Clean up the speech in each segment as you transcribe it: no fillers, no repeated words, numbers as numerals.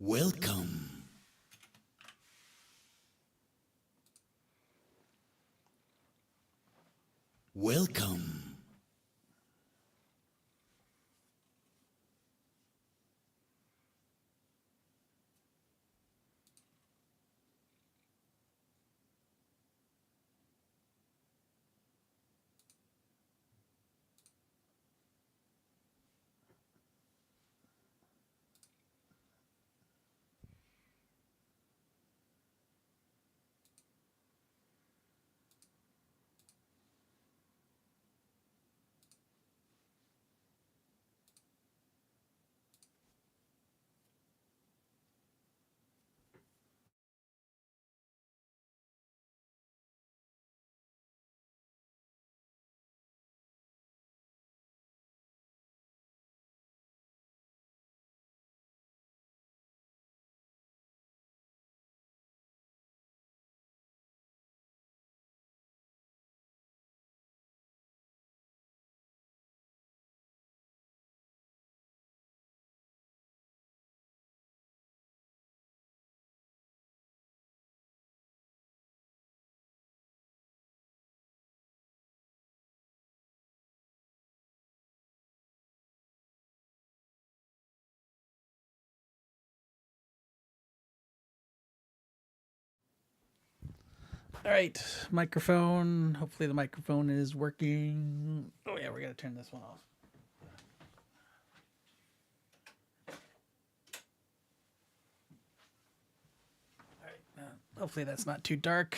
Welcome. Welcome. All right, microphone. Hopefully the microphone is working. Oh yeah, we gotta turn this one off. All right, hopefully that's not too dark.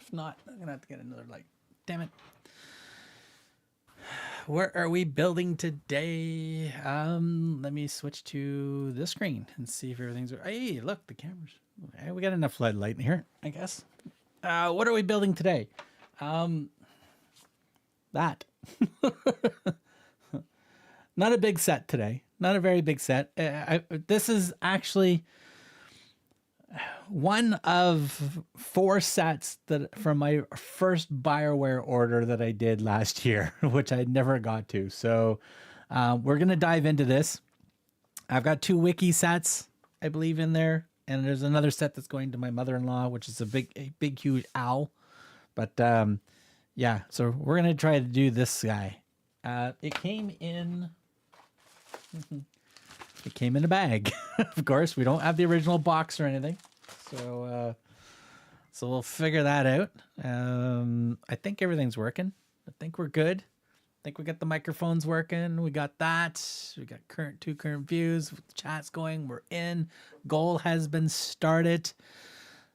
If not, I'm gonna have to get another light. Damn it. Where are we building today? Let me switch to this screen and see if everything's. Hey, look, the cameras. Okay, we got enough light in here, I guess. What are we building today? That. Not a big set today. Not a very big set. This is actually one of 4 sets that from my first Bioware order that I did last year, which I never got to. So we're going to dive into this. I've got 2 wiki sets, I believe, in there. And there's another set that's going to my mother-in-law, which is a big, huge owl. But yeah, so we're going to try to do this guy. It came in a bag. Of course, we don't have the original box or anything. So we'll figure that out. I think everything's working. I think we're good. I think we got the microphones working. We got that. We got 2 current views. The chat's going. We're in. Goal has been started.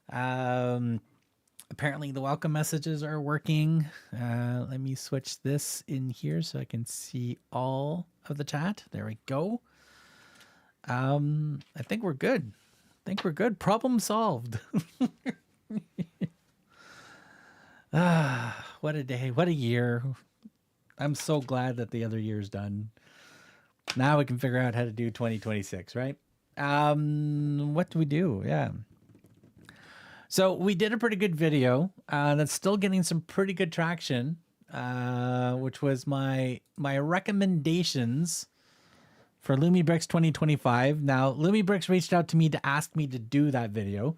Apparently the welcome messages are working. Let me switch this in here so I can see all of the chat. There we go. I think we're good. Problem solved. What a day. What a year. I'm so glad that the other year's done. Now we can figure out how to do 2026, right? What do we do? Yeah. So we did a pretty good video that's still getting some pretty good traction, which was my recommendations for LumiBRIX 2025. Now, LumiBRIX reached out to me to ask me to do that video.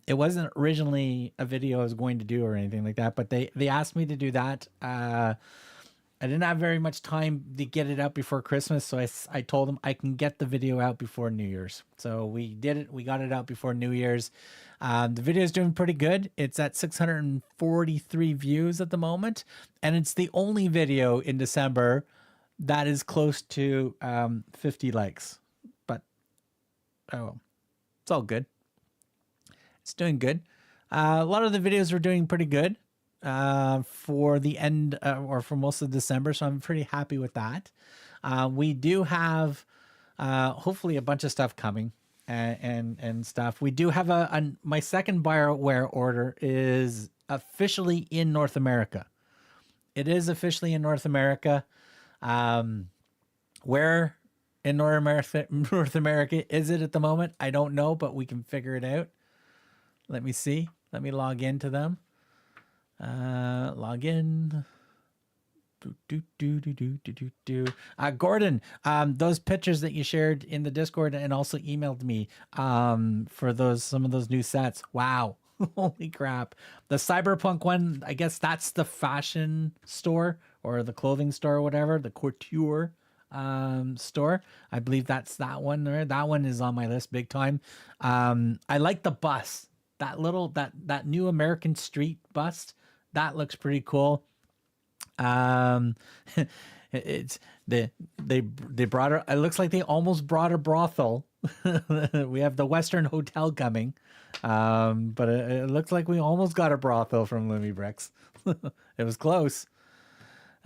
It wasn't originally a video I was going to do or anything like that, but they asked me to do that. I didn't have very much time to get it out before Christmas, so I told them I can get the video out before New Year's. So we did it. We got it out before New Year's. The video is doing pretty good. It's at 643 views at the moment, and it's the only video in December that is close to 50 likes. But oh well, it's all good. It's doing good. A lot of the videos were doing pretty good for the end or for most of December, so I'm pretty happy with that. We do have hopefully a bunch of stuff coming and stuff. We do have my second Bioware order is officially in North America. It is officially in North America. Where in North America is it at the moment? I don't know, but we can figure it out. Let me see. Let me log into them. Log in. Gordon, those pictures that you shared in the Discord and also emailed me for some of those new sets. Wow. Holy crap. The Cyberpunk one, I guess that's the fashion store or the clothing store or whatever, the couture store. I believe that's that one there. That one is on my list big time. I like the bus. That new American Street bust. That looks pretty cool. It's they brought her. It looks like they almost brought a brothel. We have the Western Hotel coming, but it looks like we almost got a brothel from BRIX. It was close.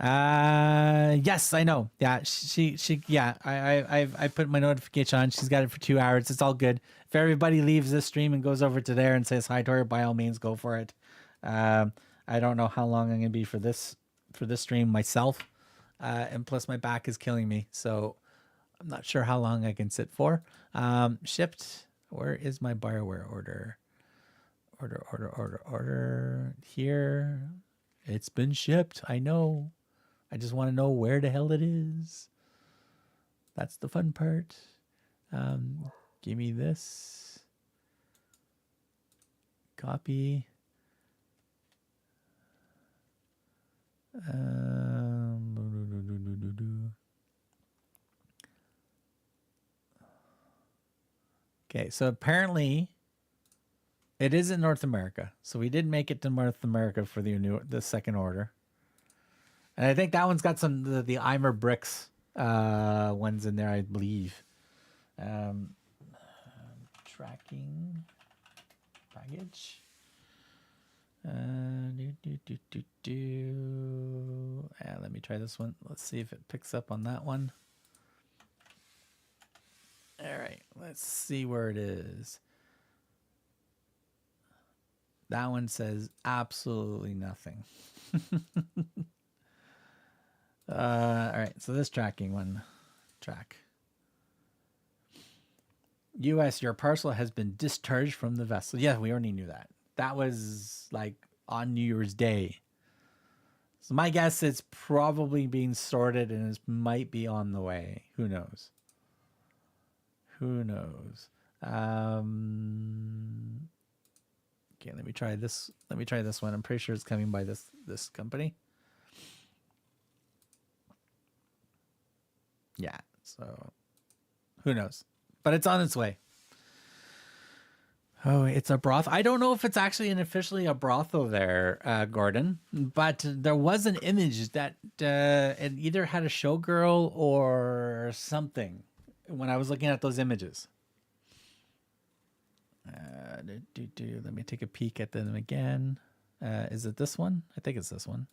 Yes, I know. Yeah, she yeah, I put my notification on. She's got it for 2 hours. It's all good. If everybody leaves this stream and goes over to there and says hi to her, by all means go for it. I don't know how long I'm gonna be for this stream myself. And plus my back is killing me, so I'm not sure how long I can sit for. Shipped. Where is my Bioware order? Order here. It's been shipped. I know. I just want to know where the hell it is. That's the fun part. Give me this. Copy. Okay, so apparently it is in North America. So we did make it to North America for the second order. And I think that one's got some the Imer BRIX ones in there, I believe. Tracking package. Let me try this one. Let's see if it picks up on that one. All right, let's see where it is. That one says absolutely nothing. All right, so this tracking one. Track. US, your parcel has been discharged from the vessel. Yeah, we already knew that. That was like on New Year's Day. So my guess it's probably being sorted and it might be on the way. Who knows? Who knows? Okay, let me try this. Let me try this one. I'm pretty sure it's coming by this company. Yeah, so who knows? But it's on its way. Oh, it's a brothel. I don't know if it's actually officially a brothel there, Gordon, but there was an image that it either had a showgirl or something when I was looking at those images. Let me take a peek at them again. Is it this one? I think it's this one.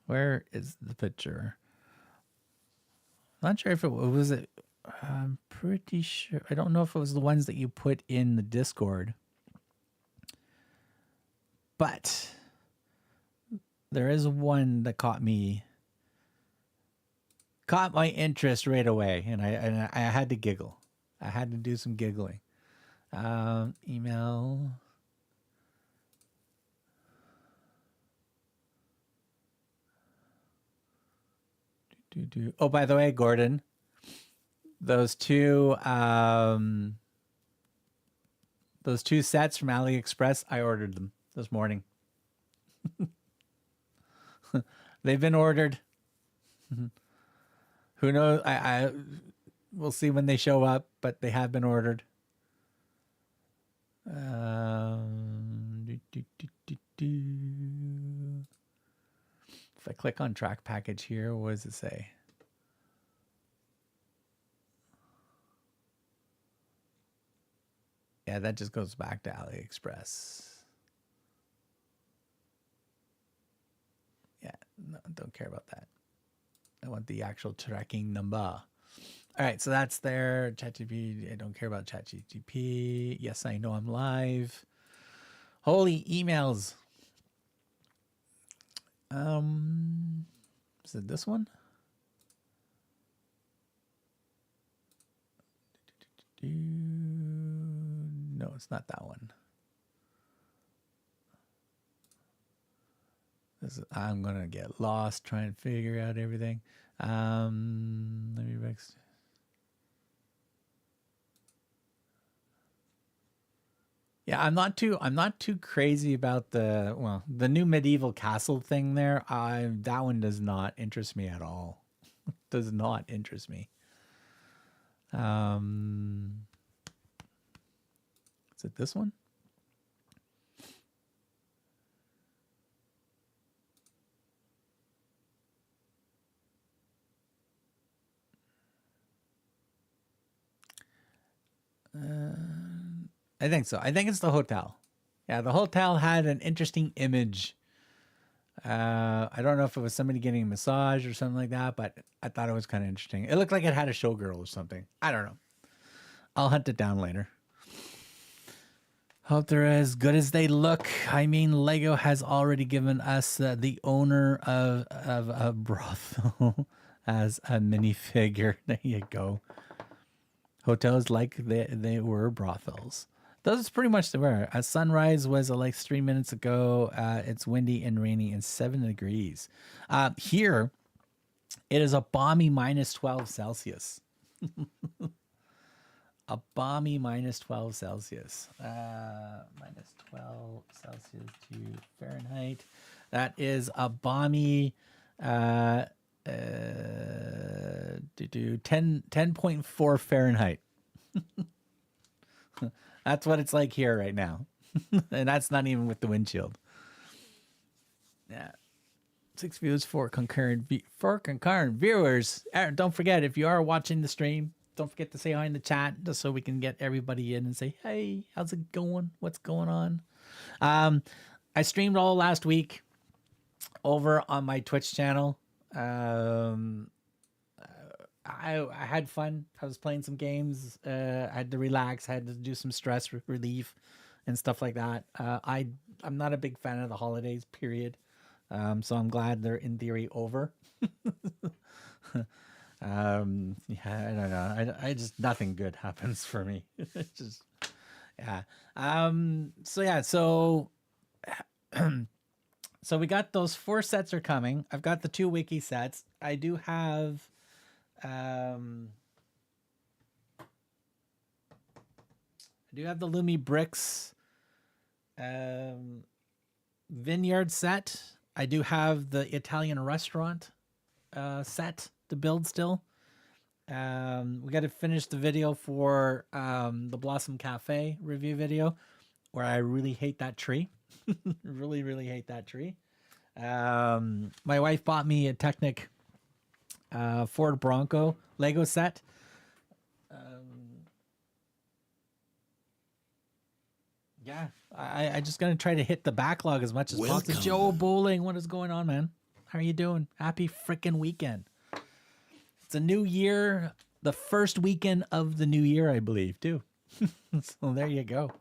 Where is the picture? Not sure if it was it. I'm pretty sure. I don't know if it was the ones that you put in the Discord, but there is one that caught my interest right away, and I had to giggle. I had to do some giggling. Email. Oh, by the way, Gordon, those two sets from AliExpress, I ordered them this morning. They've been ordered. Who knows? We'll see when they show up, but they have been ordered. If I click on track package here, what does it say? Yeah, that just goes back to AliExpress. Yeah, no, don't care about that. I want the actual tracking number. All right, so that's there. ChatGPT, I don't care about ChatGPT. Yes, I know I'm live. Holy emails. Is it this one? No, it's not that one. I'm gonna get lost trying to figure out everything. Let me BRIX. Yeah, I'm not too crazy about the new medieval castle thing there. That one does not interest me at all. Does not interest me. Is it this one? I think so. I think it's the hotel. Yeah, the hotel had an interesting image. I don't know if it was somebody getting a massage or something like that, but I thought it was kind of interesting. It looked like it had a showgirl or something. I don't know. I'll hunt it down later. Hope they're as good as they look. I mean, Lego has already given us the owner of a brothel as a minifigure. There you go. Hotels like they were brothels. Those pretty much they were. Sunrise was like 3 minutes ago. It's windy and rainy and 7 degrees. Here, it is a balmy minus 12 Celsius. A balmy minus 12 Celsius. Minus 12 Celsius to Fahrenheit. That is a balmy 10.4 Fahrenheit. That's what it's like here right now. And that's not even with the windshield. Yeah. 6 views for concurrent viewers. Don't forget, if you are watching the stream, don't forget to say hi in the chat just so we can get everybody in and say, hey, how's it going? What's going on? I streamed all last week over on my Twitch channel. I had fun. I was playing some games. I had to relax. I had to do some stress relief and stuff like that. I'm not a big fan of the holidays, period. So I'm glad they're in theory over. Yeah, I don't know. I just nothing good happens for me. It's just yeah. So we got those 4 sets are coming. I've got the 2 wiki sets. I do have the Lumi BRIX vineyard set. I do have the Italian restaurant set to build still. We got to finish the video for the Blossom Cafe review video, where I really hate that tree. really hate that tree. My wife bought me a Technic Ford Bronco Lego set. Yeah, I just gonna try to hit the backlog as much as possible. Joe Bowling, what is going on, man? How are you doing? Happy freaking weekend. It's a new year, the first weekend of the new year, I believe, too. So there you go.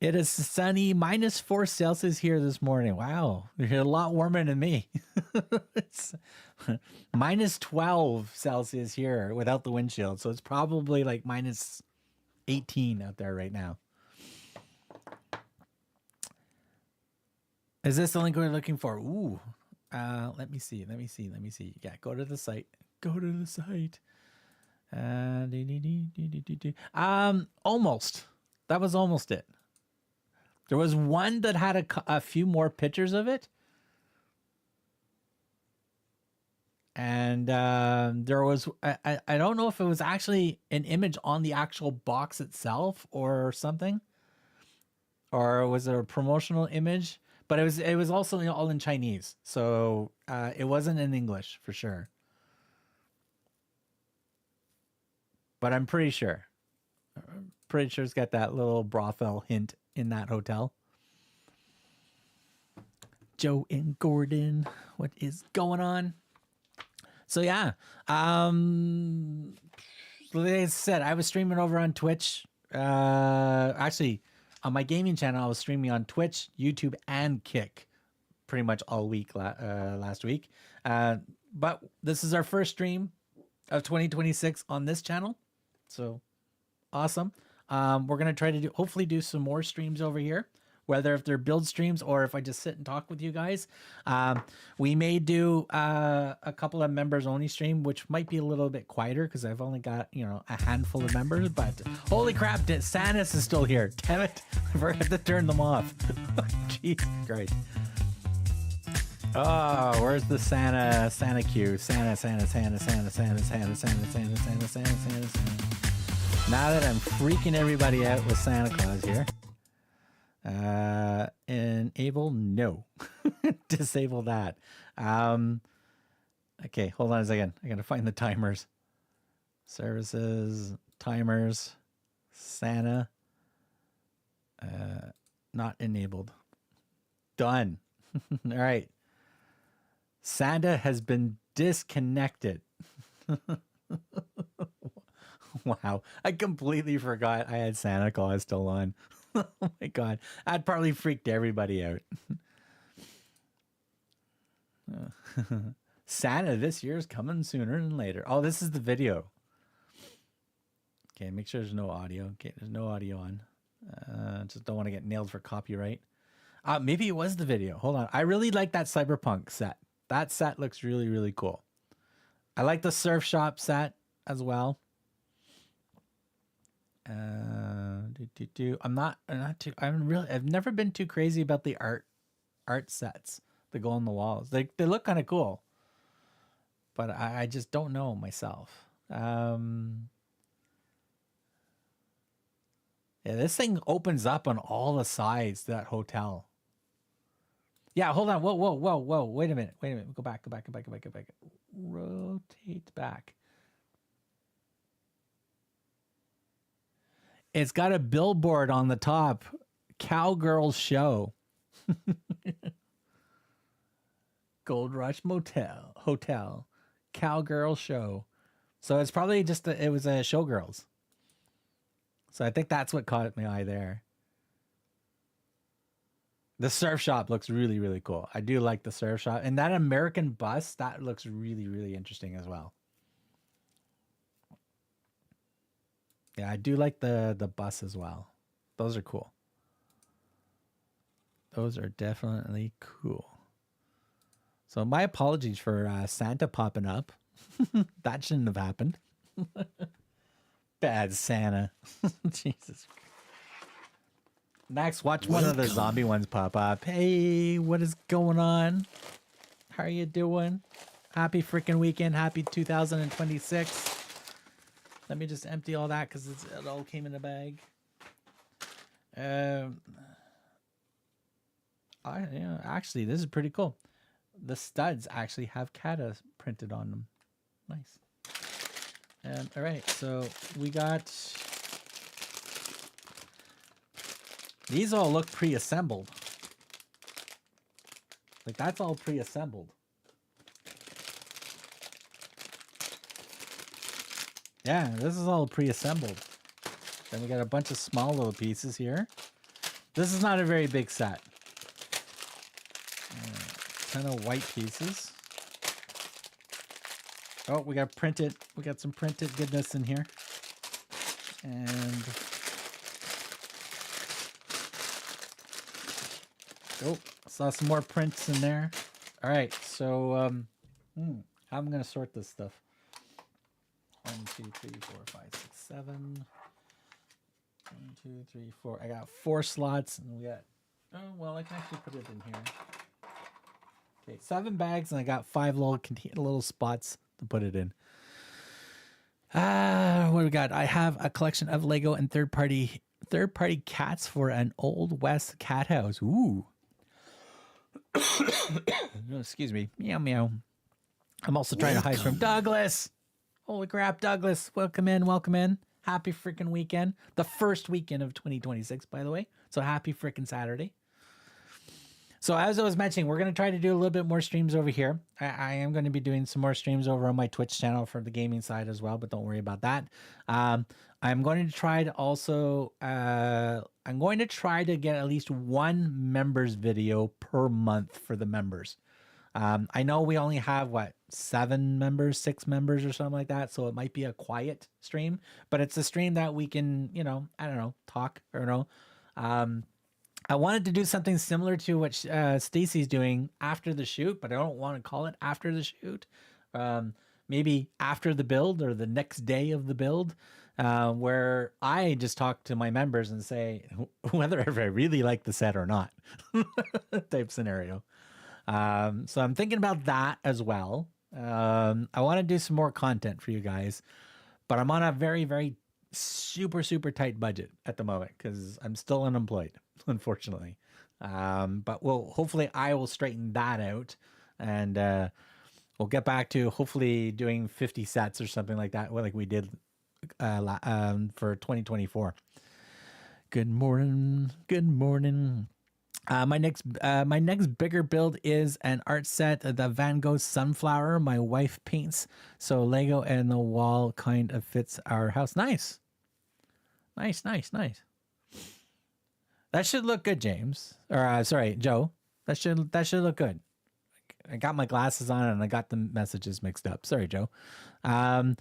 It is sunny, minus 4 Celsius here this morning. Wow, you're a lot warmer than me. It's minus 12 Celsius here without the windshield. So it's probably like minus 18 out there right now. Is this the link we're looking for? Ooh, let me see. Yeah, go to the site. Almost. That was almost it. There was one that had a few more pictures of it. And there was, I don't know if it was actually an image on the actual box itself or something. Or was it a promotional image? But it was also all in Chinese. So it wasn't in English for sure. But I'm pretty sure. It's got that little brothel hint in that hotel. Joe and Gordon, what is going on? So yeah, like I said, I was streaming over on Twitch. Actually, on my gaming channel, I was streaming on Twitch, YouTube, and Kick. pretty much all week last week. But this is our first stream of 2026 on this channel. So awesome. We're going to try to hopefully do some more streams over here, whether if they're build streams or if I just sit and talk with you guys. We may do a couple of members only stream, which might be a little bit quieter because I've only got, a handful of members, but holy crap, Sanus is still here. Damn it. I forgot to turn them off. Jesus Christ. Oh, where's the Santa queue? Santa. Now that I'm freaking everybody out with Santa Claus here. Enable, no. Disable that. Okay, hold on a second. I gotta find the timers. Services, timers, Santa. Not enabled. Done. All right. Santa has been disconnected. Wow. I completely forgot I had Santa Claus still on. Oh my God. That probably freaked everybody out. Santa this year is coming sooner than later. Oh, this is the video. Okay, make sure there's no audio. Okay, there's no audio on. Just don't want to get nailed for copyright. Maybe it was the video. Hold on. I really like that cyberpunk set. That set looks really, really cool. I like the surf shop set as well. I've never been too crazy about the art sets that go on the walls. They look kind of cool, but I just don't know myself. Yeah, this thing opens up on all the sides to that hotel. Yeah, hold on. Whoa. Wait a minute. Go back. Rotate back. It's got a billboard on the top. Cowgirls Show. Gold Rush Hotel. Cowgirl Show. So it's probably just it was a Showgirls. So I think that's what caught my eye there. The surf shop looks really, really cool. I do like the surf shop. And that American bus, that looks really, really interesting as well. Yeah, I do like the bus as well. Those are cool. Those are definitely cool. So my apologies for Santa popping up. That shouldn't have happened. Bad Santa. Jesus. Max, watch one of the zombie ones pop up. Hey, what is going on? How are you doing? Happy freaking weekend. Happy 2026. Let me just empty all that because it all came in a bag. Actually, this is pretty cool. The studs actually have CADA printed on them. Nice. All right, so we got... These all look pre-assembled. Like, that's all pre-assembled. Yeah, this is all pre-assembled. Then we got a bunch of small little pieces here. This is not a very big set. 10 of white pieces. Oh, we got printed. We got some printed goodness in here. And... oh, saw some more prints in there. All right, so how am I going to sort this stuff? 1, 2, 3, 4, 5, 6, 7. 1, 2, 3, 4. I got 4 slots, and we got... oh, well, I can actually put it in here. Okay, 7 bags, and I got 5 little spots to put it in. What do we got? I have a collection of Lego and third-party cats for an Old West cat house. Ooh. Excuse me. Meow, meow. I'm also trying to hide from Douglas. Holy crap, Douglas. Welcome in. Happy freaking weekend. The first weekend of 2026, by the way. So happy freaking Saturday. So as I was mentioning, we're going to try to do a little bit more streams over here. I am going to be doing some more streams over on my Twitch channel for the gaming side as well, but don't worry about that. I'm going to try to also, I'm going to try to get at least one members video per month for the members. I know we only have what, 7 members, 6 members or something like that. So it might be a quiet stream, but it's a stream that we can, you know, I don't know, talk or no. I wanted to do something similar to what Stacy's doing after the shoot, but I don't want to call it after the shoot. Maybe after the build or the next day of the build, where I just talk to my members and say whether I really like the set or not type scenario. So I'm thinking about that as well. I want to do some more content for you guys, but I'm on a very, very super tight budget at the moment because I'm still unemployed, unfortunately. But hopefully I will straighten that out, and we'll get back to hopefully doing 50 sets or something like that, like we did for 2024. Good morning. Good morning. My next bigger build is an art set, the Van Gogh sunflower. My wife paints, so Lego and the wall kind of fits our house. Nice. That should look good, James. Or sorry, Joe. That should look good. I got my glasses on and I got the messages mixed up. Sorry, Joe. Like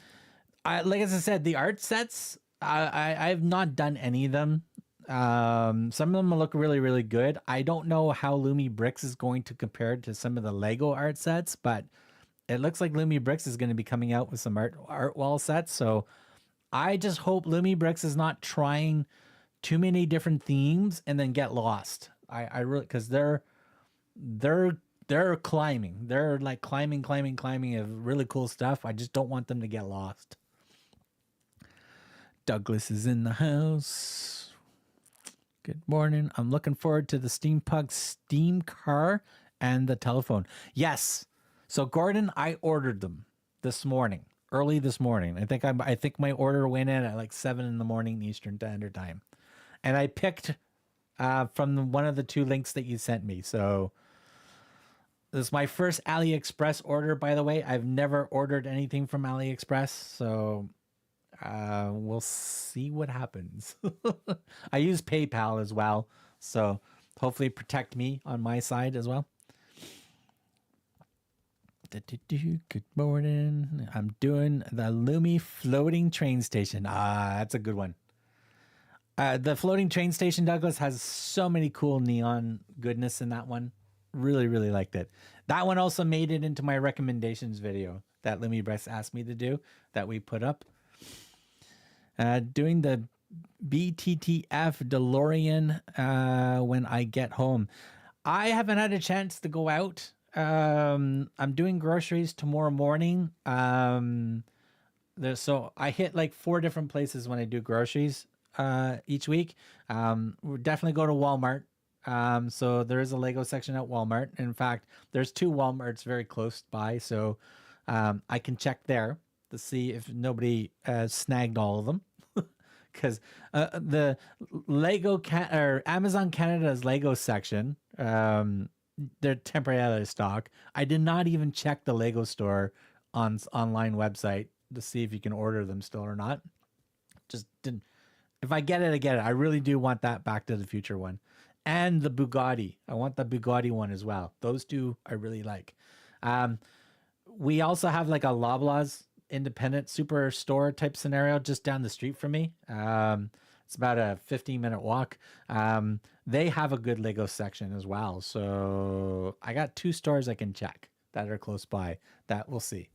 as I said, the art sets, I've not done any of them. Some of them look really good. I don't know how BRIX is going to compare to some of the Lego art sets, but it looks like BRIX is going to be coming out with some art wall sets. So I just hope BRIX is not trying too many different themes and then get lost. I really, because they're climbing. They're like climbing of really cool stuff. I just don't want them to get lost. Douglas is in the house. Good morning. I'm looking forward to the steampunk steam car and the telephone. Yes. So Gordon, I ordered them this morning, early this morning. I think my order went in at like 7 in the morning Eastern Standard Time, and I picked from one of the 2 links that you sent me. So this is my first AliExpress order, by the way. I've never ordered anything from AliExpress, so we'll see what happens. I use PayPal as well, so hopefully protect me on my side as well. Good morning. I'm doing the Lumi floating train station. That's a good one. The floating train station, Douglas, has so many cool neon goodness in that one. Really liked it. That one also made it into my recommendations video that BRIX asked me to do, that we put up. Doing the BTTF DeLorean when I get home. I haven't had a chance to go out. I'm doing groceries tomorrow morning. So I hit like 4 different places when I do groceries each week. We'll definitely go to Walmart. So there is a Lego section at Walmart. In fact, there's 2 Walmarts very close by, so I can check there to see if nobody snagged all of them. Because the Lego or Amazon Canada's Lego section, they're temporarily out of stock. I did not even check the Lego store online website to see if you can order them still or not. Just didn't. If I get it, I get it. I really do want that Back to the Future one, and the Bugatti. I want the Bugatti one as well. Those 2 I really like. We also have like a Loblaws independent superstore type scenario just down the street from me. It's about a 15-minute walk. They have a good Lego section as well. So I got 2 stores I can check that are close by. That we'll see.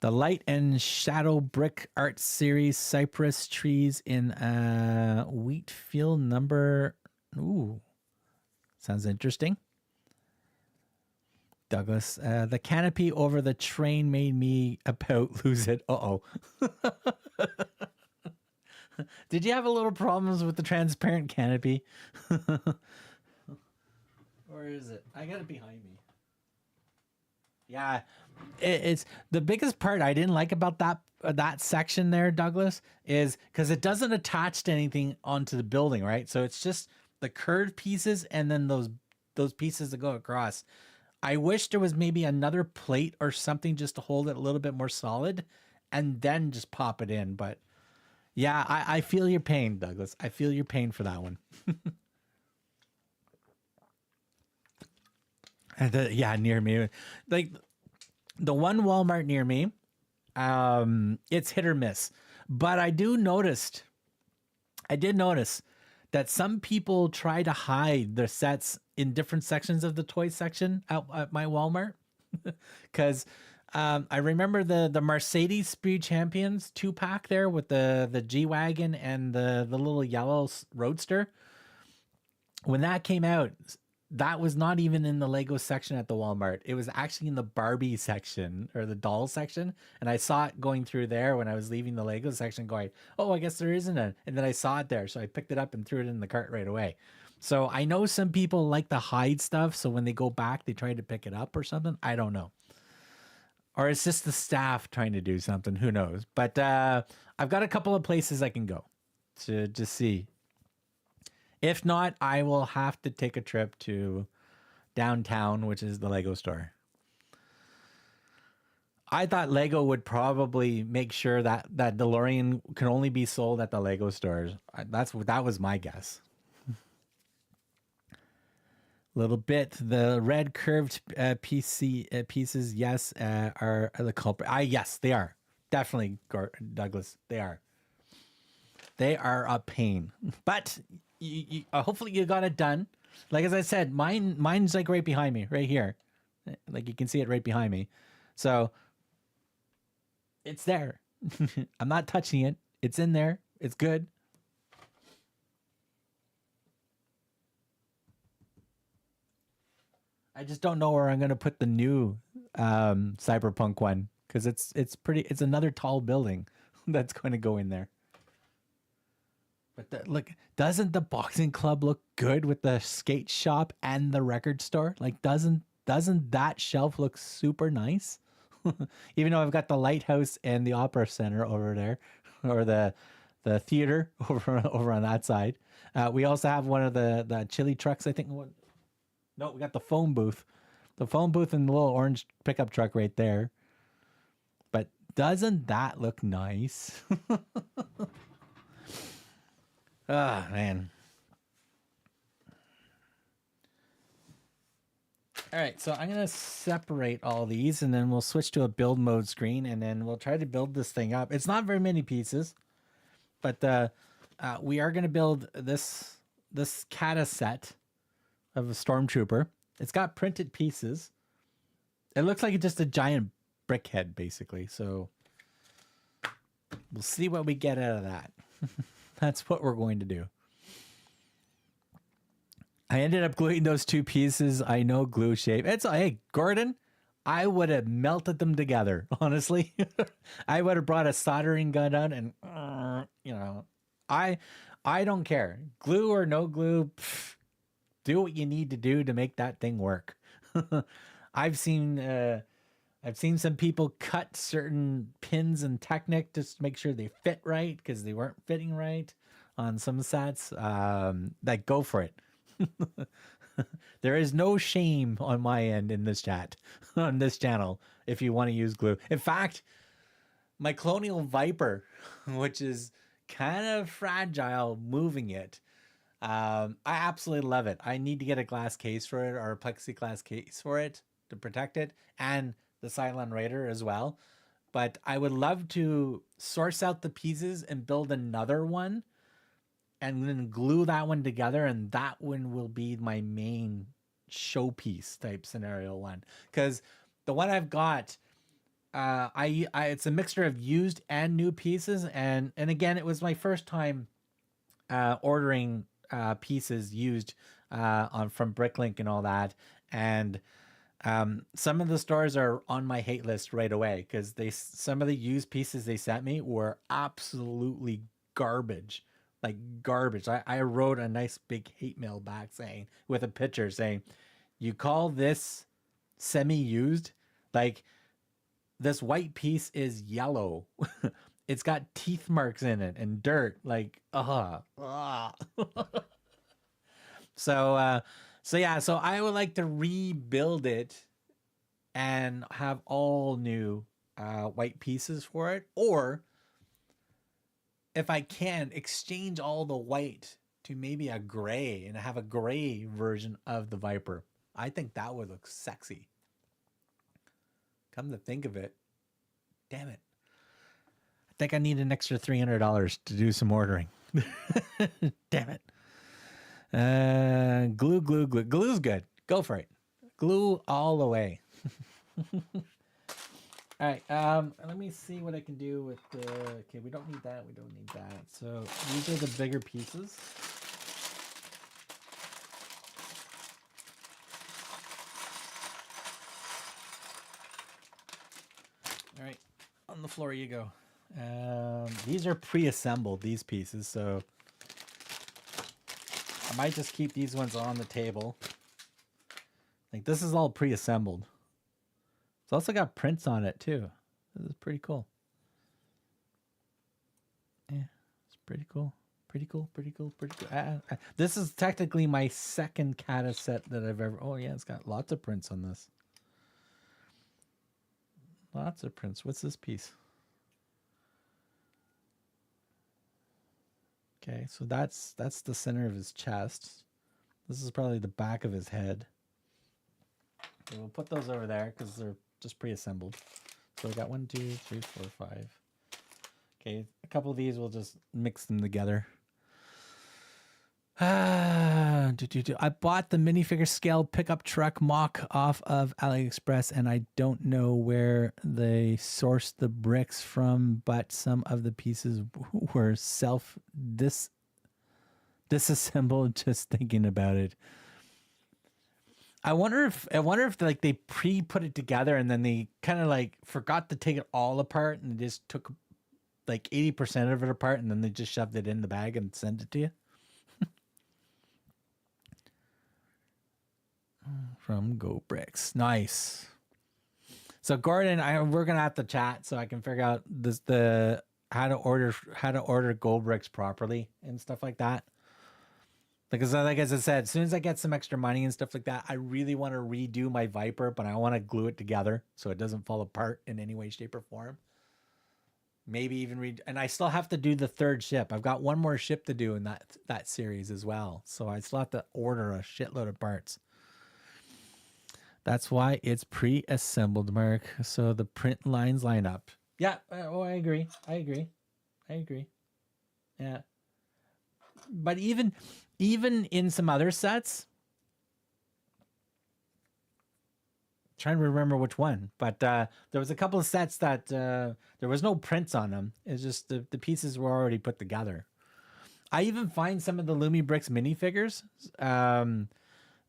The Light and Shadow Brick Art Series Cypress Trees in Wheat Field number. Ooh, sounds interesting. Douglas, the canopy over the train made me about lose it. Uh-oh. Did you have a little problems with the transparent canopy? Or is it? I got it behind me. Yeah, it's the biggest part I didn't like about that section there, Douglas, is because it doesn't attach to anything onto the building, right? So it's just the curved pieces and then those pieces that go across. I wish there was maybe another plate or something just to hold it a little bit more solid and then just pop it in. But yeah, I feel your pain, Douglas. I feel your pain for that one. And yeah, near me. Like the one Walmart near me, it's hit or miss. But I did notice that some people try to hide their sets in different sections of the toy section at my Walmart. Because I remember the Mercedes Speed Champions 2-pack there with the G-Wagon and the little yellow Roadster. When that came out, that was not even in the Lego section at the Walmart. It was actually in the Barbie section or the doll section. And I saw it going through there when I was leaving the Lego section going, oh, I guess there isn't a. And then I saw it there. So I picked it up and threw it in the cart right away. So I know some people like to hide stuff. So when they go back, they try to pick it up or something. I don't know. Or it's just the staff trying to do something. Who knows? But I've got a couple of places I can go to just see. If not, I will have to take a trip to downtown, which is the Lego store. I thought Lego would probably make sure that DeLorean can only be sold at the Lego stores. That was my guess. Little bit. The red curved pieces, yes, are the culprit. Yes, they are. Definitely, Douglas. They are. They are a pain. But hopefully you got it done. Like as I said, mine's like right behind me, right here. Like you can see it right behind me. So it's there. I'm not touching it. It's in there. It's good. I just don't know where I'm gonna put the new cyberpunk one because it's another tall building that's going to go in there. But look, doesn't the boxing club look good with the skate shop and the record store? Like, doesn't that shelf look super nice? Even though I've got the lighthouse and the opera center over there, or the theater over on that side. We also have one of the chili trucks. I think. No, we got the phone booth, and the little orange pickup truck right there. But doesn't that look nice? Ah, man. All right, so I'm going to separate all these and then we'll switch to a build mode screen and then we'll try to build this thing up. It's not very many pieces, but we are going to build this CADA set of a Stormtrooper. It's got printed pieces. It looks like it's just a giant brick head, basically. So we'll see what we get out of that. That's what we're going to do. I ended up gluing those two pieces. I know glue shape. Hey, Gordon, I would have melted them together, honestly. I would have brought a soldering gun out and, I don't care. Glue or no glue, do what you need to do to make that thing work. I've seen some people cut certain pins and Technic just to make sure they fit right because they weren't fitting right on some sets. Like, go for it. There is no shame on my end in this chat, on this channel, if you want to use glue. In fact, my Colonial Viper, which is kind of fragile moving it, I absolutely love it. I need to get a glass case for it or a plexiglass case for it to protect it, and the Cylon Raider as well. But I would love to source out the pieces and build another one and then glue that one together, and that one will be my main showpiece type scenario one. Because the one I've got, it's a mixture of used and new pieces, and again, it was my first time ordering pieces used from Bricklink and all that, and some of the stores are on my hate list right away because some of the used pieces they sent me were absolutely garbage. Like garbage. I wrote a nice big hate mail back saying, with a picture saying, you call this semi-used? Like, this white piece is yellow. It's got teeth marks in it and dirt. Like, So yeah, so I would like to rebuild it and have all new white pieces for it, or if I can, exchange all the white to maybe a gray and have a gray version of the Viper. I think that would look sexy. Come to think of it, damn it. I think I need an extra $300 to do some ordering. Damn it. Glue. Glue's good. Go for it. Glue all the way. All right. Let me see what I can do with the. Okay, we don't need that. We don't need that. So these are the bigger pieces. All right, on the floor you go. These are pre-assembled. These pieces, so I might just keep these ones on the table. Like this is all pre-assembled. It's also got prints on it too. This is pretty cool. Yeah, it's pretty cool. Pretty cool. This is technically my second CADA set that I've ever. Oh yeah, it's got lots of prints on this. Lots of prints. What's this piece? Okay, so that's the center of his chest. This is probably the back of his head. So we'll put those over there because they're just pre-assembled. So we got 1, 2, 3, 4, 5. Okay, a couple of these we'll just mix them together. I bought the minifigure scale pickup truck mock off of AliExpress, and I don't know where they sourced the bricks from, but some of the pieces were disassembled just thinking about it. I wonder if like they put it together and then they kind of like forgot to take it all apart and just took like 80% of it apart and then they just shoved it in the bag and sent it to you. From BRIX. Nice. So Gordon, we're gonna have to chat so I can figure out how to order BRIX properly and stuff like that. Because like as I said, as soon as I get some extra money and stuff like that, I really want to redo my Viper, but I want to glue it together so it doesn't fall apart in any way, shape, or form. Maybe even and I still have to do the third ship. I've got one more ship to do in that series as well. So I still have to order a shitload of parts. That's why it's pre-assembled, Mark. So the print lines line up. Yeah. Oh, I agree. Yeah. But even in some other sets, trying to remember which one, but there was a couple of sets that there was no prints on them. It's just the pieces were already put together. I even find some of the BRIX minifigures,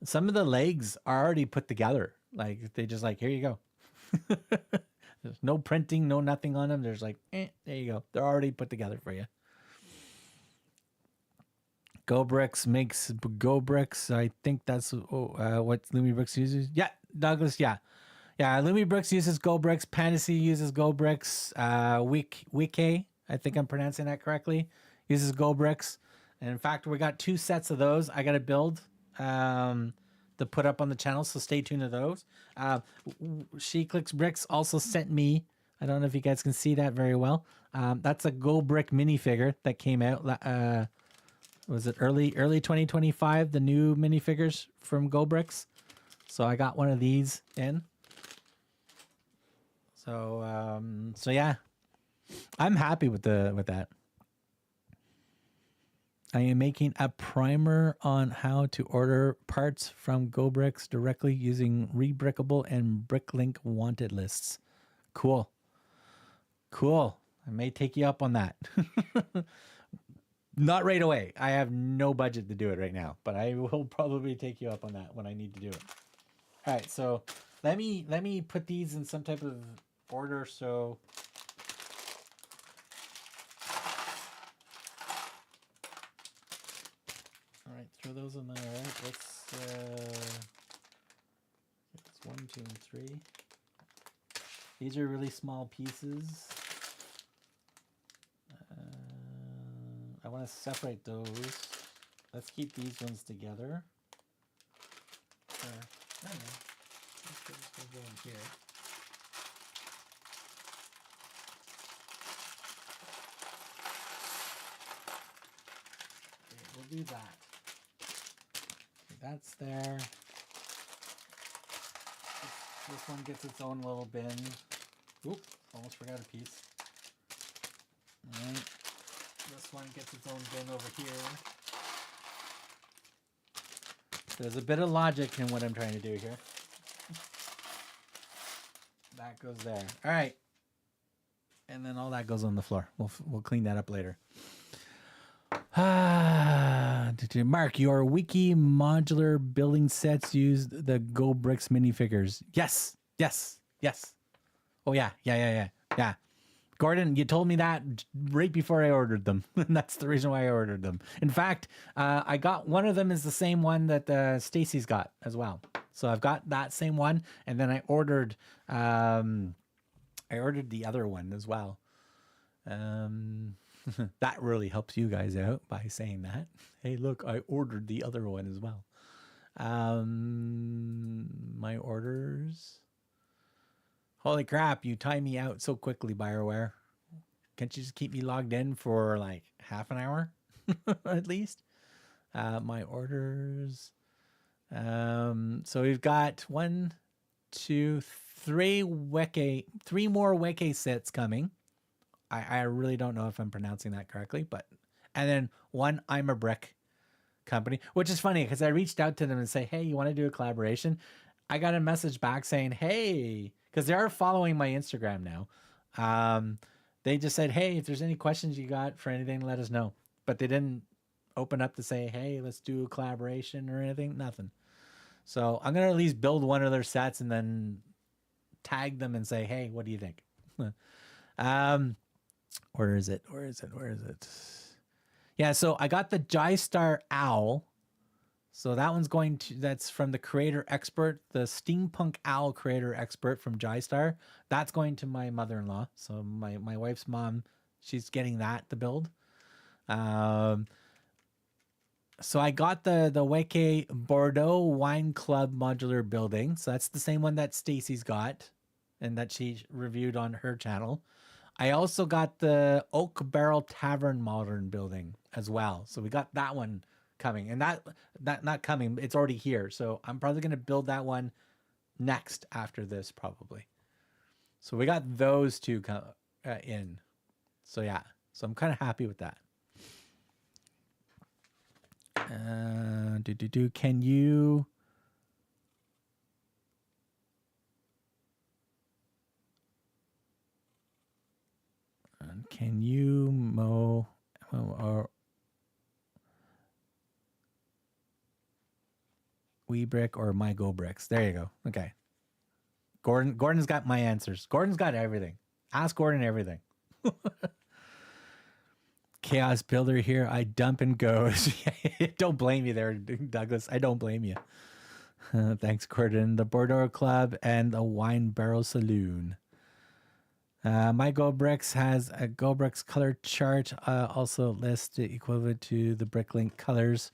some of the legs are already put together. Like they just like, here you go. There's no printing, no nothing on them. There's like, there you go. They're already put together for you. BRIX makes BRIX. I think that's what BRIX uses. Yeah, Douglas. Yeah. BRIX uses BRIX. Pantasy uses BRIX. Wiki, I think I'm pronouncing that correctly, uses BRIX. And in fact, we got 2 sets of those. I got to build to put up on the channel, so stay tuned to those. She Clicks Bricks also sent me. I don't know if you guys can see that very well. That's a BRIX minifigure that came out. Was it early 2025? The new minifigures from BRIX. So I got one of these in. So yeah, I'm happy with that. I am making a primer on how to order parts from BRIX directly using Rebrickable and BrickLink wanted lists. Cool. I may take you up on that. Not right away. I have no budget to do it right now, but I will probably take you up on that when I need to do it. All right, so let me put these in some type of order. So all right, throw those in there. Let's 1, 2, and 3. These are really small pieces. I want to separate those. Let's keep these ones together. I don't know. Let's go in here. Okay, we'll do that. Okay, that's there. This one gets its own little bin. Oop, almost forgot a piece. All right. This one gets its own bin over here. There's a bit of logic in what I'm trying to do here. That goes there. All right. And then all that goes on the floor. We'll clean that up later. Mark, your wiki modular building sets use the Go BRIX minifigures. Yes. Oh yeah. Gordon, you told me that right before I ordered them. That's the reason why I ordered them. In fact, I got one of them is the same one that Stacy's got as well. So I've got that same one, and then I ordered the other one as well. That really helps you guys out by saying that. Hey, look, I ordered the other one as well. My orders. Holy crap, you time me out so quickly, BioWare. Can't you just keep me logged in for like half an hour at least? My orders. So we've got 1, 2, 3 three more Weke sets coming. I really don't know if I'm pronouncing that correctly, but and then one I'm a Brick company, which is funny because I reached out to them and say, hey, you want to do a collaboration? I got a message back saying, hey, because they are following my Instagram now. They just said, hey, if there's any questions you got for anything, let us know. But they didn't open up to say, hey, let's do a collaboration or anything. Nothing. So I'm going to at least build one of their sets and then tag them and say, hey, what do you think? Where is it? Yeah, so I got the J-Star Owl. So that one's that's from the Creator Expert, the Steampunk Owl Creator Expert from J-Star. That's going to my mother-in-law. So my wife's mom, she's getting that to build. So I got the Weke Bordeaux Wine Club modular building. So that's the same one that Stacy's got and that she reviewed on her channel. I also got the Oak Barrel Tavern modern building as well. So we got that one coming, and that not coming, it's already here. So I'm probably going to build that one next after this probably. So we got those two in. So yeah, so I'm kind of happy with that. Can you mow or WeBrick or my Go BRIX? There you go. Okay. Gordon's got my answers. Gordon's got everything. Ask Gordon everything. Chaos Builder here. I dump and go. Don't blame me there, Douglas. I don't blame you. Thanks, Gordon. The Bordeaux Club and the Wine Barrel Saloon. My Go BRIX has a Go BRIX color chart. Also lists the equivalent to the Bricklink colors.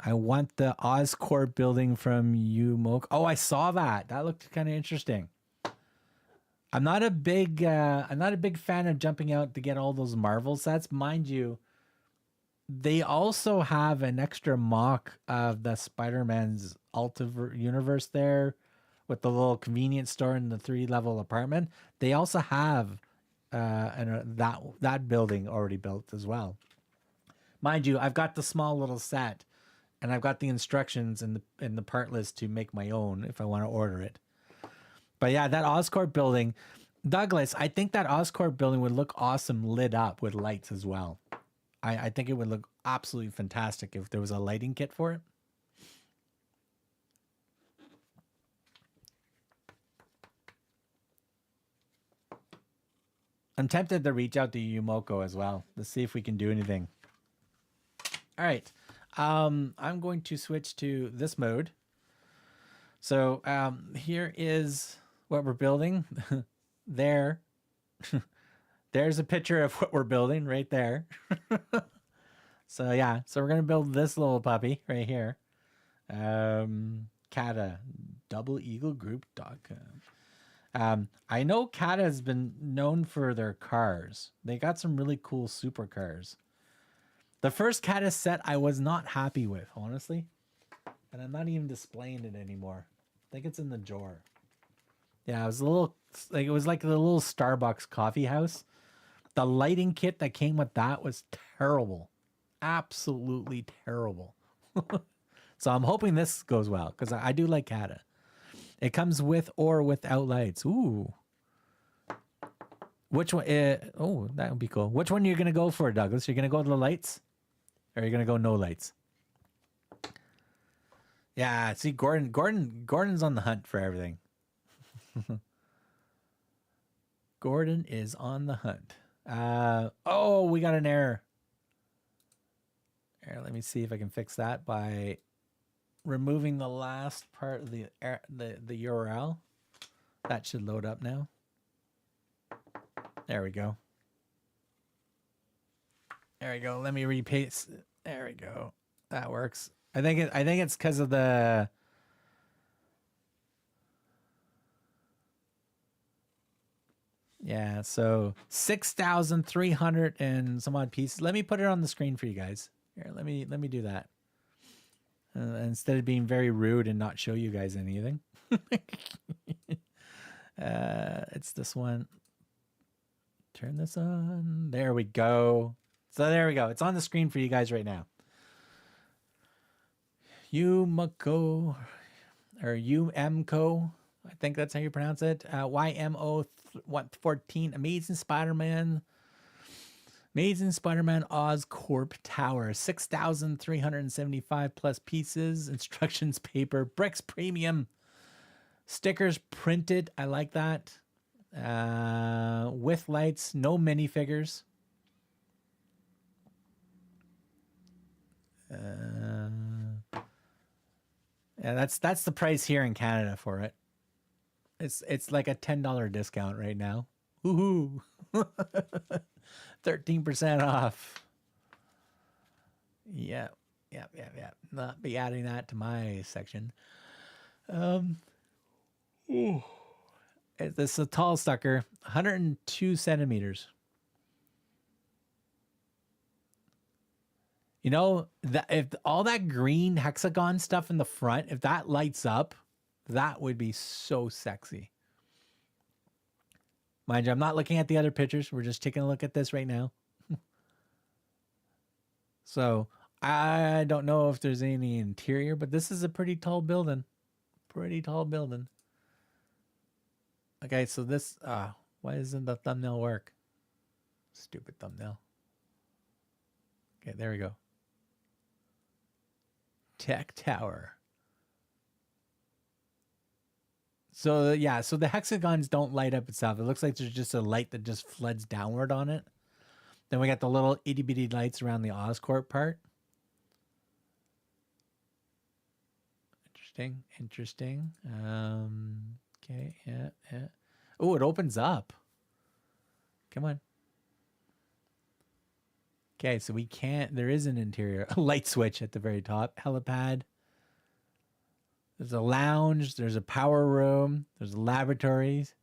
I want the Oscorp building from Umok. Oh, I saw that. That looked kind of interesting. I'm not a big fan of jumping out to get all those Marvel sets. Mind you, they also have an extra mock of the Spider-Man's universe there with the little convenience store and the 3-level apartment. They also have that building already built as well. Mind you, I've got the small little set, and I've got the instructions in the part list to make my own if I want to order it. But yeah, that Oscorp building, Douglas, I think that Oscorp building would look awesome lit up with lights as well. I think it would look absolutely fantastic if there was a lighting kit for it. I'm tempted to reach out to Yumoko as well to see if we can do anything. All right. I'm going to switch to this mode. So here is what we're building. There's a picture of what we're building right there. So yeah, so we're going to build this little puppy right here. CADA, doubleeaglegroup.com. I know CADA has been known for their cars. They got some really cool supercars. The first CADA set I was not happy with, honestly. And I'm not even displaying it anymore. I think it's in the drawer. Yeah, it was a little, like, it was like the little Starbucks coffee house. The lighting kit that came with that was terrible. Absolutely terrible. So I'm hoping this goes well, because I do like CADA. It comes with or without lights. Ooh. Which one? Oh, that would be cool. Which one are you going to go for, Douglas? You're going to go to the lights? Or are you going to go no lights? Yeah, see, Gordon's on the hunt for everything. Gordon is on the hunt. Oh, we got an error. Here, let me see if I can fix that by removing the last part of the URL. That should load up now. There we go. There we go. Let me repaste. There we go. That works. I think it's because of the. Yeah, so 6,300 and some odd pieces. Let me put it on the screen for you guys. Here, let me do that. Instead of being very rude and not show you guys anything. It's this one. Turn this on. There we go. So there we go. It's on the screen for you guys right now. Yumco or UMCO. I think that's how you pronounce it. YMO 14. Amazing Spider-Man Oscorp Tower. 6,375 plus pieces. Instructions paper. BRIX Premium. Stickers printed. I like that. With lights. No minifigures. Yeah, that's the price here in Canada for it. It's like a $10 discount right now. Woohoo! 13% off. Yeah. Not be adding that to my section. This is a tall sucker, 102 centimeters. You know, if all that green hexagon stuff in the front, if that lights up, that would be so sexy. Mind you, I'm not looking at the other pictures. We're just taking a look at this right now. So I don't know if there's any interior, but this is a pretty tall building. Okay, so this, why doesn't the thumbnail work? Stupid thumbnail. Okay, there we go. Tech Tower. So yeah, so the hexagons don't light up itself. It looks like there's just a light that just floods downward on it. Then we got the little itty bitty lights around the Oscorp part. Interesting. Okay, yeah. Oh, it opens up. Come on. Okay, so we can't, there is an interior, a light switch at the very top, helipad. There's a lounge, there's a power room, there's laboratories,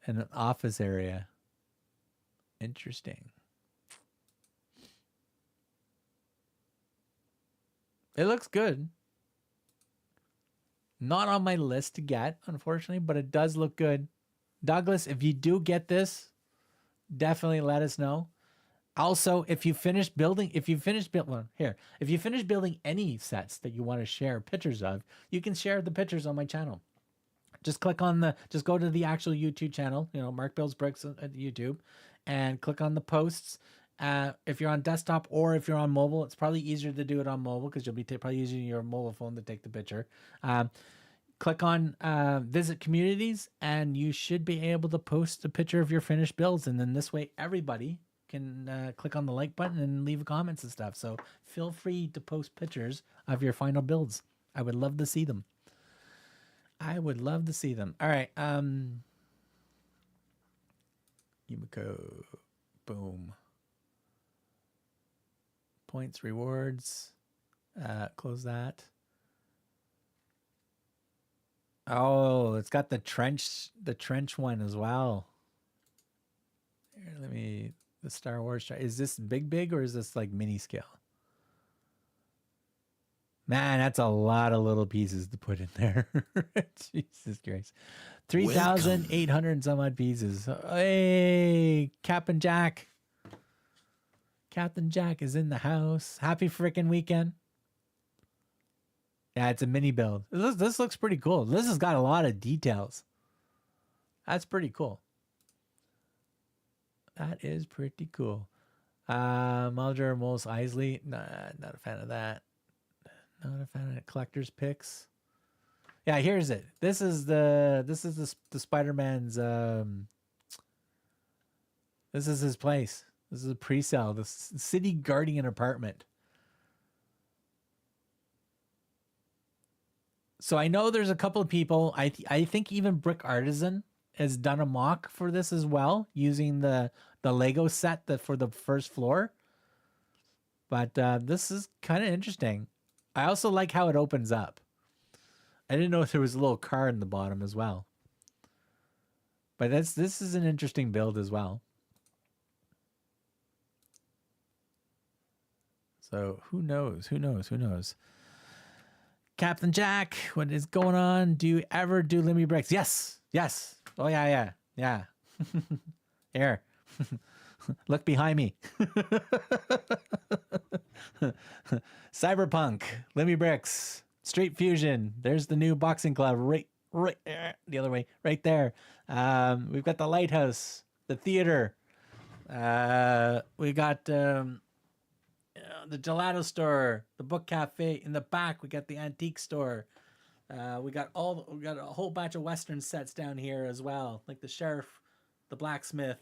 and an office area. Interesting. It looks good. Not on my list to get, unfortunately, but it does look good. Douglas, if you do get this, definitely let us know. Also, if you finish building any sets that you want to share pictures of, you can share the pictures on my channel. Just go to the actual YouTube channel, MarkBuildsBRIX at YouTube, and click on the posts. If you're on desktop or if you're on mobile, it's probably easier to do it on mobile because you'll be probably using your mobile phone to take the picture. Click on visit communities, and you should be able to post a picture of your finished builds. And then this way, everybody can click on the like button and leave comments and stuff. So feel free to post pictures of your final builds. I would love to see them. All right. Yumiko. Boom. Points, rewards. Close that. Oh, it's got the trench one as well. Here, the Star Wars. Is this big or is this like mini scale? Man, that's a lot of little pieces to put in there. Jesus Christ. 3,800 and some odd pieces. Hey, Captain Jack. Captain Jack is in the house. Happy freaking weekend. Yeah, it's a mini build. This looks pretty cool. This has got a lot of details. That's pretty cool. That is pretty cool. Mulder, Moles, Isley. Nah, not a fan of that. Not a fan of collector's picks. Yeah, here's it. This is the Spider-Man's this is his place. This is a pre-sale. The City Guardian apartment. So I know there's a couple of people. I think even Brick Artisan has done a mock for this as well, using the Lego set for the first floor. But this is kind of interesting. I also like how it opens up. I didn't know if there was a little car in the bottom as well. But this is an interesting build as well. So who knows? Who knows? Who knows? Captain Jack, what is going on? Do you ever do Limby Bricks? Yes. Yes. Oh, yeah. Here. Look behind me. Cyberpunk, Limby Bricks, Street Fusion. There's the new boxing club right the other way, right there. We've got the lighthouse, the theater. We got the gelato store, the book cafe. In the back, we got the antique store. We got a whole batch of Western sets down here as well, like the sheriff, the blacksmith.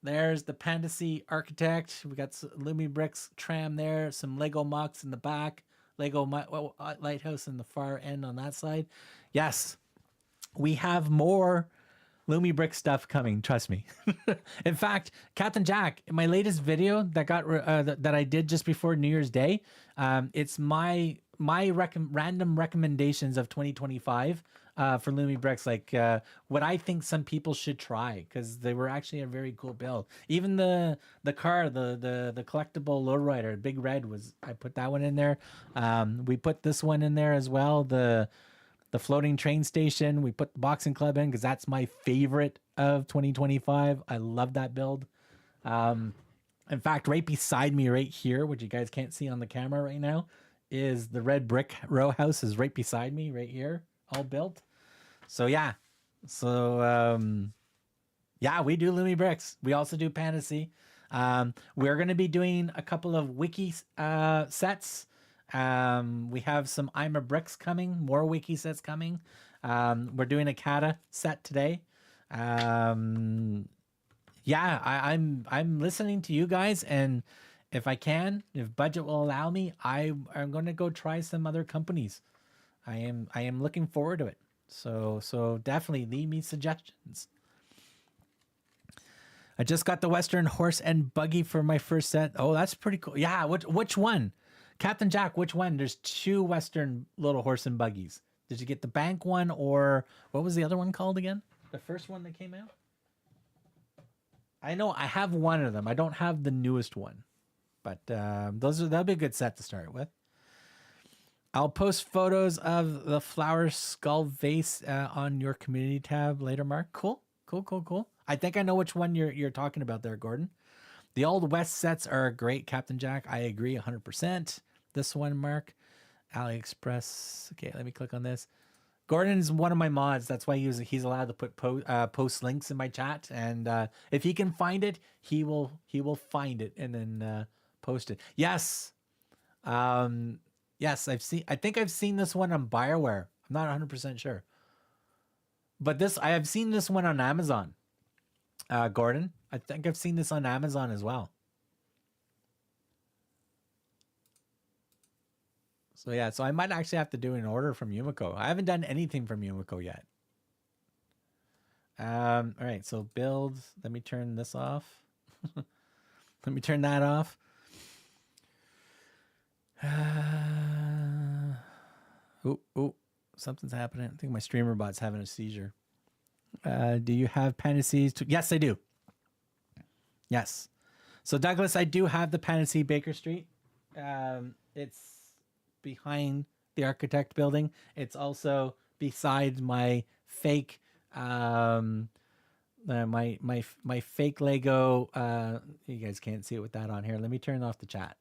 There's the Pantasy Architect. We got Lumi Bricks tram there, some Lego mocks in the back, Lego lighthouse in the far end on that side. Yes, we have more Lumi Brick stuff coming. Trust me. In fact, Captain Jack, in my latest video that got that I did just before New Year's Day, it's my random recommendations of 2025 for Lumi Bricks, like what I think some people should try, because they were actually a very cool build. Even the car, the collectible lowrider, Big Red, I put that one in there. We put this one in there as well. The floating train station, we put the boxing club in because that's my favorite of 2025. I love that build. In fact, right beside me right here, which you guys can't see on the camera right now, is the red brick row house is right beside me right here, all built. So yeah. So yeah, we do Lumi Bricks. We also do Pantasy. We're going to be doing a couple of wiki sets. We have some I'm a Bricks coming, more wiki sets coming. We're doing a CADA set today. Yeah, I'm listening to you guys, and if I can, if budget will allow me, I'm going to go try some other companies. I am looking forward to it. So definitely leave me suggestions. I just got the Western horse and buggy for my first set. Oh, that's pretty cool. Yeah, which one? Captain Jack, which one? There's two Western little horse and buggies. Did you get the bank one, or what was the other one called again? The first one that came out? I know I have one of them. I don't have the newest one, but that'll be a good set to start with. I'll post photos of the flower skull vase on your community tab later, Mark. Cool. I think I know which one you're talking about there, Gordon. The Old West sets are great, Captain Jack. I agree 100%. This one, Mark. AliExpress. Okay, let me click on this. Gordon's one of my mods. That's why he's allowed to put post links in my chat. And if he can find it, he will find it and then post it. Yes. Yes, I think I've seen this one on BioWare. I'm not 100% sure. But I have seen this one on Amazon. Gordon, I think I've seen this on Amazon as well. So yeah, so I might actually have to do an order from Yumiko. I haven't done anything from Yumiko yet. All right, so build. Let me turn this off. Let me turn that off. Oh, something's happening. I think my streamer bot's having a seizure. Do you have Pantasy's? Yes, I do. Yes. So Douglas, I do have the Pantasy Baker Street. It's behind the Architect building. It's also beside my fake, my fake Lego. You guys can't see it with that on here. Let me turn off the chat.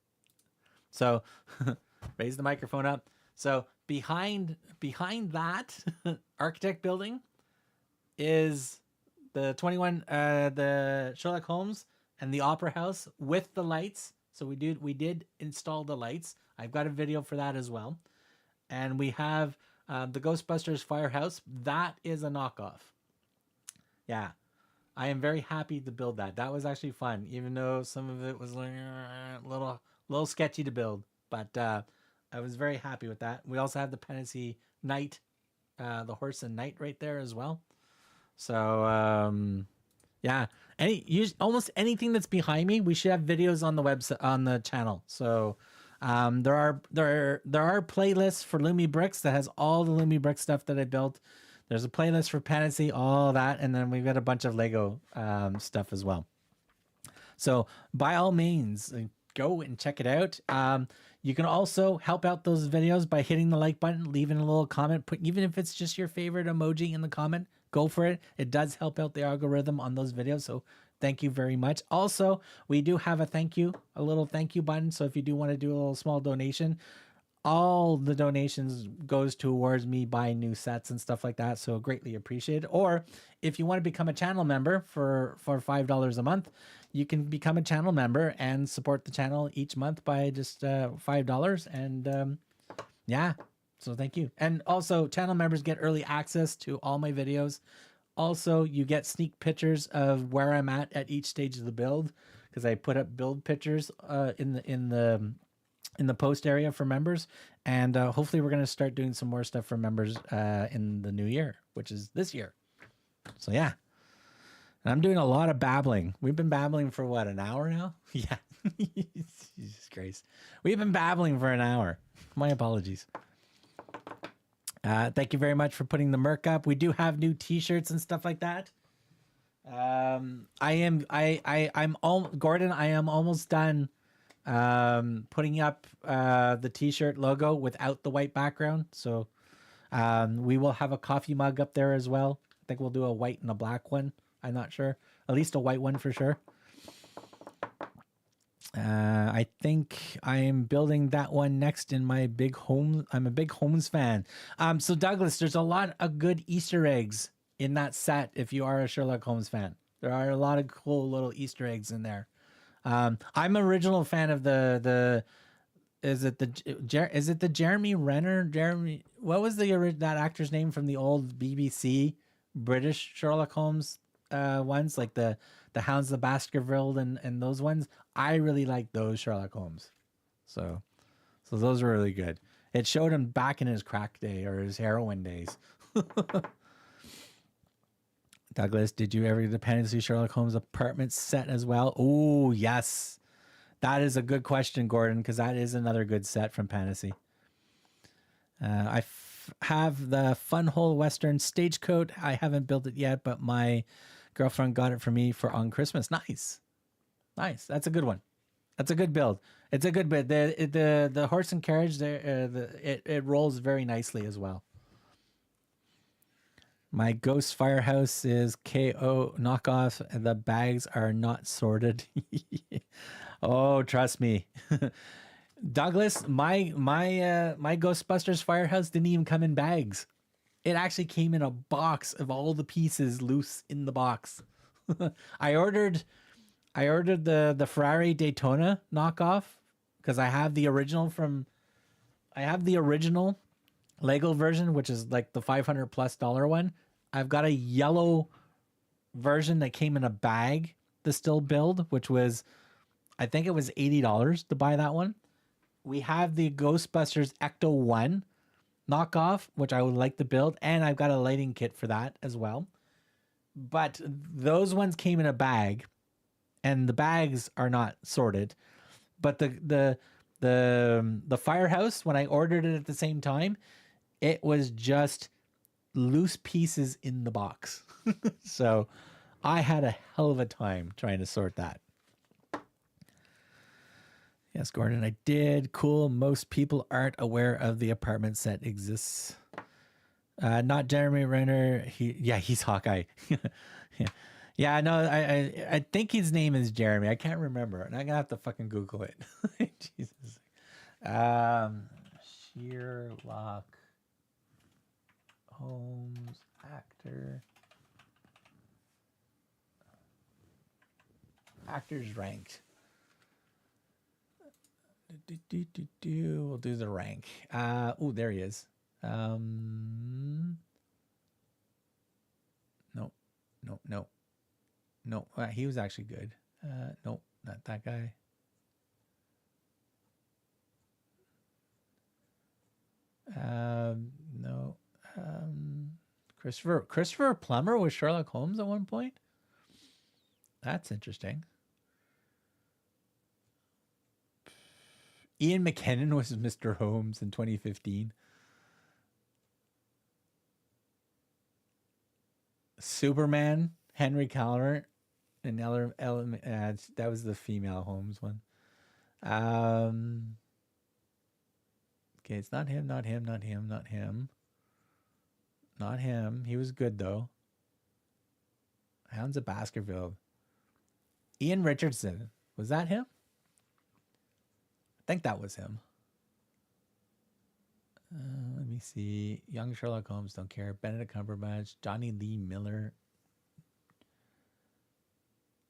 So raise the microphone up. So behind that Architect building is the the Sherlock Holmes and the Opera House with the lights. So we did install the lights. I've got a video for that as well. And we have the Ghostbusters Firehouse. That is a knockoff. Yeah, I am very happy to build that. That was actually fun, even though some of it was like a little sketchy to build. But I was very happy with that. We also have the Pantasy Knight, the horse and knight right there as well. So yeah, almost anything that's behind me, we should have videos on the website, on the channel. So there are playlists for BRIX that has all the BRIX stuff that I built. There's a playlist for Pantasy, all that, and then we've got a bunch of Lego stuff as well. So by all means, go and check it out. You can also help out those videos by hitting the like button, leaving a little comment, even if it's just your favorite emoji in the comment. Go for it. It does help out the algorithm on those videos. So thank you very much. Also, we do have a little thank you button. So if you do want to do a little small donation, all the donations goes towards me buying new sets and stuff like that. So greatly appreciated. Or if you want to become a channel member for $5 a month, you can become a channel member and support the channel each month by just $5. And yeah. So thank you. And also channel members get early access to all my videos. Also, you get sneak pictures of where I'm at each stage of the build, because I put up build pictures in the post area for members. And hopefully we're going to start doing some more stuff for members in the new year, which is this year. So yeah. And I'm doing a lot of babbling. We've been babbling for what, an hour now? Yeah. Jesus Christ. We've been babbling for an hour. My apologies. Thank you very much for putting the Merc up. We do have new t-shirts and stuff like that. Gordon, I am almost done putting up the t-shirt logo without the white background. So we will have a coffee mug up there as well. I think we'll do a white and a black one. I'm not sure. At least a white one for sure. I think I am building that one next in my big home. I'm a big Holmes fan. So Douglas, there's a lot of good Easter eggs in that set. If you are a Sherlock Holmes fan, there are a lot of cool little Easter eggs in there. I'm an original fan of is it the Jeremy Renner? What was that actor's name from the old BBC British Sherlock Holmes ones, like the Hounds of Baskerville and those ones? I really like those Sherlock Holmes. So those are really good. It showed him back in his crack day or his heroin days. Douglas, did you ever get the Pantasy Sherlock Holmes apartment set as well? Oh, yes. That is a good question, Gordon, because that is another good set from Pantasy. I have the Fun Hole Western Stagecoach. I haven't built it yet, but my girlfriend got it for me on Christmas. Nice. That's a good one. That's a good build. It's a good build. The horse and carriage there, it rolls very nicely as well. My Ghost Firehouse is KO knockoff. The bags are not sorted. Oh, trust me. Douglas, my Ghostbusters Firehouse didn't even come in bags. It actually came in a box of all the pieces loose in the box. I ordered the Ferrari Daytona knockoff because I have the original Lego version, which is like the $500+ one. I've got a yellow version that came in a bag to still build, which was, I think it was $80 to buy that one. We have the Ghostbusters Ecto 1 knockoff, which I would like to build, and I've got a lighting kit for that as well. But those ones came in a bag, and the bags are not sorted. But the Firehouse, when I ordered it at the same time, it was just loose pieces in the box. So I had a hell of a time trying to sort that. Yes, Gordon, I did. Cool. Most people aren't aware of the apartment set exists. Not Jeremy Renner. He's Hawkeye. Yeah, no, I think his name is Jeremy. I can't remember, and I'm gonna have to fucking Google it. Jesus. Sherlock Holmes actor. Actors ranked. We'll do the rank. Oh, there he is. No. He was actually good. Nope, not that guy. No. Christopher Plummer was Sherlock Holmes at one point. That's interesting. Ian McKinnon was Mr. Holmes in 2015. Superman, Henry Cavill, and that was the female Holmes one. Okay, it's not him. Not him. He was good though. Hounds of Baskerville. Ian Richardson. Was that him? I think that was him. Let me see. Young Sherlock Holmes, don't care. Benedict Cumberbatch, Johnny Lee Miller.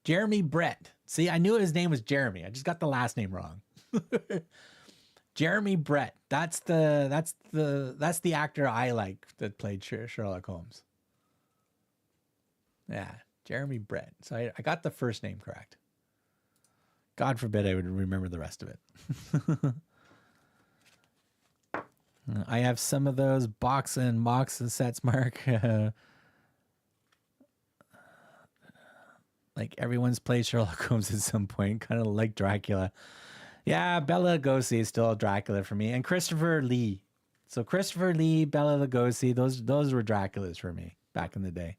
Jeremy Brett. See, I knew his name was Jeremy. I just got the last name wrong. Jeremy Brett. That's the actor I like that played Sherlock Holmes. Yeah, Jeremy Brett. So I got the first name correct. God forbid I would remember the rest of it. I have some of those box and sets, Mark. Like everyone's played Sherlock Holmes at some point, kind of like Dracula. Yeah, Bela Lugosi is still Dracula for me, and Christopher Lee. So Christopher Lee, Bela Lugosi, those were Draculas for me back in the day.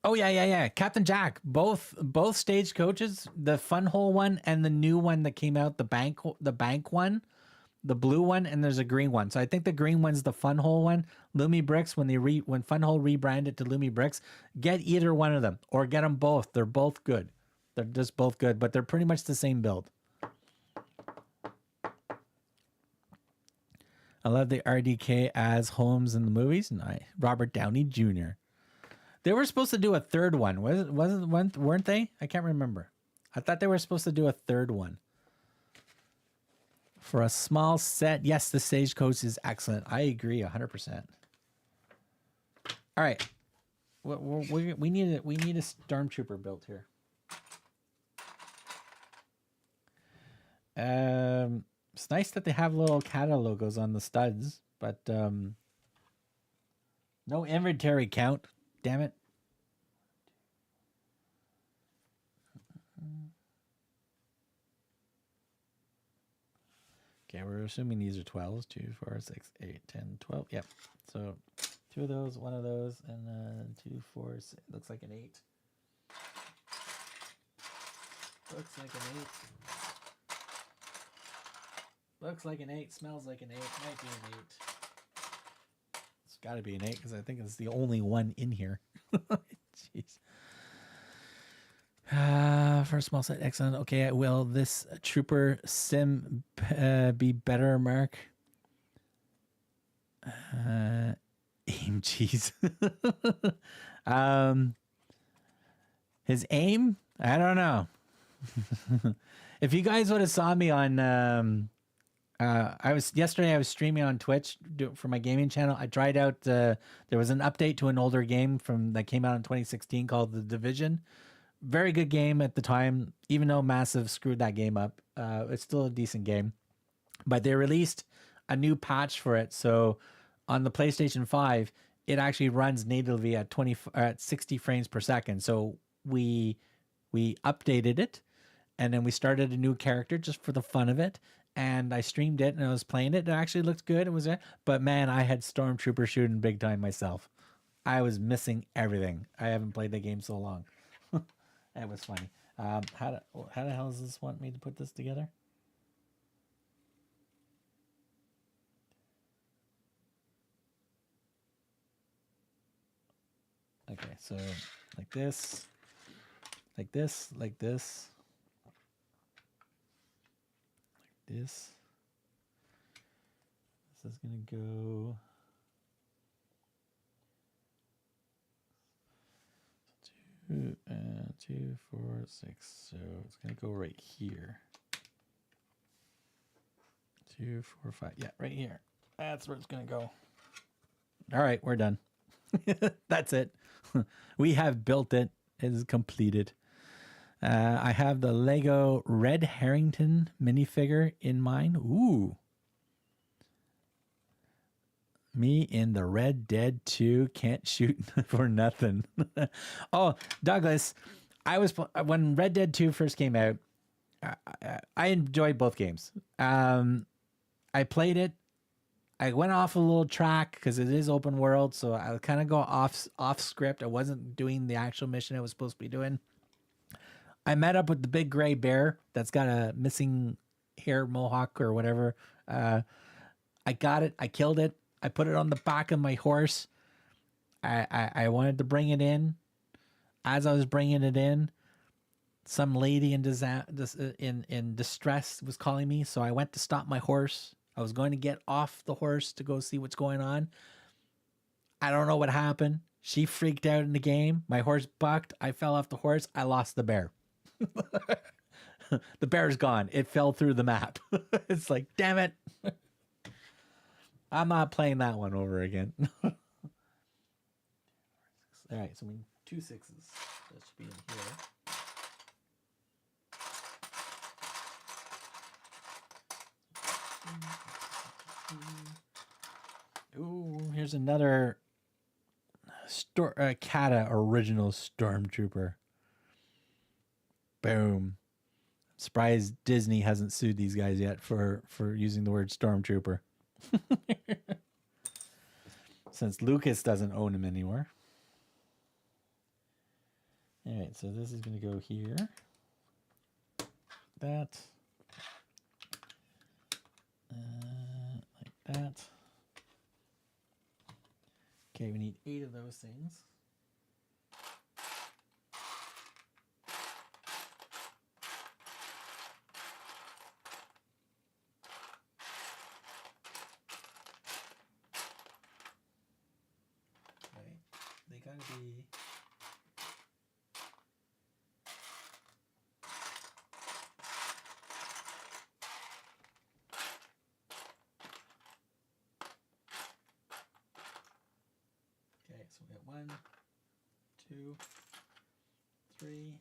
Oh yeah. Captain Jack. Both stagecoaches, the Fun Hole one and the new one that came out, the bank one, the blue one, and there's a green one. So I think the green one's the Fun Hole one. Lumi BRIX, when Fun Hole rebranded to Lumi BRIX, get either one of them or get them both. They're both good. They're just both good, but they're pretty much the same build. I love the RDK as Holmes in the movies. Robert Downey Jr. They were supposed to do a third one. Weren't they? I can't remember. I thought they were supposed to do a third one. For a small set, yes, the Stagecoach is excellent. I agree 100%. All right. We need a Stormtrooper built here. It's nice that they have little CADA logos on the studs, but no inventory count. Damn it. Okay, we're assuming these are 12s. 2, 4, 6, 8, 10, 12. Yep. So 2 of those, 1 of those, and then 2, 4, 6. Looks like an 8. Looks like an 8. Looks like an 8. Smells like an 8. Might be an 8. It's got to be an 8 because I think it's the only one in here. Jeez. For a small set, excellent. Okay, will this Trooper sim be better, Mark? Aim cheese. His aim? I don't know. If you guys would have saw me on I was streaming on Twitch for my gaming channel. I tried out there was an update to an older game that came out in 2016 called The Division. Very good game at the time, even though Massive screwed that game up. It's still a decent game. But they released a new patch for it. So on the PlayStation 5, it actually runs natively at 60 frames per second. So we we updated it, and then we started a new character just for the fun of it. And I streamed it and I was playing it. It actually looked good. It was, but man, I had Stormtrooper shooting big time myself. I was missing everything. I haven't played the game so long. That was funny. How the hell does this want me to put this together? Okay, so like this, like this, like this, like this. This is gonna go. 2, 4, 6. So it's gonna go right here. 2, 4, 5. Yeah, right here. That's where it's gonna go. All right, we're done. That's it. We have built it. It is completed. I have the Lego Red Harrington minifigure in mine. Ooh. Me in the Red Dead 2 can't shoot for nothing. Oh, Douglas, when Red Dead 2 first came out, I enjoyed both games. I played it. I went off a little track because it is open world, so I kind of go off script. I wasn't doing the actual mission I was supposed to be doing. I met up with the big gray bear that's got a missing hair mohawk or whatever. I got it. I killed it. I put it on the back of my horse. I wanted to bring it in. As I was bringing it in, some lady in distress was calling me, so I went to stop my horse. I was going to get off the horse to go see what's going on. I don't know what happened. She freaked out in the game. My horse bucked. I fell off the horse. I lost the bear. The bear's gone. It fell through the map. It's like, damn it. I'm not playing that one over again. All right, so we need 2 6s. That should be in here. Ooh, here's another CADA original Stormtrooper. Boom. I'm surprised Disney hasn't sued these guys yet for using the word Stormtrooper. Since Lucas doesn't own him anymore. All right, so this is going to go here. That. Like that. Okay, we need 8 of those things. Right, they gotta be. Okay, so we got 1, 2, 3.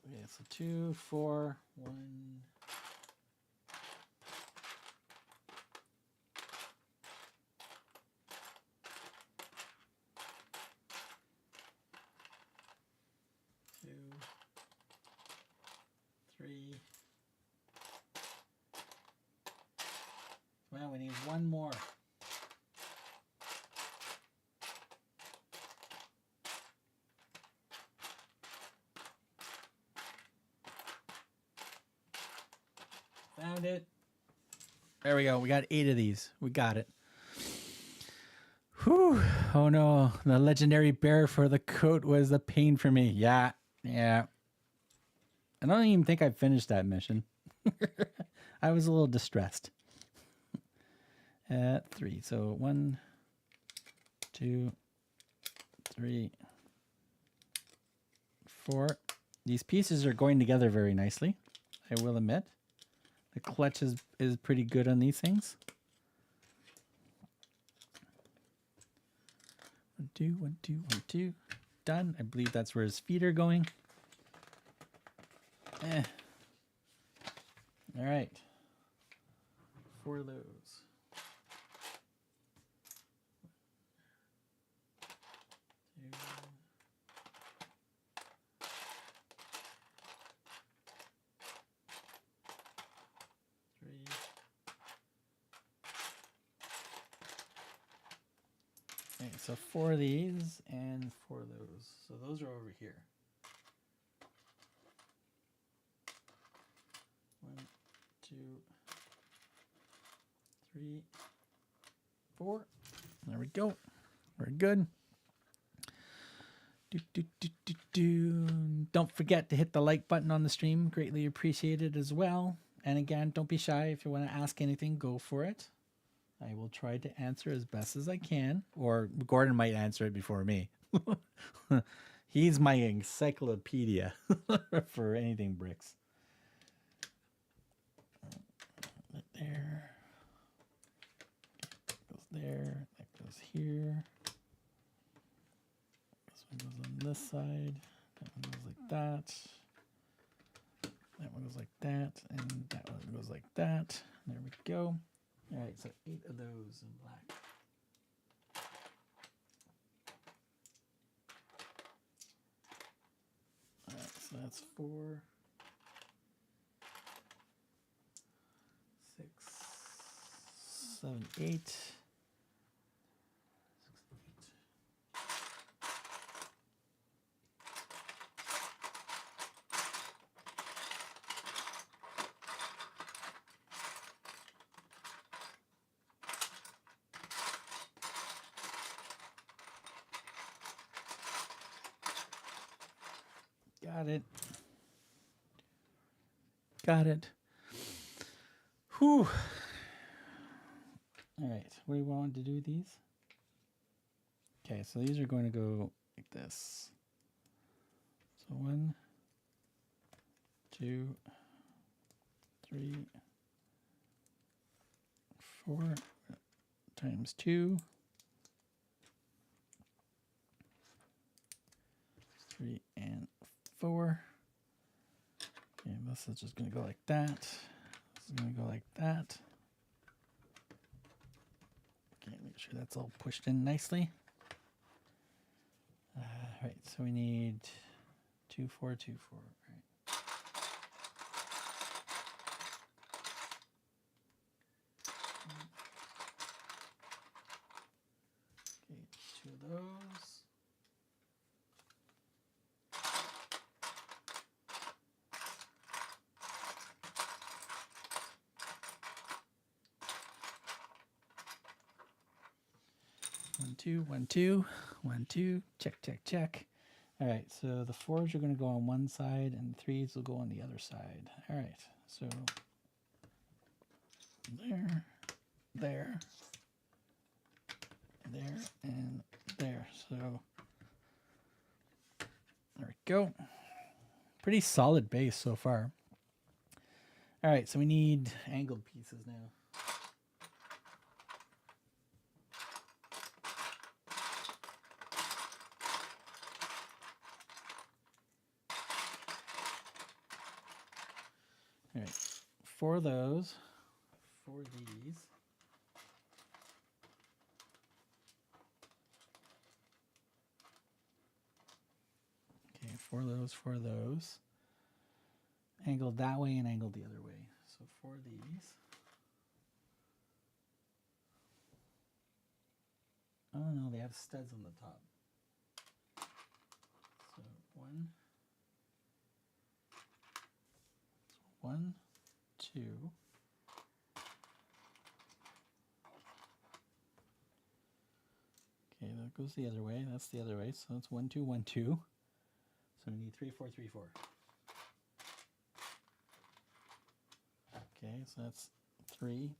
Okay, so 2, 4, 1. Well, we need 1 more. Found it. There we go. We got 8 of these. We got it. Whew. Oh no. The legendary bear for the coat was a pain for me. Yeah. I don't even think I finished that mission. I was a little distressed. 3. So 1, 2, 3, 4. These pieces are going together very nicely, I will admit. The clutch is pretty good on these things. 1, 2, 1, 2, 1, 2. Done. I believe that's where his feet are going. All right. 4 of those. Okay, so 4 of these and 4 of those. So those are over here. 1, 2, 3, 4. There we go. Very good. Don't forget to hit the like button on the stream. Greatly appreciated as well. And again, don't be shy. If you want to ask anything, go for it. I will try to answer as best as I can. Or Gordon might answer it before me. He's my encyclopedia for anything BRIX. That there. That goes there. That goes here. This one goes on this side. That one goes like that. That one goes like that. And that one goes like that. There we go. All right, so 8 of those in black. All right, so that's 4, 6, 7, 8. Got it. Got it. Whew. All right, what do you want to do these? Okay, so these are going to go like this. So 1, 2, 3, 4 times 2. 3 and 4. Okay, this is just going to go like that. This is going to go like that. Okay, make sure that's all pushed in nicely. Right, so we need 2, 4, 2, 4. Right. Okay, 2 of those. One, two, 1, 2, 1, 2. Check, check, check. All right, so the 4s are going to go on one side and the 3s will go on the other side. All right, so there, there, there, and there. So there we go. Pretty solid base so far. All right, so we need angled pieces now. All right, 4 of those, 4 of these. Okay, 4 of those, 4 of those. Angled that way and angled the other way. So 4 of these. Oh no, they have studs on the top. So 1, 1, 2. Okay, that goes the other way. That's the other way. So that's 1, 2, 1, 2. So we need 3, 4, 3, 4. Okay, so that's 3.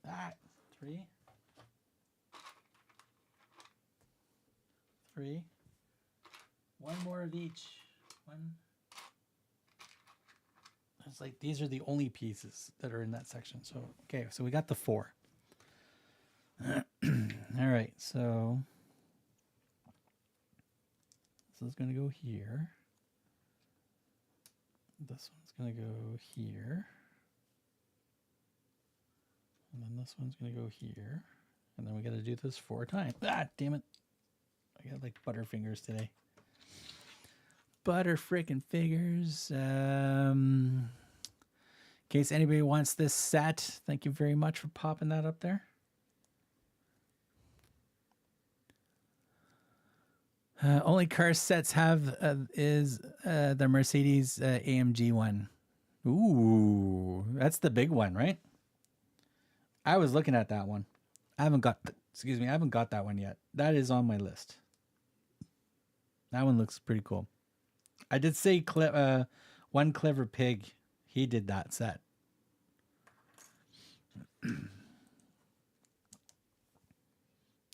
3. 3. 1 more of each. 1. It's like these are the only pieces that are in that section. So, okay, so we got the 4. All right, so this is going to go here. This one's going to go here. And then this one's going to go here. And then we got to do this 4 times. Ah, damn it. I got like butterfingers today. Butter frickin' fingers. In case anybody wants this set, thank you very much for popping that up there. Only car sets have is the Mercedes AMG one. Ooh, that's the big one, right? I was looking at that one. I haven't got, excuse me, I haven't got that one yet. That is on my list. That one looks pretty cool. I did say one clever pig. He did that set.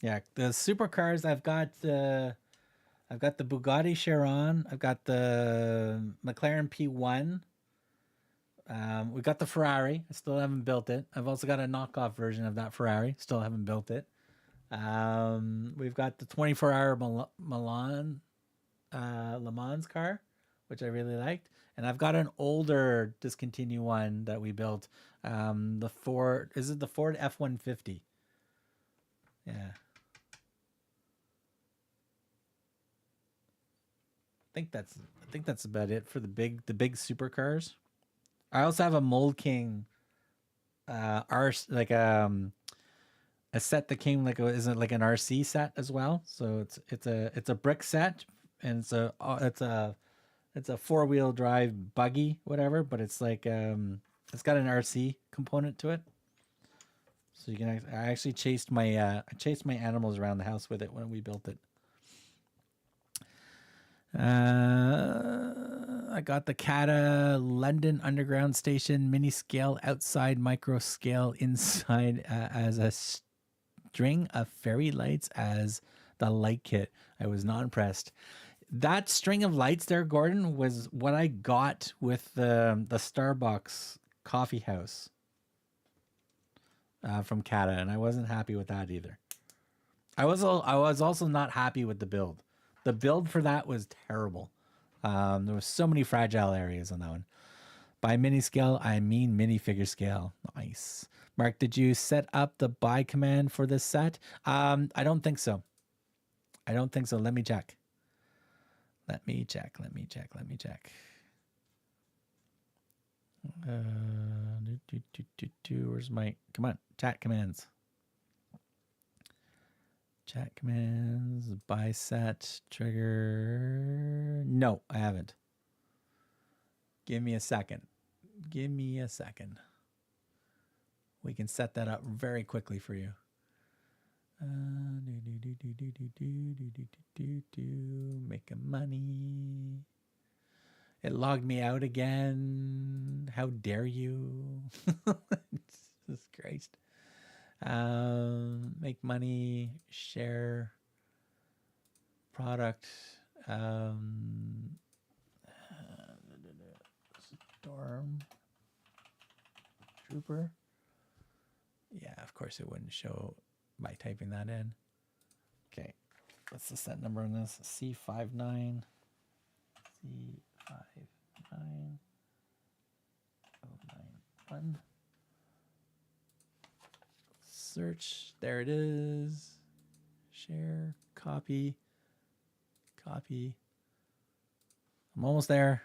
Yeah, the supercars. I've got the Bugatti Chiron. I've got the McLaren P1. We got the Ferrari. I still haven't built it. I've also got a knockoff version of that Ferrari. Still haven't built it. We've got the 24-hour Milan Le Mans car, which I really liked. And I've got an older discontinued one that we built. The Ford, is it the Ford F-150? Yeah. I think that's about it for the big supercars. I also have a Mold King like a set that came like isn't like an RC set as well. So it's a brick set, and it's a 4-wheel drive buggy, whatever, but it's like it's got an RC component to it. So you can I actually chased my animals around the house with it when we built it. I got the CADA London Underground Station mini scale outside, micro scale inside as a string of fairy lights as the light kit. I was not impressed. That string of lights there, Gordon, was what I got with the Starbucks coffee house from CADA, and I wasn't happy with that either. I was also not happy with the build. The build for that was terrible. There was so many fragile areas on that one. By mini scale, I mean minifigure scale. Nice. Mark, did you set up the buy command for this set? I don't think so. I don't think so. Let me check. Let me check. Where's my, come on, chat commands. Chat commands, buy set, trigger. No, I haven't. Give me a second. We can set that up very quickly for you. Making money. It logged me out again. How dare you? Jesus Christ. Make money, share, product, storm trooper. Yeah, of course it wouldn't show by typing that in. Okay, what's the set number on this? C59091. Search, there it is. Share, copy. I'm almost there.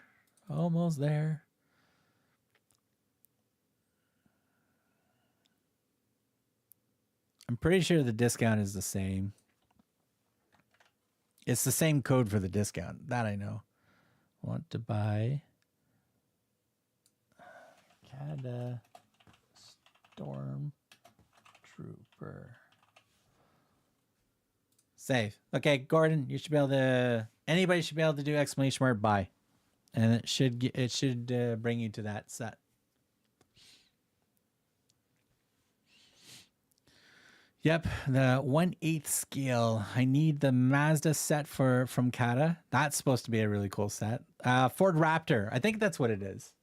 I'm pretty sure the discount is the same. It's the same code for the discount. That I know. Want to buy CADA Storm Trooper. Save. Okay, Gordon, you should be able to. Anybody should be able to do exclamation mark buy, and it should bring you to that set. Yep, the 1/8 scale. I need the Mazda set from CADA. That's supposed to be a really cool set. Ford Raptor. I think that's what it is.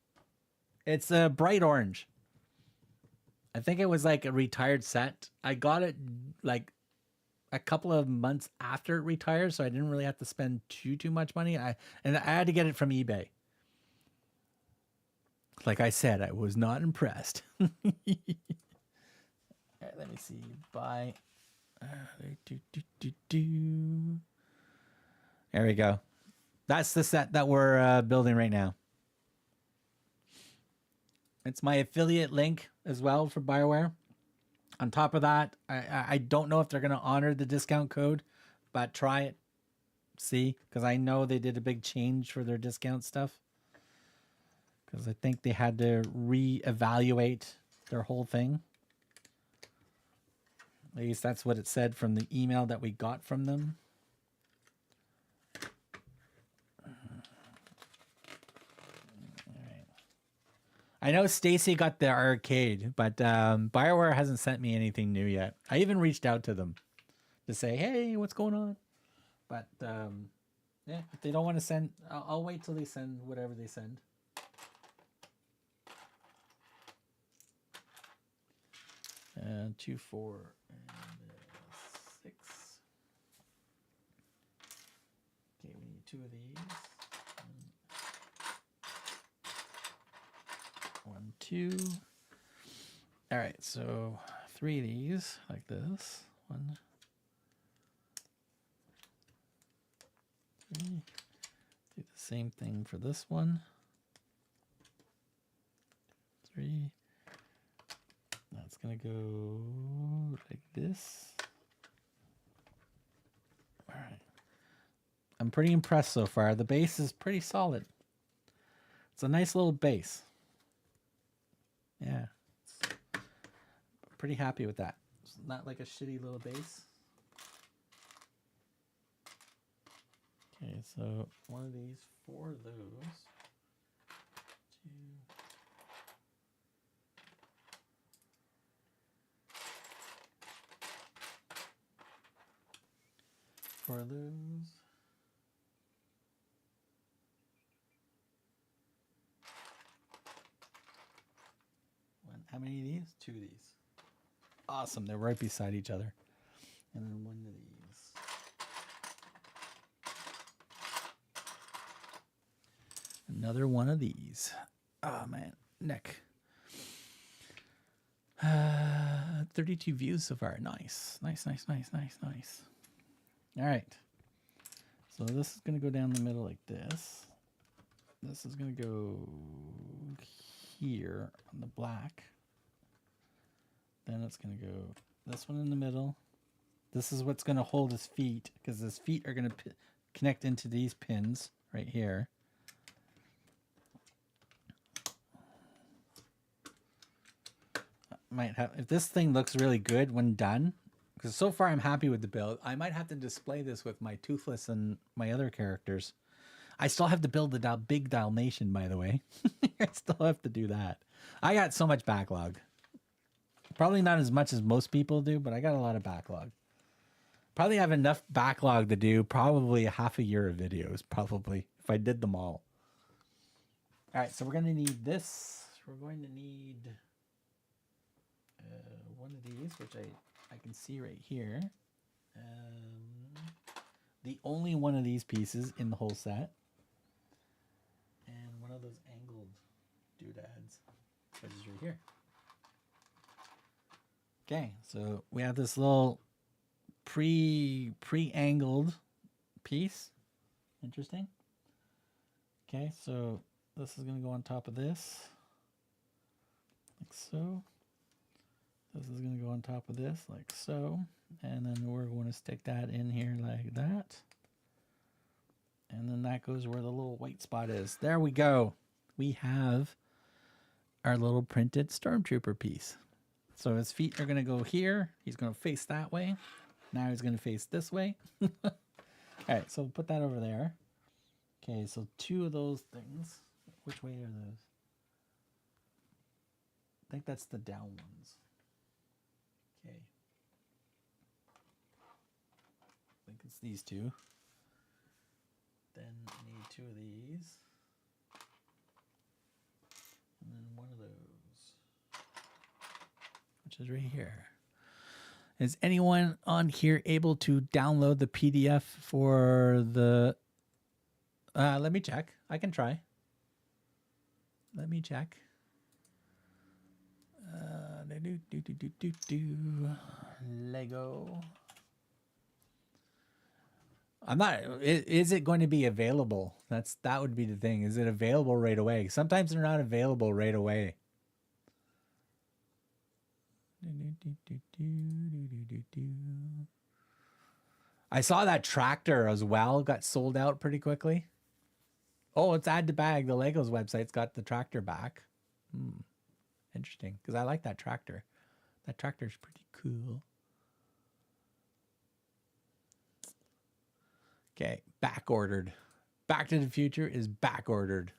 It's a bright orange. I think it was like a retired set. I got it like a couple of months after it retired, so I didn't really have to spend too much money. I had to get it from eBay. Like I said, I was not impressed. All right, let me see. Buy. There we go. That's the set that we're building right now. It's my affiliate link as well for BioWare. On top of that, I don't know if they're going to honor the discount code, but try it. see, because I know they did a big change for their discount stuff. Because I think they had to reevaluate their whole thing. At least that's what it said from the email that we got from them. I know Stacy got the arcade, but BioWare hasn't sent me anything new yet. I even reached out to them to say, hey, what's going on? But yeah, if they don't want to send, I'll wait till they send whatever they send. And 2, 4, and 6. Okay, we need 2 of these. 1, 2. All right, so 3 of these like this. 1, 3. Do the same thing for this one. 3. That's gonna go like this. All right. I'm pretty impressed so far. The base is pretty solid. It's a nice little base. Yeah. Pretty happy with that. It's not like a shitty little base. Okay, so 1 of these, 4 of those. 2. 4 of those. 1. How many of these? 2 of these. Awesome. They're right beside each other. And then 1 of these. Another 1 of these. Oh, man. Neck. 32 views so far. Nice. Nice, nice, nice, nice, nice. All right. So this is going to go down the middle like this. This is going to go here on the black. Then it's going to go this one in the middle. This is what's going to hold his feet, because his feet are going to connect into these pins right here. Might have, if this thing looks really good when done, because so far I'm happy with the build, I might have to display this with my Toothless and my other characters. I still have to build the big Dalmatian, by the way. I still have to do that. I got so much backlog. Probably not as much as most people do, but I got a lot of backlog. Probably have enough backlog to do probably a half a year of videos, probably, if I did them all. All right, so we're going to need this. We're going to need 1 of these, which I can see right here. The only 1 of these pieces in the whole set. And 1 of those angled doodads, which is right here. Okay, so we have this little pre-angled piece. Interesting. Okay, so this is going to go on top of this, like so. This is going to go on top of this, like so. And then we're going to stick that in here like that. And then that goes where the little white spot is. There we go. We have our little printed Stormtrooper piece. So his feet are going to go here. He's going to face that way. Now he's going to face this way. All right, so put that over there. Okay, so 2 of those things. Which way are those? I think that's the down ones. Okay. I think it's these 2. Then I need 2 of these. And then 1 of those, which is right here. Is anyone on here able to download the PDF for the... let me check. I can try. Let me check. Lego. I'm not... Is it going to be available? That would be the thing. Is it available right away? Sometimes they're not available right away. I saw that tractor as well got sold out pretty quickly. Oh, it's add to bag. The Legos website's got the tractor back. Interesting, because I like that tractor. That tractor's pretty cool. Okay, back ordered. Back to the Future is back ordered.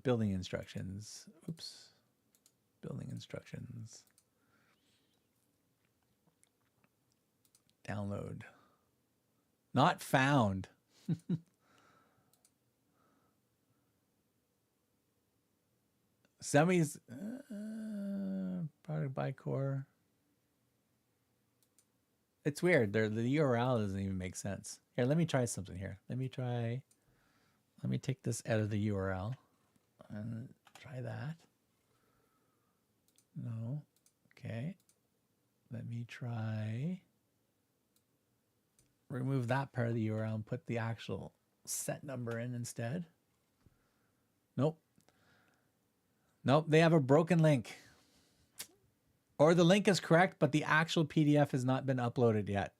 Building instructions. Oops. Building instructions. Download. Not found. Semis. Product by core. It's weird. The URL doesn't even make sense. Here, let me try something here. Let me take this out of the URL and try that. No. Okay. Let me try. Remove that part of the URL and put the actual set number in instead. Nope. Nope. They have a broken link. Or the link is correct, but the actual PDF has not been uploaded yet.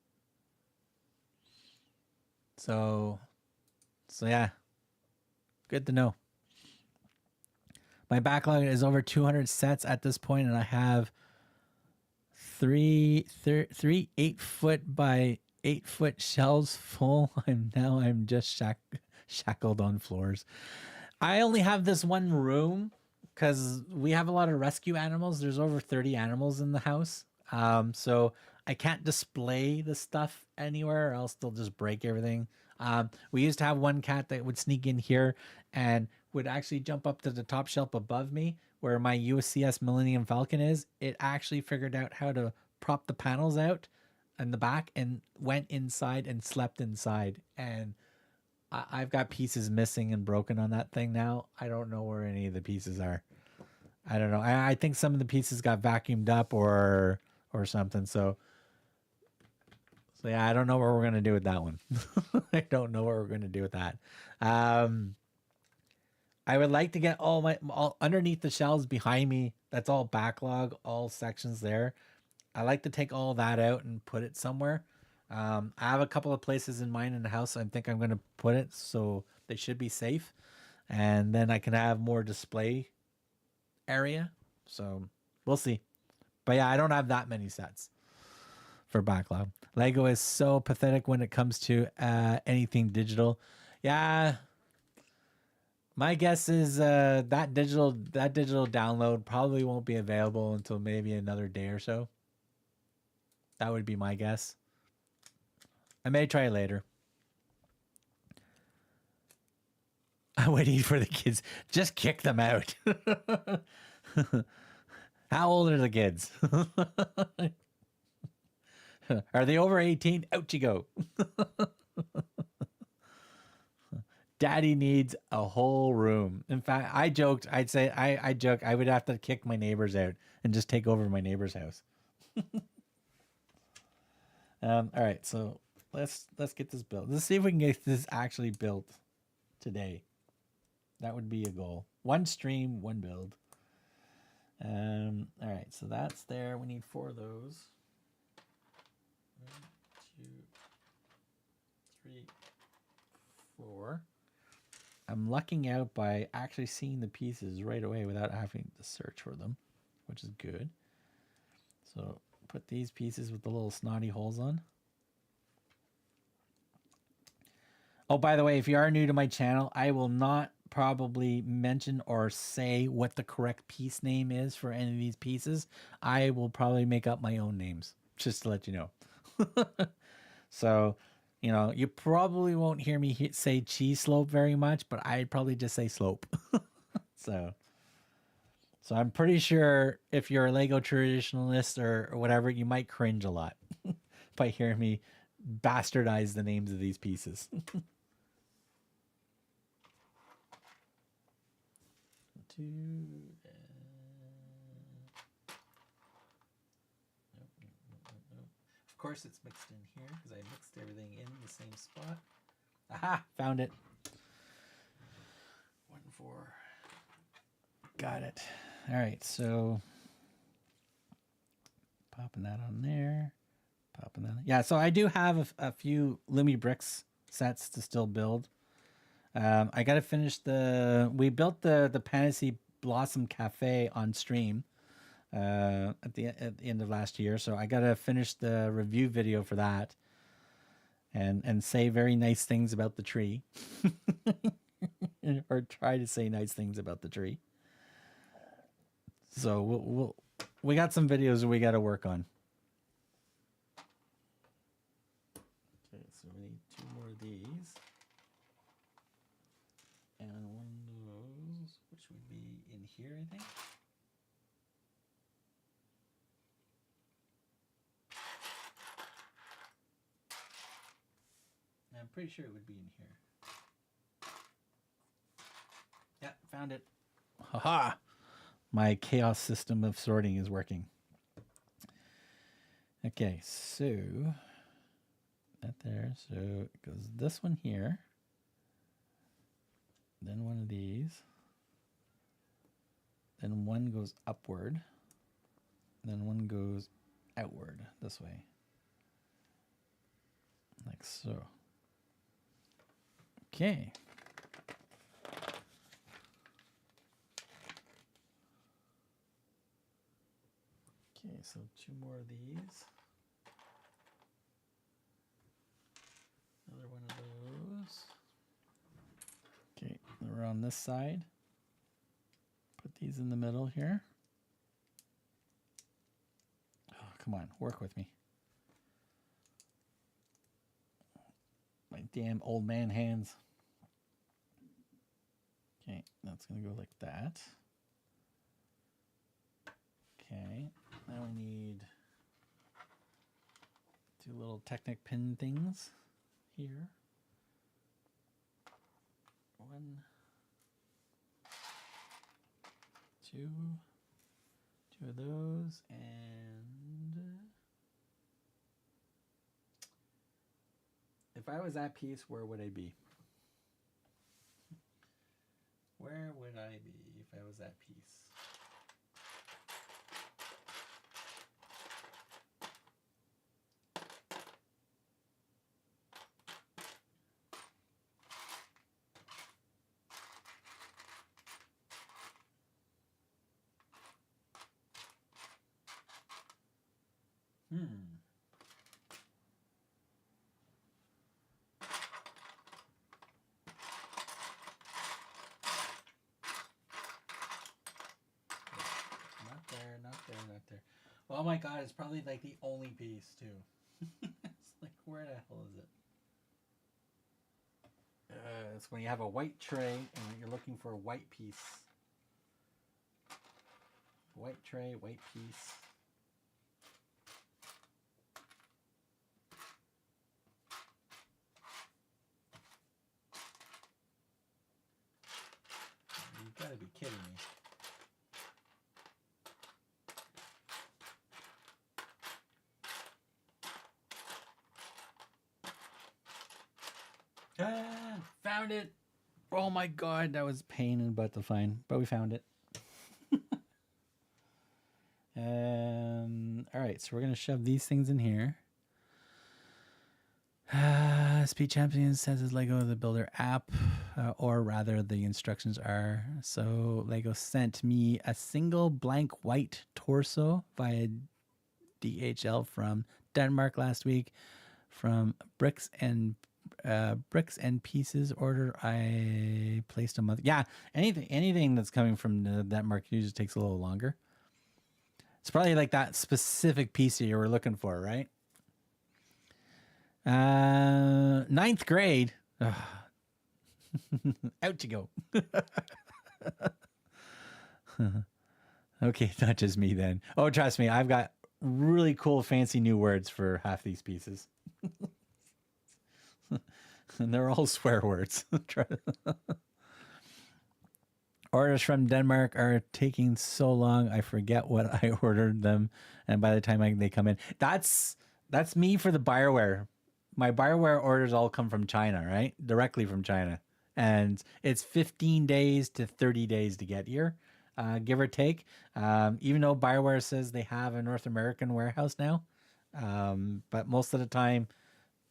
So yeah. Good to know. My backlog is over 200 sets at this point, and I have three 8-foot by 8-foot shelves full. I'm just shackled on floors. I only have this one room because we have a lot of rescue animals. There's over 30 animals in the house. So I can't display the stuff anywhere or else they'll just break everything. We used to have one cat that would sneak in here and would actually jump up to the top shelf above me where my USCS Millennium Falcon is. It actually figured out how to prop the panels out in the back and went inside and slept inside. And I've got pieces missing and broken on that thing now. I don't know where any of the pieces are. I don't know. I think some of the pieces got vacuumed up or something. So yeah, I don't know what we're going to do with that one. I don't know what we're going to do with that. I would like to get all underneath the shelves behind me. That's all backlog, all sections there. I like to take all that out and put it somewhere. I have a couple of places in mind in the house. I think I'm going to put it so they should be safe. And then I can have more display area. So we'll see. But yeah, I don't have that many sets for backlog. Lego is so pathetic when it comes to anything digital. Yeah. My guess is that digital download probably won't be available until maybe another day or so. That would be my guess. I may try later. I'm waiting for the kids. Just kick them out. How old are the kids? Are they over 18? Out you go. Daddy needs a whole room. In fact, I joked. I would have to kick my neighbors out and just take over my neighbor's house. All right, so let's get this built. Let's see if we can get this actually built today. That would be a goal. One stream, one build. All right, so that's there. We need 4 of those. 1, 2, 3, 4. I'm lucking out by actually seeing the pieces right away without having to search for them, which is good. So put these pieces with the little snotty holes on. Oh, by the way, if you are new to my channel, I will not probably mention or say what the correct piece name is for any of these pieces. I will probably make up my own names, just to let you know. So, you know, you probably won't hear me say cheese slope very much, but I'd probably just say slope. So I'm pretty sure if you're a Lego traditionalist or whatever, you might cringe a lot by hearing me bastardize the names of these pieces. Of course it's mixed in here because I mixed everything in the same spot. Aha, found it. 1, 4. Got it. All right, so popping that on there. Popping that. Yeah, so I do have a few BRIX sets to still build. I got to finish we built the Pantasy Blossom Cafe on stream at the end of last year. So I got to finish the review video for that and say very nice things about the tree or try to say nice things about the tree. So we got some videos that we got to work on. Okay, so we need 2 more of these. And one of those, which would be in here, I think. I'm pretty sure it would be in here. Yeah, found it. Haha! My chaos system of sorting is working. Okay, so that there. So it goes this one here. Then one of these. Then one goes upward. Then one goes outward this way. Like so. Okay. Okay, so 2 more of these. Another one of those. Okay, we're on this side. Put these in the middle here. Oh, come on, work with me. My damn old man hands. Okay, that's gonna go like that. Okay, now we need 2 little Technic pin things here. 1, 2, 2 of those, and if I was that piece, where would I be? Where would I be if I was that piece? Not there. Oh my god, it's probably like the only piece too. It's like, where the hell is it? It's when you have a white tray and you're looking for a white piece. White tray, white piece. You gotta be kidding me. Found it. Oh my god, that was pain in the butt to find, but we found it. All right, so we're gonna shove these things in here. Speed Champion says it's Lego the Builder app, or rather the instructions are. So Lego sent me a single blank white torso via DHL from Denmark last week from BRIX and Pieces order I placed a month. Yeah, anything that's coming from Denmark usually takes a little longer. It's probably like that specific piece that you were looking for, right? 9th grade. Out you go. Okay, not just me then. Oh, trust me, I've got really cool, fancy new words for half these pieces. And they're all swear words. Orders from Denmark are taking so long. I forget what I ordered them, and by the time they come in, that's me for the Bioware. My Bioware orders all come from China, right? Directly from China, and it's 15 days to 30 days to get here, give or take. Even though Bioware says they have a North American warehouse now, But most of the time,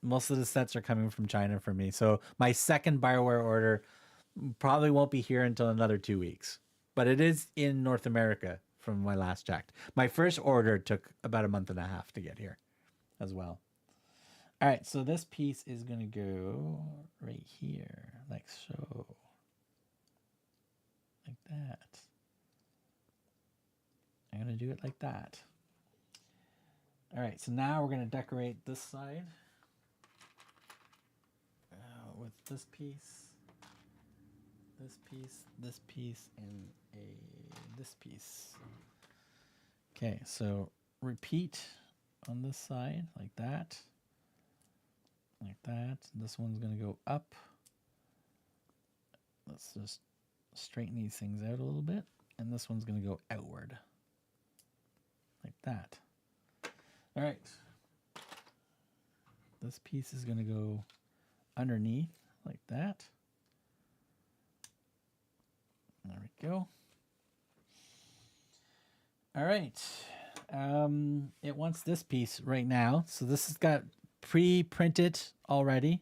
most of the sets are coming from China for me. So my second Bioware order probably won't be here until another 2 weeks. But it is in North America from my last checked. My first order took about a month and a half to get here as well. All right, so this piece is going to go right here, like so. Like that. I'm going to do it like that. All right, so now we're going to decorate this side with this piece, this piece, this piece, and this piece. Okay, so repeat on this side like that. Like that. This one's going to go up. Let's just straighten these things out a little bit. And this one's going to go outward. Like that. All right. This piece is going to go underneath like that. There we go. All right. It wants this piece right now. So this has got pre-printed already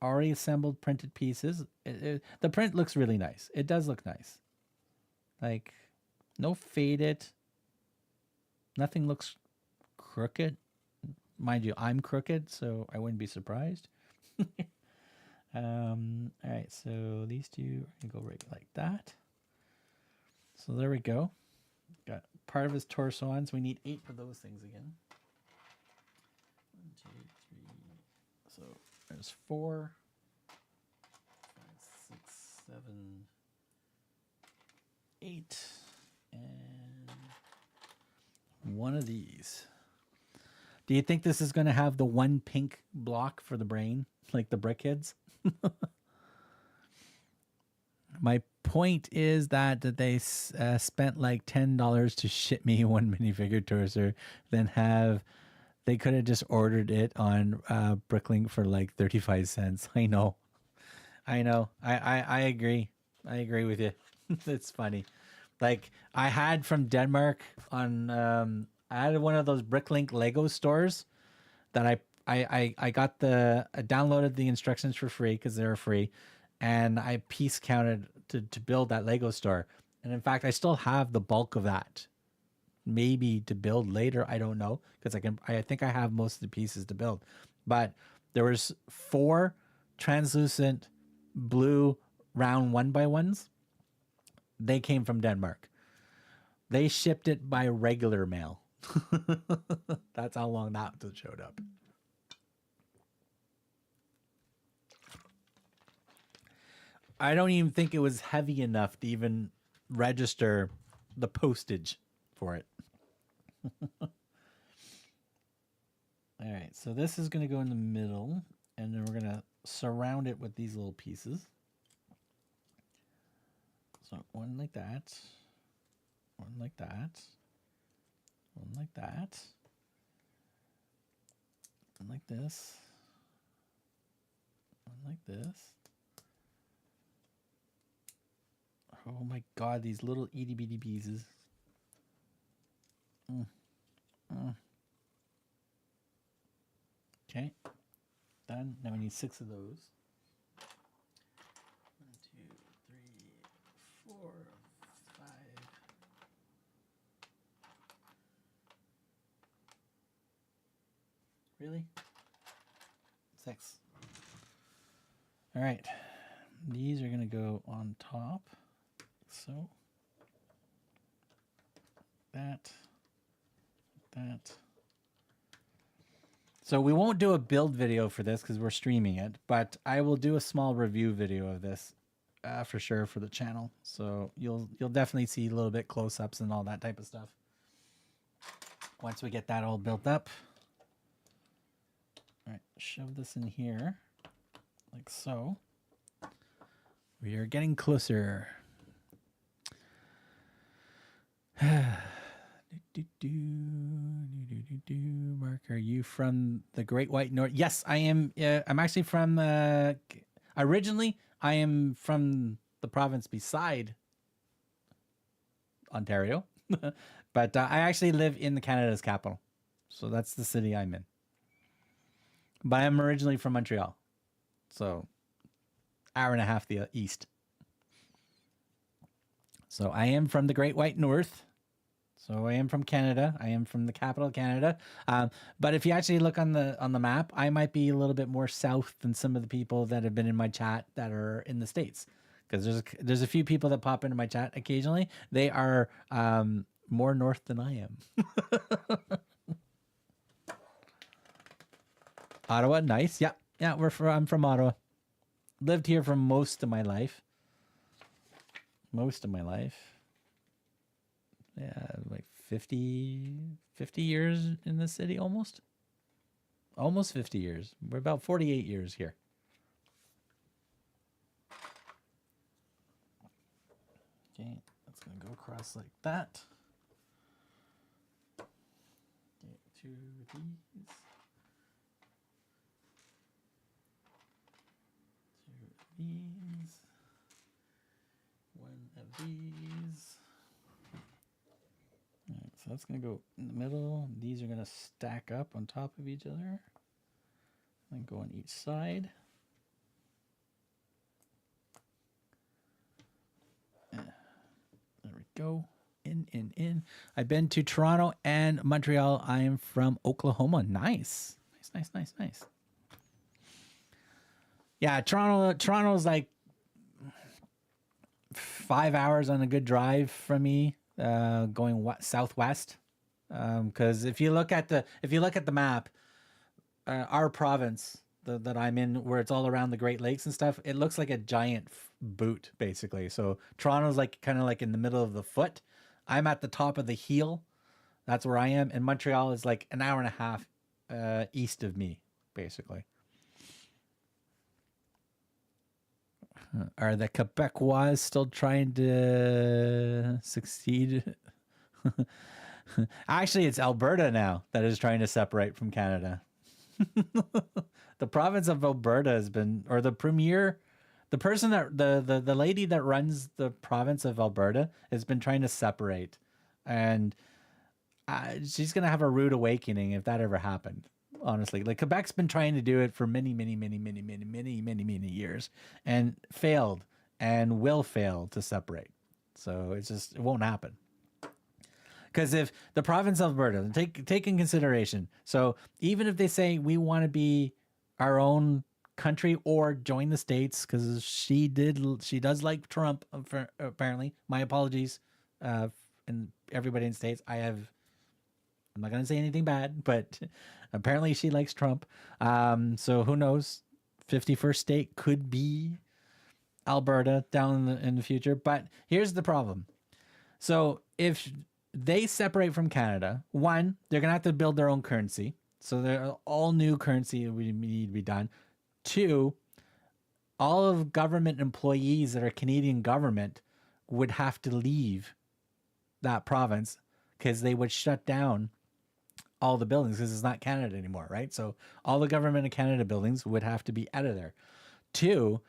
assembled printed pieces. The print looks really nice. It does look nice. Like, no faded. Nothing looks crooked. Mind you, I'm crooked, so I wouldn't be surprised. All right, so these two are going to go right like that. So there we go. Got part of his torso on, so we need 8 of those things again. 1, 2, 3. So there's 4, 5, 6, 7, 8, and 1 of these. Do you think this is going to have the one pink block for the brain, like the BRIC. My point is that they spent like $10 to ship me one minifigure torso, then they could have just ordered it on Bricklink for like 35 cents. I know. I agree. I agree with you. It's funny. Like, I had from Denmark on I had one of those Bricklink Lego stores that I got I downloaded the instructions for free because they were free, and I piece counted to build that Lego store. And in fact, I still have the bulk of that. Maybe to build later, I don't know, because I think I have most of the pieces to build. But there was 4 translucent blue round 1x1s. They came from Denmark. They shipped it by regular mail. That's how long that showed up. I don't even think it was heavy enough to even register the postage for it. All right, so this is going to go in the middle, and then we're going to surround it with these little pieces. So one like that, one like that, one like that, one like this, one like this. Oh my God, these little itty bitty pieces. Okay, done. Now we need 6 of those. 1, 2, 3, 4, 5. Really? 6. All right. These are going to go on top. So that. So we won't do a build video for this because we're streaming it, but I will do a small review video of this for sure for the channel. So you'll definitely see a little bit close-ups and all that type of stuff once we get that all built up. All right, shove this in here like so. We are getting closer. Mark, are you from the Great White North? Yes, I am. I'm actually from. Originally, I am from the province beside Ontario, but I actually live in Canada's capital. So that's the city I'm in. But I'm originally from Montreal. So hour and a half the east. So I am from the Great White North. So I am from Canada. I am from the capital of Canada. But if you actually look on the map, I might be a little bit more south than some of the people that have been in my chat that are in the States. Because there's a few people that pop into my chat occasionally. They are more north than I am. Ottawa, nice. Yeah, yeah. I'm from Ottawa. Lived here for most of my life. Yeah, like 50 years in the city, almost 50 years. We're about 48 years here. Okay, that's gonna go across like that. Okay, 2 of these. 2 of these. 1 of these. All right, so that's going to go in the middle. These are going to stack up on top of each other and go on each side. There we go. In. I've been to Toronto and Montreal. I am from Oklahoma. Nice. Yeah, Toronto's like 5 hours on a good drive from me, going southwest. Because if you look at the map, our province that I'm in, where it's all around the Great Lakes and stuff, it looks like a giant boot basically. So Toronto's like kind of like in the middle of the foot. I'm at the top of the heel. That's where I am, and Montreal is like an hour and a half east of me, basically. Are the Quebecois still trying to succeed? Actually, it's Alberta now that is trying to separate from Canada. The province of Alberta has been, or the premier, the person that the lady that runs the province of Alberta has been trying to separate, and she's gonna have a rude awakening if that ever happened. Honestly, like Quebec's been trying to do it for many years and failed and will fail to separate. So it won't happen. Because if the province of Alberta, take in consideration, so even if they say we want to be our own country or join the States, because she does like Trump, apparently. My apologies, and everybody in the States. I'm not going to say anything bad, but apparently she likes Trump. So who knows? 51st state could be Alberta down in the future. But here's the problem. So if they separate from Canada, one, they're going to have to build their own currency. So they're all new currency that we need to be done. Two, all of government employees that are Canadian government would have to leave that province because they would shut down all the buildings because it's not Canada anymore, right? So all the government of Canada buildings would have to be out of there. Two,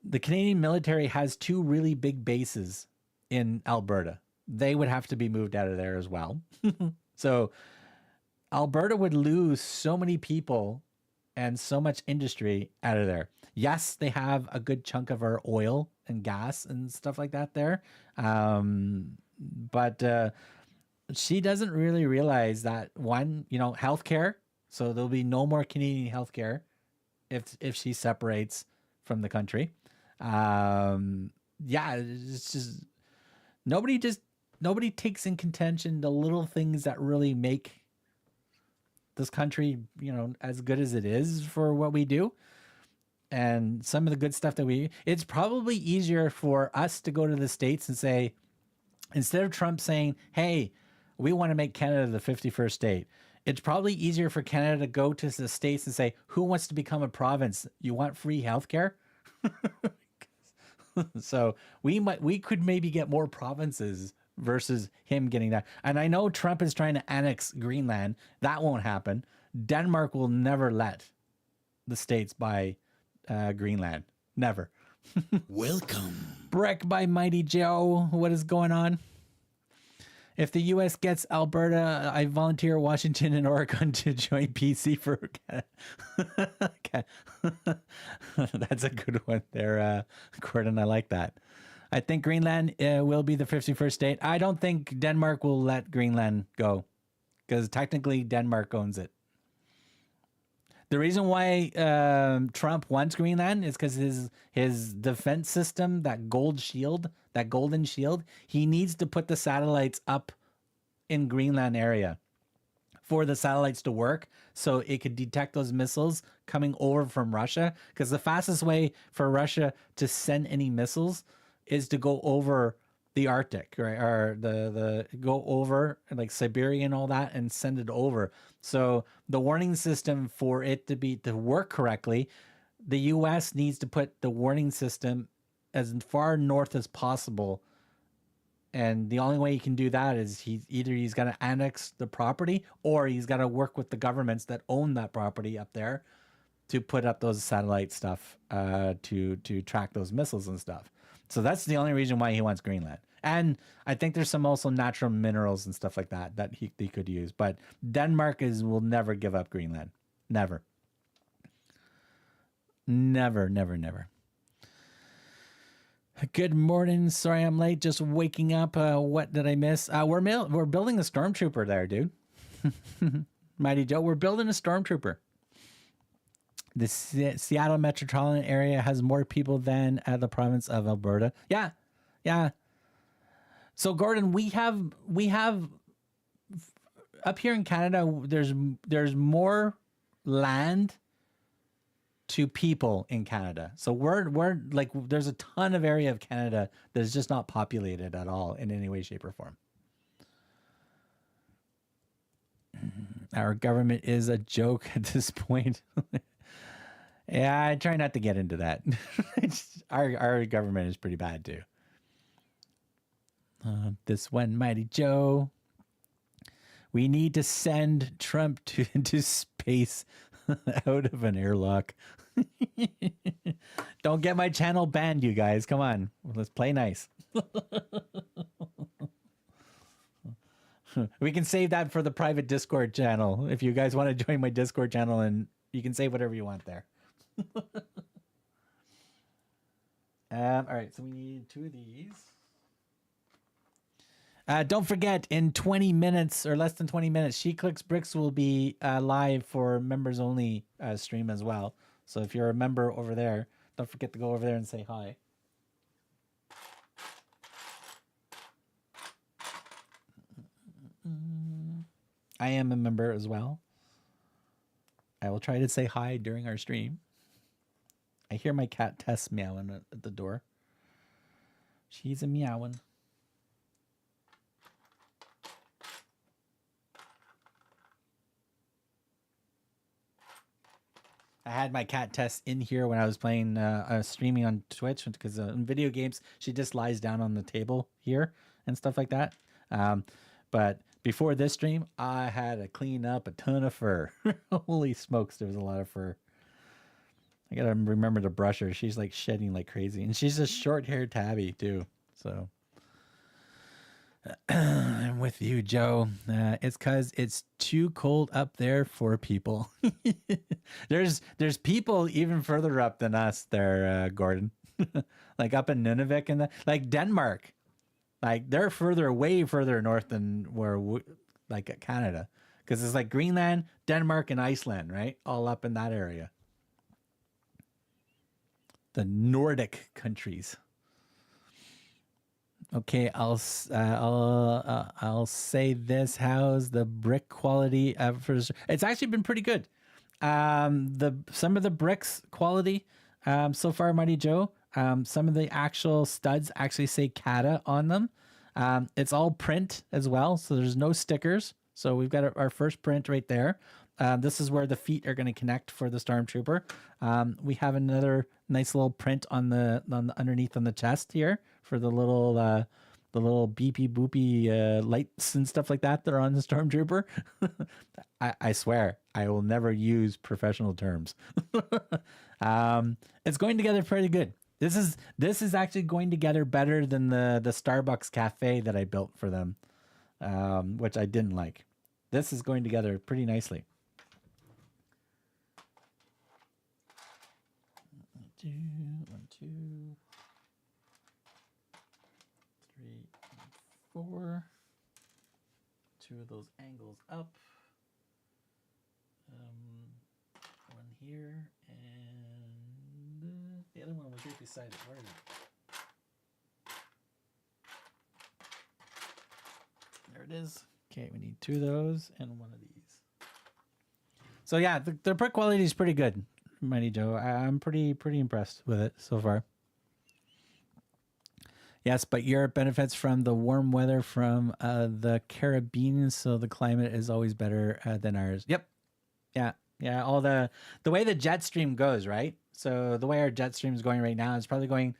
the Canadian military has 2 really big bases in Alberta. They would have to be moved out of there as well. So Alberta would lose so many people and so much industry out of there. Yes, they have a good chunk of our oil and gas and stuff like that there. But she doesn't really realize that, one, healthcare. So there'll be no more Canadian healthcare if she separates from the country. Yeah, it's just nobody takes in contention the little things that really make this country, as good as it is for what we do. And some of the good stuff it's probably easier for us to go to the States and say, instead of Trump saying, hey, we want to make Canada the 51st state, it's probably easier for Canada to go to the States and say, who wants to become a province? You want free healthcare? So we could maybe get more provinces versus him getting that. And I know Trump is trying to annex Greenland. That won't happen. Denmark will never let the States buy Greenland. Never. Welcome. BRIX by Mighty Joe. What is going on? If the U.S. gets Alberta, I volunteer Washington and Oregon to join PC for Canada. Okay. That's a good one there, Gordon. I like that. I think Greenland will be the 51st state. I don't think Denmark will let Greenland go because technically Denmark owns it. The reason why Trump wants Greenland is because his defense system, that golden shield, he needs to put the satellites up in Greenland area for the satellites to work, so it could detect those missiles coming over from Russia. Because the fastest way for Russia to send any missiles is to go over the Arctic, right? Or the go over like Siberia and all that and send it over. So the warning system for it to work correcect, the US needs to put the warning system as far north as possible. And the only way he can do that is he's got to annex the property, or he's got to work with the governments that own that property up there to put up those satellite stuff to track those missiles and stuff. So that's the only reason why he wants Greenland. And I think there's some also natural minerals and stuff like that he could use. But Denmark will never give up Greenland. Never. Never, never, never. Good morning. Sorry I'm late. Just waking up. What did I miss? We're building a stormtrooper there, dude. Mighty Joe, we're building a stormtrooper. The Seattle metropolitan area has more people than the province of Alberta. Yeah, yeah. So Gordon, we have up here in Canada. There's more land to people in Canada. So we're like, there's a ton of area of Canada that is just not populated at all in any way, shape, or form. Our government is a joke at this point. Yeah, I try not to get into that. Our government is pretty bad too. This one, Mighty Joe. We need to send Trump into space out of an airlock. Don't get my channel banned, you guys. Come on, let's play nice. We can save that for the private Discord channel. If you guys want to join my Discord channel, and you can save whatever you want there. All right, so we need 2 of these. Don't forget, in 20 minutes or less than 20 minutes, BRIX will be live for members only stream as well. So if you're a member over there, don't forget to go over there and say hi. I am a member as well. I will try to say hi during our stream. I hear my cat Tess meowing at the door. She's a meowing. I had my cat Tess in here when I was playing, streaming on Twitch, because in video games, she just lies down on the table here and stuff like that. But before this stream, I had to clean up a ton of fur. Holy smokes, there was a lot of fur. I gotta remember to brush her. She's like shedding like crazy. And she's a short-haired tabby too. So I'm with you, Joe. It's because it's too cold up there for people. There's people even further up than us there, Gordon. Like up in Nunavik and like Denmark. Like they're way further north than like Canada. Because it's like Greenland, Denmark, and Iceland, right? All up in that area. The Nordic countries. Okay, I'll say this. How's the brick quality? It's actually been pretty good. Some of the bricks quality so far, Mighty Joe. Some of the actual studs actually say CADA on them. It's all print as well, so there's no stickers. So we've got our first print right there. This is where the feet are going to connect for the Stormtrooper. We have another nice little print on the underneath on the chest here for the little beepy boopy lights and stuff like that are on the Stormtrooper. I swear I will never use professional terms. It's going together pretty good. This is actually going together better than the Starbucks cafe that I built for them. which I didn't like. This is going together pretty nicely. 1, 2, 3, 4. 2 of those angles up. One here, and the other one was right beside it. Where is it? There it is. Okay, we need 2 of those and 1 of these. So yeah, the brick quality is pretty good, Mighty Joe. I'm pretty impressed with it so far. Yes, but Europe benefits from the warm weather from the Caribbean, so the climate is always better than ours. Yep. Yeah. All the way the jet stream goes, right? So the way our jet stream is going right now, it's probably going,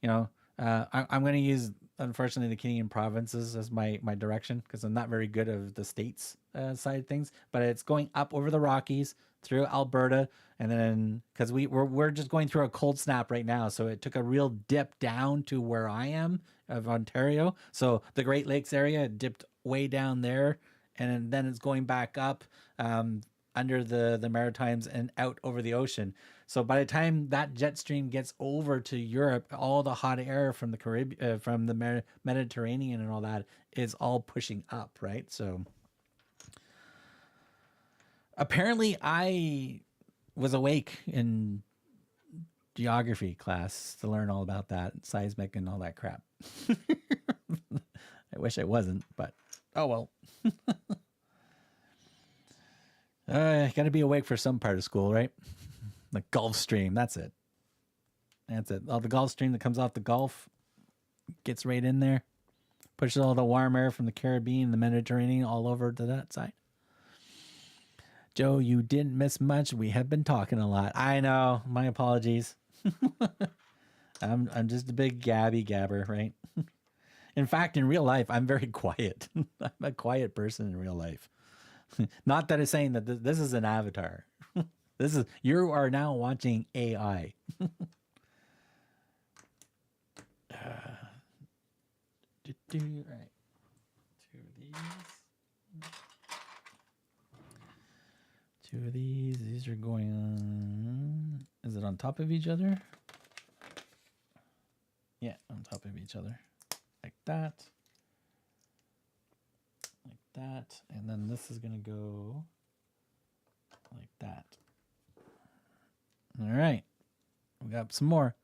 I'm going to use, unfortunately, the Canadian provinces as my direction because I'm not very good of the states side of things. But it's going up over the Rockies through Alberta, and then because we're just going through a cold snap right now, so it took a real dip down to where I am of Ontario. So the Great Lakes area dipped way down there, and then it's going back up under the Maritimes and out over the ocean. So by the time that jet stream gets over to Europe, all the hot air from the Caribbean, from the Mediterranean and all that is all pushing up, right? So apparently I was awake in geography class to learn all about that, seismic and all that crap. I wish I wasn't, but oh well. Got to be awake for some part of school, right? The Gulf Stream, that's it. All the Gulf Stream that comes off the Gulf gets right in there, pushes all the warm air from the Caribbean, the Mediterranean, all over to that side. Joe, you didn't miss much. We have been talking a lot. I know. My apologies. I'm just a big gabber, right? In fact, in real life, I'm very quiet. I'm a quiet person in real life. Not that it's saying that this is an avatar. You are now watching AI. Right. 2 of these. 2 of these. These are going on. Is it on top of each other? Yeah, on top of each other. Like that. Like that. And then this is going to go like that. All right. We got some more.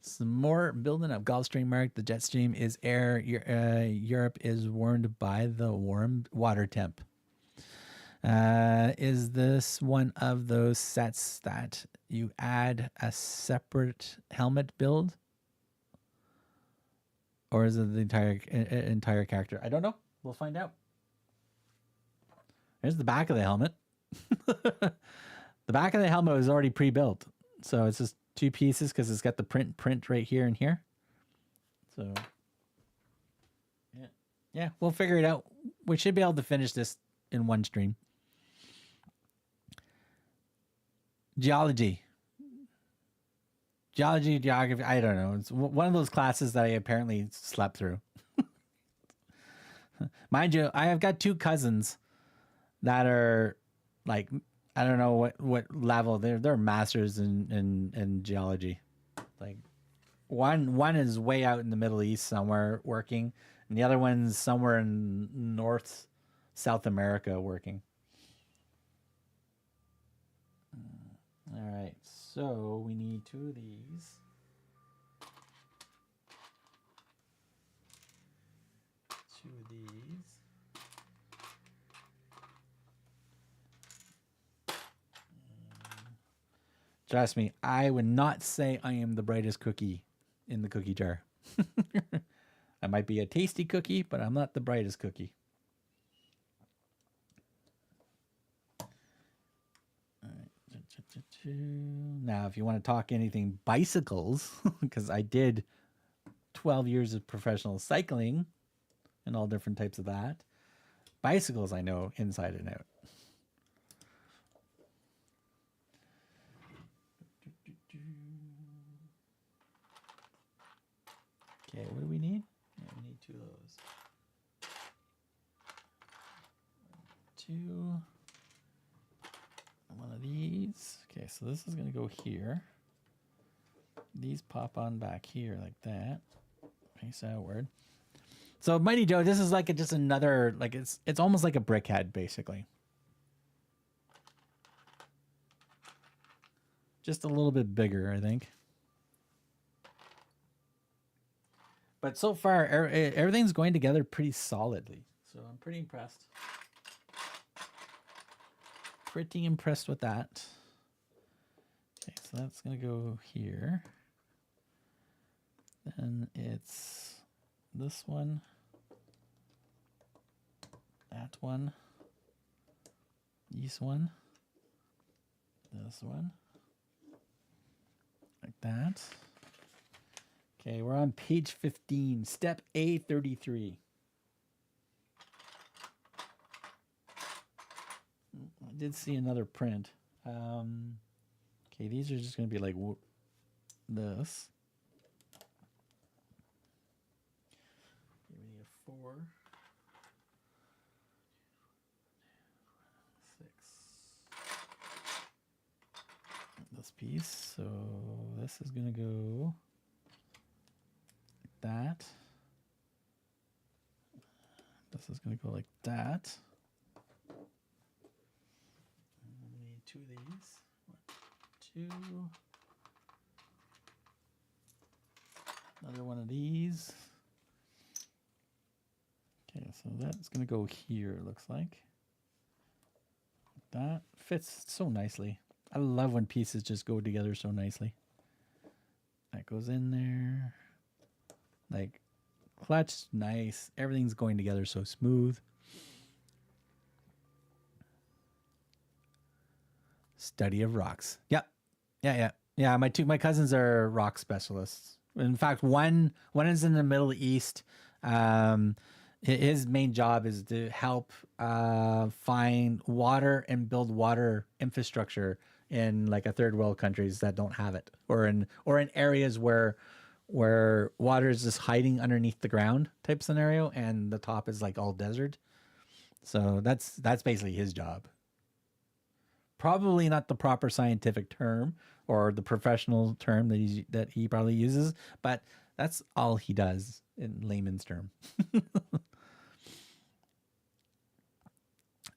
Some more building up. Gulfstream Mark. The jet stream is air. Europe is warmed by the warm water temp. Is this one of those sets that you add a separate helmet build? Or is it the entire character? I don't know. We'll find out. There's the back of the helmet. The back of the helmet was already pre-built. So it's just 2 pieces because it's got the print right here and here. So yeah, we'll figure it out. We should be able to finish this in one stream. Geography, I don't know. It's one of those classes that I apparently slept through. Mind you, I have got 2 cousins that are like, I don't know what level. They're masters in geology. Like one is way out in the Middle East somewhere working, and the other one's somewhere in South America working. All right, so we need 2 of these. 2 of these. Trust me, I would not say I am the brightest cookie in the cookie jar. I might be a tasty cookie, but I'm not the brightest cookie. All right. Now, if you want to talk anything bicycles, because I did 12 years of professional cycling and all different types of that. Bicycles I know inside and out. Okay, what do we need? Yeah, we need 2 of those. two. One of these. Okay, so this is going to go here. These pop on back here like that. Face outward. So Mighty Joe, this is like just another, like it's almost like a brick head basically. Just a little bit bigger, I think. But so far, everything's going together pretty solidly. So I'm pretty impressed. Pretty impressed with that. Okay, so that's going to go here. Then it's this one, that one, this one, this one, like that. Okay, we're on page 15, step A33. I did see another print. Okay, these are just going to be like this. We need a 4, 6. This piece. So this is going to go like that. This is going to go like that. We need 2 of these. 1, 2. Another one of these. Okay, so that's going to go here, it looks like. That fits so nicely. I love when pieces just go together so nicely. That goes in there. Like, clutch, nice. Everything's going together so smooth. Study of rocks. Yep. Yeah. My cousins are rock specialists. In fact, one is in the Middle East. His main job is to help find water and build water infrastructure in like a third world countries that don't have it, or in areas where water is just hiding underneath the ground type scenario, and the top is like all desert. So that's basically his job. Probably not the proper scientific term or the professional term that he probably uses, but that's all he does in layman's term.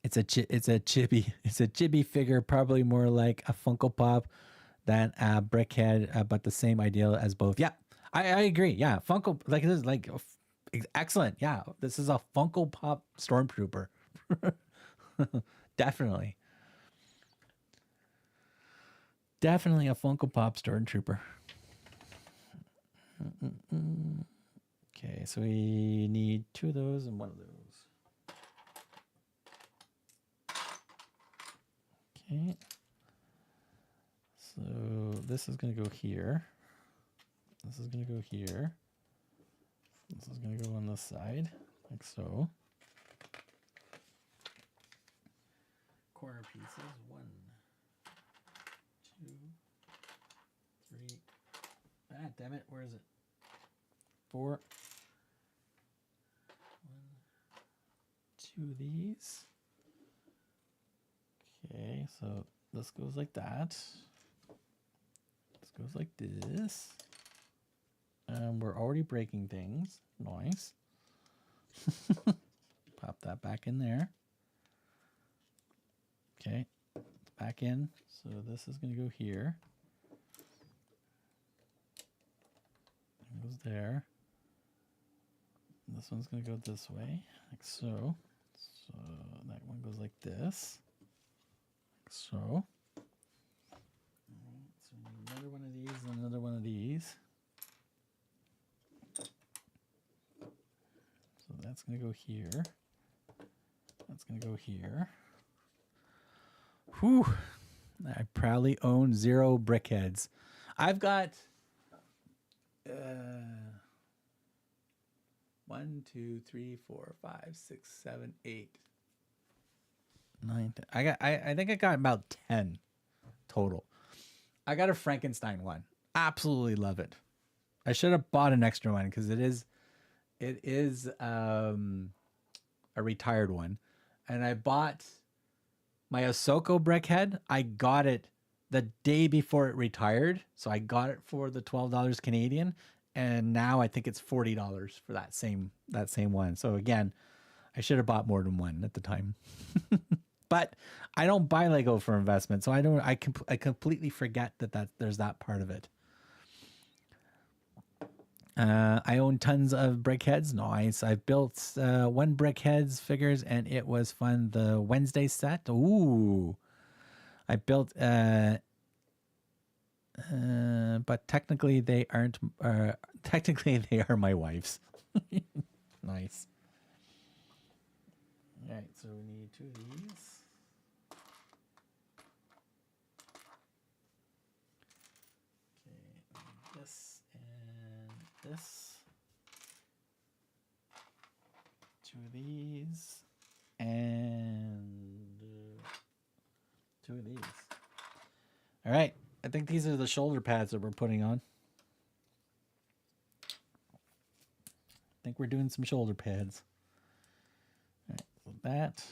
It's a chibi figure, probably more like a Funko Pop than a brickhead, but the same idea as both. Yeah, I agree. Yeah, Funko, like this is like excellent. Yeah, this is a Funko Pop Stormtrooper. Definitely a Funko Pop Stormtrooper. Okay, so we need 2 of those and 1 of those. Okay. So this is going to go here. This is going to go here. This is going to go on this side, like so. Corner pieces. 1, 2, 3. Ah, damn it. Where is it? 4. 1, 2 of these. Okay, so this goes like that. This goes like this. And we're already breaking things. Nice. Pop that back in there. Okay, back in. So this is going to go here. It goes there. And this one's going to go this way, like so. So that one goes like this. Like so. Alright, so we need another one of these and another one of these. So that's going to go here. That's going to go here. Whew. I proudly own 0 brickheads. I've got 1, 2, 3, 4, 5, 6, 7, 8, 9, 10. I think I got about 10 total. I got a Frankenstein one. Absolutely love it. I should have bought an extra one because it is a retired one. And I bought My Osoko brick head, I got it the day before it retired. So I got it for the $12 Canadian. And now I think it's $40 for that same one. So again, I should have bought more than one at the time. But I don't buy Lego for investment, so I completely forget that there's that part of it. I own tons of BrickHeads. Nice. I've built one BrickHeads figures, and it was fun. The Wednesday set. Ooh. I built, but technically they aren't. Technically they are my wife's. Nice. All right, so we need 2 of these. Okay, this and this. 2 of these and 2 of these. All right, I think these are the shoulder pads that we're putting on. I think we're doing some shoulder pads. All right, so that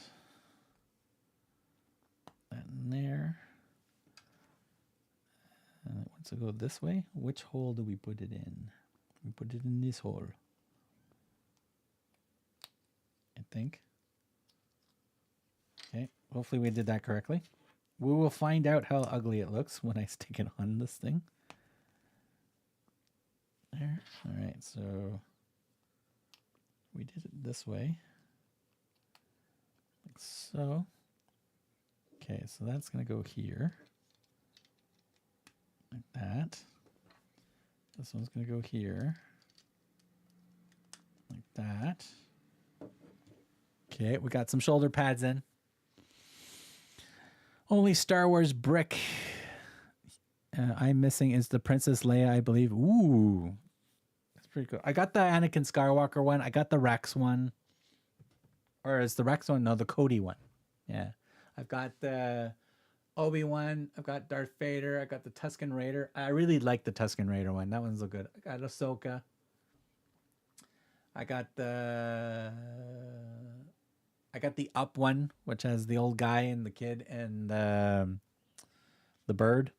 in there. Once I go this way, which hole do we put it in? We put it in this hole, I think. Okay, hopefully we did that correctly. We will find out how ugly it looks when I stick it on this thing. There. All right, so we did it this way, like so. Okay, so that's going to go here, like that. This one's going to go here, like that. Okay, we got some shoulder pads in. Only Star Wars brick I'm missing is the Princess Leia, I believe. Ooh, that's pretty cool. I got the Anakin Skywalker one. I got the Rex one. Or is the Rex one? No, the Cody one. Yeah. I've got the Obi-Wan. I've got Darth Vader. I got the Tusken Raider. I really like the Tusken Raider one. That one's so good. I got Ahsoka. I got the Up one, which has the old guy and the kid and the bird.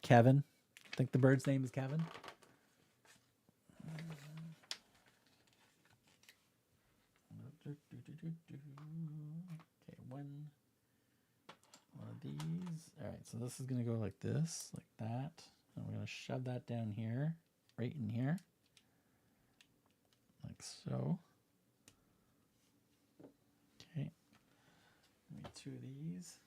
Kevin. I think the bird's name is Kevin. Okay, one of these. All right, so this is going to go like this, like that. And we're going to shove that down here, right in here, like so. Okay, we need 2 of these.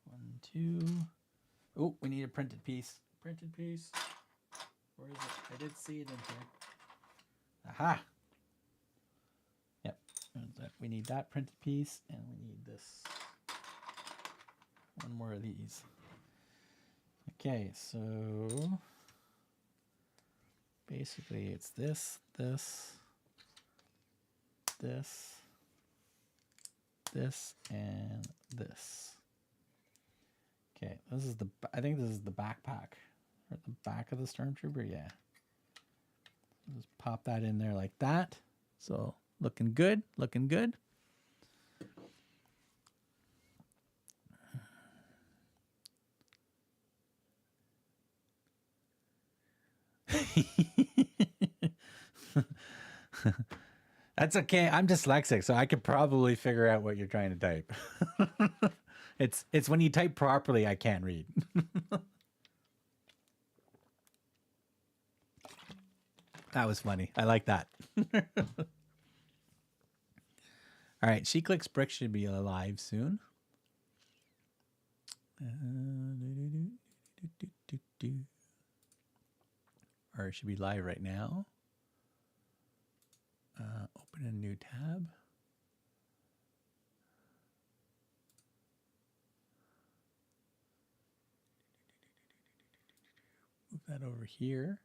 One, two. Oh, we need a printed piece. Printed piece. Where is it? I did see it in here. Aha! Yep. We need that printed piece, and we need this. One more of these. Okay, so basically it's this, this, this, this, and this. Okay, this is I think this is the backpack, or the back of the Stormtrooper, yeah. Just pop that in there like that. So looking good, looking good. That's okay. I'm dyslexic, so I could probably figure out what you're trying to type. It's when you type properly, I can't read. That was funny. I like that. All right, CADA should be live soon. Or it should be live right now. Open a new tab. Move that over here.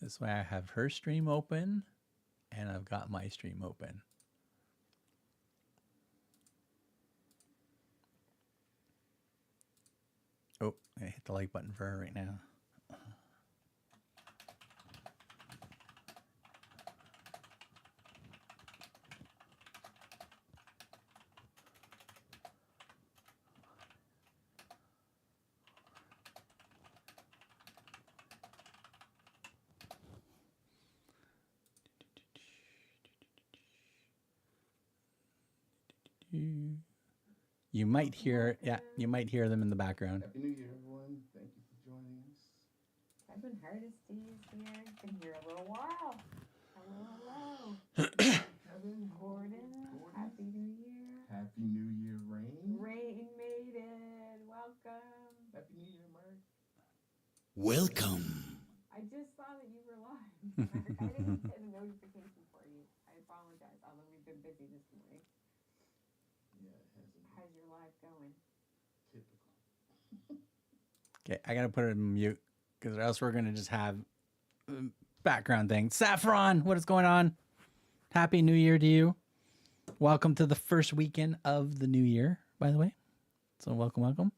This way I have her stream open and I've got my stream open. Oh, I hit the like button for her right now. You might hear, yeah, you might hear them in the background. Happy New Year, everyone. Thank you for joining us. Kevin Hardesty is here. Been here a little while. Hello. Kevin. Gordon. Happy New Year. Happy New Year, Rain. Rain made it. Welcome. Happy New Year, Mark. Welcome. I just saw that you were live, Mark. I didn't get a notification for you. I apologize, although we've been busy this morning. Yeah, it hasn't. How's your live going? Typical. Okay, I gotta put it in mute because or else we're gonna just have background thing. Saffron, what is going on? Happy New Year to you. Welcome to the first weekend of the new year, by the way. So welcome.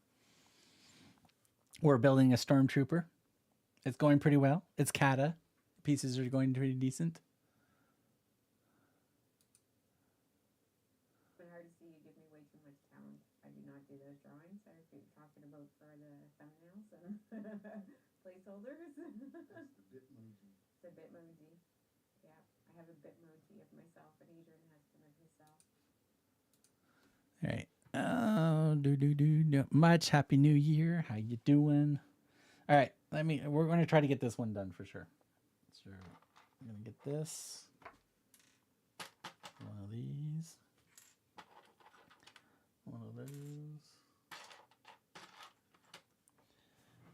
We're building a stormtrooper. It's going pretty well. It's CADA. Pieces are going pretty decent. It's been hard to see you give me way too much talent. I do not do those drawings. I keep talking about for the thumbnails and placeholders. That's the Bitmoji. It's a Bitmoji. Yeah, I have a Bitmoji of myself, and Adrian has one of himself. All right. Not much. Happy New Year. How you doing? All right. We're going to try to get this one done for sure. So I'm going to get this. One of these. One of those.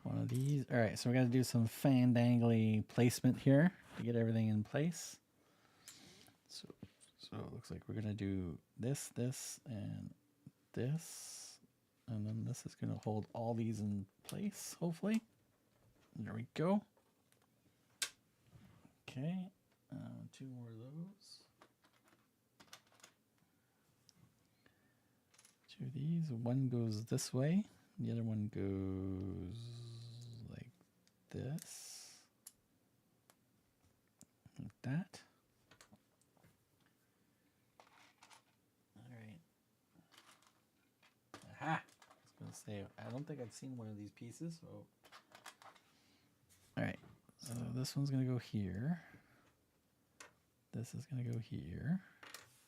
One of these. All right. So we're going to do some fandangly placement here to get everything in place. So it looks like we're going to do this, and this, and then this is going to hold all these in place, hopefully. There we go. Okay, 2 more of those. 2 of these. One goes this way. The other one goes like this. Like that. Aha! I was going to say, I don't think I've seen one of these pieces. So. All right. So this one's going to go here. This is going to go here.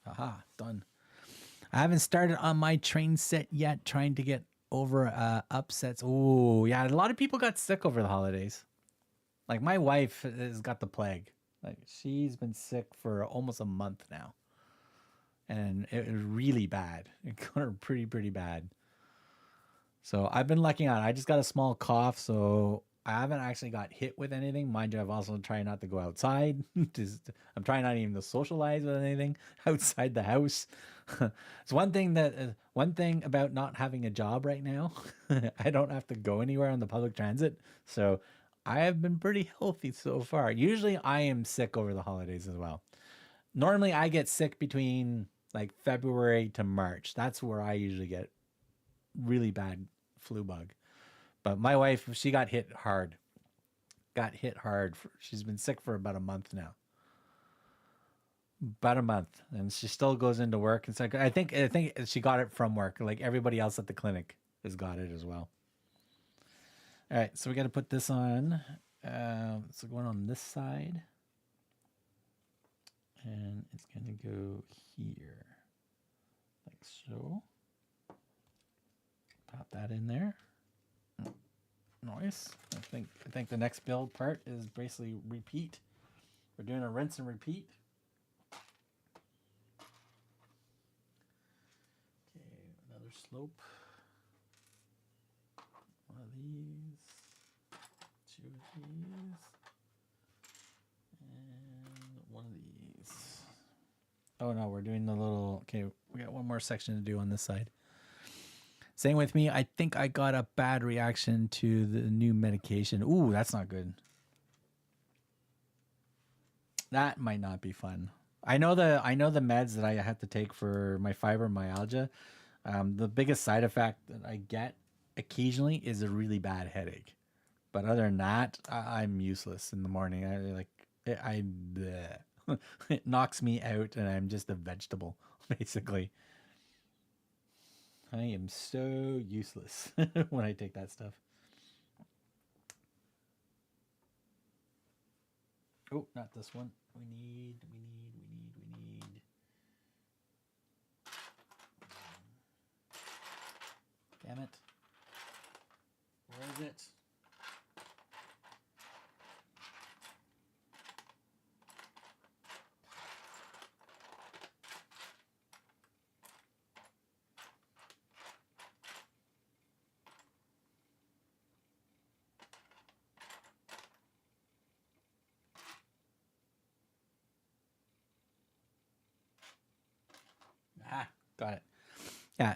Aha, done. I haven't started on my train set yet, trying to get over upsets. Oh, yeah. A lot of people got sick over the holidays. Like my wife has got the plague. Like she's been sick for almost a month now. And it was really bad. It got her pretty bad. So I've been lucking out. I just got a small cough, so I haven't actually got hit with anything. Mind you, I've also tried not to go outside. I'm trying not even to socialize with anything outside the house. It's one thing about not having a job right now. I don't have to go anywhere on the public transit, so I have been pretty healthy so far. Usually, I am sick over the holidays as well. Normally, I get sick between like February to March. That's where I usually get really bad flu bug. But my wife, she got hit hard. She's been sick for about a month now. About a month. And she still goes into work. It's like, I think she got it from work. Like everybody else at the clinic has got it as well. All right. So we got to put this on. So going on this side. And it's going to go here. Like so. Pop that in there. Nice. I think the next build part is basically repeat. We're doing a rinse and repeat. Okay, another slope. One of these. 2 of these. And 1 of these. Oh no, we're doing the little, okay, we got one more section to do on this side. Same with me. I think I got a bad reaction to the new medication. Ooh, that's not good. That might not be fun. I know the meds that I had to take for my fibromyalgia. The biggest side effect that I get occasionally is a really bad headache. But other than that, I'm useless in the morning. Bleh. It knocks me out and I'm just a vegetable, basically. I am so useless when I take that stuff. Oh, not this one. We need. Damn it. Where is it? Ah, got it. Yeah.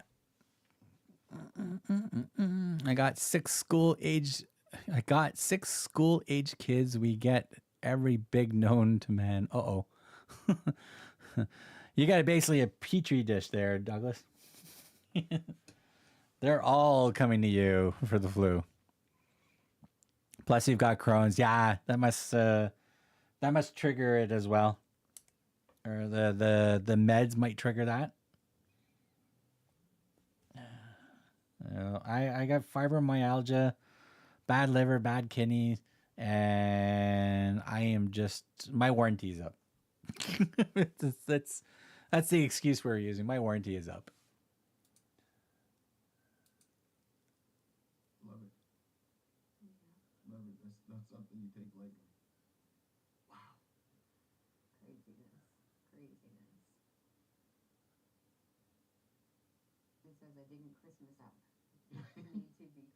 I got six school age kids. We get every big known to man. Uh-oh. You got basically a petri dish there, Douglas. They're all coming to you for the flu. Plus you've got Crohn's. Yeah, that must trigger it as well. Or the meds might trigger that. I got fibromyalgia, bad liver, bad kidneys, and I am just, my warranty's up. That's the excuse we're using. My warranty is up. Love it. Love it. That's not something you take lightly. Wow. Craziness. It says I didn't Christmas up. Need to be Christmas.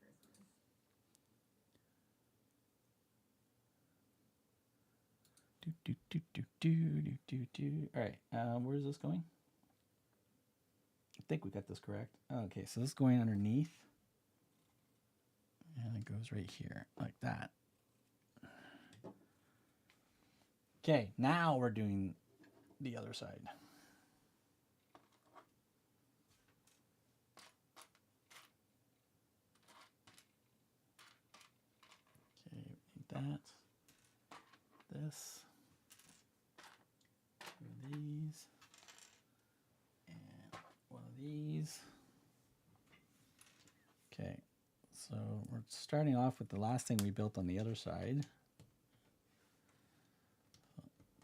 All right, where's this going? I think we got this correct. Okay, so this is going underneath. And it goes right here, like that. Okay, now we're doing the other side. Okay, we need that. This. Two of these. And one of these. Okay, so we're starting off with the last thing we built on the other side.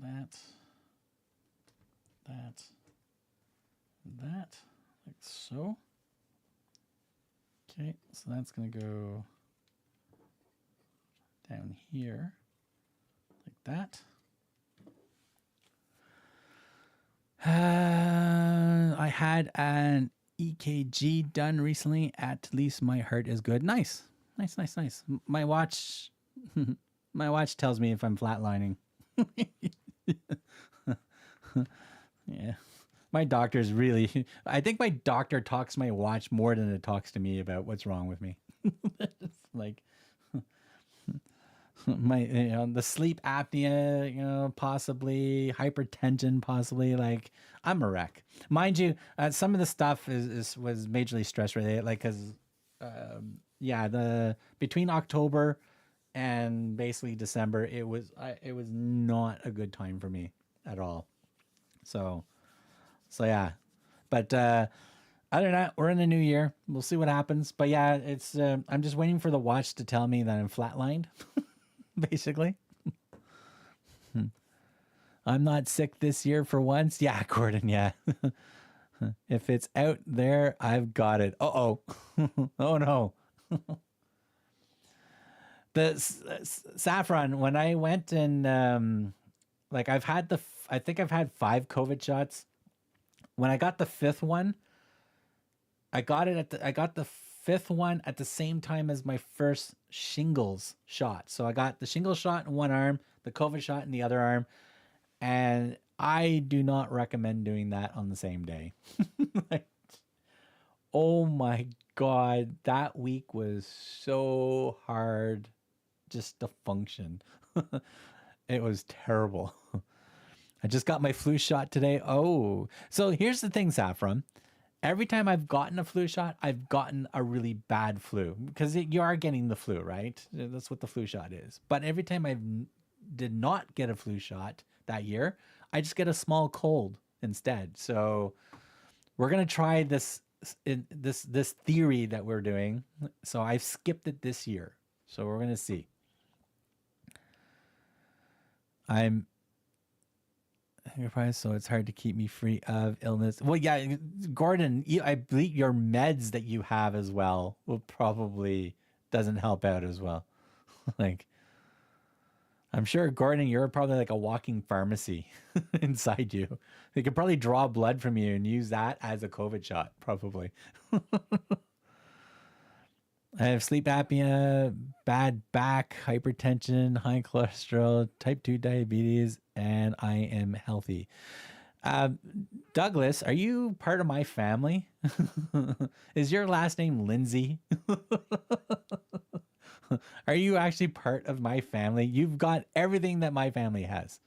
That, like so. Okay, so that's going to go down here, like that. I had an EKG done recently. At least my heart is good. Nice. My watch tells me if I'm flatlining. Yeah. My doctor's really, I think my doctor talks to my watch more than it talks to me about what's wrong with me. Like the sleep apnea, possibly hypertension, possibly, like I'm a wreck. Mind you, some of the stuff was majorly stress related, like, cause, between October and basically December, it was not a good time for me at all. So yeah, but other than that, we're in the new year. We'll see what happens. But yeah, it's I'm just waiting for the watch to tell me that I'm flatlined, basically. I'm not sick this year for once. Yeah, Gordon. Yeah. If it's out there, I've got it. Oh no. The Saffron, when I went and like I think I've had 5 COVID shots. When I got the 5th one, I got the 5th one at the same time as my first shingles shot. So I got the shingles shot in one arm, the COVID shot in the other arm, and I do not recommend doing that on the same day. Like, oh my God, that week was so hard just to function. It was terrible. I just got my flu shot today. Oh, so here's the thing, Saffron. every time I've gotten a flu shot, I've gotten a really bad flu because you are getting the flu, right? That's what the flu shot is. But every time I did not get a flu shot that year, I just get a small cold instead. So we're gonna try this theory that we're doing. So I've skipped it this year. So we're gonna see. I'm so it's hard to keep me free of illness. Well, yeah, Gordon, I believe your meds that you have as well will probably doesn't help out as well. Like, I'm sure, Gordon, you're probably like a walking pharmacy inside you. They could probably draw blood from you and use that as a COVID shot, probably. I have sleep apnea, bad back, hypertension, high cholesterol, type 2 diabetes, and I am healthy. Douglas, are you part of my family? Is your last name Lindsay? Are you actually part of my family? You've got everything that my family has.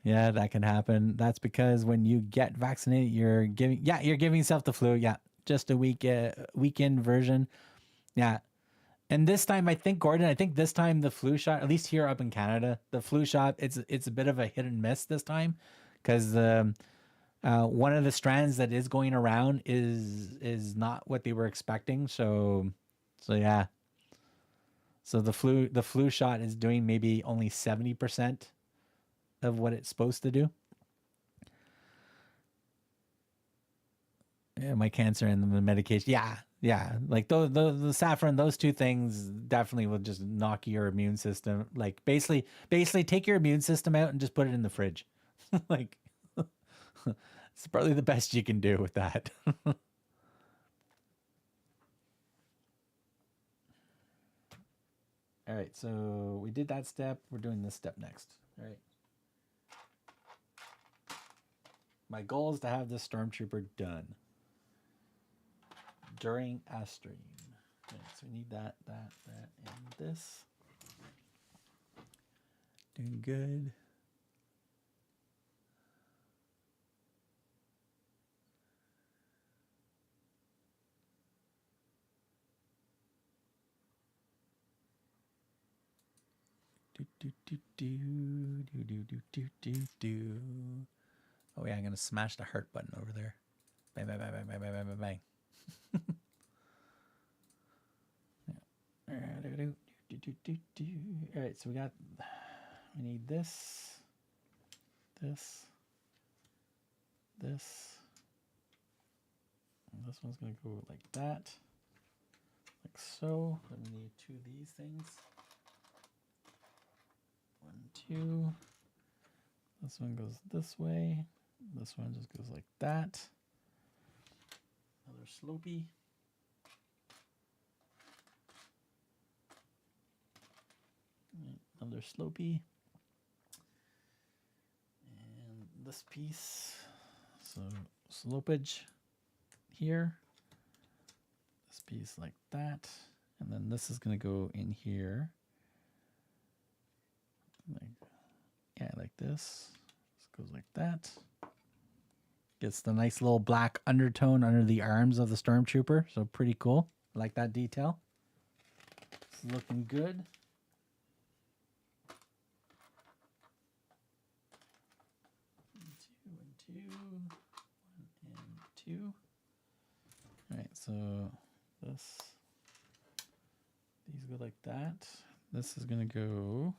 Yeah, that can happen. That's because when you get vaccinated, you're giving yourself the flu. Yeah, just a weekend version. Yeah. And this time, I think, Gordon, this time the flu shot, at least here up in Canada, the flu shot, it's a bit of a hit and miss this time because one of the strands that is going around is not what they were expecting. So yeah. So the flu shot is doing maybe only 70% of what it's supposed to do. Yeah, my cancer and the medication. Yeah. Like the saffron, those two things definitely will just knock your immune system. Like basically take your immune system out and just put it in the fridge. Like it's probably the best you can do with that. All right, so we did that step. We're doing this step next. All right. My goal is to have this stormtrooper done during a stream. Okay, so we need that, and this. Doing good. Do. Oh yeah, I'm gonna smash the heart button over there. Bang, bang, bang, bang, bang, bang, bang, bang. All right, so we need this. This one's gonna go like that, like so. Then we need two of these things. 1, 2. This one goes this way. This one just goes like that. Another slopey. Another slopey. And this piece. So slopage here. This piece like that. And then this is going to go in here. Like this. This goes like that. Gets the nice little black undertone under the arms of the stormtrooper. So pretty cool. I like that detail. It's looking good. Two. 1 and 2. All right, so these go like that. This is gonna go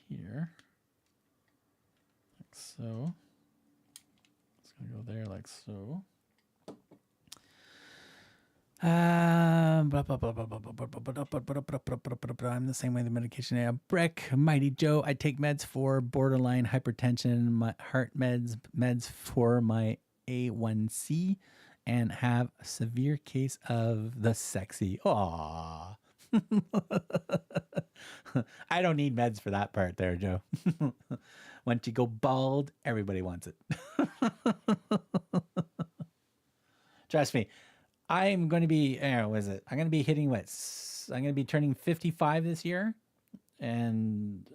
here, like so. It's gonna go there like so. I'm the same way the medication. Yeah, BRIC, Mighty Joe. I take meds for borderline hypertension, my heart meds for my A1C, and have a severe case of the sexy. Aww. I don't need meds for that part there, Joe. Once you go bald, everybody wants it. Trust me. I'm going to be, what is it? I'm going to be hitting I'm going to be turning 55 this year. And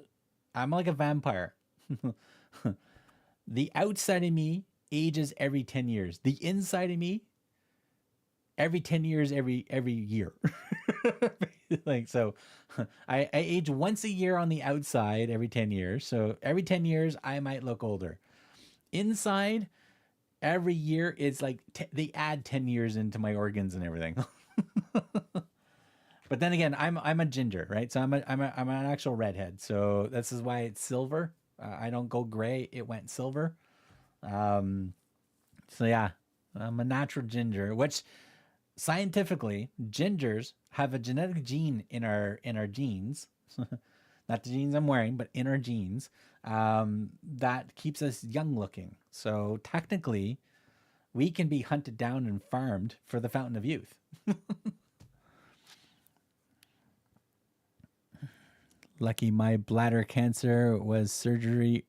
I'm like a vampire. The outside of me ages every 10 years. The inside of me every 10 years, every year. Like, so I age once a year on the outside every 10 years. So every 10 years, I might look older. Inside, every year, it's like they add 10 years into my organs and everything. But then again, I'm a ginger, right? So I'm an actual redhead. So this is why it's silver. I don't go gray. It went silver. So yeah, I'm a natural ginger, which scientifically, gingers have a genetic gene in our genes, not the genes I'm wearing, but in our genes, that keeps us young looking. So technically, we can be hunted down and farmed for the fountain of youth. Lucky my bladder cancer was surgery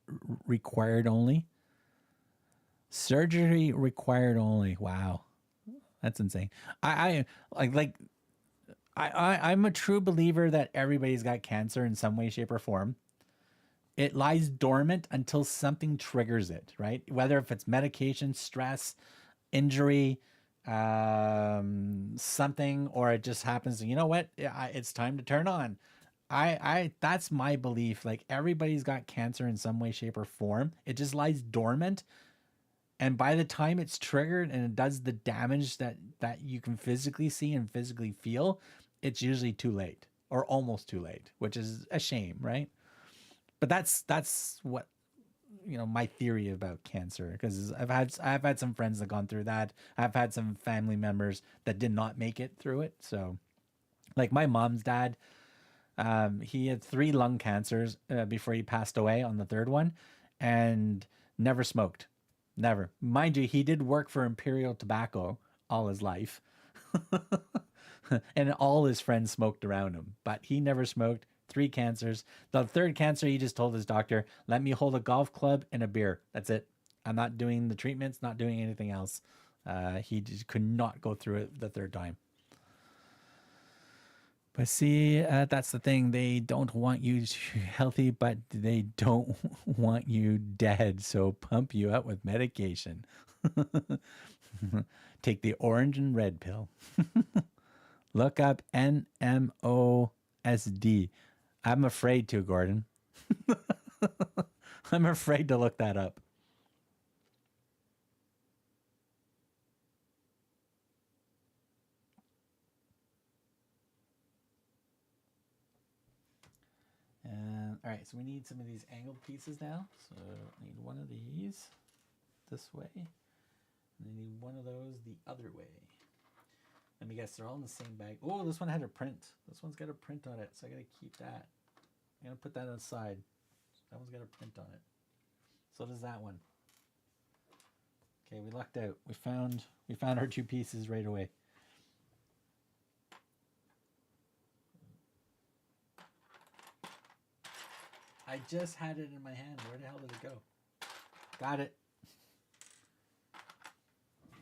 required only. Surgery required only. Wow. That's insane. I'm a true believer that everybody's got cancer in some way, shape, or form. It lies dormant until something triggers it, right? Whether if it's medication, stress, injury, something, or it just happens. You know what? It's time to turn on. That's my belief. Like everybody's got cancer in some way, shape, or form. It just lies dormant. And by the time it's triggered and it does the damage that you can physically see and physically feel, it's usually too late or almost too late, which is a shame, right? But that's what, you know, my theory about cancer, because I've had some friends that gone through that. I've had some family members that did not make it through it. So like my mom's dad, he had 3 lung cancers before he passed away on the 3rd one, and never smoked. Never. Mind you, he did work for Imperial Tobacco all his life. And all his friends smoked around him, but he never smoked. 3 cancers. The 3rd cancer, he just told his doctor, let me hold a golf club and a beer. That's it. I'm not doing the treatments, not doing anything else. He just could not go through it the 3rd time. But see, that's the thing. They don't want you healthy, but they don't want you dead. So pump you up with medication. Take the orange and red pill. Look up NMOSD. I'm afraid to, Gordon. I'm afraid to look that up. All right, so we need some of these angled pieces now. So I need one of these this way, and I need one of those the other way. Let me guess, they're all in the same bag. Oh, this one had a print. This one's got a print on it, so I gotta keep that. I'm gonna put that on the side. That one's got a print on it. So does that one. Okay, we lucked out. We found our 2 pieces right away. I just had it in my hand. Where the hell did it go? Got it.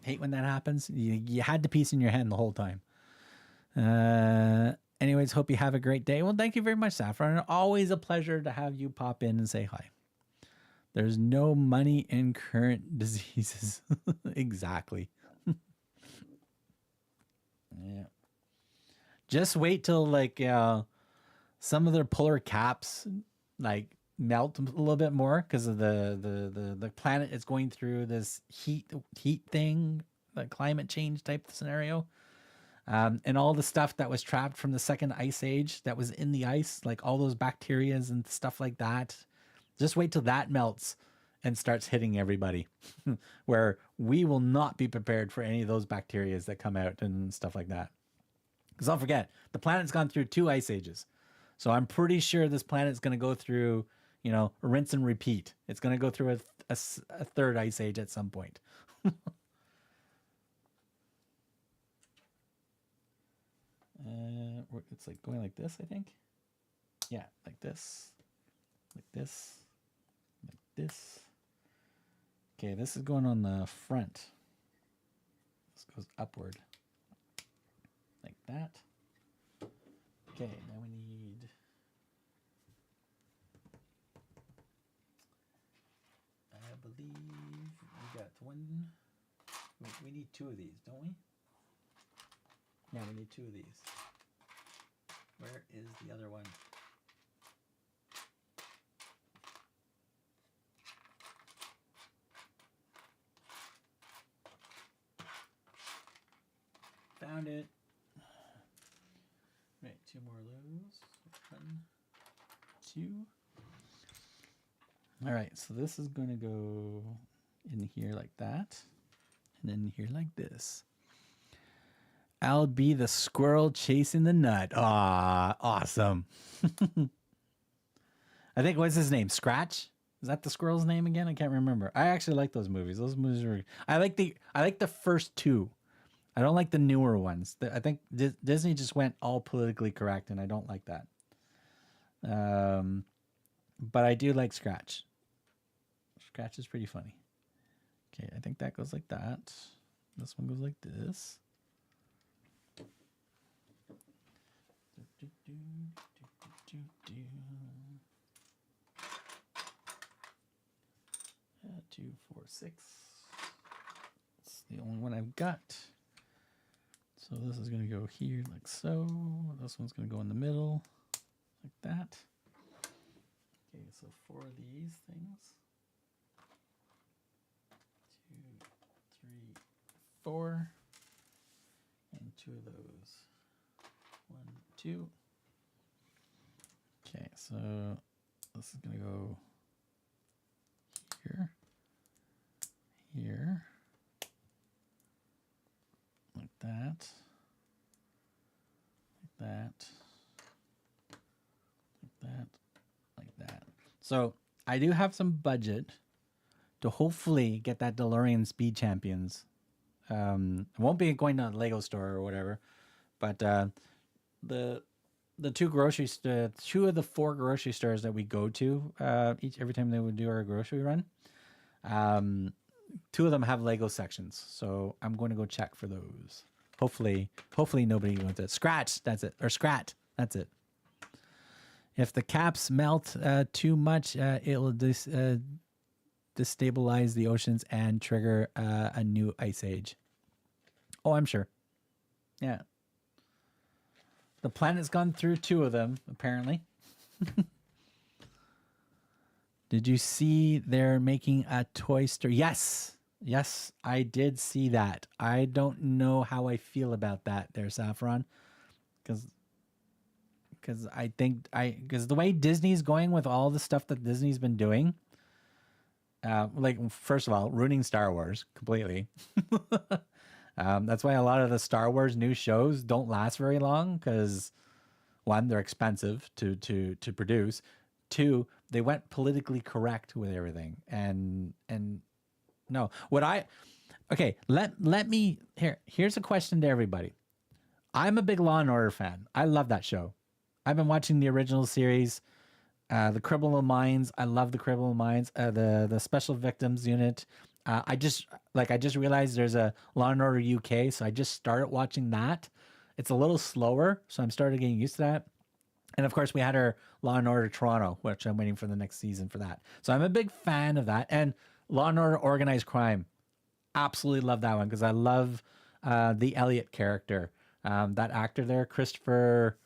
Hate when that happens. You had the piece in your hand the whole time. Anyways, hope you have a great day. Well, thank you very much, Saffron. Always a pleasure to have you pop in and say hi. There's no money in current diseases. Exactly. Yeah. Just wait till like some of their polar caps like melt a little bit more because of the planet is going through this heat thing, the climate change type scenario. And all the stuff that was trapped from the 2nd ice age that was in the ice, like all those bacterias and stuff like that. Just wait till that melts and starts hitting everybody, where we will not be prepared for any of those bacterias that come out and stuff like that. Because don't forget, the planet's gone through 2 ice ages. So I'm pretty sure this planet's going to go through, you know, rinse and repeat. It's going to go through a 3rd ice age at some point. It's like going like this, I think. Yeah, like this, like this, like this. Okay, this is going on the front. This goes upward, like that. Okay, now we need believe we got one. We need two of these, don't we? Yeah, we need two of these. Where is the other one? Found it. Right, two more of those. 1, 2. All right, so this is going to go in here like that, and then here like this. I'll be the squirrel chasing the nut. Ah, awesome. I think, what's his name? Scratch? Is that the squirrel's name again? I can't remember. I actually like those movies. Those movies are. I like the first two. I don't like the newer ones. I think Disney just went all politically correct, and I don't like that. But I do like Scratch. Scratch is pretty funny. Okay, I think that goes like that. This one goes like this. Yeah, 2, 4, 6. It's the only one I've got. So this is going to go here like so. This one's going to go in the middle like that. Okay, so 4 of these things. 2, 3, 4. And 2 of those. 1, 2. Okay, so this is going to go here, here, like that, like that, like that, like that. So I do have some budget to hopefully get that DeLorean Speed Champions. I won't be going to a Lego store or whatever, but the two of the 4 grocery stores that we go to every time they would do our grocery run, 2 of them have Lego sections, so I'm going to go check for those. Hopefully nobody wants it. Scratch, that's it, or Scrat, that's it. If the caps melt too much, it will destabilize the oceans and trigger a new ice age. Oh, I'm sure. Yeah. The planet's gone through 2 of them, apparently. Did you see they're making a Toy Story? Yes. Yes, I did see that. I don't know how I feel about that there, Saffron. Because I think because the way Disney's going with all the stuff that Disney's been doing, like, first of all, ruining Star Wars completely. That's why a lot of the Star Wars new shows don't last very long, because 1, they're expensive to produce. 2, they went politically correct with everything. And no, let me here's a question to everybody. I'm a big Law and Order fan. I love that show. I've been watching the original series, the Criminal Minds. I love the Criminal Minds, the Special Victims Unit. I just realized there's a Law and Order UK, so I just started watching that. It's a little slower, so I'm starting getting used to that. And of course, we had our Law and Order Toronto, which I'm waiting for the next season for that. So I'm a big fan of that. And Law and Order Organized Crime, absolutely love that one, because I love the Elliot character. That actor there, Christopher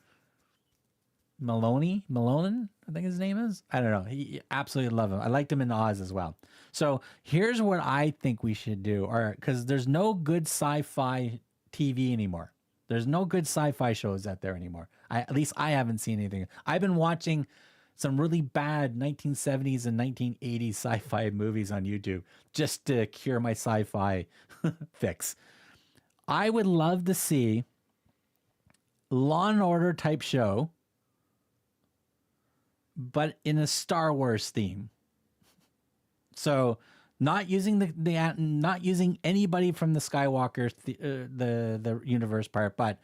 Maloney, I think his name is. I don't know. He absolutely love him. I liked him in Oz as well. So here's what I think we should do, or because there's no good sci-fi TV anymore. There's no good sci-fi shows out there anymore. At least I haven't seen anything. I've been watching some really bad 1970s and 1980s sci-fi movies on YouTube just to cure my sci-fi fix. I would love to see Law and Order type show, but in a Star Wars theme. So not using not using anybody from the Skywalker the universe part, but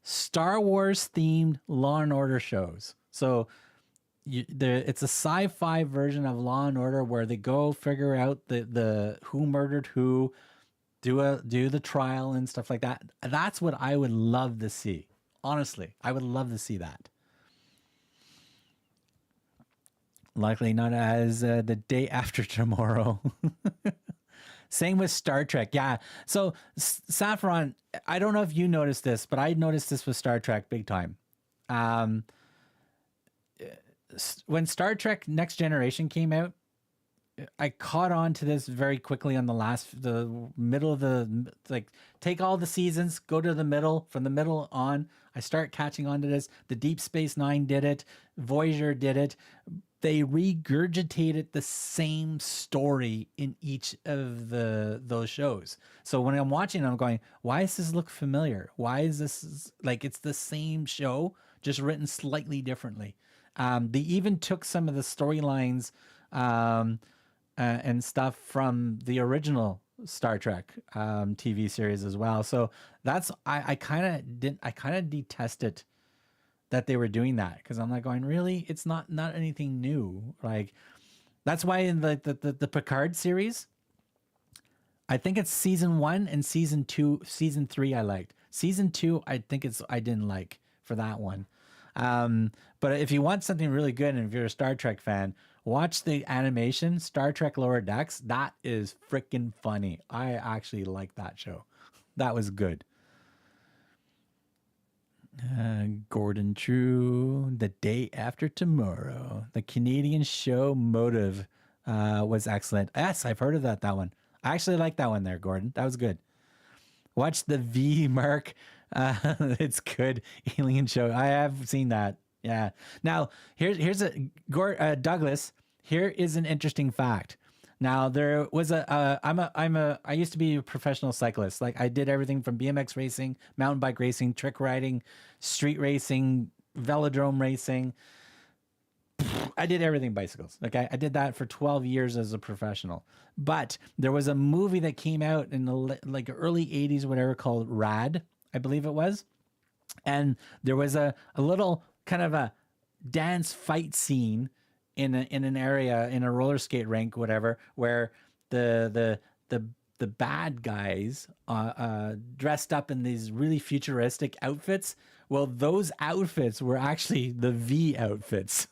Star Wars themed Law and Order shows. So it's a sci-fi version of Law and Order where they go figure out the who murdered who, do the trial and stuff like that. That's what I would love to see. Honestly, I would love to see that. Likely not as the day after tomorrow. Same with Star Trek. Yeah. So Saffron, I don't know if you noticed this, but I noticed this with Star Trek big time. Um, when Star Trek Next Generation came out, I caught on to this very quickly on the middle of the, like, take all the seasons, go to the middle, from the middle on. I start catching on to this. The Deep Space Nine did it. Voyager did it. They regurgitated the same story in each of those shows. So when I'm watching, I'm going, why does this look familiar? Why is this like it's the same show, just written slightly differently? They even took some of the storylines and stuff from the original Star Trek TV series as well. So that's I kind of detested that they were doing that, because I'm like going, really, it's not anything new. Like that's why in the Picard series, I think it's season 1 and season 2, season 3 I liked. Season 2 I didn't like for that one. But if you want something really good, and if you're a Star Trek fan, watch the animation Star Trek Lower Decks. That is freaking funny. I actually like that show. That was good. Gordon True, The Day After Tomorrow. The Canadian show Motive was excellent. Yes, I've heard of that one. I actually like that one there, Gordon. That was good. Watch the V, Mark. It's good. Alien show. I have seen that. Yeah. Now here's Douglas. Here is an interesting fact. Now there was I used to be a professional cyclist. Like I did everything from BMX racing, mountain bike racing, trick riding, street racing, velodrome racing. I did everything bicycles. Okay. I did that for 12 years as a professional. But there was a movie that came out in the like early 80s, whatever, called Rad, I believe it was. And there was a little kind of a dance fight scene in an area, in a roller skate rink, whatever, where the bad guys dressed up in these really futuristic outfits. Well, those outfits were actually the V outfits.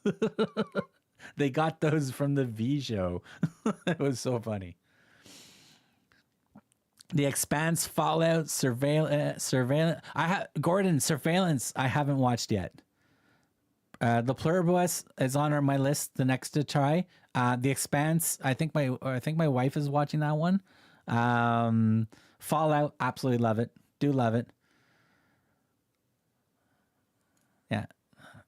They got those from the V show. It was so funny. The Expanse, Fallout, Surveillance. Gordon, Surveillance. I haven't watched yet. The Pluribus is on my list. The next to try. The Expanse. I think my wife is watching that one. Fallout. Absolutely love it. Do love it. Yeah.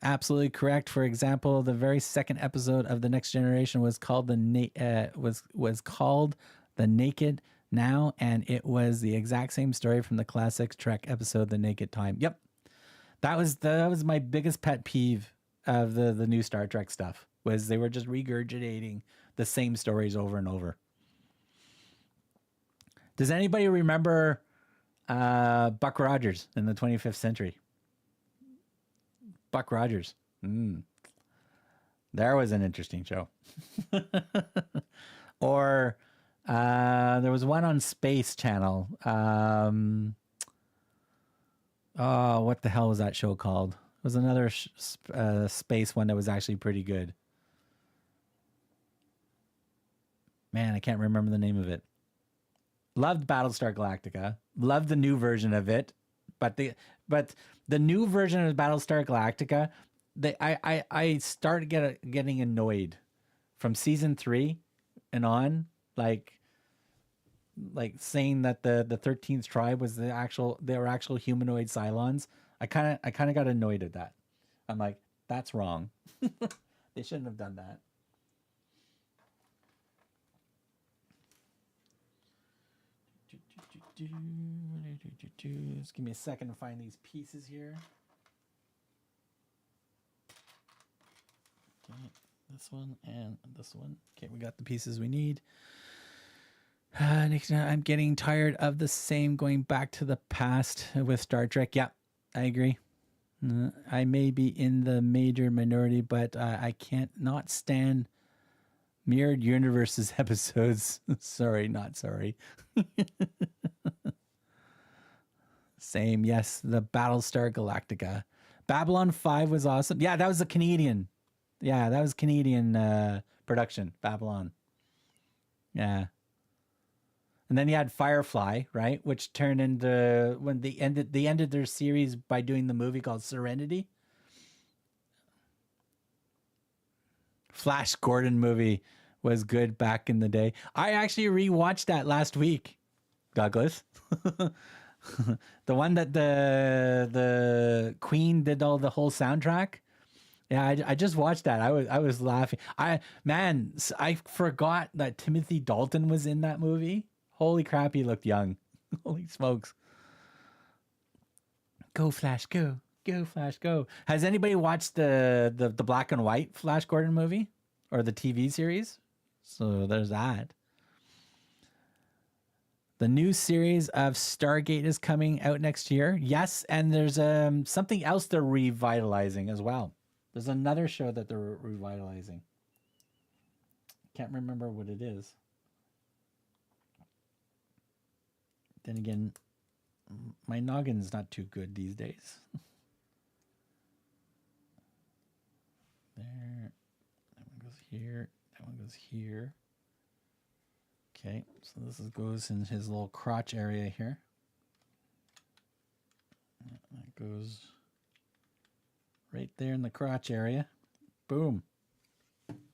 Absolutely correct. For example, the very second episode of the Next Generation was called was called The Naked Now, and it was the exact same story from the classic Trek episode The Naked Time. Yep. That was my biggest pet peeve of the new Star Trek stuff, was they were just regurgitating the same stories over and over. Does anybody remember Buck Rogers in the 25th Century? Buck Rogers. There was an interesting show. Or there was one on Space Channel. What the hell was that show called? It was another space one that was actually pretty good. Man, I can't remember the name of it. Loved Battlestar Galactica. Loved the new version of it. But the new version of Battlestar Galactica, I started getting annoyed from season 3 and on, like saying that the 13th tribe was they were actual humanoid Cylons. I kind of got annoyed at that. I'm like, that's wrong. They shouldn't have done that. Just give me a second to find these pieces here. Okay, this one and this one. Okay, we got the pieces we need. I'm getting tired of the same going back to the past with Star Trek. Yeah, I agree. I may be in the major minority, but I can't not stand Mirrored Universes episodes. Sorry, not sorry. Same, yes. The Battlestar Galactica. Babylon 5 was awesome. Yeah, that was a Canadian Yeah, that was Canadian production, Babylon. Yeah. And then you had Firefly, right? Which turned into when they ended their series by doing the movie called Serenity. Flash Gordon movie was good back in the day. I actually rewatched that last week, Douglas. The one that the Queen did all the whole soundtrack. Yeah, I just watched that. I was laughing. I forgot that Timothy Dalton was in that movie. Holy crap, he looked young. Holy smokes. Go Flash, go. Go Flash, go. Has anybody watched the black and white Flash Gordon movie or the TV series? So there's that. The new series of Stargate is coming out next year. Yes, and there's something else they're revitalizing as well. There's another show that they're revitalizing. Can't remember what it is. Then again, my noggin's not too good these days. There. That one goes here. That one goes here. Okay, so this goes in his little crotch area here. That goes right there in the crotch area. Boom.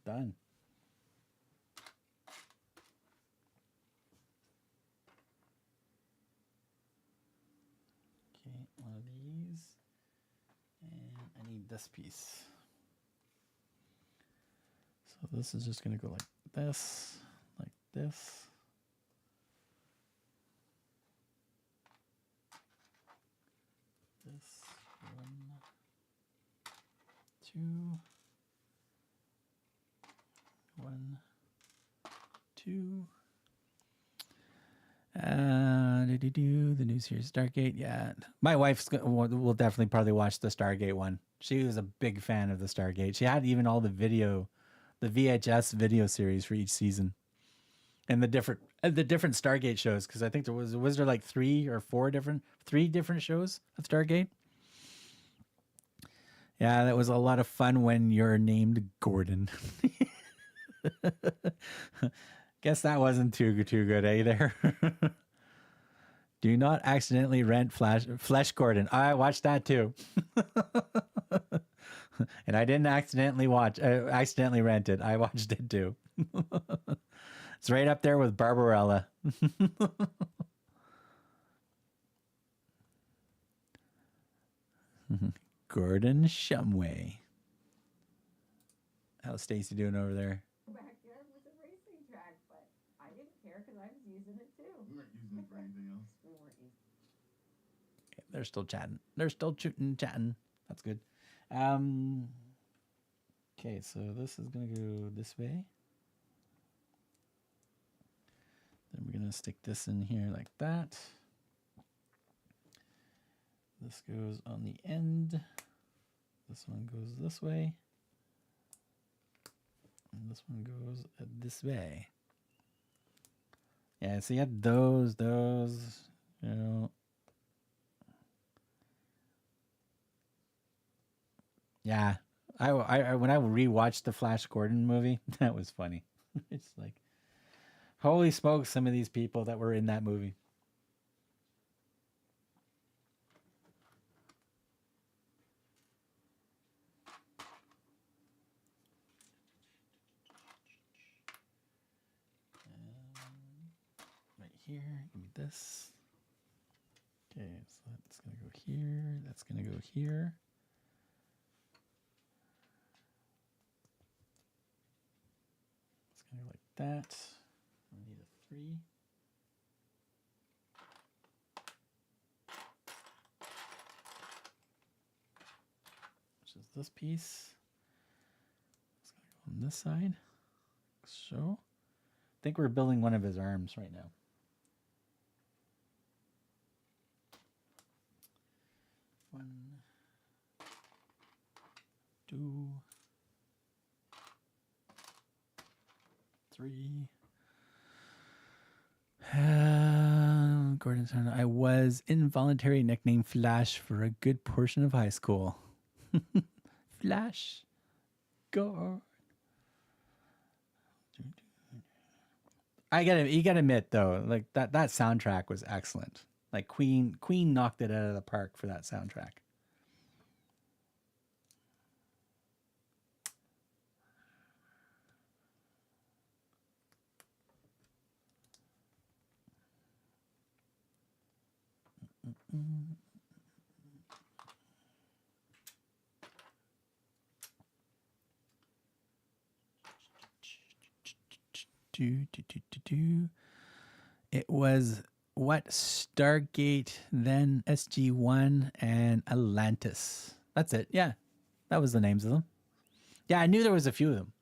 Done. Okay, one of these. And I need this piece. So this is just going to go like this, like this. This one, two, one, two. The new series Stargate. Yeah, my wife's will definitely probably watch the Stargate one. She was a big fan of the Stargate. She had even all the VHS video series for each season, and the different Stargate shows. Because I think was there like three different shows of Stargate. Yeah, that was a lot of fun when you're named Gordon. Guess that wasn't too good either. Do not accidentally rent Flesh Gordon. I watched that too. And I didn't accidentally rent it. I watched it too. It's right up there with Barbarella. Gordon Shumway. How's Stacy doing over there? Backyard was a racing track, but I didn't care because I was using it too. We weren't using it for anything else. We weren't using it. Okay, they're still chatting. They're still chatting. That's good. Okay, so this is going to go this way. Then we're going to stick this in here like that. This goes on the end. This one goes this way. And this one goes this way. Yeah, so you have those, you know. Yeah, I when I rewatched the Flash Gordon movie, that was funny. It's like, holy smokes, some of these people that were in that movie. Right here, give me this. Okay, so that's gonna go here. That's gonna go here. It's gonna go like that. I need a 3. Which is this piece. It's gonna go on this side. So, I think we're building one of his arms right now. One, 2, 3. Gordon's turn. I was involuntary nicknamed Flash for a good portion of high school. Flash. guard. You gotta admit though, like that soundtrack was excellent. Like Queen knocked it out of the park for that soundtrack. It was what Stargate, then SG-1 and Atlantis. That's it. Yeah, that was the names of them. Yeah, I knew there was a few of them.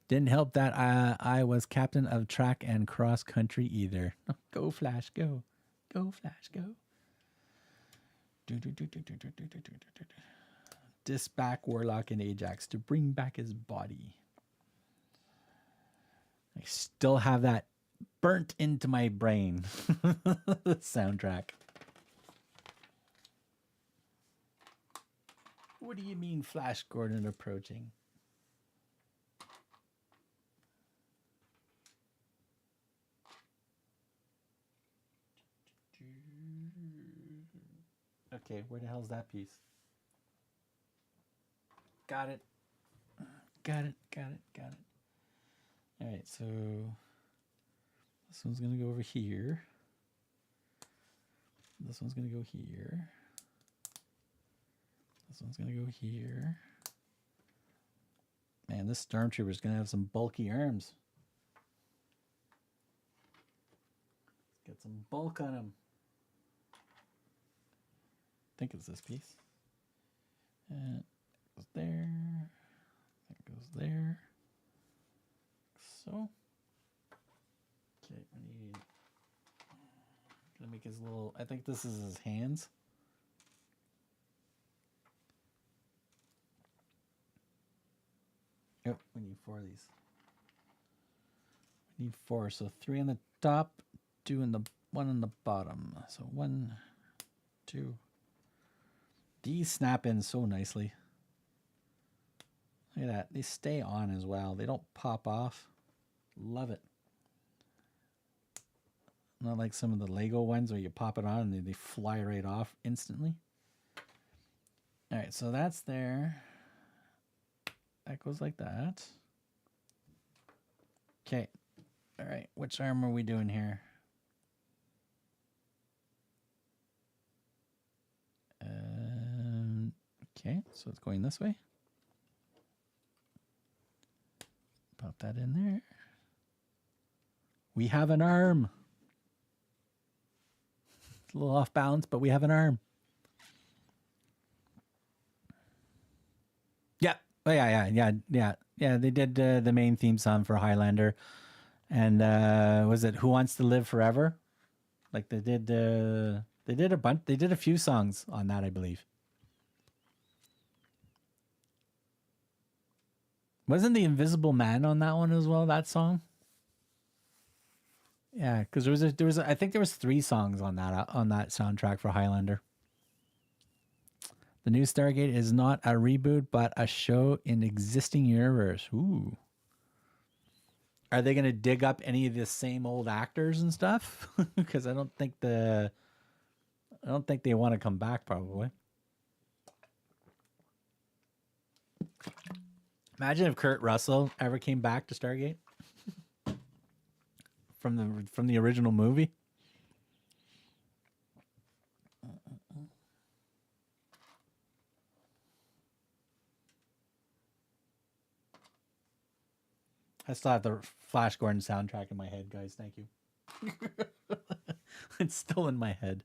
Didn't help that I was captain of track and cross country either. Go Flash, go. Go Flash, go. Dispatch Warlock and Ajax to bring back his body. I still have that burnt into my brain. The soundtrack. What do you mean Flash Gordon approaching? Okay, where the hell's that piece? Got it. Got it. All right, so this one's going to go over here. This one's going to go here. This one's going to go here. Man, this Stormtrooper's going to have some bulky arms. Let's get some bulk on him. I think it's this piece. And it goes there. It goes there. So. Okay, we need. Gonna make his little. I think this is his hands. Yep, we need 4 of these. We need 4, so 3 on the top, 2 in the 1 on the bottom. So 1, 2. These snap in so nicely. Look at that. They stay on as well. They don't pop off. Love it. Not like some of the Lego ones where you pop it on and they fly right off instantly. All right, so that's there. That goes like that. Okay. All right, which arm are we doing here? Okay, so it's going this way. Pop that in there. We have an arm. It's a little off balance, but we have an arm. Yeah. Oh, yeah. They did the main theme song for Highlander, and was it "Who Wants to Live Forever"? Like they did a bunch. They did a few songs on that, I believe. Wasn't the Invisible Man on that one as well? That song. Yeah, because there was I think there was 3 songs on that soundtrack for Highlander. The new Stargate is not a reboot, but a show in existing universe. Ooh. Are they going to dig up any of the same old actors and stuff? Because I don't think they want to come back. Probably. Imagine if Kurt Russell ever came back to Stargate from the original movie. I still have the Flash Gordon soundtrack in my head, guys. Thank you. It's still in my head.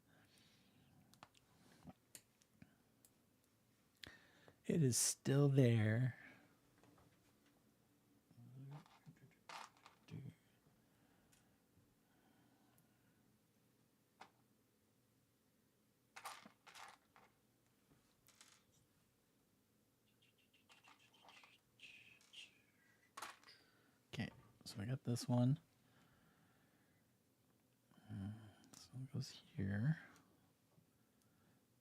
It is still there. Okay, so I got this one. This one goes here.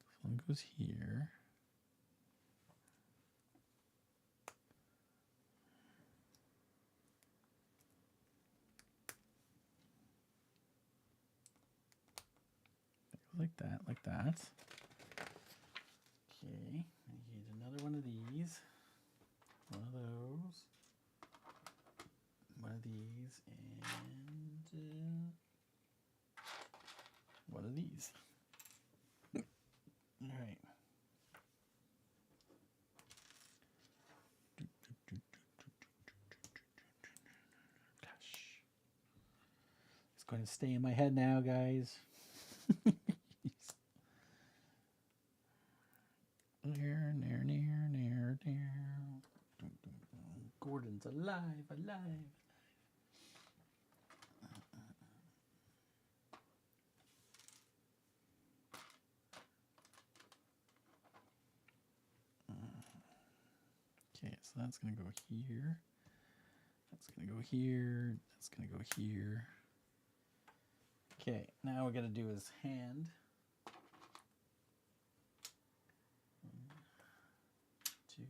This one goes here. like that, like that. Okay, I need another one of these. One of those. One of these, and one of these. All right. Gosh. It's going to stay in my head now, guys. Gordon's alive, alive. Okay, so that's going to go here. That's going to go here. That's going to go here. Okay, now we're going to do his hand. 1, 2.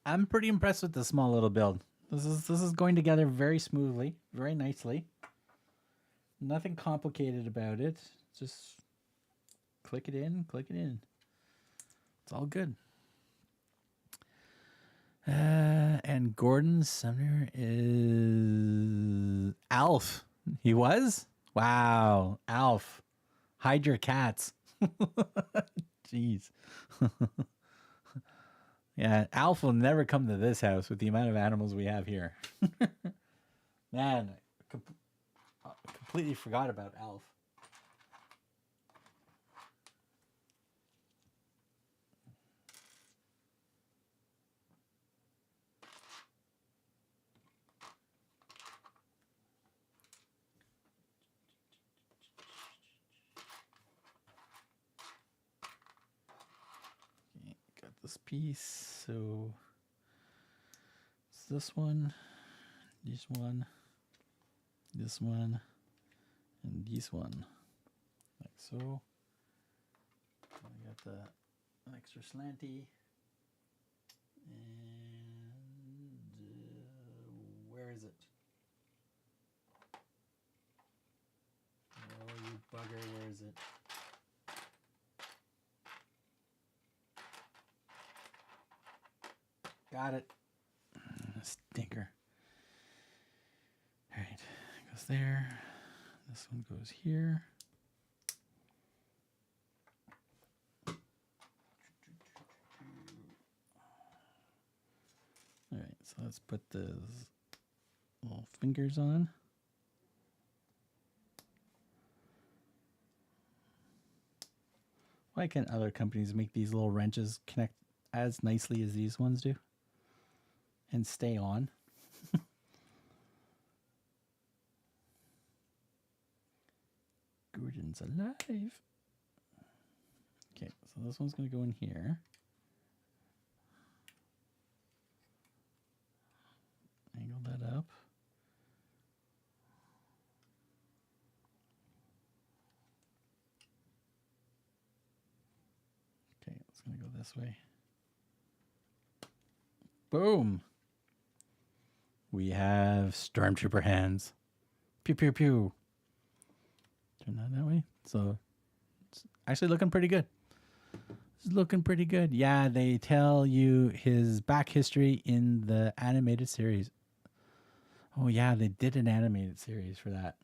I'm pretty impressed with this small little build. This is going together very smoothly, very nicely. Nothing complicated about it. Just click it in, click it in. It's all good. And Gordon Sumner is Alf. He was? Wow. Alf. Hide your cats. Jeez. Yeah, Alf will never come to this house with the amount of animals we have here. Man, completely forgot about Alf. Okay, got this piece, so it's this one, and this one, and this one, like so. I got the extra slanty, and where is it? Oh, you bugger, where is it? Got it. Stinker. All right, goes there. This one goes here. All right, so let's put the little fingers on. Why can't other companies make these little wrenches connect as nicely as these ones do and stay on? Gordon's alive. Okay, so this one's going to go in here. Angle that up. Okay, it's going to go this way. Boom. We have Stormtrooper hands. Pew, pew, pew. Turn that way. So it's actually looking pretty good. It's looking pretty good. Yeah, they tell you his back history in the animated series. Oh, yeah, they did an animated series for that.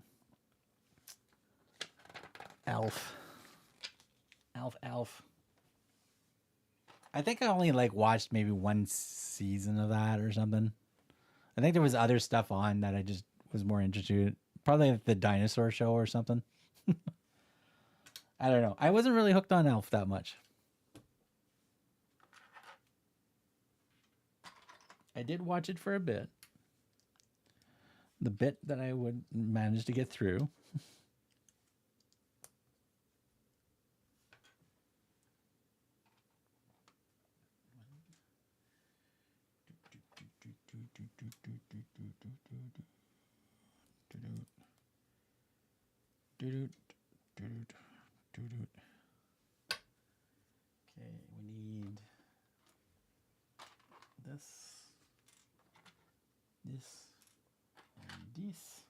Alf. Alf. I think I only watched maybe one season of that or something. I think there was other stuff on that I just was more interested in. Probably the dinosaur show or something. I don't know. I wasn't really hooked on Alf that much. I did watch it for a bit. The bit that I would manage to get through. Okay, we need this, and this.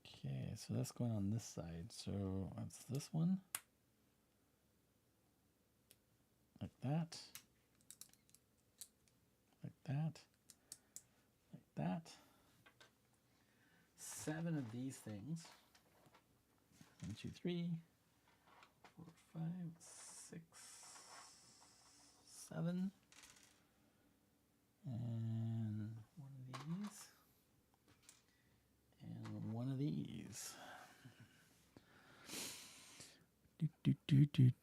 Okay, so that's going on this side. So that's this one. Like that. Like that. Like that. 7 of these things. 1, 2, 3, 4, 5, 6, 7. And one of these.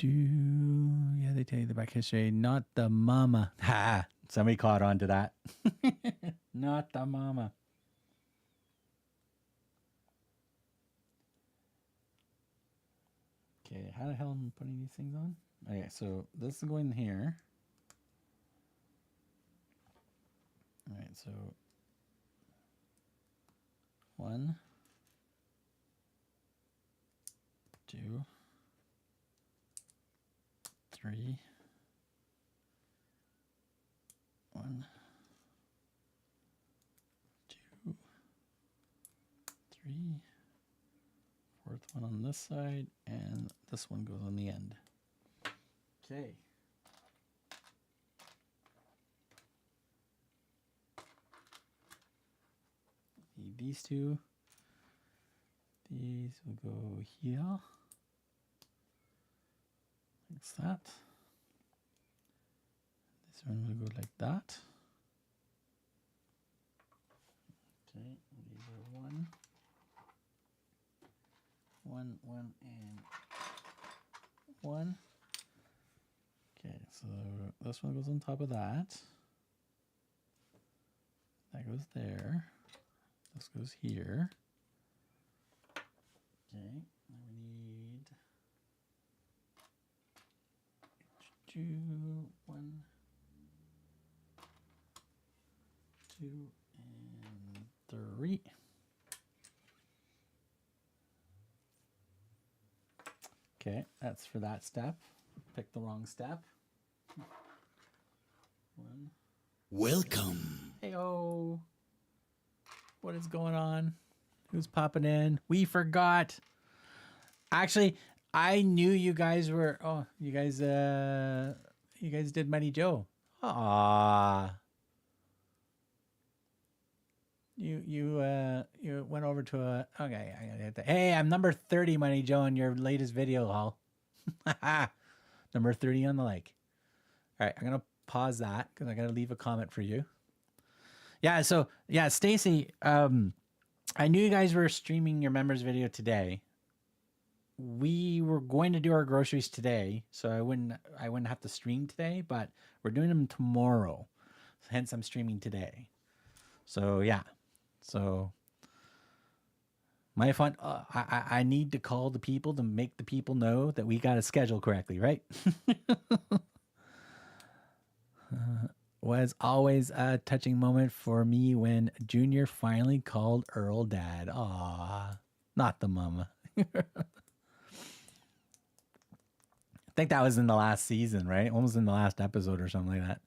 Yeah, they tell you the back history. Not the mama. Ha! Somebody caught on to that. Not the mama. Okay, how the hell am I putting these things on? Okay, so this is going here. All right, so 1, 2, 3, 1, 2, 3, 4th one on this side, and this one goes on the end. Okay. Need these two. These will go here. Like that. This one will go like that. Okay, these are 1, 1, 1, and 1. Okay, so this one goes on top of that. That goes there. This goes here. Okay, now we need 2, 1, 2, and 3. Okay, that's for that step. Pick the wrong step. 1. Welcome. Heyo. What is going on? Who's popping in? We forgot. Actually, I knew you guys were. Oh, you guys did Mighty Joe. Ah. You went over to a. Okay, I gotta hit that. Hey, I'm number 30, Mighty Joe, in your latest video, Hall. Number 30 on the like. All right, I'm gonna pause that because I gotta leave a comment for you. Yeah, so yeah, Stacy, I knew you guys were streaming your members video today. We were going to do our groceries today, so I wouldn't have to stream today, but we're doing them tomorrow. Hence I'm streaming today. So yeah. So my fun I need to call the people to make the people know that we got to schedule correctly, right? Was always a touching moment for me when Junior finally called Earl dad. Aw, not the mama. I think that was in the last season, right? Almost in the last episode or something like that.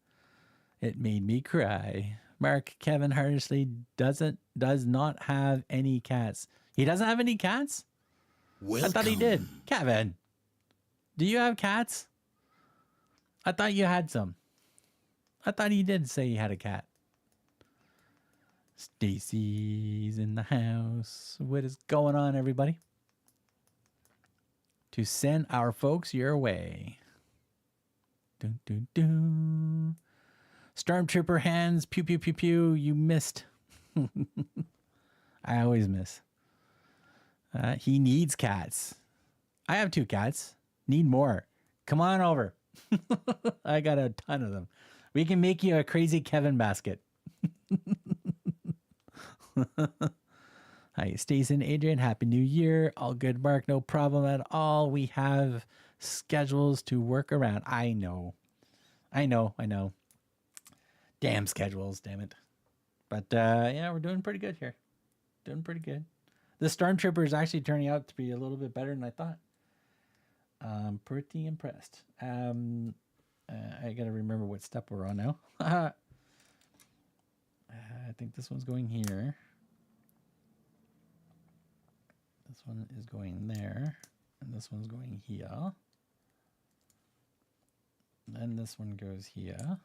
It made me cry. Mark, Kevin Hardishley does not have any cats. He doesn't have any cats? Welcome. I thought he did. Kevin, do you have cats? I thought you had some. I thought he did say he had a cat. Stacy's in the house. What is going on, everybody? To send our folks your way. Dun, dun, dun. Stormtrooper hands. Pew, pew, pew, pew. You missed. I always miss. He needs cats. I have 2 cats. Need more. Come on over. I got a ton of them. We can make you a crazy Kevin basket. Hi, Stacey and Adrian. Happy New Year. All good, Mark. No problem at all. We have schedules to work around. I know. Damn schedules, damn it. But yeah, we're doing pretty good here. Doing pretty good. The Stormtrooper is actually turning out to be a little bit better than I thought. I'm pretty impressed. I gotta remember what step we're on now. I think this one's going here. This one is going there, and this one's going here. Then this one goes here.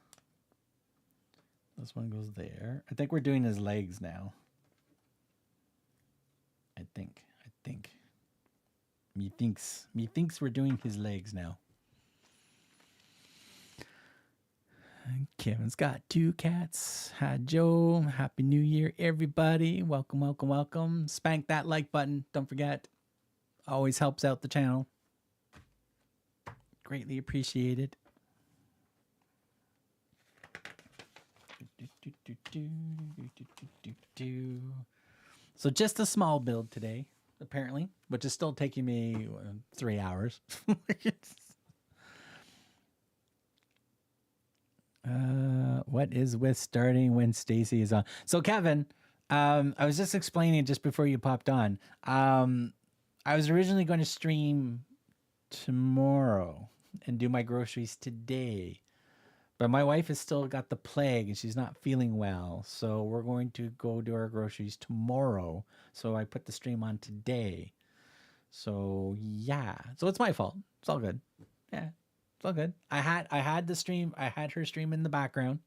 This one goes there. I think we're doing his legs now. I think. Me thinks we're doing his legs now. And Kevin's got 2 cats. Hi, Joe. Happy New Year, everybody. Welcome, welcome, welcome. Spank that like button. Don't forget. Always helps out the channel. Greatly appreciated. So just a small build today, apparently, which is still taking me 3 hours. What is with starting when Stacy is on? So Kevin, I was just explaining just before you popped on. I was originally going to stream tomorrow and do my groceries today, but my wife has still got the plague and she's not feeling well. So we're going to go do our groceries tomorrow. So I put the stream on today. So yeah, so it's my fault. It's all good. Yeah, it's all good. I had the stream. I had her stream in the background.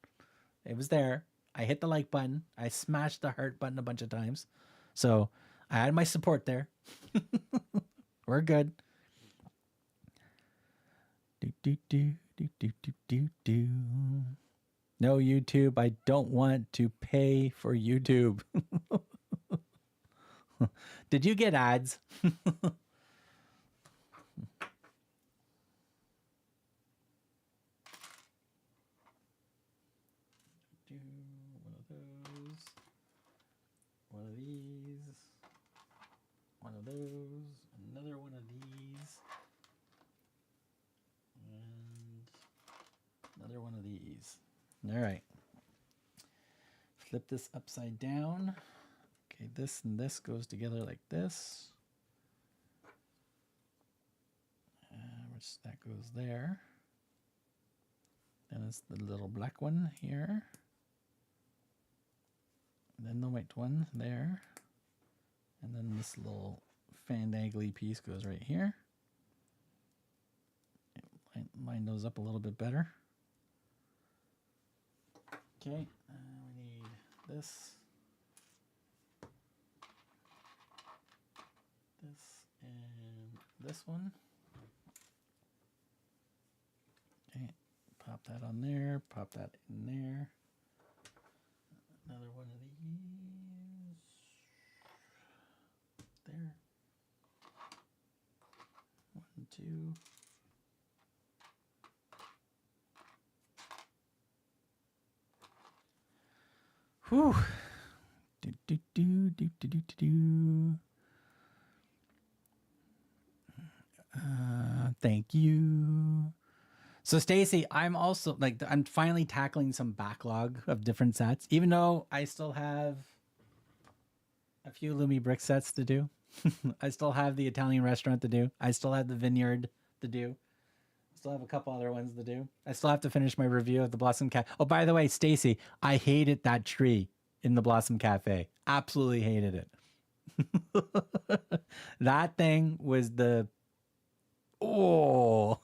It was there. I hit the like button. I smashed the heart button a bunch of times. So I had my support there. We're good. No YouTube. I don't want to pay for YouTube. Did you get ads? One of these. One of those. Another one of these. And another one of these. All right. Flip this upside down. Okay, this and this goes together like this. Which that goes there. Then it's the little black one here. And then the white one there. And then this little fandangly piece goes right here. Line those up a little bit better. Okay, we need this. This and this one. Okay, pop that on there, pop that in there. Another one of these. There. 1, 2. Whew. Thank you. So Stacy, I'm also I'm finally tackling some backlog of different sets, even though I still have a few Lumi BRIX sets to do. I still have the Italian restaurant to do. I still have the vineyard to do. I still have a couple other ones to do. I still have to finish my review of the Blossom Cafe. Oh, by the way, Stacy, I hated that tree in the Blossom Cafe. Absolutely hated it. That thing was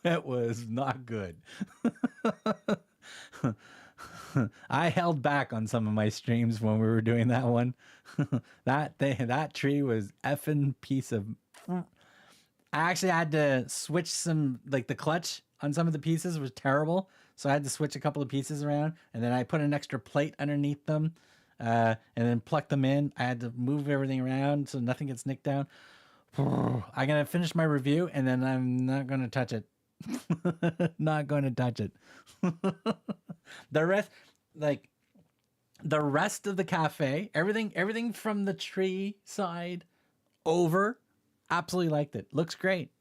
it was not good. I held back on some of my streams when we were doing that one. That tree was effing piece of. I actually had to switch some, the clutch on some of the pieces was terrible. So I had to switch a couple of pieces around, and then I put an extra plate underneath them, and then pluck them in. I had to move everything around so nothing gets nicked down. I'm going to finish my review, and then I'm not going to touch it. Not going to touch it. The rest of the cafe, everything from the tree side over, absolutely liked it. Looks great.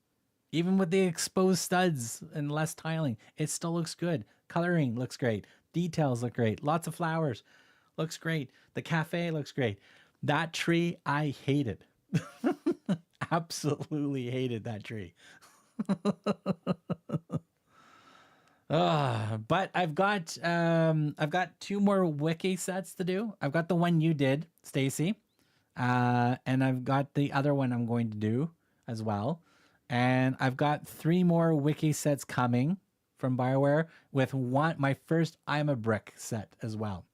Even with the exposed studs and less tiling, it still looks good. Coloring looks great. Details look great. Lots of flowers. Looks great. The cafe looks great. That tree, I hated. Absolutely hated that tree. But I've got 2 more wiki sets to do. I've got the one you did, Stacy. And I've got the other one I'm going to do as well. And I've got 3 more wiki sets coming from BioWare with my first I'm a Brick set as well.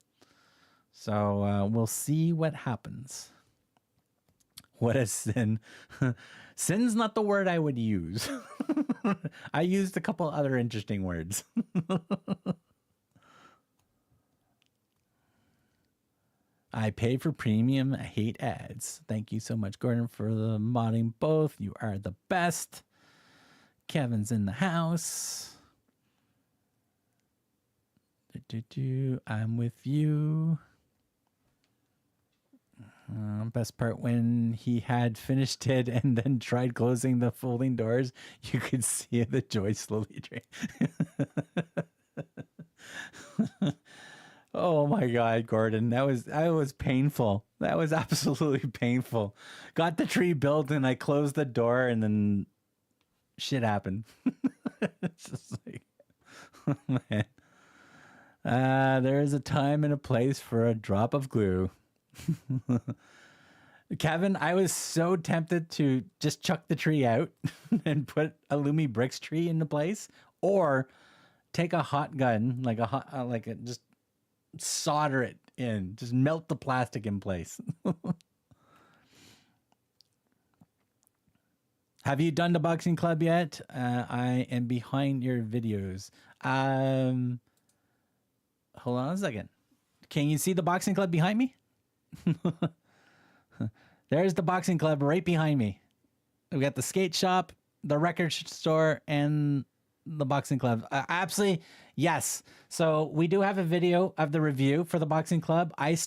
So we'll see what happens. What a sin. Sin's not the word I would use. I used a couple other interesting words. I pay for premium. I hate ads. Thank you so much, Gordon, for the modding both. You are the best. Kevin's in the house. I'm with you. Best part when he had finished it and then tried closing the folding doors, you could see the joy slowly drain. Oh my God, Gordon, that was painful. That was absolutely painful. Got the tree built and I closed the door and then shit happened. It's just like, oh man. There is a time and a place for a drop of glue. Kevin, I was so tempted to just chuck the tree out and put a Lumi BRIX tree into place, or take a hot gun, just solder it in, just melt the plastic in place. Have you done the boxing club yet? I am behind your videos. Hold on a second. Can you see the boxing club behind me? There's the boxing club right behind me. We got the skate shop, the record store, and the boxing club. Absolutely, yes. So we do have a video of the review for the boxing club. I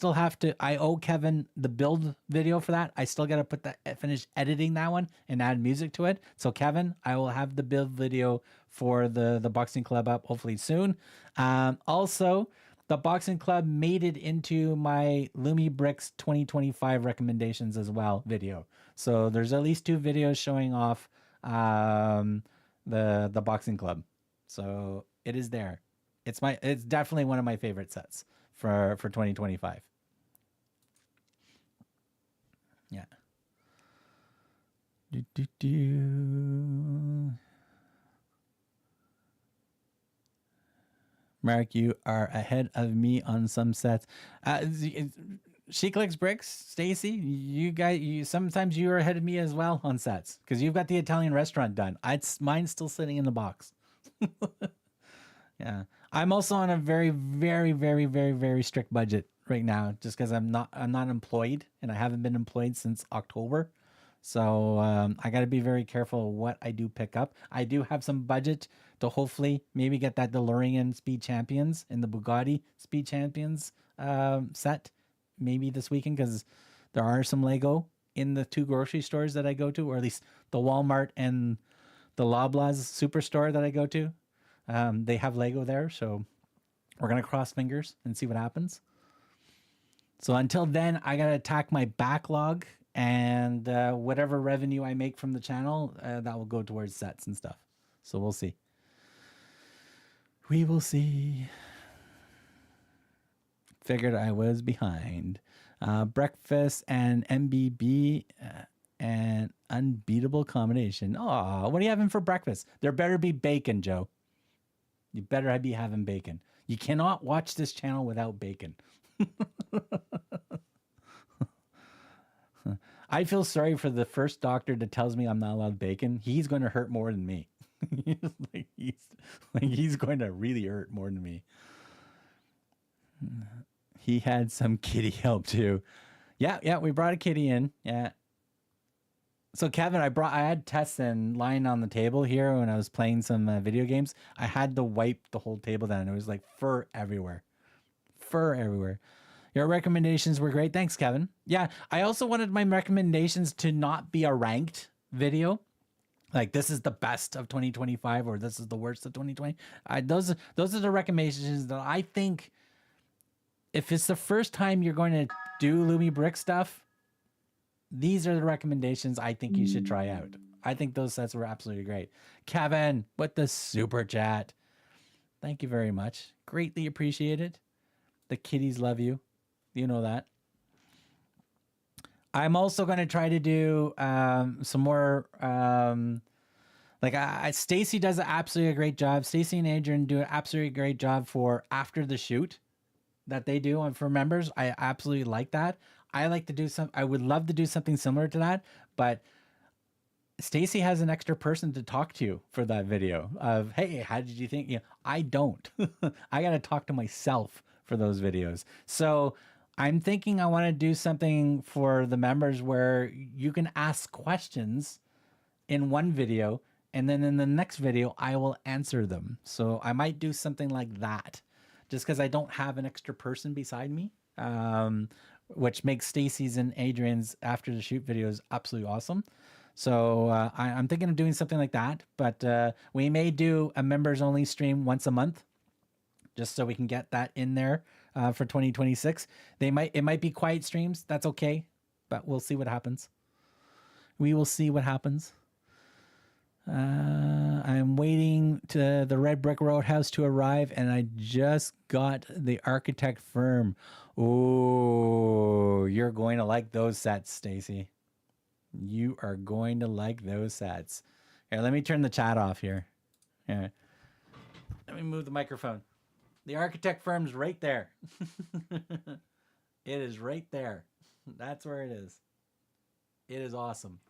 owe Kevin the build video for that. I still got to finish editing that one and add music to it. So Kevin, I will have the build video for the boxing club up hopefully soon. Also, the boxing club made it into my Lumi BRIX 2025 recommendations as well video. So there's at least 2 videos showing off the boxing club. So it is there. It's definitely one of my favorite sets for 2025. Yeah. Mark, you are ahead of me on some sets. She clicks bricks, Stacy. Sometimes you are ahead of me as well on sets because you've got the Italian restaurant done. Mine's still sitting in the box. Yeah, I'm also on a very, very, very, very, very strict budget right now, just because I'm not employed and I haven't been employed since October. So I got to be very careful what I do pick up. I do have some budget to hopefully maybe get that DeLorean Speed Champions and the Bugatti Speed Champions set maybe this weekend, because there are some Lego in the 2 grocery stores that I go to, or at least the Walmart and the Loblaws superstore that I go to. They have Lego there, so we're going to cross fingers and see what happens. So until then, I got to attack my backlog, and whatever revenue I make from the channel, that will go towards sets and stuff. So we'll see. We will see. Figured I was behind. Breakfast and MBB, an unbeatable combination. Oh, what are you having for breakfast? There better be bacon, Joe. You better be having bacon. You cannot watch this channel without bacon. I feel sorry for the first doctor that tells me I'm not allowed bacon. He's going to hurt more than me. He's going to really hurt more than me. He had some kitty help too. Yeah, we brought a kitty in. Yeah. So Kevin, I had Tessin lying on the table here when I was playing some video games. I had to wipe the whole table down. It was like fur everywhere. Fur everywhere. Your recommendations were great. Thanks, Kevin. Yeah, I also wanted my recommendations to not be a ranked video. Like, this is the best of 2025 or this is the worst of 2020. Those are the recommendations that I think, if it's the first time you're going to do Lumi BRIX stuff, these are the recommendations I think you should try out. I think those sets were absolutely great. Kevin, with the super chat. Thank you very much. Greatly appreciated. The kitties love you. You know that. I'm also going to try to do some more. Like Stacy does absolutely a great job. Stacy and Adrian do an absolutely great job for after the shoot that they do and for members. I absolutely like that. I like to do some. I would love to do something similar to that, but Stacy has an extra person to talk to for that video of, hey, how did you think? I don't. I got to talk to myself for those videos. So I'm thinking I want to do something for the members where you can ask questions in one video, and then in the next video, I will answer them. So I might do something like that just because I don't have an extra person beside me, which makes Stacy's and Adrian's after the shoot videos absolutely awesome. So I'm thinking of doing something like that, but we may do a members only stream once a month just so we can get that in there for 2026. It might be quiet streams. That's okay, but we'll see what happens. We will see what happens. I'm waiting to the Red Brick Roadhouse to arrive, and I just got the architect firm. Oh, you're going to like those sets, Stacy. You are going to like those sets. Here, let me turn the chat off here. Here. Let me move the microphone. The architect firm's right there. It is right there. That's where it is. It is awesome.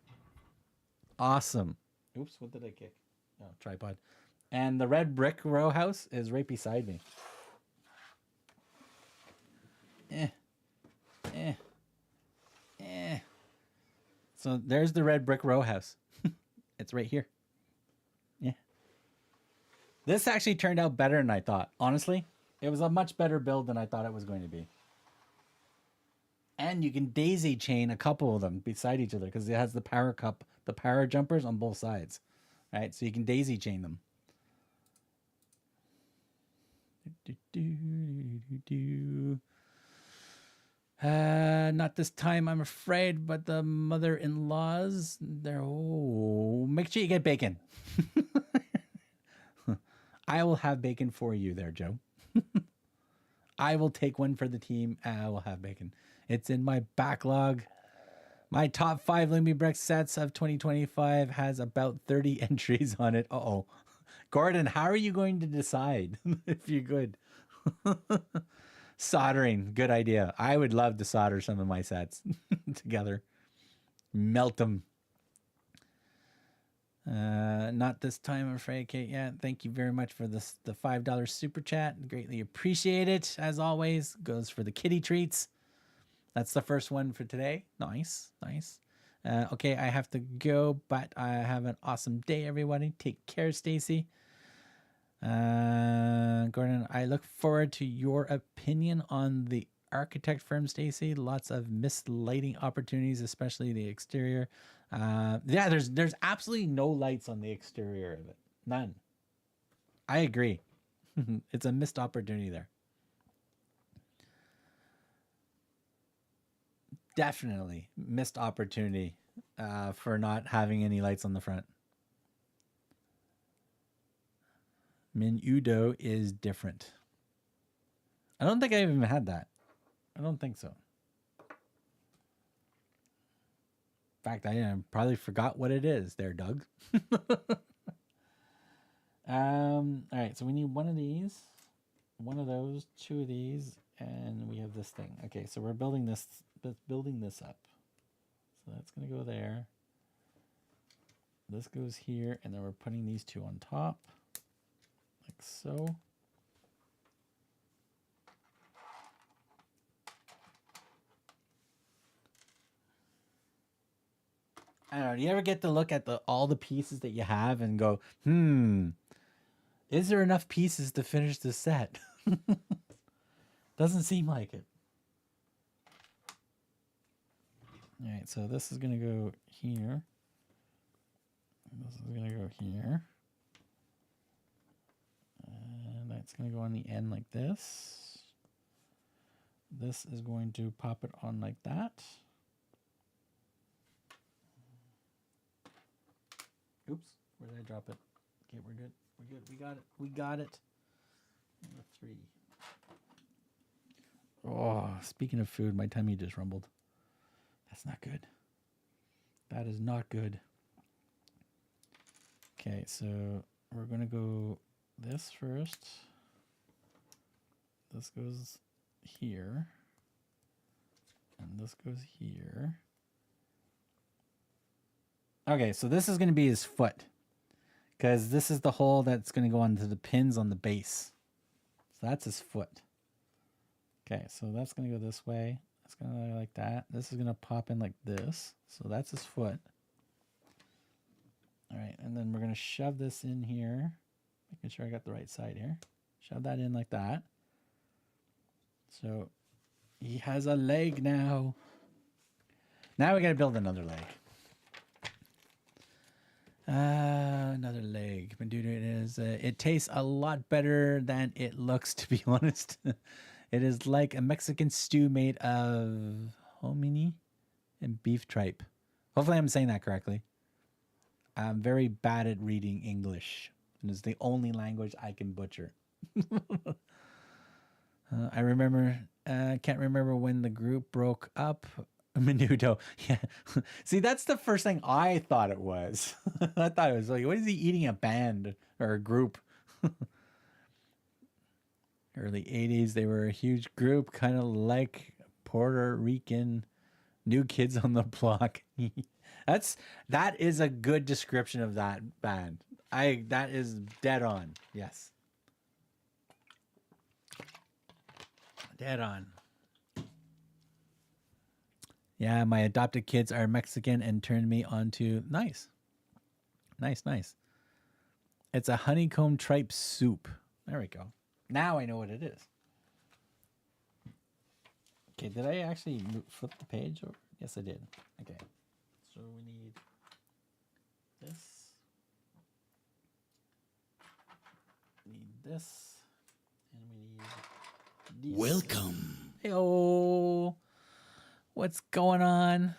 Awesome. Oops, what did I kick? Oh, tripod. And the Red Brick Row House is right beside me. So there's the Red Brick Row House. It's right here. Yeah. This actually turned out better than I thought. Honestly, it was a much better build than I thought it was going to be. And you can daisy chain a couple of them beside each other because it has the power cup, the power jumpers on both sides. Right? So you can daisy chain them. Not this time, I'm afraid, but the mother-in-laws, they're, make sure you get bacon. I will have bacon for you there, Joe. I will take one for the team. I will have bacon. It's in my backlog. My top 5 Lumi BRIX sets of 2025 has about 30 entries on it. Uh-oh. Gordon, how are you going to decide if you're good? Soldering, good idea. I would love to solder some of my sets together. Melt them. Not this time, I'm afraid, Kate. Yeah, thank you very much for the $5 super chat. Greatly appreciate it. As always, goes for the kitty treats. That's the first one for today. Nice, nice. Okay, I have to go, but I have an awesome day, everybody. Take care, Stacy. Gordon, I look forward to your opinion on the architect firm, Stacy. Lots of missed lighting opportunities, especially the exterior. Yeah, there's absolutely no lights on the exterior of it. None. I agree. It's a missed opportunity there. Definitely missed opportunity for not having any lights on the front. Menudo is different. I don't think I even had that. I don't think so. In fact, I probably forgot what it is there, Doug. All right, so we need one of these, one of those, 2 of these, and we have this thing. Okay, so we're building this up. So that's going to go there. This goes here, and then we're putting these 2 on top. Like so. I don't know. Do you ever get to look at all the pieces that you have and go, is there enough pieces to finish the set? Doesn't seem like it. All right, so this is going to go here. This is going to go here. And that's going to go on the end like this. This is going to pop it on like that. Oops, where did I drop it? Okay, we're good. We're good. We got it. We got it. Number 3. Oh, speaking of food, my tummy just rumbled. That's not good. That is not good. Okay, so we're going to go this first. This goes here. And this goes here. Okay, so this is going to be his foot. Because this is the hole that's going to go onto the pins on the base. So that's his foot. Okay, so that's going to go this way. That's going to go like that. This is going to pop in like this. So that's his foot. All right, and then we're going to shove this in here. Making sure I got the right side here. Shove that in like that. So he has a leg now. Now we got to build another leg. Another leg. It tastes a lot better than it looks, to be honest. It is like a Mexican stew made of hominy and beef tripe. Hopefully I'm saying that correctly. I'm very bad at reading English. And it's the only language I can butcher. I remember, can't remember when the group broke up. Menudo. Yeah. See, that's the first thing I thought it was. I thought it was like, what is he eating, a band or a group? Early 80s, they were a huge group, kind of like Puerto Rican New Kids on the Block. That is a good description of that band. That is dead on. Yes. Dead on. Yeah, my adopted kids are Mexican and turned me on to nice. Nice. It's a honeycomb tripe soup. There we go. Now I know what it is. Okay, did I actually flip the page over? Yes, I did. Okay. So we need this. We need this. And we need these. Welcome. Hey-oh. What's going on?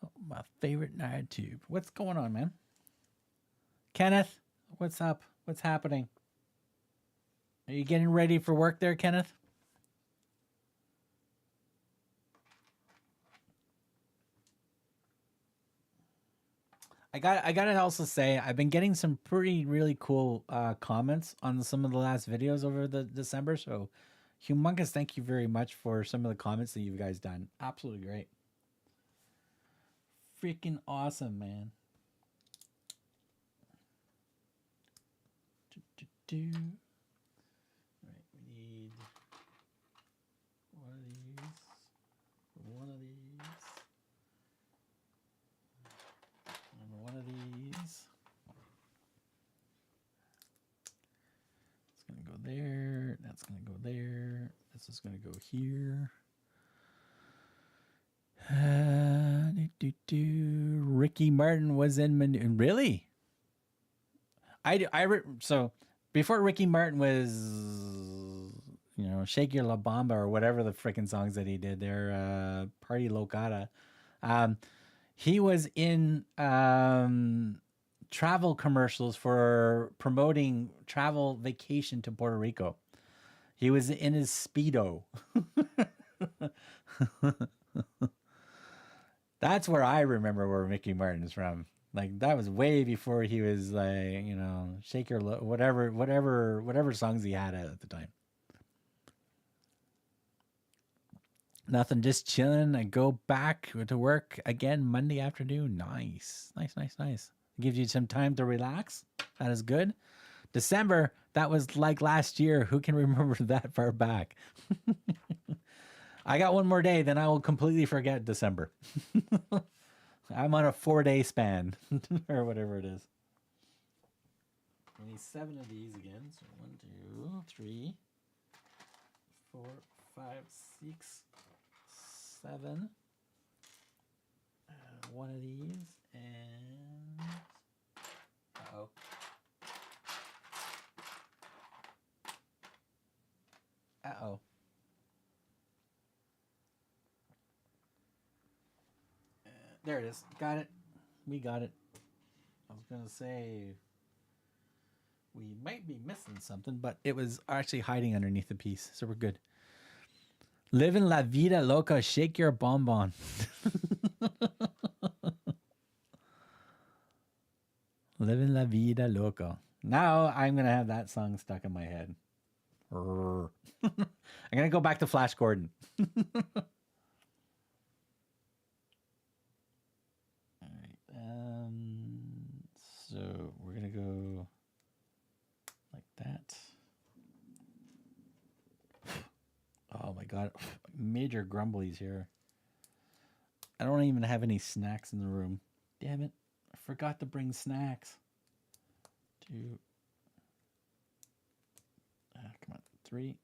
Oh, my favorite Nard tube. What's going on, man? Kenneth, what's up? What's happening? Are you getting ready for work there, Kenneth? I gotta also say, I've been getting some really cool comments on some of the last videos over the December, so humongous thank you very much for some of the comments that you guys done. Absolutely great. Freaking awesome, man. All right, we need one of these, one of these, and one of these. It's gonna go there. That's gonna go there. This is gonna go here. Ricky Martin was in really? So before Ricky Martin was, you know, Shake Your La Bamba or whatever the freaking songs that he did there, Party Locata. He was in travel commercials for promoting travel vacation to Puerto Rico. He was in his Speedo. That's where I remember where Ricky Martin is from. Like, that was way before he was like, you know, Shake Your whatever songs he had at the time. Nothing, just chilling. I go back to work again Monday afternoon. Nice. Gives you some time to relax. That is good. December, that was like last year. Who can remember that far back? I got one more day, then I will completely forget December. I'm on a 4-day span or whatever it is. I need 7 of these again. So 1, 2, 3, 4, 5, 6, 7. One of these and uh-oh. Uh-oh. There it is. Got it. We got it. I was going to say, We might be missing something, but it was actually hiding underneath the piece, so we're good. Living la vida loca, shake your bonbon. Living la vida loca. Now I'm gonna have that song stuck in my head. I'm gonna go back to Flash Gordon. All right. So we're gonna go like that. Oh my god, major grumblies here. I don't even have any snacks in the room. Damn it, I forgot to bring snacks. Two. Come on, three.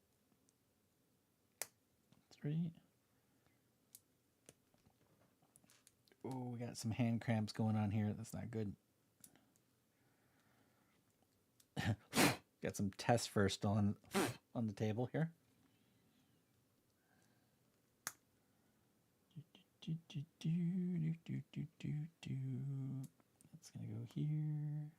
Oh, we got some hand cramps going on here. That's not good. Got some tests first on the table here. That's gonna go here.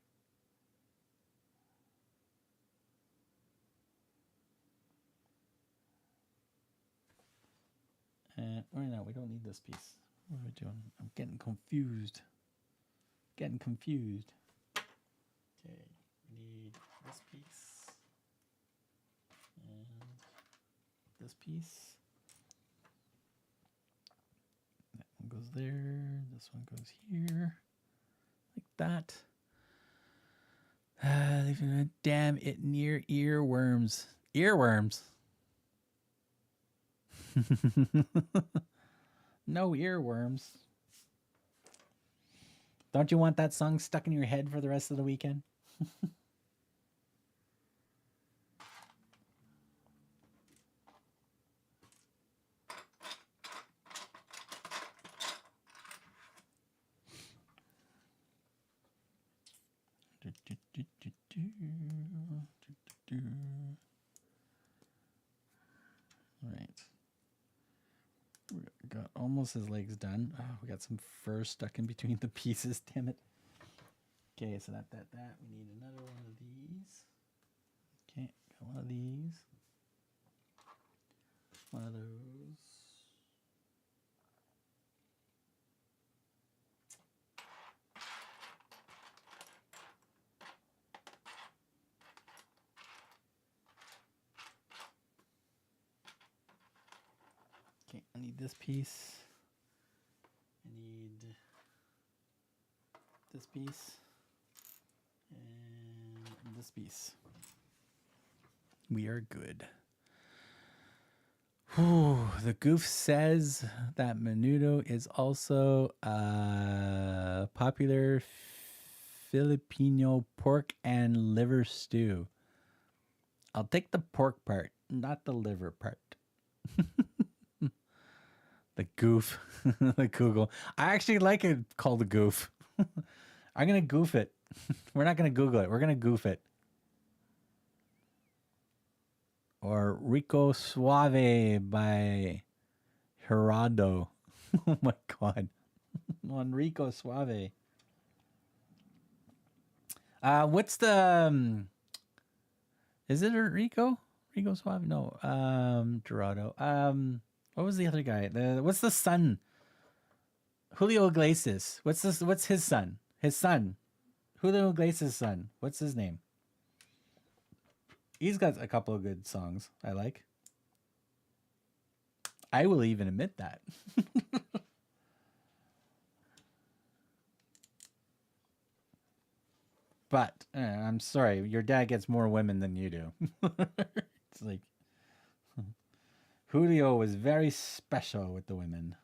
And or no, we don't need this piece. What are we doing? I'm getting confused. Okay, we need this piece and this piece. That one goes there. This one goes here, like that. Damn it! Near earworms. Earworms. No earworms. Don't you want that song stuck in your head for the rest of the weekend? All right. We got almost his legs done. Oh, we got some fur stuck in between the pieces. Damn it. Okay, so that. We need another one of these. Okay, got one of these. One of those. Okay, I need this piece. I need this piece. And this piece. We are good. Whew, the goof says that menudo is also a popular Filipino pork and liver stew. I'll take the pork part, not the liver part. The goof. The Google. I actually like it called the goof. I'm going to goof it. We're not going to Google it. We're going to goof it. Or Rico Suave by Gerardo. Oh my God. Enrico Suave. What's the... is it Rico? Rico Suave? No. Gerardo. What was the other guy? What's the son? Julio Iglesias. What's this? What's his son? His son. Julio Iglesias' son. What's his name? He's got a couple of good songs I like. I will even admit that. But I'm sorry, your dad gets more women than you do. It's like Julio was very special with the women.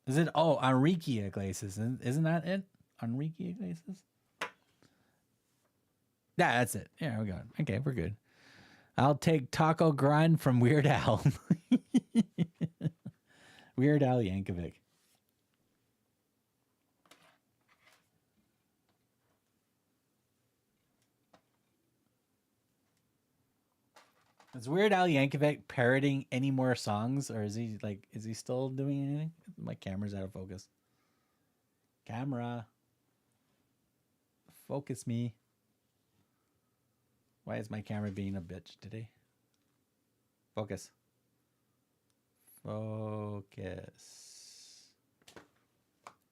Is it? Oh, Enrique Iglesias. Isn't that it? Enrique Iglesias? Yeah, that's it. Yeah, we got it. Okay, we're good. I'll take Taco Grind from Weird Al. Weird Al Yankovic. Is Weird Al Yankovic parroting any more songs, or is he still doing anything? My camera's out of focus. Camera. Focus me. Why is my camera being a bitch today? Focus. Focus.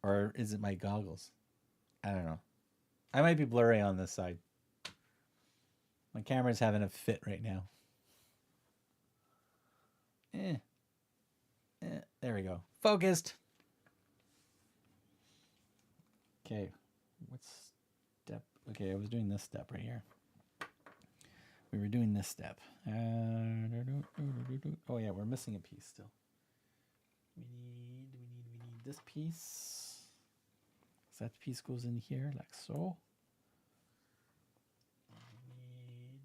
Or is it my goggles? I don't know. I might be blurry on this side. My camera's having a fit right now. There we go. Focused. Okay. What step? Okay, I was doing this step right here. We were doing this step. Oh yeah, we're missing a piece still. We need this piece. So that piece goes in here like so. We need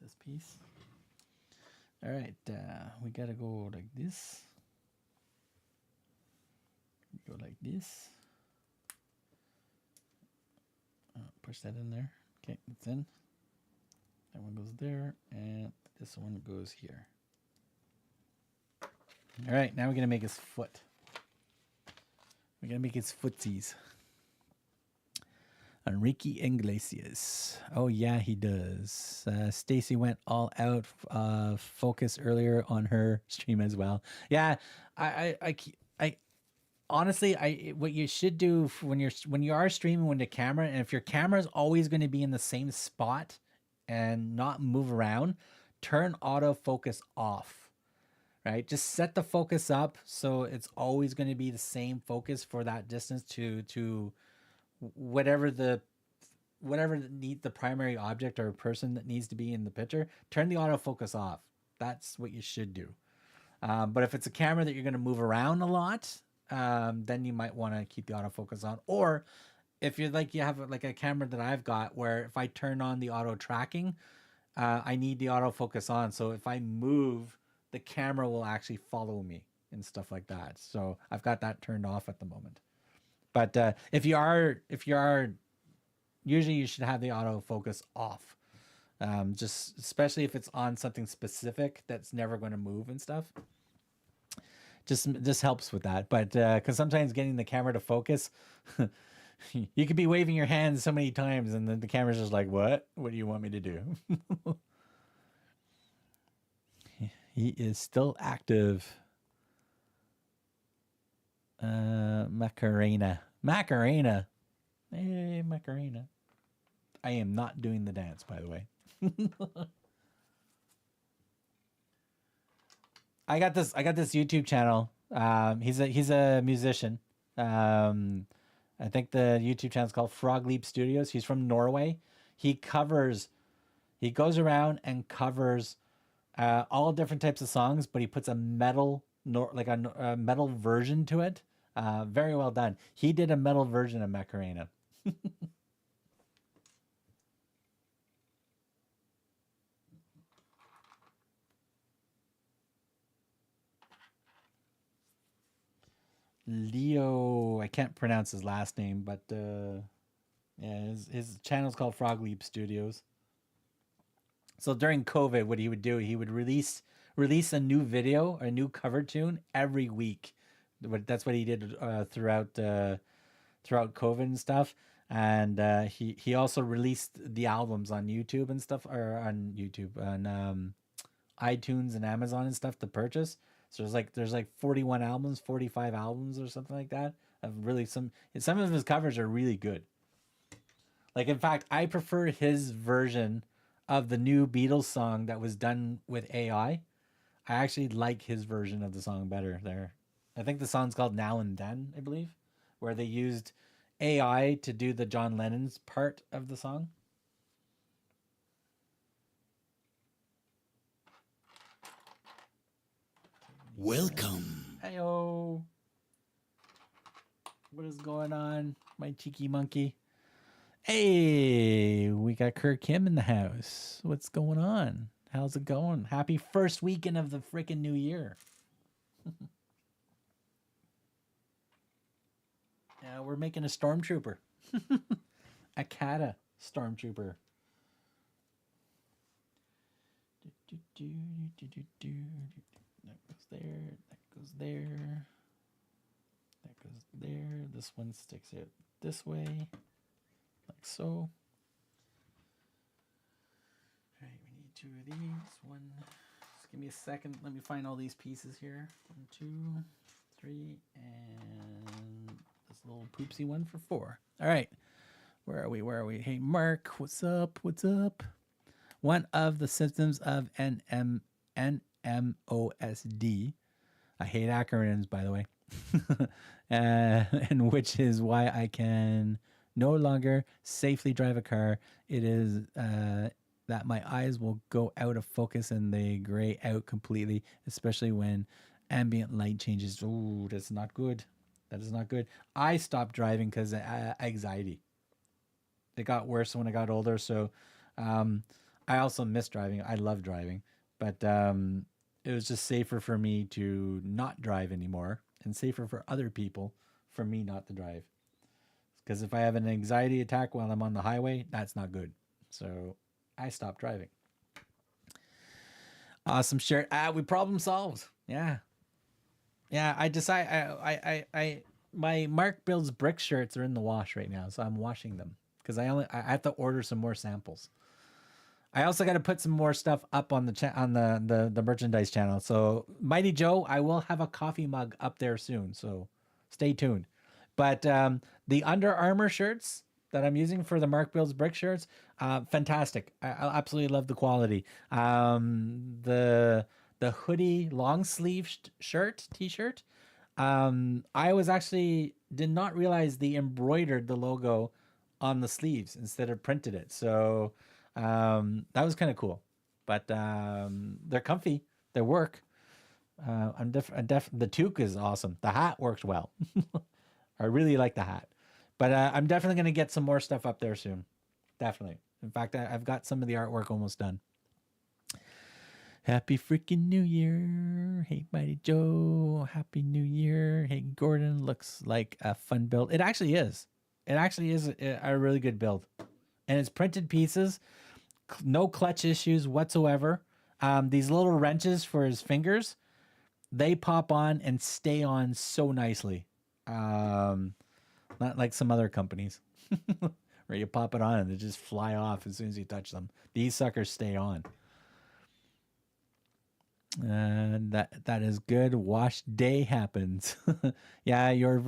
this piece. All right, we gotta go like this. Go like this. Push that in there. Okay, it's in. That one goes there, and this one goes here. All right, now we're gonna make his foot. We're gonna make his footsies. Enrique Iglesias. Oh yeah, he does. Stacy went all out focus earlier on her stream as well. Yeah, I honestly, what you should do when you are streaming with the camera, and if your camera is always going to be in the same spot and not move around, turn autofocus off. Right, just set the focus up so it's always going to be the same focus for that distance to whatever the primary object or person that needs to be in the picture. Turn the autofocus off. That's what you should do. But if it's a camera that you're going to move around a lot, then you might want to keep the autofocus on. Or if you're like, you have like a camera that I've got where if I turn on the auto tracking, I need the autofocus on. So if I move, the camera will actually follow me and stuff like that. So I've got that turned off at the moment. But if you are, usually you should have the autofocus off. Just especially if it's on something specific that's never going to move and stuff. Just helps with that. But because sometimes getting the camera to focus, you could be waving your hands so many times and then the camera's just like, what do you want me to do? He is still active. Macarena. Hey, Macarena. I am not doing the dance, by the way. I got this YouTube channel. He's a musician. I think the YouTube channel is called Frog Leap Studios. He's from Norway. He goes around and covers all different types of songs, but he puts a metal version to it. Very well done. He did a metal version of Macarena. Leo, I can't pronounce his last name, but yeah, his channel's called Frog Leap Studios. So during COVID, what he would do, he would release a new video, a new cover tune every week. That's what he did throughout COVID and stuff. And he also released the albums on YouTube and stuff, or on YouTube, on iTunes and Amazon and stuff to purchase. So there's like 41 albums, 45 albums or something like that. Of really some of his covers are really good. Like, in fact, I prefer his version of the new Beatles song that was done with AI. I actually like his version of the song better there. I think the song's called Now and Then, I believe, where they used AI to do the John Lennon's part of the song. Welcome. Heyo. What is going on, my cheeky monkey? Hey, we got Kirk Kim in the house. What's going on? How's it going? Happy first weekend of the freaking new year. Yeah, we're making a stormtrooper. A CADA stormtrooper. That goes there. That goes there. That goes there. this one sticks out this way, like so. All right, we need 2 of these. One, just give me a second. Let me find all these pieces here. 1, 2, 3, and this little poopsie one for 4. All right, where are we? Where are we? Hey, Mark, what's up? What's up? One of the symptoms of NMOSD. I hate acronyms, by the way. And which is why I can no longer safely drive a car. It is that my eyes will go out of focus and they gray out completely, especially when ambient light changes. Oh, that's not good. That is not good. I stopped driving because anxiety. It got worse when I got older. So I also miss driving. I love driving. But it was just safer for me to not drive anymore and safer for other people for me not to drive. Because if I have an anxiety attack while I'm on the highway, that's not good. So I stopped driving. Awesome shirt. We problem solved. Yeah. Yeah, I decide my MarkBuildsBRIX shirts are in the wash right now, so I'm washing them because I have to order some more samples. I also got to put some more stuff up on the merchandise channel. So Mighty Joe, I will have a coffee mug up there soon. So stay tuned. But the Under Armour shirts that I'm using for the MarkBuildsBRIX shirts, fantastic. I absolutely love the quality. The hoodie long sleeve t-shirt. I was actually did not realize they embroidered the logo on the sleeves instead of printed it. So that was kind of cool, but they're comfy. They work. The toque is awesome. The hat works well. I really like the hat, but I'm definitely going to get some more stuff up there soon. Definitely. In fact, I've got some of the artwork almost done. Happy freaking New Year. Hey, Mighty Joe. Happy New Year. Hey, Gordon. Looks like a fun build. It actually is. It actually is a really good build. And it's printed pieces. No clutch issues whatsoever. These little wrenches for his fingers, they pop on and stay on so nicely. Not like some other companies where you pop it on and they just fly off as soon as you touch them. These suckers stay on. That is good. Wash day happens. Yeah, your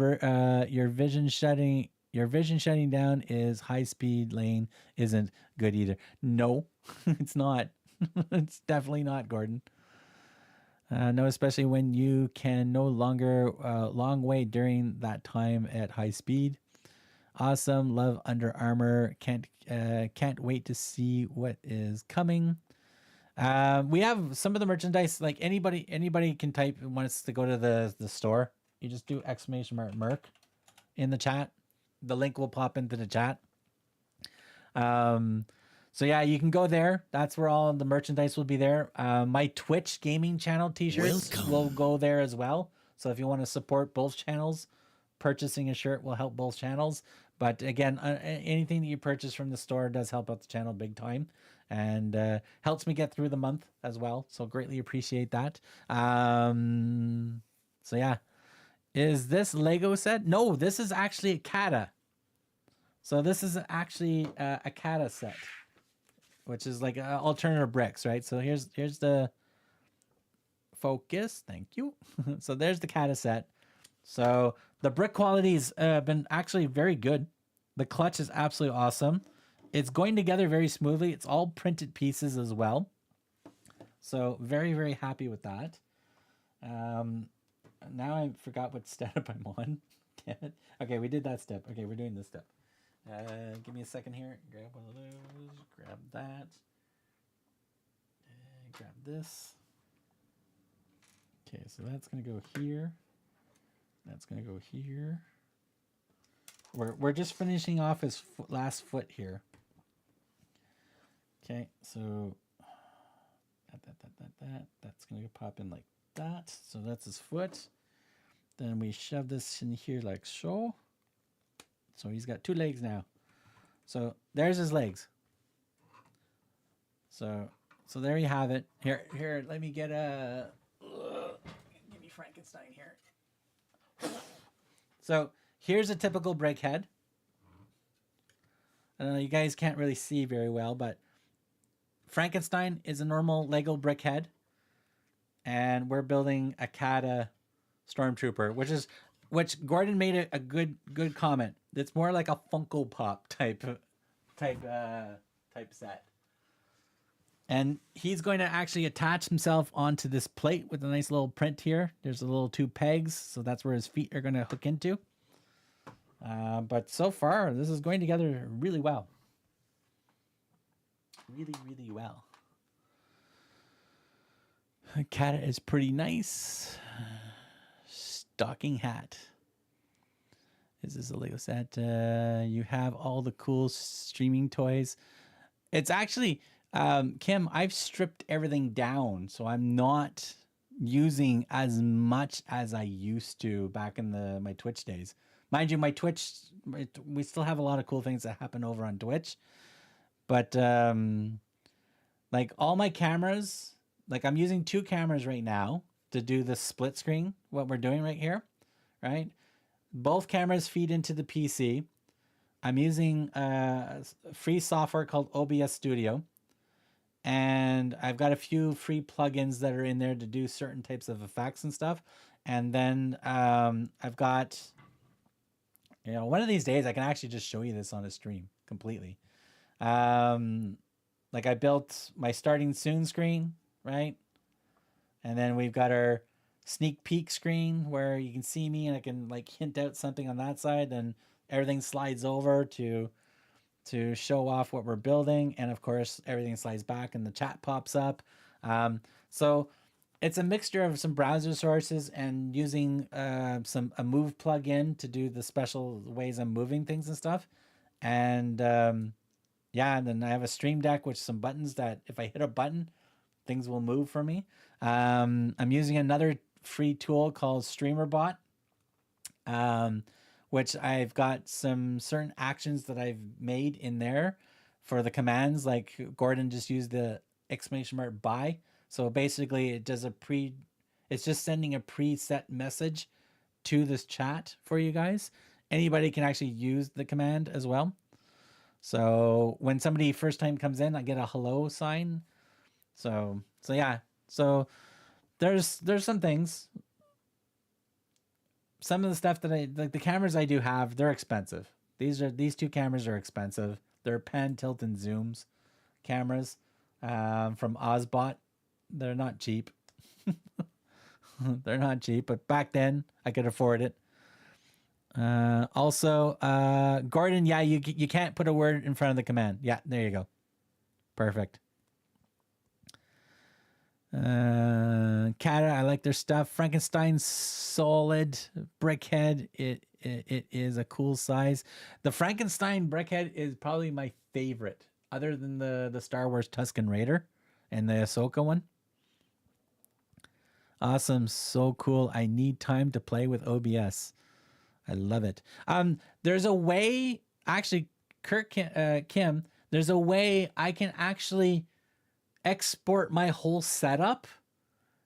vision shutting down is high speed lane isn't good either. No, it's not. It's definitely not, Gordon. No, especially when you can no longer long way during that time at high speed. Awesome. Love Under Armour. Can't wait to see what is coming. We have some of the merchandise. Like anybody can type and wants to go to the store. You just do !Merk in the chat. The link will pop into the chat. So yeah, you can go there. That's where all the merchandise will be there. My Twitch gaming channel t-shirts will go there as well. So if you want to support both channels, purchasing a shirt will help both channels. But again, anything that you purchase from the store does help out the channel big time. And helps me get through the month as well. So greatly appreciate that. So yeah. Is this Lego set? No, this is actually a CADA. So this is actually a CADA set, which is like alternative bricks, right? So here's the focus. Thank you. So there's the CADA set. So the brick quality's been actually very good. The clutch is absolutely awesome. It's going together very smoothly. It's all printed pieces as well. So very, very happy with that. Now I forgot what step I'm on. Damn it. Okay, we did that step. Okay, we're doing this step. Give me a second here. Grab one of those. Grab that. Grab this. Okay, so that's going to go here. That's going to go here. We're just finishing off his last foot here. Okay, so that's going to pop in like that. So that's his foot. Then we shove this in here like so. So he's got 2 legs now. So there's his legs. So there you have it. Here, let me get give me Frankenstein here. So here's a typical brick head. I don't know, you guys can't really see very well, but Frankenstein is a normal Lego brick head. And we're building a CADA Stormtrooper, which Gordon made a good comment. It's more like a Funko Pop type set. And he's going to actually attach himself onto this plate with a nice little print here. There's a little 2 pegs, so that's where his feet are going to hook into. But so far, this is going together really well. Really, really well. CADA is pretty nice. Stocking hat. This is a Lego set. You have all the cool streaming toys. It's actually, Kim, I've stripped everything down, so I'm not using as much as I used to back in my Twitch days. Mind you, my Twitch, we still have a lot of cool things that happen over on Twitch. But like all my cameras, like I'm using 2 cameras right now to do the split screen, what we're doing right here, right? Both cameras feed into the PC. I'm using free software called OBS Studio. And I've got a few free plugins that are in there to do certain types of effects and stuff. And then I've got, you know, one of these days I can actually just show you this on a stream completely. Like I built my starting soon screen, right? And then we've got our sneak peek screen where you can see me and I can like hint out something on that side. Then everything slides over to show off what we're building. And of course, everything slides back and the chat pops up. So it's a mixture of some browser sources and using a move plugin to do the special ways I'm moving things and stuff. And yeah, and then I have a Stream Deck with some buttons that if I hit a button, things will move for me. I'm using another free tool called StreamerBot, which I've got some certain actions that I've made in there for the commands. Like Gordon just used the ! buy. So basically it does it's just sending a preset message to this chat for you guys. Anybody can actually use the command as well. So when somebody first time comes in, I get a hello sign. So yeah. So there's some things. Some of the stuff that like the cameras I do have, they're expensive. These 2 cameras are expensive. They're pan, tilt, and zooms cameras from Ozbot. They're not cheap. They're not cheap, but back then I could afford it. Also, Gordon, yeah, you can't put a word in front of the command. Yeah, there you go. Perfect. CADA, I like their stuff. Frankenstein solid brickhead. It is a cool size. The Frankenstein brickhead is probably my favorite, other than the Star Wars Tusken Raider and the Ahsoka one. Awesome, so cool. I need time to play with OBS. I love it. There's a way, actually, Kim, there's a way I can actually export my whole setup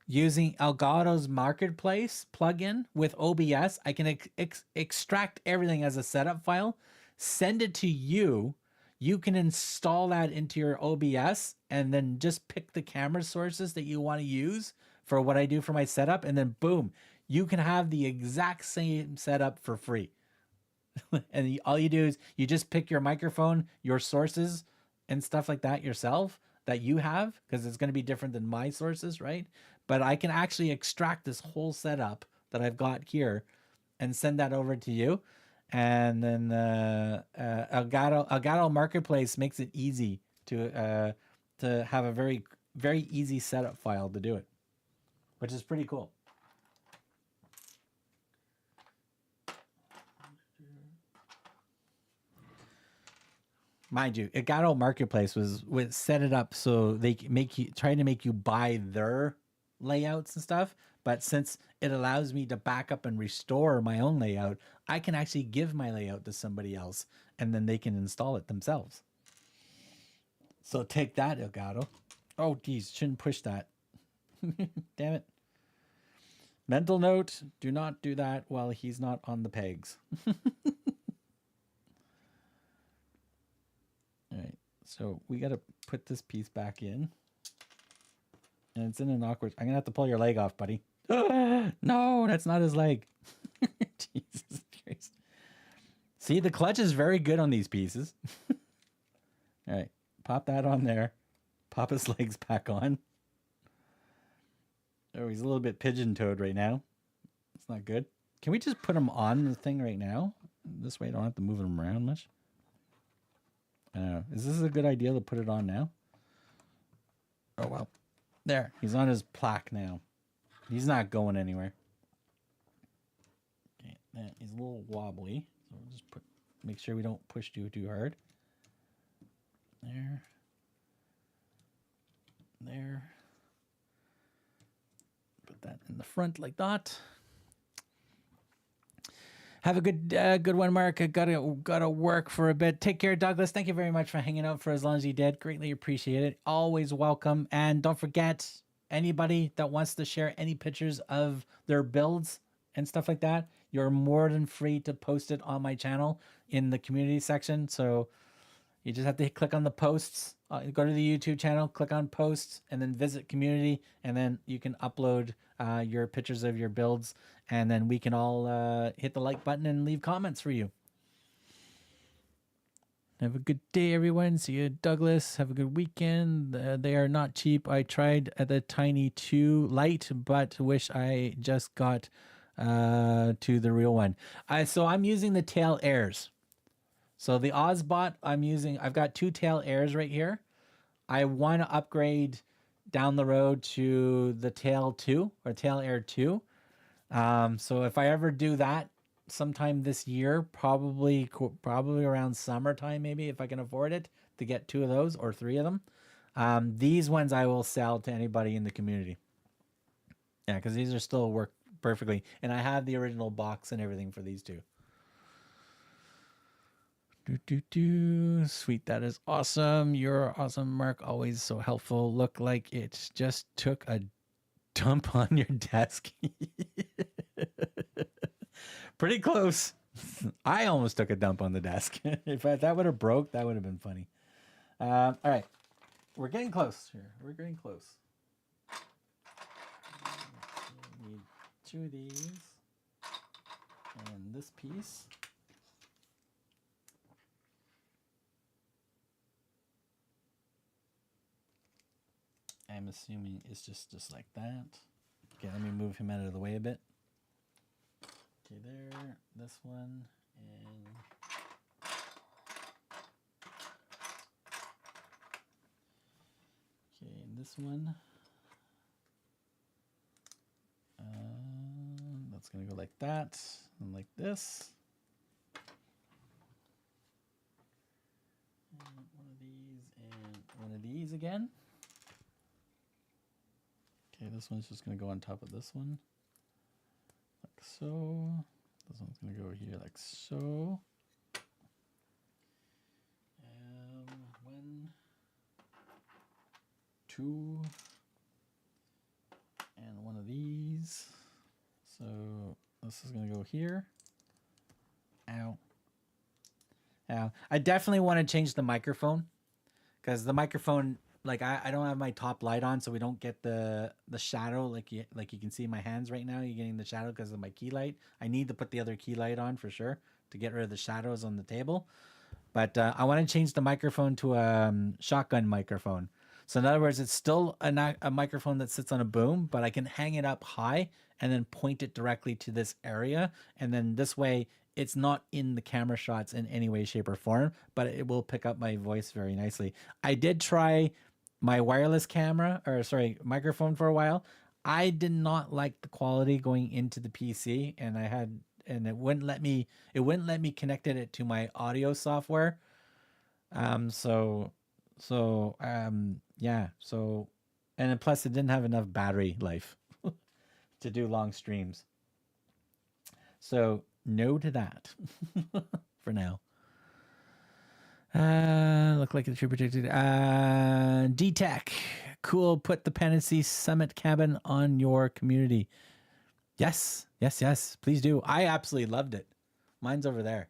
using Elgato's Marketplace plugin with OBS. I can extract everything as a setup file, send it to you. You can install that into your OBS and then just pick the camera sources that you want to use for what I do for my setup. And then boom, you can have the exact same setup for free. And all you do is you just pick your microphone, your sources and stuff like that yourself that you have, because it's going to be different than my sources, right? But I can actually extract this whole setup that I've got here and send that over to you. And then Elgato Marketplace makes it easy to have a very, very easy setup file to do it, which is pretty cool. Mind you, Elgato Marketplace was set it up so they try to make you buy their layouts and stuff. But since it allows me to back up and restore my own layout, I can actually give my layout to somebody else and then they can install it themselves. So take that, Elgato. Oh, geez, shouldn't push that. Damn it. Mental note, do not do that while he's not on the pegs. All right, so we got to put this piece back in. And it's in an awkward... I'm going to have to pull your leg off, buddy. No, that's not his leg. Jesus Christ. See, the clutch is very good on these pieces. All right, pop that on there. Pop his legs back on. Oh, he's a little bit pigeon-toed right now. It's not good. Can we just put him on the thing right now? This way I don't have to move him around much. I don't know. Is this a good idea to put it on now? Oh, well. There. He's on his plaque now. He's not going anywhere. Okay, that is a little wobbly. So we'll just make sure we don't push too hard. There. There. Put that in the front like that. Have a good one, Mark. I gotta work for a bit. Take care, Douglas. Thank you very much for hanging out for as long as you did. Greatly appreciate it. Always welcome. And don't forget, anybody that wants to share any pictures of their builds and stuff like that, you're more than free to post it on my channel in the community section. So you just have to click on the posts, go to the YouTube channel, click on posts, and then visit community, and then you can upload your pictures of your builds, and then we can all hit the like button and leave comments for you. Have a good day, everyone. See you, Douglas. Have a good weekend. They are not cheap. I tried the Tiny 2 Lite, but wish I just got to the real one. So I'm using the Tail Airs. So the Ozbot I've got 2 Tail Airs right here. I want to upgrade down the road to the Tail 2 or Tail Air 2. So if I ever do that sometime this year, probably around summertime, maybe if I can afford it, to get 2 of those or 3 of them. These ones I will sell to anybody in the community. Yeah, because these are still work perfectly. And I have the original box and everything for these 2. Sweet, that is awesome. You're awesome, Mark. Always so helpful. Look like it just took a dump on your desk. Pretty close. I almost took a dump on the desk. If that would have broke, that would have been funny. All right, we're getting close here. We're getting close. We need 2 of these and this piece. I'm assuming it's just like that. Okay, let me move him out of the way a bit. Okay, there, this one, and okay, and this one. That's gonna go like that, and like this. And one of these, and one of these again. Okay, this one's just going to go on top of this one, like so. This one's going to go here like so. 1, 2, and one of these. So this is going to go here. Ow. Ow. I definitely want to change the microphone, because the microphone... Like I don't have my top light on, so we don't get the shadow like you can see my hands right now. You're getting the shadow because of my key light. I need to put the other key light on for sure to get rid of the shadows on the table. But I want to change the microphone to a shotgun microphone. So in other words, it's still a microphone that sits on a boom, but I can hang it up high and then point it directly to this area. And then this way, it's not in the camera shots in any way, shape, or form, but it will pick up my voice very nicely. I did try my wireless microphone for a while. I did not like the quality going into the PC, and it wouldn't let me connect it to my audio software. Yeah. And plus it didn't have enough battery life to do long streams. So no to that for now. Look like it's predicted. D-Tech. Cool. Put the Pantasy Summit cabin on your community. Yes, yes, yes. Please do. I absolutely loved it. Mine's over there.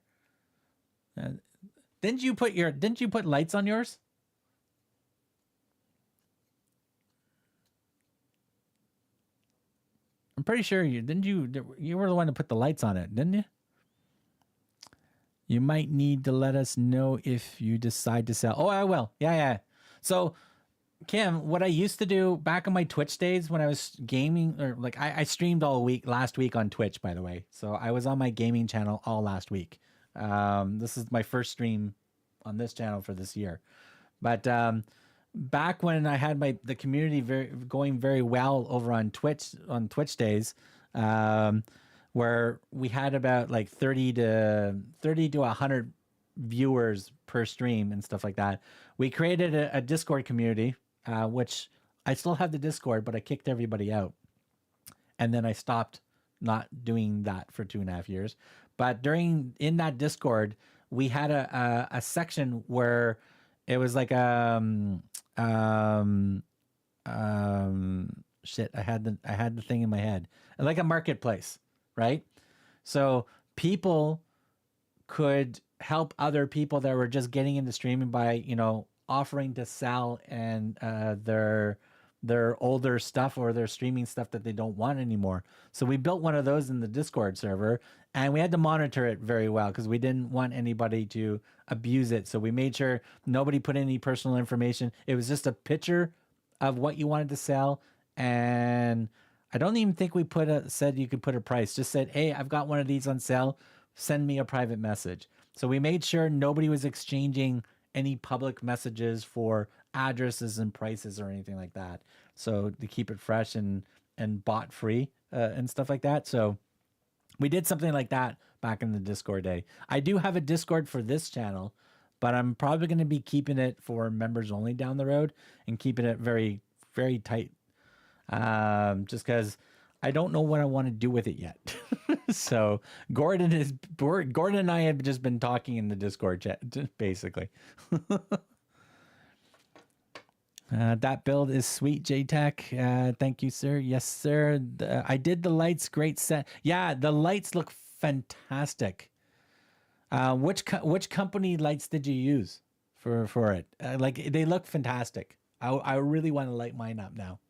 Didn't you put lights on yours? I'm pretty sure you were the one to put the lights on it, didn't you? You might need to let us know if you decide to sell. Oh, I will. Yeah. So, Kim, what I used to do back in my Twitch days when I was gaming, or like I streamed all week last week on Twitch, by the way. So I was on my gaming channel all last week. This is my first stream on this channel for this year. But back when I had the community going very well over on Twitch days, where we had about like 30 to 100 viewers per stream and stuff like that. We created a Discord community, which I still have the Discord, but I kicked everybody out. And then I stopped not doing that for 2.5 years. But in that Discord, we had a section where it was like shit. I had the thing in my head, like a marketplace, right? So people could help other people that were just getting into streaming by offering to sell and their older stuff or their streaming stuff that they don't want anymore. So we built one of those in the Discord server, and we had to monitor it very well because we didn't want anybody to abuse it. So we made sure nobody put any personal information. It was just a picture of what you wanted to sell, and I don't even think we said you could put a price. Just said, hey, I've got one of these on sale. Send me a private message. So we made sure nobody was exchanging any public messages for addresses and prices or anything like that. So to keep it fresh and bot free and stuff like that. So we did something like that back in the Discord day. I do have a Discord for this channel, but I'm probably going to be keeping it for members only down the road and keeping it very, very tight. Just because I don't know what I want to do with it yet. So Gordon and I have just been talking in the Discord chat, basically. That build is sweet, JTech. Thank you, sir. Yes, sir. I did the lights. Great set. Yeah, the lights look fantastic. Which company lights did you use for it? Like they look fantastic. I really want to light mine up now.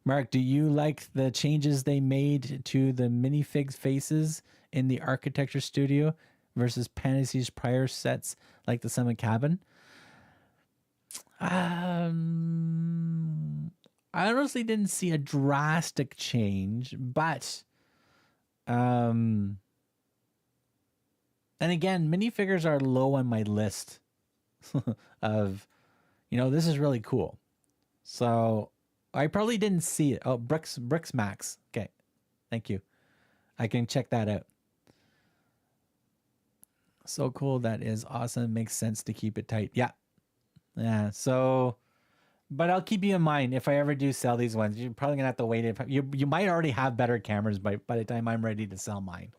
Mark, do you like the changes they made to the minifigs faces in the architecture studio versus Pantasy's prior sets like the Summit Cabin? I honestly didn't see a drastic change, but and again, minifigures are low on my list of, this is really cool. So I probably didn't see it. Oh, BRIX Max. Okay. Thank you. I can check that out. So cool. That is awesome. Makes sense to keep it tight. Yeah. Yeah. So, but I'll keep you in mind if I ever do sell these ones. You're probably gonna have to wait. You might already have better cameras by the time I'm ready to sell mine.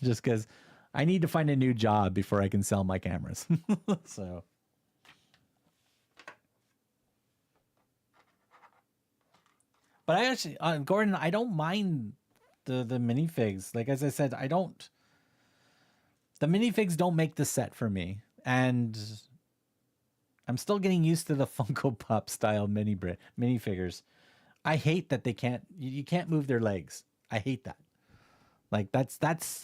Just because I need to find a new job before I can sell my cameras. So. But I actually, Gordon, I don't mind the minifigs. Like, as I said, the minifigs don't make the set for me. And I'm still getting used to the Funko Pop style minifigures. I hate that you can't move their legs. I hate that. Like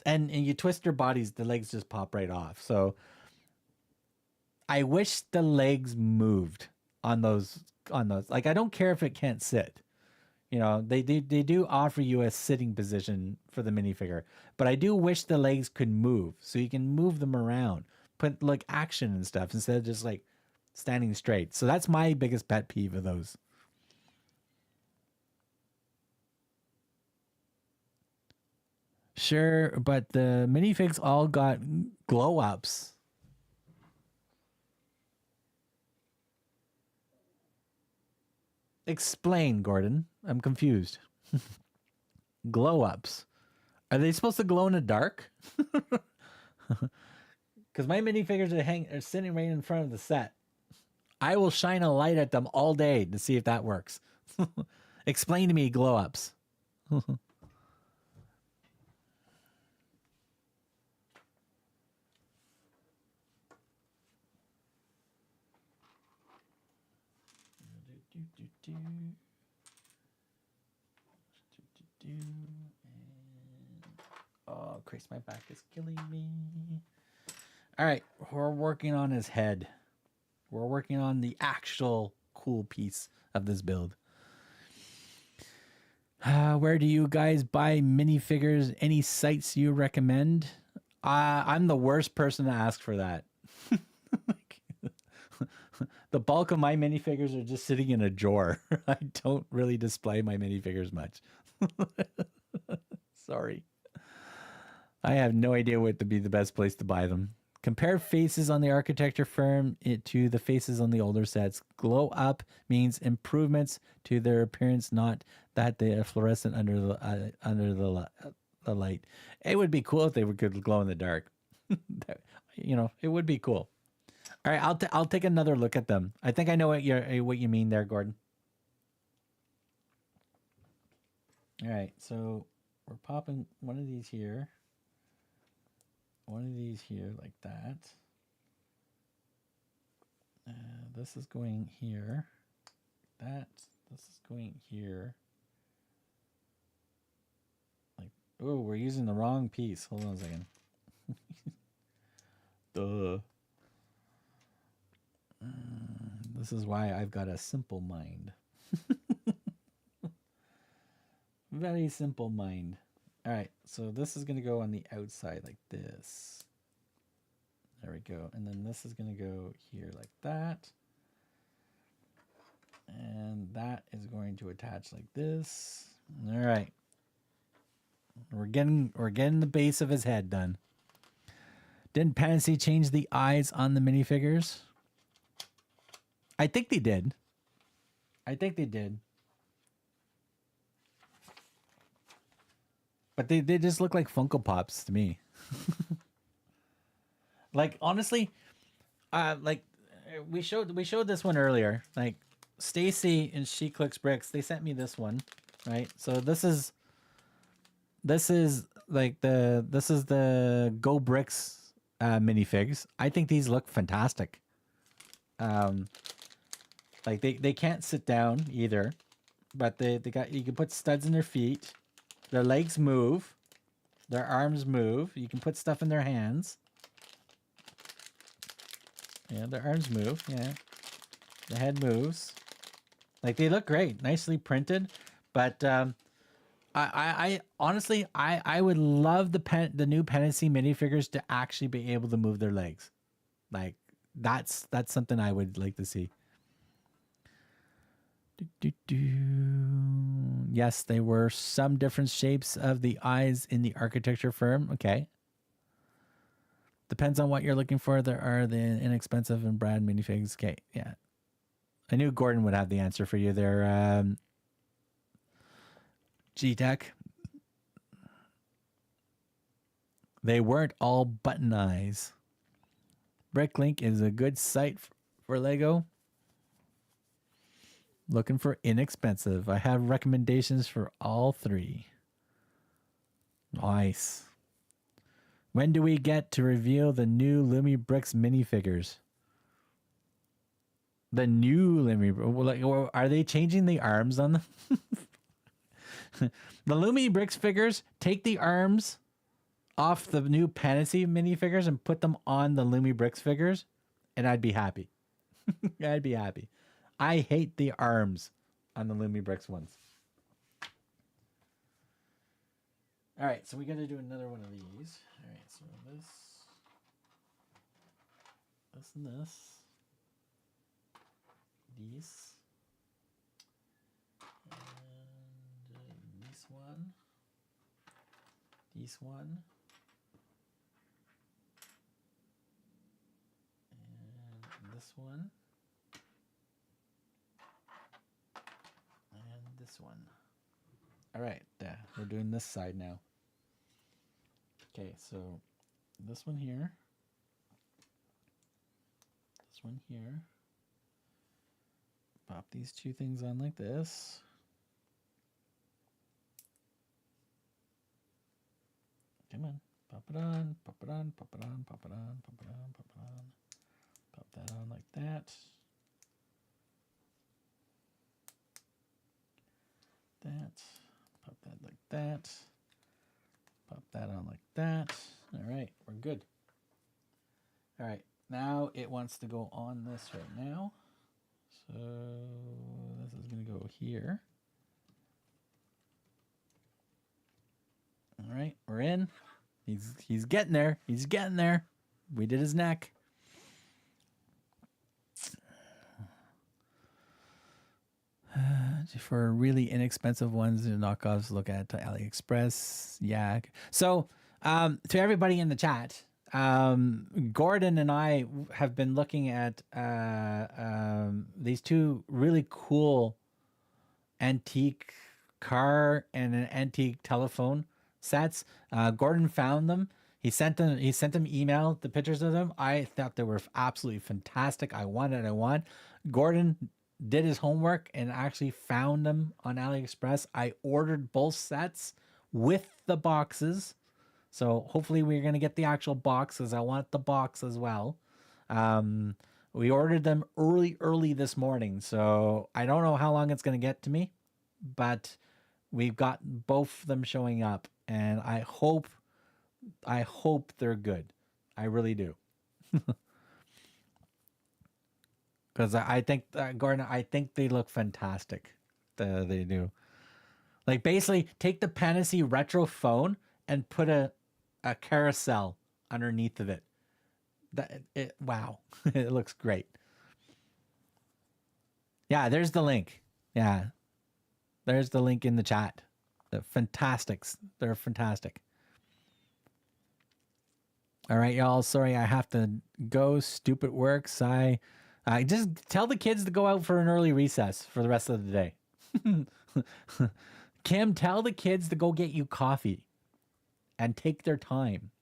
and you twist their bodies, the legs just pop right off. So I wish the legs moved on those. Like, I don't care if it can't sit. They do offer you a sitting position for the minifigure, but I do wish the legs could move so you can move them around, put like action and stuff instead of just like standing straight. So that's my biggest pet peeve of those. Sure, but the minifigs all got glow ups. Explain, Gordon. I'm confused. Glow ups. Are they supposed to glow in the dark? Because my minifigures are sitting right in front of the set. I will shine a light at them all day to see if that works. Explain to me glow ups. Oh, Chris, my back is killing me. All right, we're working on his head. We're working on the actual cool piece of this build. Where do you guys buy minifigures? Any sites you recommend? I'm the worst person to ask for that. The bulk of my minifigures are just sitting in a drawer. I don't really display my minifigures much. Sorry. I have no idea what to be the best place to buy them. Compare faces on the architecture firm to the faces on the older sets. Glow up means improvements to their appearance, not that they are fluorescent under the light. It would be cool if they could glow in the dark. You know, it would be cool. All right, I'll take another look at them. I think I know what you mean there, Gordon. All right, so we're popping one of these here. One of these here like that. This is going here. That. This is going here. Like, oh, we're using the wrong piece. Hold on a second. Duh. This is why I've got a simple mind. Very simple mind. All right, so this is going to go on the outside like this. There we go. And then this is going to go here like that. And that is going to attach like this. All right. We're getting the base of his head done. Didn't Pantasy change the eyes on the minifigures? I think they did. But they just look like Funko Pops to me. Like, honestly, like we showed this one earlier. Like Stacy and She Clicks Bricks, they sent me this one, right? So this is like the Go Bricks minifigs. I think these look fantastic. Like they can't sit down either, but they got, you can put studs in their feet. Their legs move. Their arms move. You can put stuff in their hands. Yeah, their arms move. Yeah. The head moves. Like, they look great. Nicely printed. But I honestly, I would love the new Pantasy minifigures to actually be able to move their legs. Like, that's something I would like to see. Yes, there were some different shapes of the eyes in the architecture firm. Okay. Depends on what you're looking for. There are the inexpensive and brand minifigs. Okay, yeah. I knew Gordon would have the answer for you there. G-Tech. They weren't all button eyes. Bricklink is a good site for Lego. Looking for inexpensive. I have recommendations for all three. Nice. When do we get to reveal the new BRIX minifigures? The new like, are they changing the arms on them? The BRIX figures, take the arms off the new Pantasy minifigures and put them on the BRIX figures, and I'd be happy. I'd be happy. I hate the arms on the BRIX ones. All right, so we got to do another one of these. All right, so this and this. These. And this one. This one. And this one. And this one. All right, we're doing this side now. Okay, so this one here. This one here. Pop these two things on like this. Come on. Pop it on, pop it on, pop it on, pop it on, pop it on, pop it on. Pop that on like that. That. Pop that like that. Pop that on like that. All right, we're good. All right, now it wants to go on this right now. So this is going to go here. All right, we're in. He's getting there. He's getting there. We did his neck. For really inexpensive ones, the knockoffs, look at AliExpress. Yeah. So to everybody in the chat, Gordon and I have been looking at these two really cool antique car and an antique telephone sets. Gordon found them. He sent them email, the pictures of them. I thought they were absolutely fantastic. I want. Gordon did his homework and actually found them on AliExpress. I ordered both sets with the boxes. So hopefully we're going to get the actual boxes. I want the box as well. We ordered them early this morning. So I don't know how long it's going to get to me, but we've got both of them showing up, and I hope they're good. I really do. Because I think, Gordon, I think they look fantastic. They do. Like, basically, take the Pantasy retro phone and put a carousel underneath of it. Wow. It looks great. Yeah, there's the link. Yeah. There's the link in the chat. The Fantastics. They're fantastic. All right, y'all. Sorry, I have to go. Stupid works. I just tell the kids to go out for an early recess for the rest of the day. Kim, tell the kids to go get you coffee and take their time.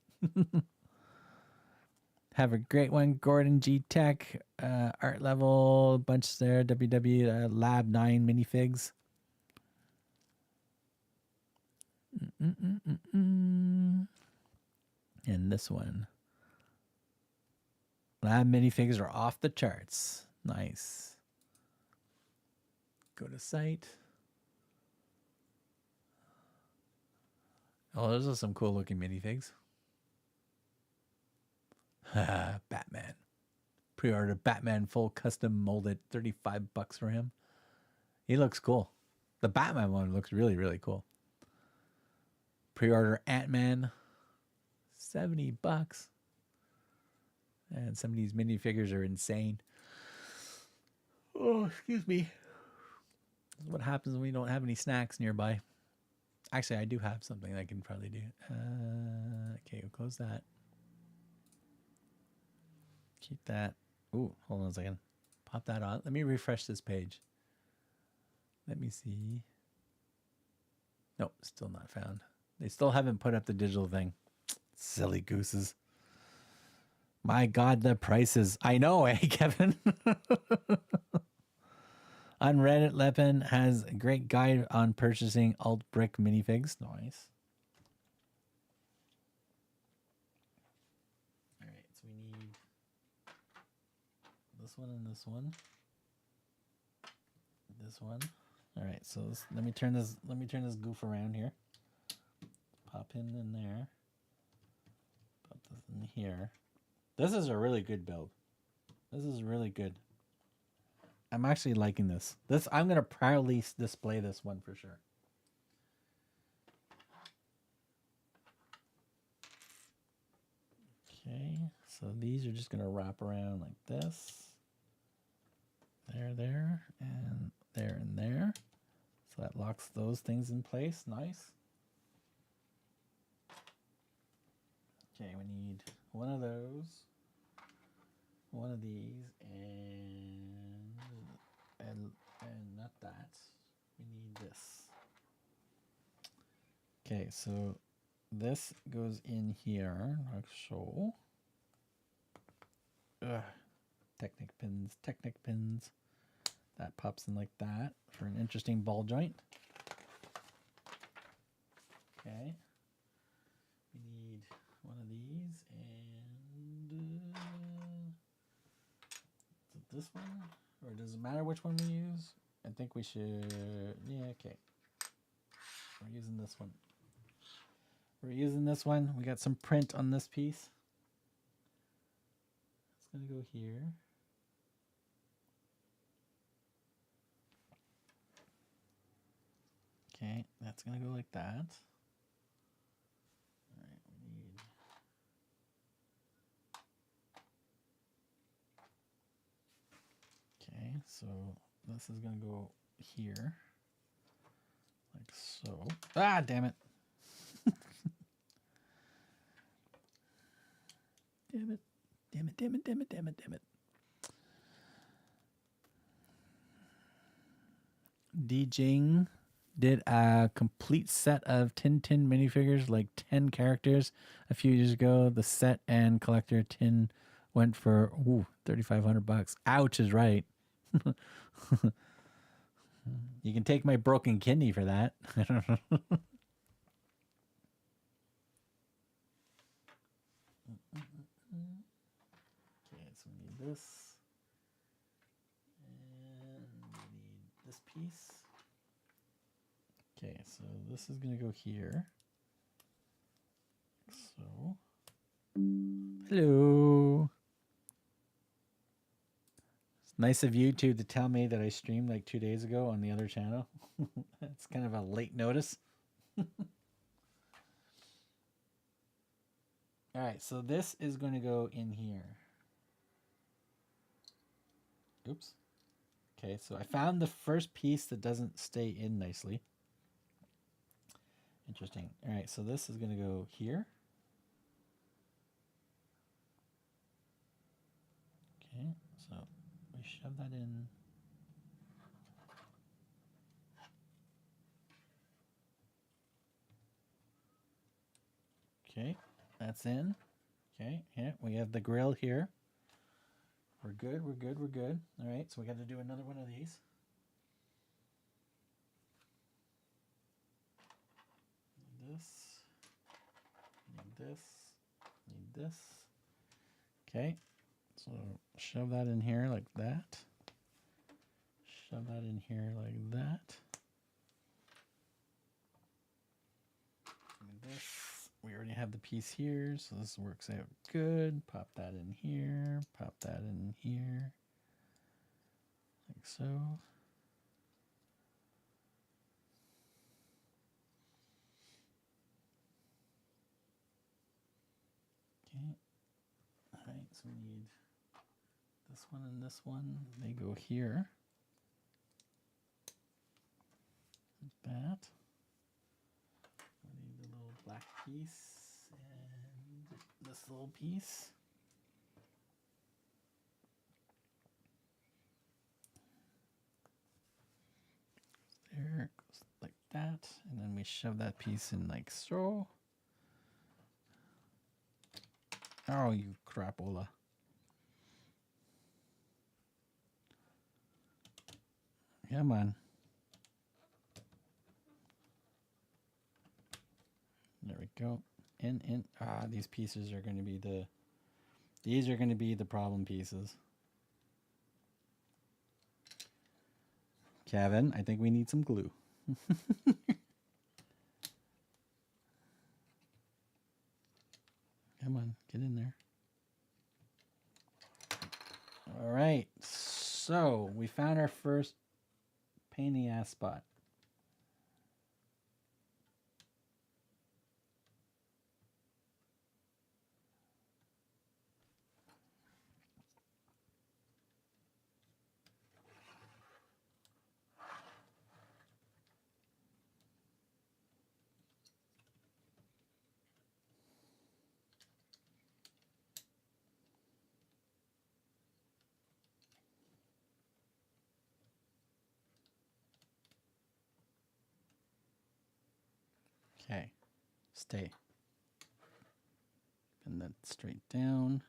Have a great one, Gordon G Tech, art level, bunch there, WW Lab 9 minifigs. And this one. Lab minifigs are off the charts. Nice. Go to site. Oh, those are some cool looking minifigs. Batman. Pre-order Batman full custom molded, $35 for him. He looks cool. The Batman one looks really, really cool. Pre-order Ant-Man, $70. And some of these minifigures are insane. Oh, excuse me. This is what happens when we don't have any snacks nearby. Actually, I do have something I can probably do. Okay, we'll close that. Keep that. Ooh, hold on a second. Pop that on. Let me refresh this page. Let me see. Nope, still not found. They still haven't put up the digital thing. Silly gooses. My God, the prices. I know, eh, Kevin? On Reddit, Lepin has a great guide on purchasing alt brick minifigs. Nice. All right, so we need this one and this one. This one. All right, so let me turn this goof around here. Pop in there. Pop this in here. This is a really good build. This is really good. I'm actually liking this. I'm gonna proudly display this one for sure. Okay, so these are just gonna wrap around like this. There, and there. So that locks those things in place. Nice. Okay, we need one of those, one of these, and not that. We need this. Okay, so this goes in here like so. Technic pins. That pops in like that for an interesting ball joint. Okay. We need one of these, and is it this one, or does it matter which one we use? I think we should. Yeah, okay. We're using this one. We're using this one. We got some print on this piece. It's gonna go here. Okay, that's gonna go like that. All right, we need. Okay, so this is gonna go here, like so. Ah, damn it! Damn it! Damn it! Damn it! Damn it! Damn it! Damn it! DJing did a complete set of Tintin minifigures, like 10 characters, a few years ago. The set and collector tin went for $3,500. Ouch is right. You can take my broken kidney for that. I don't know. Okay, so we need this. And we need this piece. Okay, so this is going to go here. So, hello. It's nice of you to tell me that I streamed like 2 days ago on the other channel. That's kind of a late notice. All right, so this is going to go in here. Oops. Okay, so I found the first piece that doesn't stay in nicely. Interesting. All right, so this is going to go here. Okay, so we shove that in. Okay, that's in. Okay, yeah, we have the grill here. We're good, we're good, we're good. All right, so we got to do another one of these. Need this. Okay, so shove that in here like that. Shove that in here like that. And this, we already have the piece here, so this works out good. Pop that in here, pop that in here, like so. Okay. All right, so we need this one and this one. They go here. Like that. We need the little black piece and this little piece. There it goes like that, and then we shove that piece in like so. Oh, you crapola. Come on. There we go. In. Ah, these pieces are going to be the problem pieces. Kevin, I think we need some glue. Come on, get in there. All right, so we found our first pain in the ass spot. Okay, stay. Pin that straight down.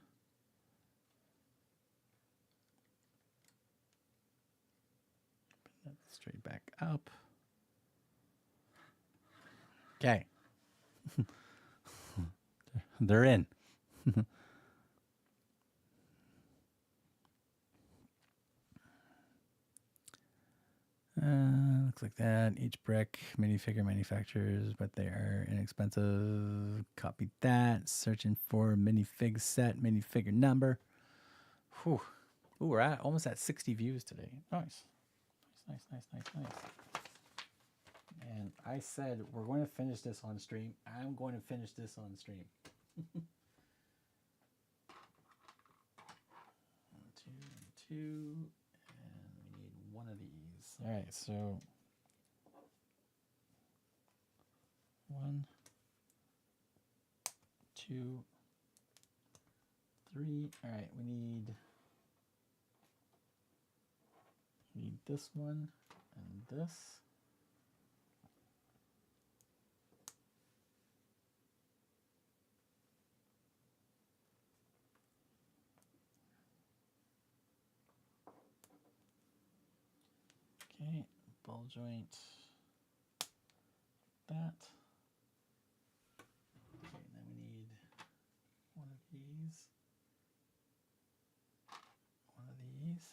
Pin that straight back up. Okay. They're in. Looks like that. Each brick minifigure manufacturers, but they are inexpensive. Copy that. Searching for minifig set, minifigure number. Whew. Ooh, we're at almost at 60 views today. Nice. Nice. And I said we're going to finish this on stream. I'm going to finish this on stream. 2, and we need one of these. All right, so 1, 2, 3. All right, we need this one and this. Okay, ball joint, that. Okay, then we need one of these, one of these.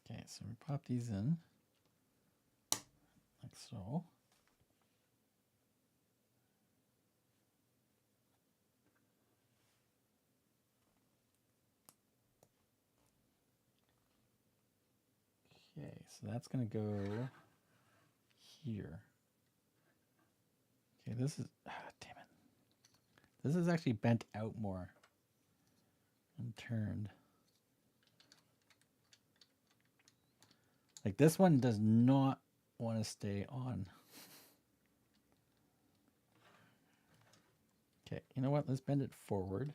Okay, so we pop these in, like so. Okay, so that's going to go here. Okay, this is, damn it. This is actually bent out more and turned. Like this one does not want to stay on. Okay, you know what? Let's bend it forward.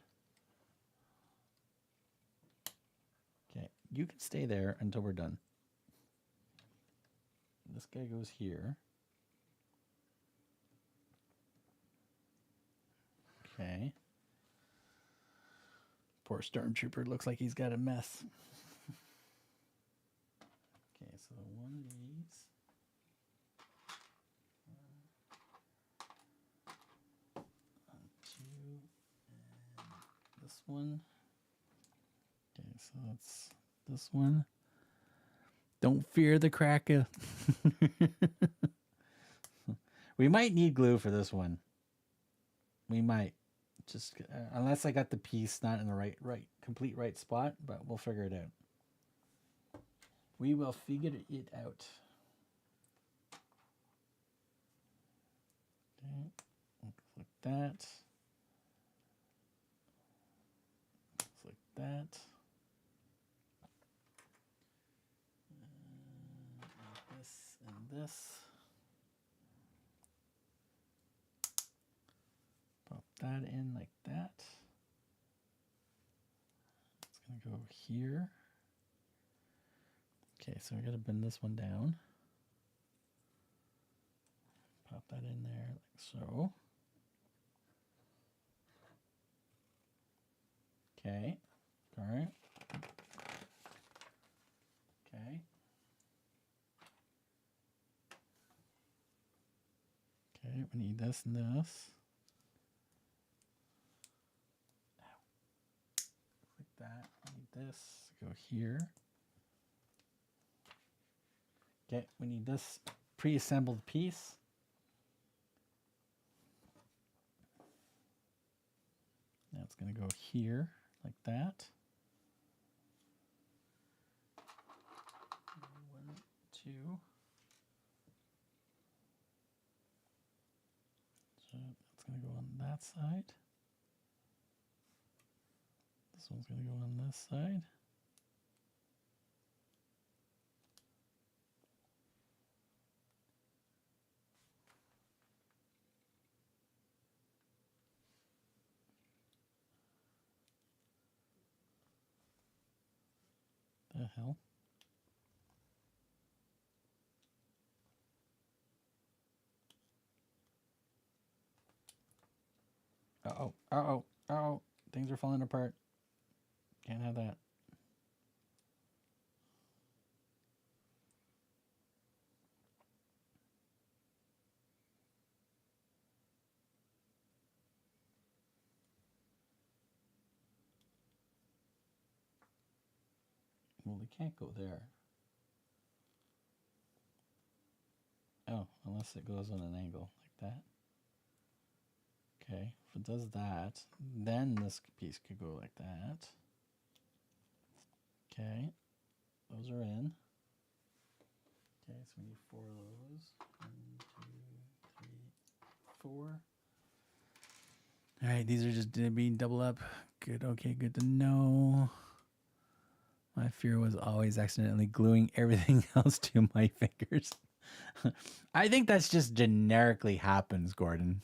Okay, you can stay there until we're done. This guy goes here. Okay. Poor stormtrooper looks like he's got a mess. Okay, so one of these. Two, and this one. Okay, so that's this one. Don't fear the cracker. We might need glue for this one. We might. Just unless I got the piece not in the complete right spot, but we'll figure it out. We will figure it out. Okay, looks like that. Looks like that. This and this. Pop that in like that. It's going to go here. Okay, so we got to bend this one down. Pop that in there like so. Okay, all right. Okay. Okay, we need this and this. Like that. We need this. Go here. Okay, we need this pre-assembled piece. That's going to go here like that. 1, 2. So that's going to go on that side. This one's going to go on this side. The hell? Uh-oh, uh-oh, uh-oh. Things are falling apart. Can't have that. Well, they can't go there. Oh, unless it goes on an angle like that. Okay, if it does that, then this piece could go like that. Okay, those are in. Okay, so we need 4 of those. 1, 2, 3, 4. All right, these are just being double up. Good, okay, good to know. My fear was always accidentally gluing everything else to my fingers. I think that's just generically happens, Gordon.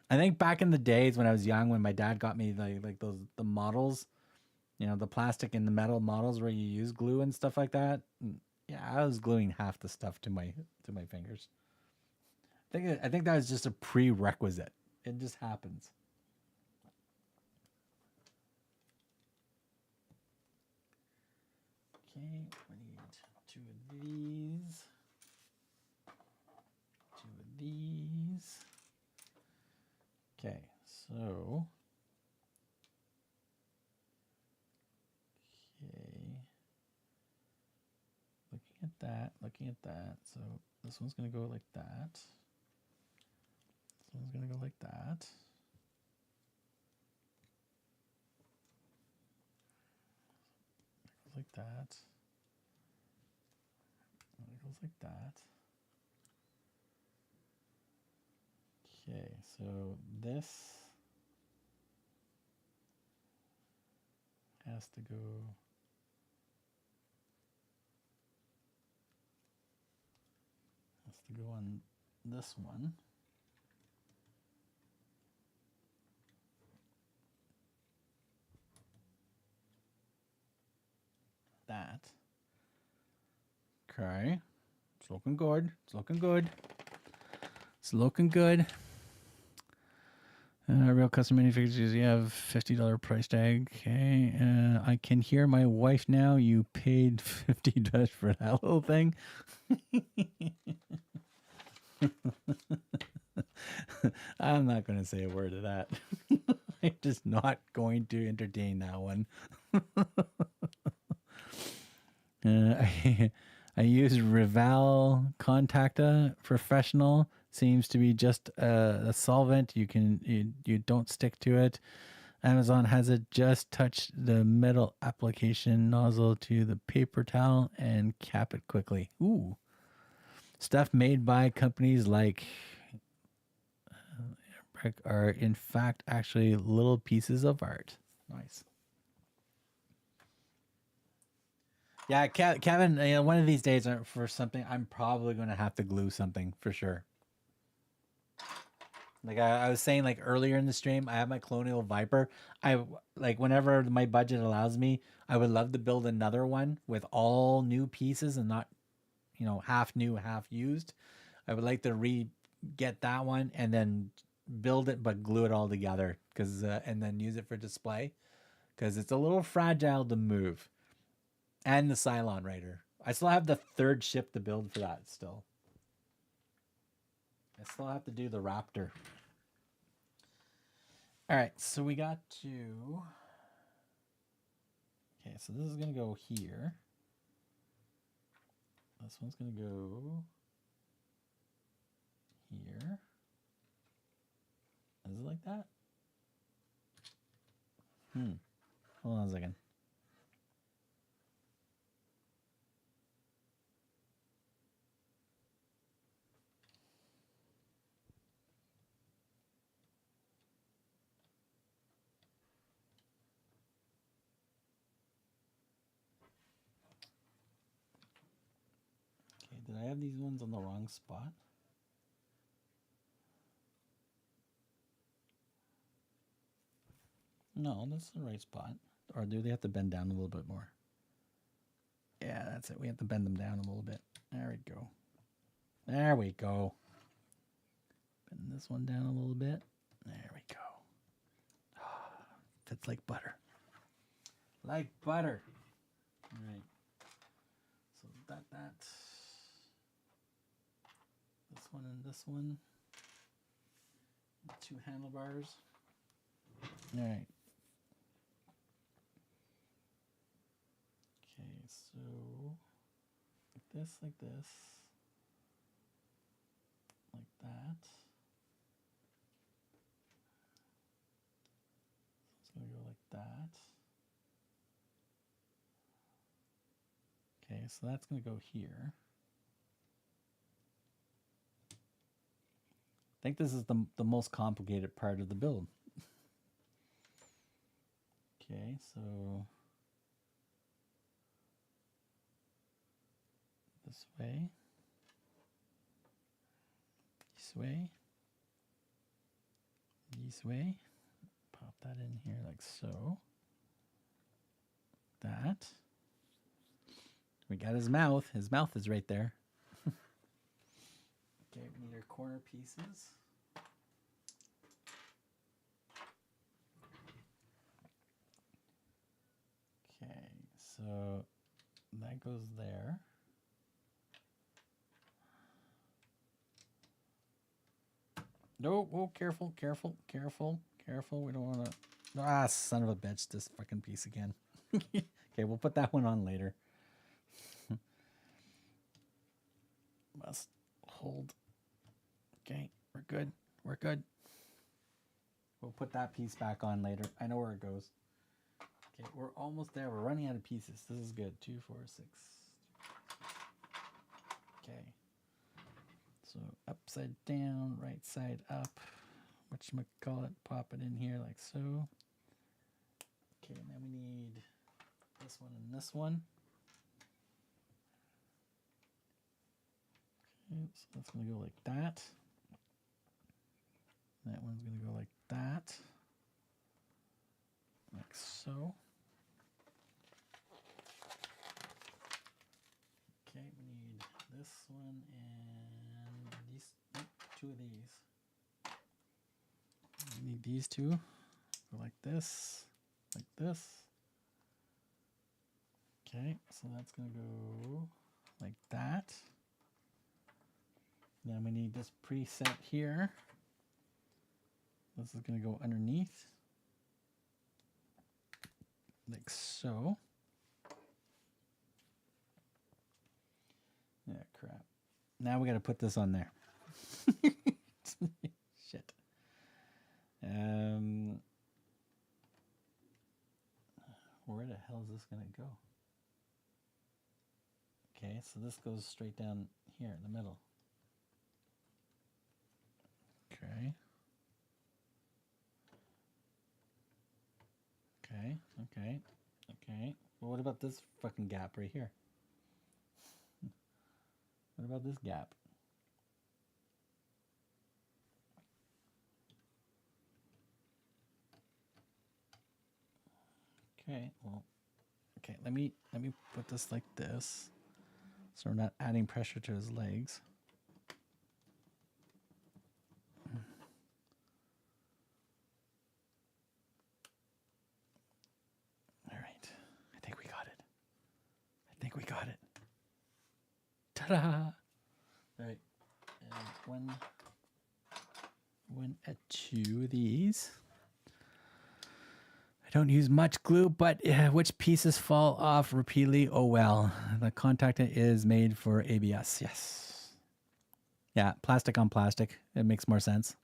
I think back in the days when I was young, when my dad got me like the models, you know, the plastic and the metal models where you use glue and stuff like that. Yeah, I was gluing half the stuff to my fingers. I think that was just a prerequisite. It just happens. Okay, we need 2 of these. 2 of these. Okay, so. Okay. Looking at that. So this one's going to go like that. This one's going to go like that. It goes like that. And it goes like that. Okay, so this has to go on this one. That. Okay. It's looking good. It's looking good. It's looking good. Real custom manufacturers, you have $50 price tag. Okay. I can hear my wife now. You paid $50 for that little thing. I'm not going to say a word of that. I'm just not going to entertain that one. I use Rival Contacta Professional. Seems to be just a solvent. You don't stick to it. Amazon has it. Just touch the metal application nozzle to the paper towel and cap it quickly. Ooh. Stuff made by companies like BRIX are in fact actually little pieces of art. Nice. Yeah, Kevin, you know, one of these days for something, I'm probably going to have to glue something for sure. Like I was saying, like earlier in the stream, I have my Colonial Viper. I like whenever my budget allows me, I would love to build another one with all new pieces and not, you know, half new, half used. I would like to get that one and then build it, but glue it all together and then use it for display because it's a little fragile to move. And the Cylon Raider. I still have the 3rd ship to build for that still. I still have to do the Raptor. All right, so we got to... Okay, so this is going to go here. This one's going to go here. Is it like that? Hold on a second. Did I have these ones on the wrong spot? No, that's the right spot. Or do they have to bend down a little bit more? Yeah, that's it. We have to bend them down a little bit. There we go. There we go. Bend this one down a little bit. There we go. Fits like butter. Like butter. All right. So that. This one and this one. 2 handlebars. All right. Okay, so like this, like that. So it's going to go like that. Okay, so that's going to go here. I think this is the most complicated part of the build. Okay, so this way, this way, pop that in here like so. That. We got his mouth. His mouth is right there. Okay, we need our corner pieces. Okay, so that goes there. No, oh, careful, careful, careful, careful. We don't want to. Ah, son of a bitch, this fucking piece again. Okay, we'll put that one on later. Must hold. Okay, we're good. We're good. We'll put that piece back on later. I know where it goes. Okay, we're almost there. We're running out of pieces. This is good. 2, 4, 6. Okay. So upside down, right side up. Whatchamacallit, pop it in here like so. Okay, and then we need this one and this one. Okay, so that's going to go like that. That one's going to go like that. Like so. Okay, we need this one and these, nope, 2 of these. We need these 2. Go like this, like this. Okay, so that's going to go like that. Then we need this preset here. This is going to go underneath. Like so. Yeah, crap. Now we got to put this on there. Shit. Where the hell is this going to go? Okay, so this goes straight down here in the middle. Okay. Okay, okay, okay. Well, what about this fucking gap right here? What about this gap? Okay, well, okay, let me put this like this, so we're not adding pressure to his legs. All right, I think we got it. I think we got it. Ta-da! All right, and one at 2 of these. I don't use much glue, but which pieces fall off repeatedly? Oh well, the contactant is made for ABS. Yes. Yeah, plastic on plastic. It makes more sense.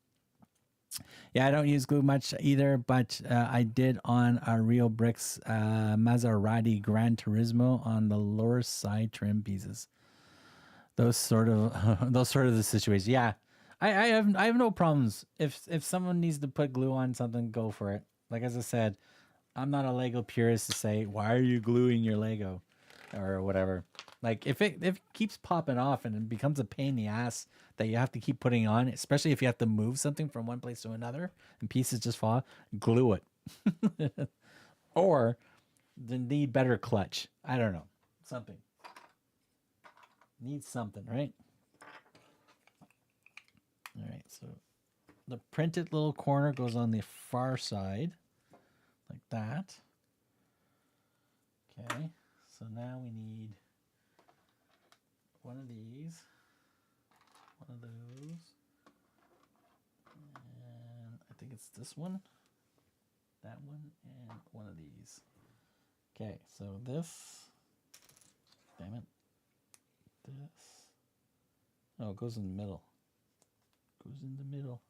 Yeah, I don't use glue much either, but I did on our real BRIX Maserati Gran Turismo on the lower side trim pieces. Those sort of the situation. Yeah, I have no problems. If someone needs to put glue on something, go for it. Like as I said, I'm not a Lego purist to say, why are you gluing your Lego or whatever. Like if it keeps popping off and it becomes a pain in the ass that you have to keep putting on, especially if you have to move something from one place to another and pieces just fall, glue it. Or the need better clutch. I don't know. Something. Needs something, right? All right, so the printed little corner goes on the far side like that. Okay, so now we need one of these, one of those, and I think it's this one, that one, and one of these. Okay, so this Damn it. This. Oh, it goes in the middle. Goes in the middle.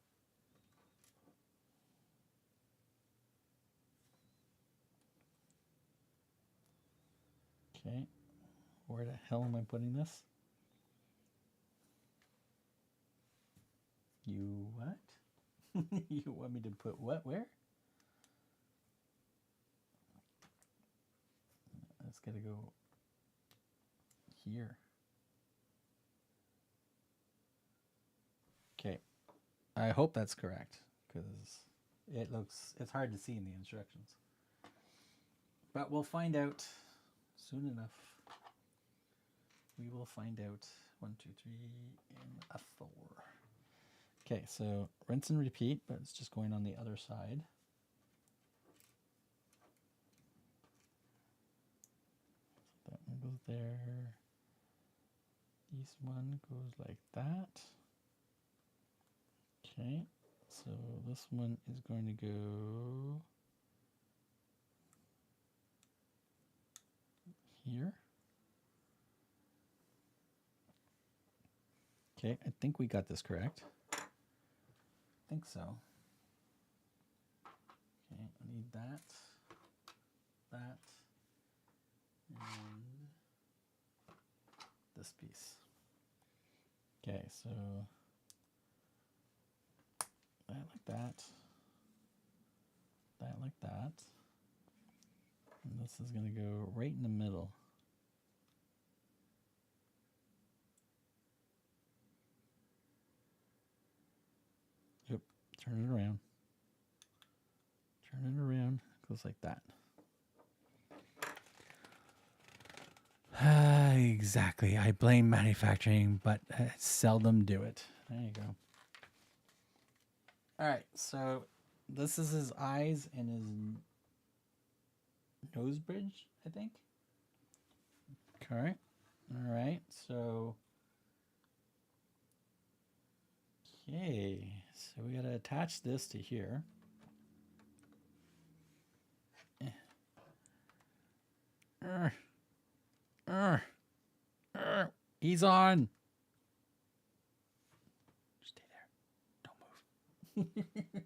Okay. Where the hell am I putting this? You what? You want me to put what where? It's gotta go here. Okay. I hope that's correct because it's hard to see in the instructions. But we'll find out soon enough. We will find out. 1, 2, 3, and a 4. Okay, so rinse and repeat, but it's just going on the other side. So that one goes there. This one goes like that. Okay, so this one is going to go here. Okay, I think we got this correct. I think so. Okay, I need that, and this piece. Okay, so that like that, that like that, and this is going to go right in the middle. Yep, turn it around. Turn it around, it goes like that. Exactly. I blame manufacturing, but I seldom do it. There you go. All right, so this is his eyes and his nose bridge, I think. Okay. All right, so okay, so we gotta attach this to here. He's on. Stay there. Don't move.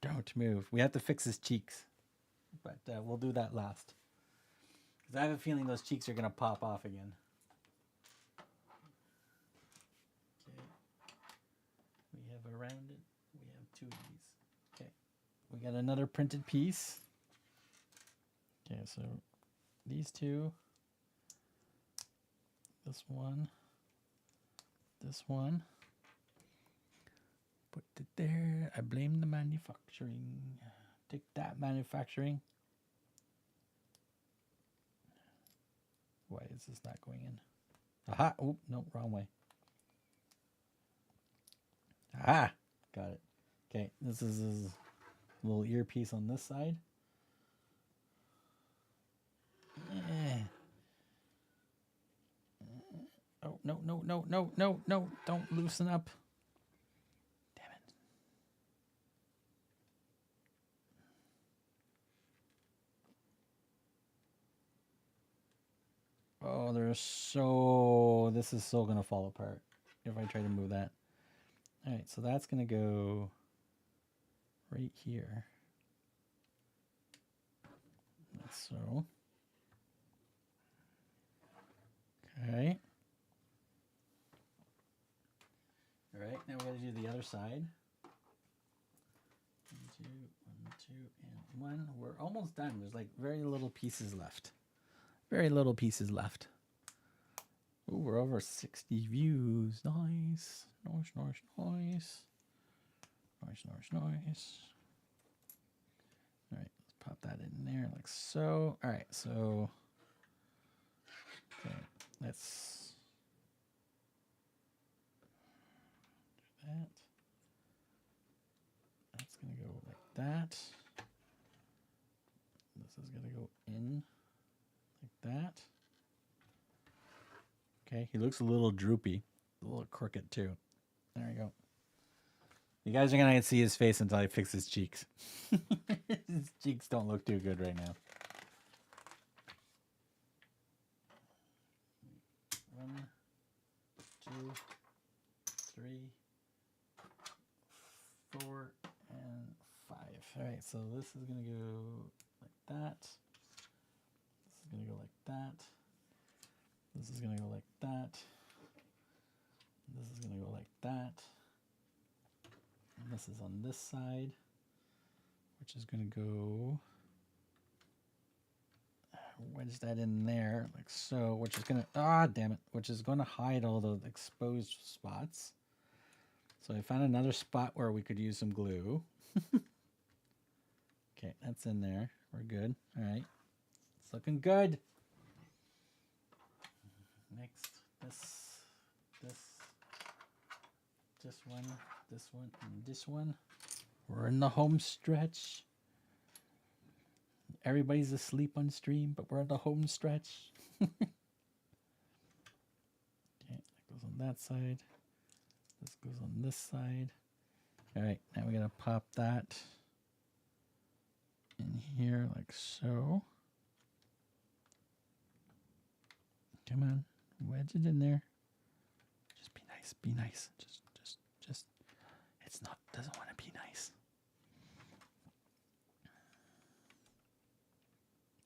Don't move. We have to fix his cheeks, but we'll do that last. Because I have a feeling those cheeks are going to pop off again. Okay. We have a rounded. We have 2 of these. Okay. We got another printed piece. Okay, so these 2. This one. This one. Put it there. I blame the manufacturing. Take that, manufacturing. Why is this not going in? Aha! Oh, no, wrong way. Aha! Got it. Okay, this is his little earpiece on this side. Oh, no, no, no, no, no, no. Don't loosen up. Damn it. Oh, this is so going to fall apart if I try to move that. All right, so that's going to go right here. Like so. Okay. All right, now we got to do the other side. 1, 2, 1, 2, and 1. We're almost done. There's like very little pieces left. Very little pieces left. Ooh, we're over 60 views. Nice. Nice, nice, nice. Nice, nice, nice. All right, let's pop that in there like so. All right, so okay, let's do that. That's gonna go like that. This is gonna go in like that. Okay, he looks a little droopy, a little crooked too. There we go. You guys are gonna see his face until I fix his cheeks. His cheeks don't look too good right now. 2, 3, 4, and 5. All right, so this is going to go like that. This is going to go like that. This is going to go like that. This is going to go like that. And this is on this side, which is going to go, wedge that in there like so, which is going to, damn it, which is going to hide all the exposed spots. So I found another spot where we could use some glue. Okay, that's in there. We're good. All right. It's looking good. Next, this one, and this one. We're in the home stretch. Everybody's asleep on stream, but we're in the home stretch. Okay, that goes on that side. This goes on this side. All right, now we're gonna pop that in here like so. Come on, wedge it in there. Just be nice, be nice. Just, it's not, doesn't want to be nice.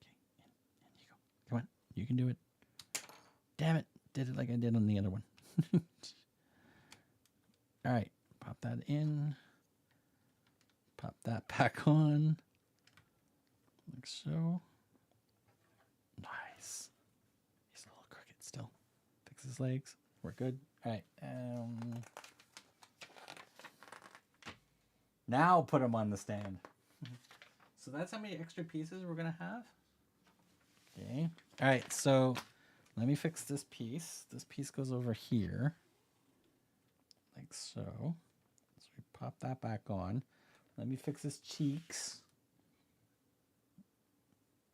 Okay, in you go. Come on, you can do it. Damn it, did it like I did on the other one. All right, pop that in. Pop that back on. Like so. Nice. He's a little crooked still. Fix his legs. We're good. All right. Now put him on the stand. So that's how many extra pieces we're going to have. Okay. All right. So let me fix this piece. This piece goes over here. Like so. So we pop that back on. Let me fix his cheeks.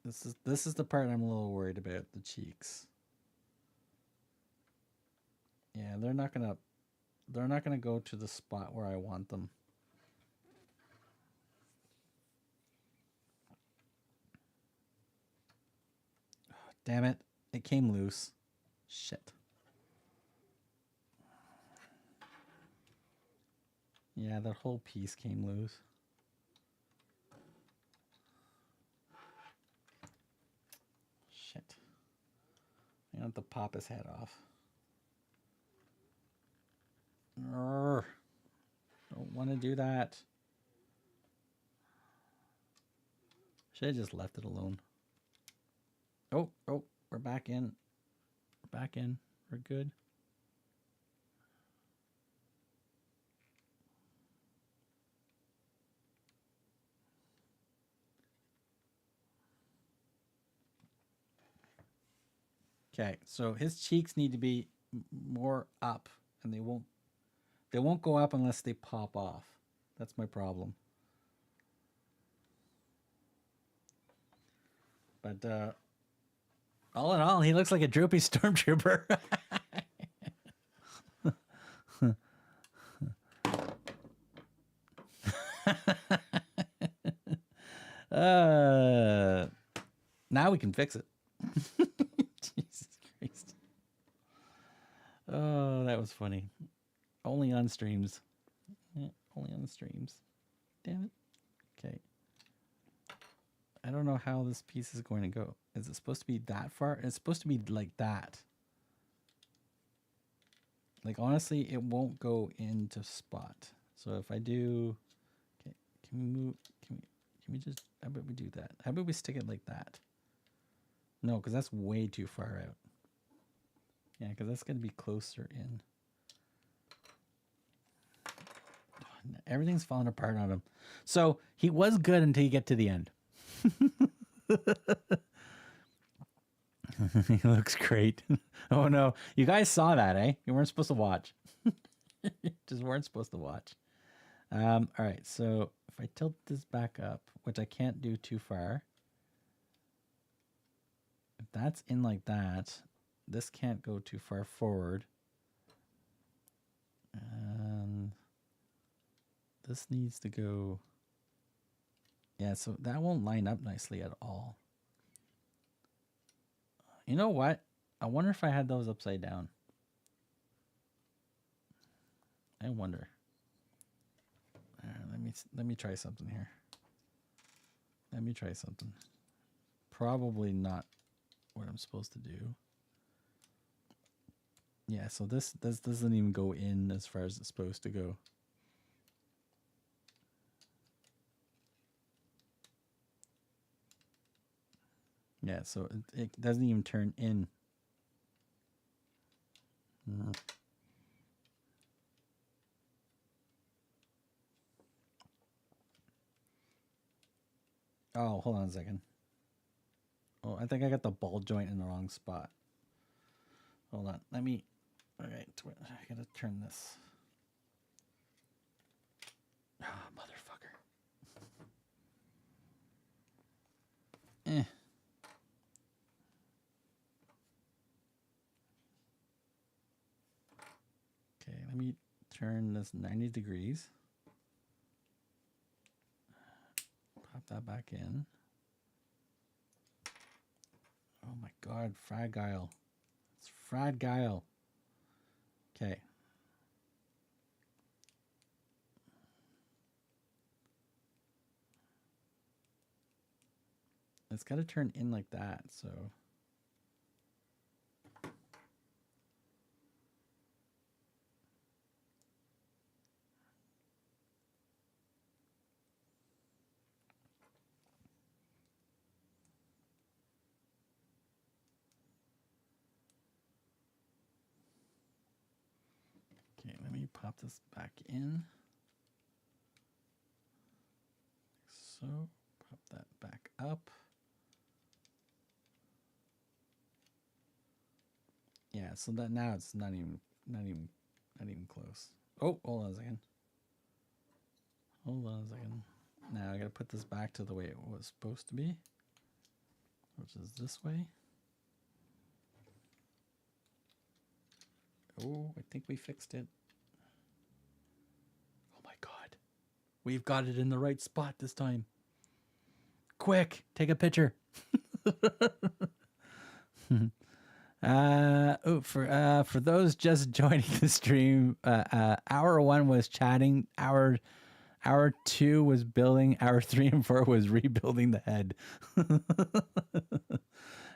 This is the part I'm a little worried about, the cheeks. Yeah, they're not gonna go to the spot where I want them. Oh, damn it. It came loose. Shit. Yeah, that whole piece came loose. Shit. I have to pop his head off. Don't want to do that. Should have just left it alone. Oh, we're back in. We're back in. We're good. Okay, so his cheeks need to be more up, and they won't go up unless they pop off. That's my problem. But all in all, he looks like a droopy stormtrooper. Now we can fix it. Jesus Christ. Oh, that was funny. Only on streams. Yeah, only on the streams. Damn it. Okay. I don't know how this piece is going to go. Is it supposed to be that far? It's supposed to be like that. Like, honestly, it won't go into spot. So if I do... Okay, can we move... Can we just... How about we do that? How about we stick it like that? No, because that's way too far out. Yeah, because that's going to be closer in. Everything's falling apart on him. So he was good until you get to the end. He looks great. Oh no, you guys saw that, eh? You weren't supposed to watch. Just weren't supposed to watch. All right, so if I tilt this back up, which I can't do too far, if that's in like that, this can't go too far forward. And this needs to go... Yeah, so that won't line up nicely at all. You know what? I wonder if I had those upside down. I wonder. Let me try something here. Let me try something. Probably not what I'm supposed to do. Yeah, so this doesn't even go in as far as it's supposed to go. Yeah, so it doesn't even turn in. Oh, hold on a second. Oh, I think I got the ball joint in the wrong spot. Hold on. Let me... Alright, I gotta turn this. Ah, motherfucker. Eh. Okay, let me turn this 90 degrees. Pop that back in. Oh my god, fragile. It's fragile. Okay. It's got to turn in like that, so... Okay, let me pop this back in. So, pop that back up. Yeah, so that now it's not even close. Oh, hold on a second. Hold on a second. Now I gotta put this back to the way it was supposed to be, which is this way. Oh, I think we fixed it. Oh my god. We've got it in the right spot this time. Quick, take a picture. For those just joining the stream, hour 1 was chatting, hour 2 was building, hour 3 and 4 was rebuilding the head.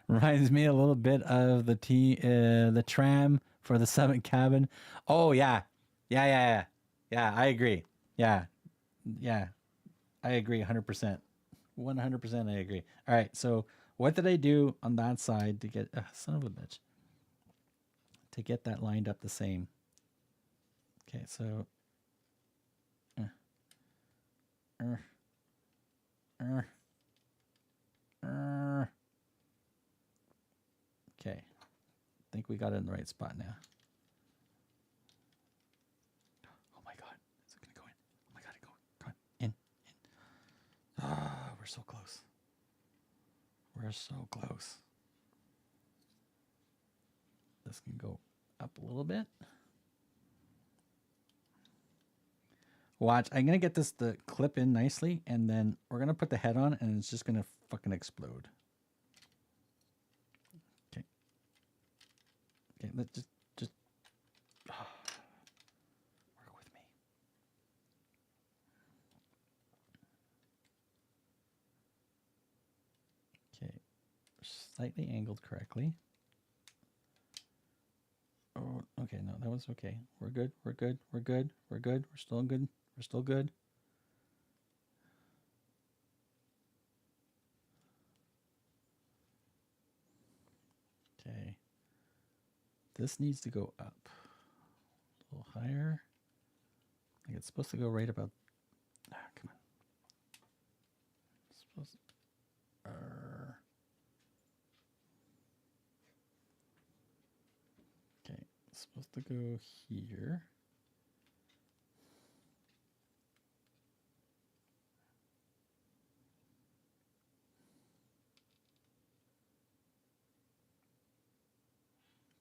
Reminds me a little bit of the tram for the 7th cabin. Oh yeah. Yeah, I agree. Yeah. I agree 100%. 100% I agree. All right, so what did I do on that side to get... son of a bitch. To get that lined up the same. Okay, so... Okay. I think we got it in the right spot now. Oh my god. Is it going to go in? Oh my god, go on. In. Ah, we're so close. We're so close. This can go up a little bit. Watch, I'm going to get this to clip in nicely, and then we're going to put the head on, and it's just going to fucking explode. Okay. Okay, let's just work with me. Okay, slightly angled correctly. Oh, okay, no, that was okay. We're good, we're good, we're good, we're good, we're still good, we're still good. Okay. This needs to go up a little higher. Like it's supposed to go right about... come on. It's supposed to... Okay, it's supposed to go here.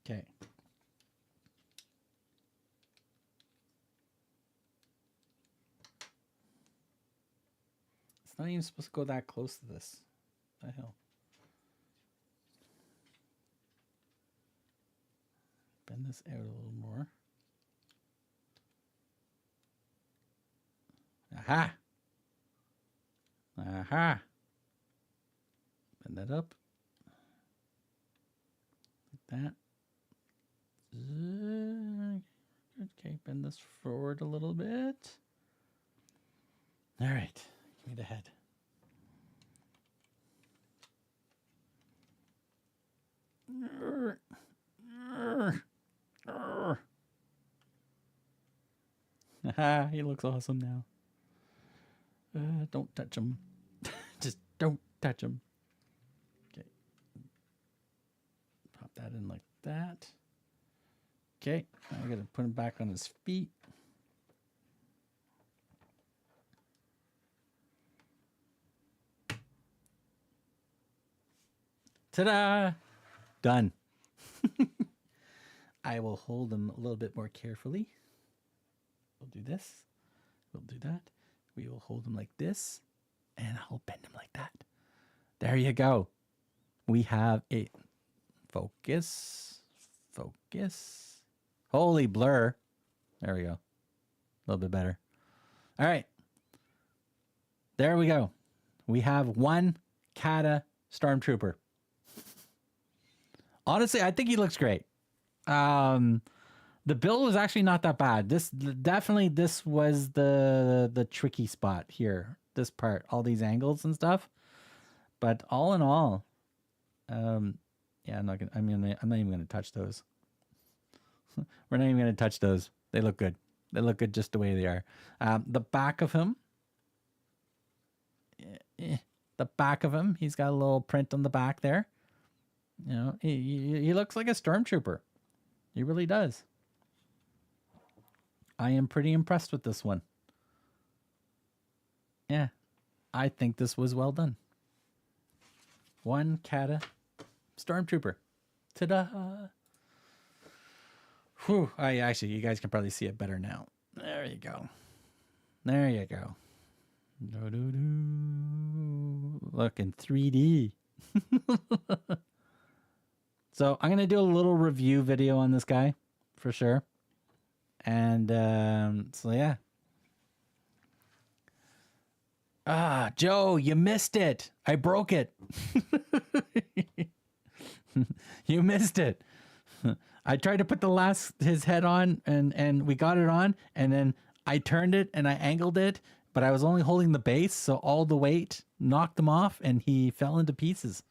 Okay. It's not even supposed to go that close to this. What the hell? Bend this out a little more. Aha. Aha. Bend that up. Like that. Okay, bend this forward a little bit. All right, give me the head. Haha, he looks awesome now. Don't touch him. Just don't touch him. Okay. Pop that in like that. Okay, now I gotta put him back on his feet. Ta-da! Done. I will hold them a little bit more carefully. We'll do this. We'll do that. We will hold them like this. And I'll bend them like that. There you go. We have a focus. Focus. Holy blur. There we go. A little bit better. All right. There we go. We have one CADA Stormtrooper. Honestly, I think he looks great. The build was actually not that bad. This was the tricky spot here. This part, all these angles and stuff. But all in all, yeah, I'm not even gonna touch those. We're not even gonna touch those. They look good. They look good just the way they are. The back of him. The back of him, he's got a little print on the back there. You know, he looks like a stormtrooper. He really does. I am pretty impressed with this one. Yeah, I think this was well done. One CADA Stormtrooper. Ta-da! Whew. Actually, you guys can probably see it better now. There you go. There you go. Look in 3D. So I'm going to do a little review video on this guy for sure. And so, yeah. Ah, Joe, you missed it. I broke it. You missed it. I tried to put his head on and we got it on. And then I turned it and I angled it. But I was only holding the base. So all the weight knocked him off and he fell into pieces.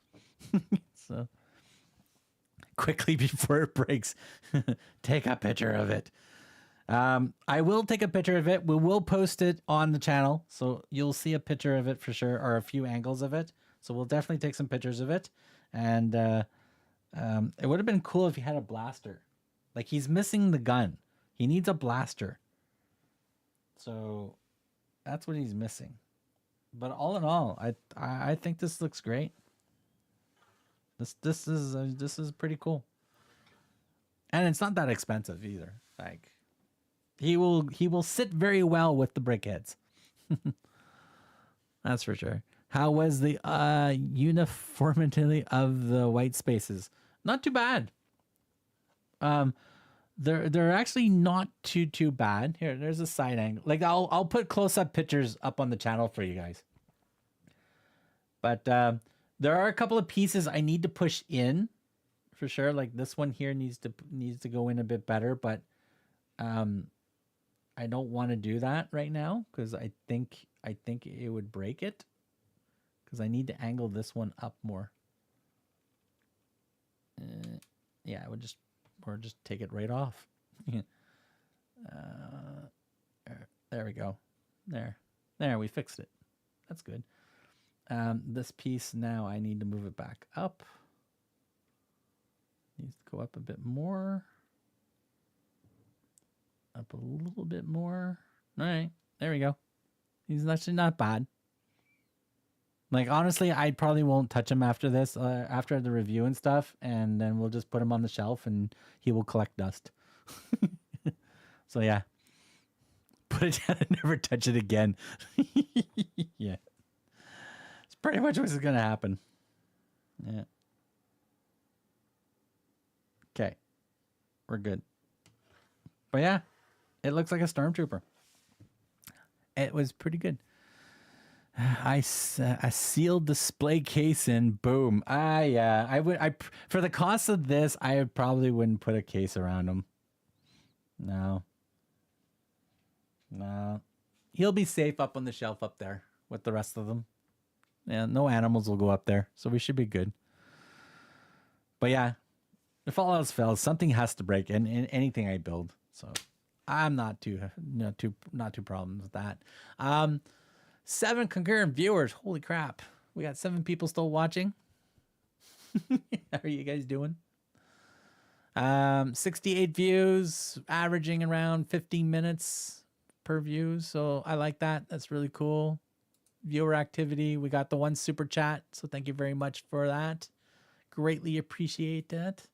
So quickly before it breaks, take a picture of it. I will take a picture of it. We will post it on the channel. So you'll see a picture of it for sure, or a few angles of it. So we'll definitely take some pictures of it. And it would have been cool if he had a blaster. Like, he's missing the gun. He needs a blaster. So that's what he's missing. But all in all, I think this looks great. This is pretty cool. And it's not that expensive either. Like, he will sit very well with the brick heads. That's for sure. How was the uniformity of the white spaces? Not too bad. They're actually not too bad. Here, there's a side angle. Like, I'll put close-up pictures up on the channel for you guys. But there are a couple of pieces I need to push in for sure. Like, this one here needs to go in a bit better, but I don't want to do that right now because I think it would break it. Because I need to angle this one up more. Yeah, I would just take it right off. There we go. There, we fixed it. That's good. This piece now, I need to move it back up. Needs to go up a bit more. Up a little bit more. All right, there we go. He's actually not bad. Like, honestly, I probably won't touch him after this, after the review and stuff, and then we'll just put him on the shelf and he will collect dust. So, yeah. Put it down and never touch it again. Yeah. It's pretty much what's going to happen. Yeah. Okay. We're good. But, yeah. It looks like a stormtrooper. It was pretty good. A sealed display case in. Boom. Yeah. For the cost of this, I probably wouldn't put a case around him. No. He'll be safe up on the shelf up there with the rest of them. Yeah, no animals will go up there, so we should be good. But yeah, if all else fails, something has to break in anything I build. So I'm not too problems with that. 7 concurrent viewers. Holy crap. We got 7 people still watching. How are you guys doing? 68 views, averaging around 15 minutes per view. So I like that. That's really cool. Viewer activity. We got the 1 super chat. So thank you very much for that. Greatly appreciate that.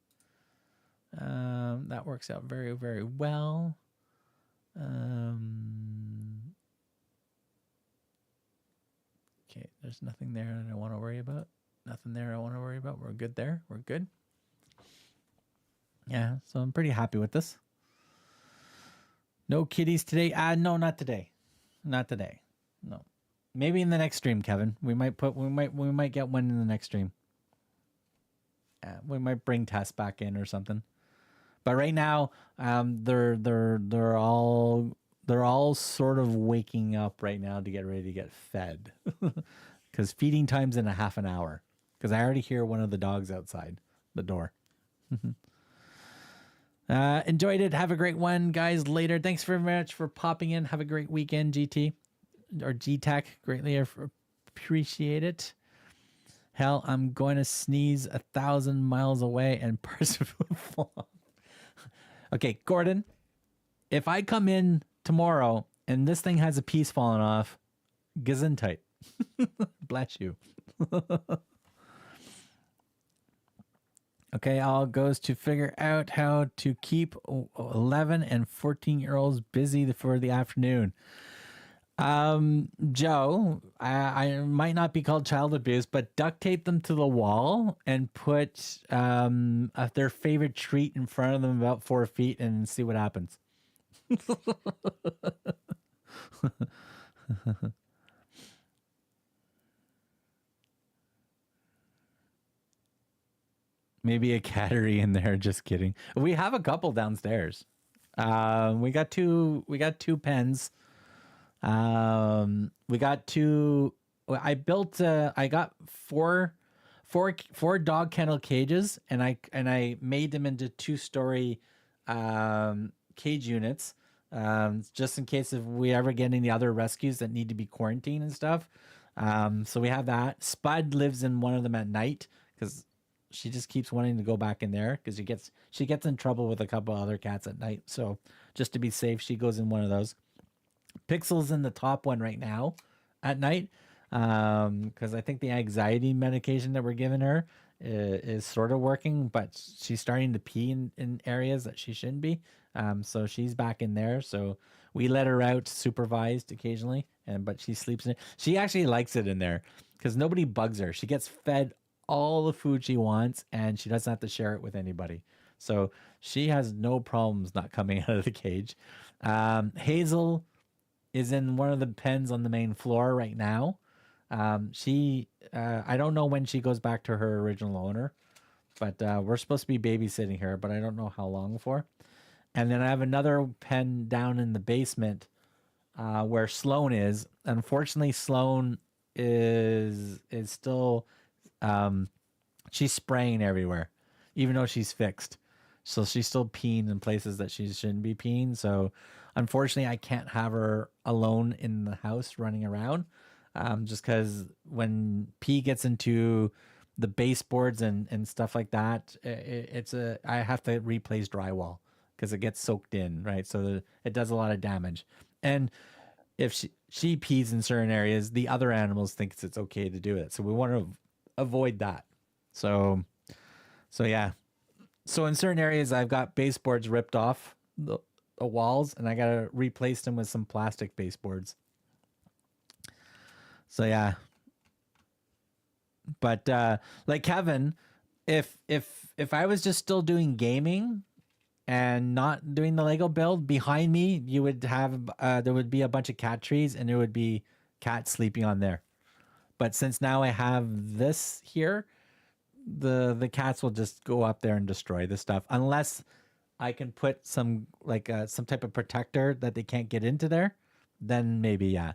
That works out very, very well. Okay, there's nothing there that I want to worry about. Nothing there I want to worry about. We're good there. We're good. Yeah, so I'm pretty happy with this. No kitties today. No, not today. Not today. No. Maybe in the next stream, Kevin. We might get one in the next stream. We might bring Tess back in or something. But right now, they're all sort of waking up right now to get ready to get fed. Because feeding time's in a half an hour. Because I already hear one of the dogs outside the door. Enjoyed it. Have a great one, guys. Later. Thanks very much for popping in. Have a great weekend, GT or GTech. Greatly appreciate it. Hell, I'm going to sneeze 1,000 miles away and persevere. Okay, Gordon. If I come in tomorrow and this thing has a piece falling off, gesundheit. Bless you. Okay, all goes to figure out how to keep 11 and 14-year-olds busy for the afternoon. Joe, I might not be called child abuse, but duct tape them to the wall and put their favorite treat in front of them about 4 feet and see what happens. Maybe a cattery in there. Just kidding. We have a couple downstairs. We got two pens. We got 2. I got four dog kennel cages, and I made them into 2-story cage units, just in case if we ever get any other rescues that need to be quarantined and stuff. So we have that. Spud lives in one of them at night because she just keeps wanting to go back in there because she gets in trouble with a couple other cats at night. So just to be safe, she goes in one of those. Pixel's in the top one right now at night because I think the anxiety medication that we're giving her is sort of working, but she's starting to pee in areas that she shouldn't be. So she's back in there. So we let her out supervised occasionally, but she sleeps in it. She actually likes it in there because nobody bugs her. She gets fed all the food she wants and she doesn't have to share it with anybody. So she has no problems not coming out of the cage. Hazel is in one of the pens on the main floor right now. I don't know when she goes back to her original owner, but we're supposed to be babysitting her, but I don't know how long for. And then I have another pen down in the basement where Sloan is. Unfortunately, Sloan is still she's spraying everywhere, even though she's fixed. So she's still peeing in places that she shouldn't be peeing. So unfortunately, I can't have her alone in the house running around, just because when pee gets into the baseboards and stuff like that, I have to replace drywall because it gets soaked in, right? So it does a lot of damage. And if she pees in certain areas, the other animals think it's okay to do it. So we want to avoid that. So yeah. So in certain areas, I've got baseboards ripped off the walls, and I got to replace them with some plastic baseboards. So yeah. But like Kevin, if I was just still doing gaming, and not doing the Lego build, behind me you would have there would be a bunch of cat trees and there would be cats sleeping on there. But since now I have this here, the cats will just go up there and destroy the stuff unless I can put some like some type of protector that they can't get into there. Then maybe yeah.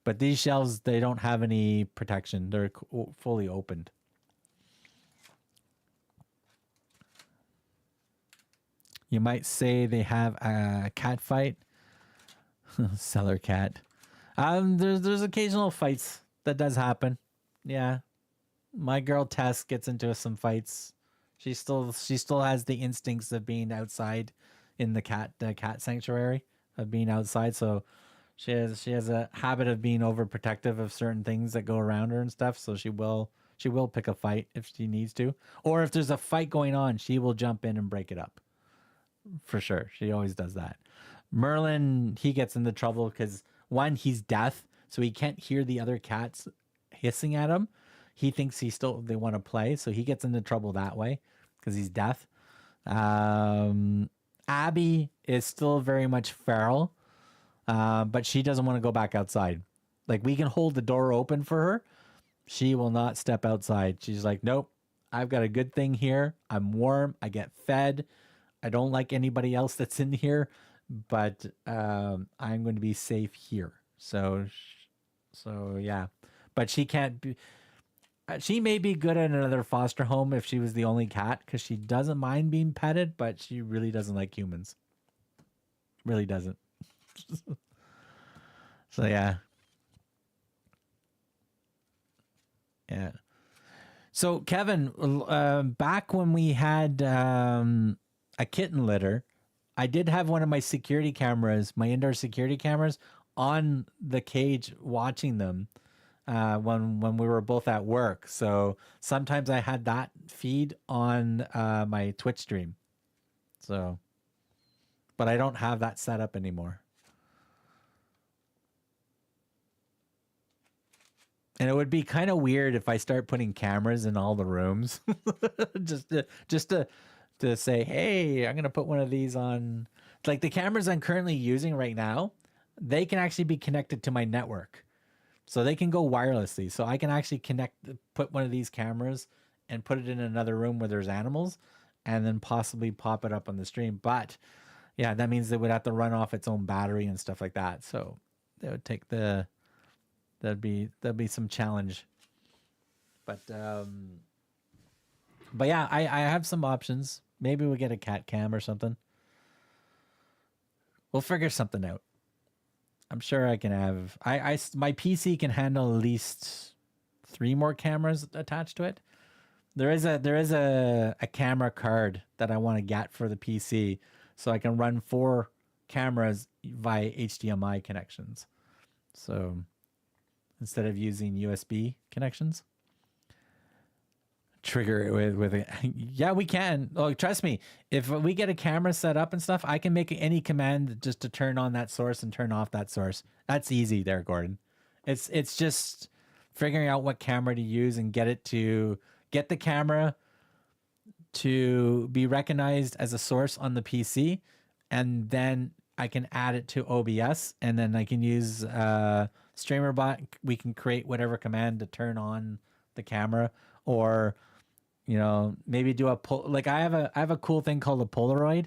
But these shelves, they don't have any protection. They're fully opened. You might say they have a cat fight. Seller cat. There's occasional fights that does happen. Yeah. My girl Tess gets into some fights. She still has the instincts of being outside in the cat sanctuary, of being outside. So she has a habit of being overprotective of certain things that go around her and stuff. So she will pick a fight if she needs to, or if there's a fight going on, she will jump in and break it up. For sure, she always does that. Merlin, he gets into trouble because one, he's deaf, so he can't hear the other cats hissing at him. He thinks they want to play, so he gets into trouble that way because he's deaf. Abby is still very much feral, but she doesn't want to go back outside. Like, we can hold the door open for her. She will not step outside. She's like, nope, I've got a good thing here. I'm warm. I get fed. I don't like anybody else that's in here, but I'm going to be safe here. So yeah. But she can't be... She may be good at another foster home if she was the only cat, because she doesn't mind being petted, but she really doesn't like humans. Really doesn't. So yeah. Yeah. So Kevin, back when we had a kitten litter, I did have one of my security cameras, my indoor security cameras, on the cage watching them. When we were both at work. So sometimes I had that feed on my Twitch stream. So, but I don't have that set up anymore. And it would be kind of weird if I start putting cameras in all the rooms. just to say, hey, I'm going to put one of these on. Like the cameras I'm currently using right now, they can actually be connected to my network. So they can go wirelessly. So I can actually put one of these cameras and put it in another room where there's animals and then possibly pop it up on the stream. But yeah, that means it would have to run off its own battery and stuff like that. So that would take that'd be some challenge. But yeah, I have some options. Maybe we'll get a cat cam or something. We'll figure something out. I'm sure I can have... my PC can handle at least 3 more cameras attached to it. There is a camera card that I want to get for the PC, so I can run 4 cameras via HDMI connections. So instead of using USB connections, trigger it with a... Yeah, we can. Oh, trust me, if we get a camera set up and stuff, I can make any command just to turn on that source and turn off that source. That's easy there, Gordon. It's just figuring out what camera to use and get the camera to be recognized as a source on the PC, and then I can add it to OBS, and then I can use StreamerBot. We can create whatever command to turn on the camera, or maybe do like I have a cool thing called a Polaroid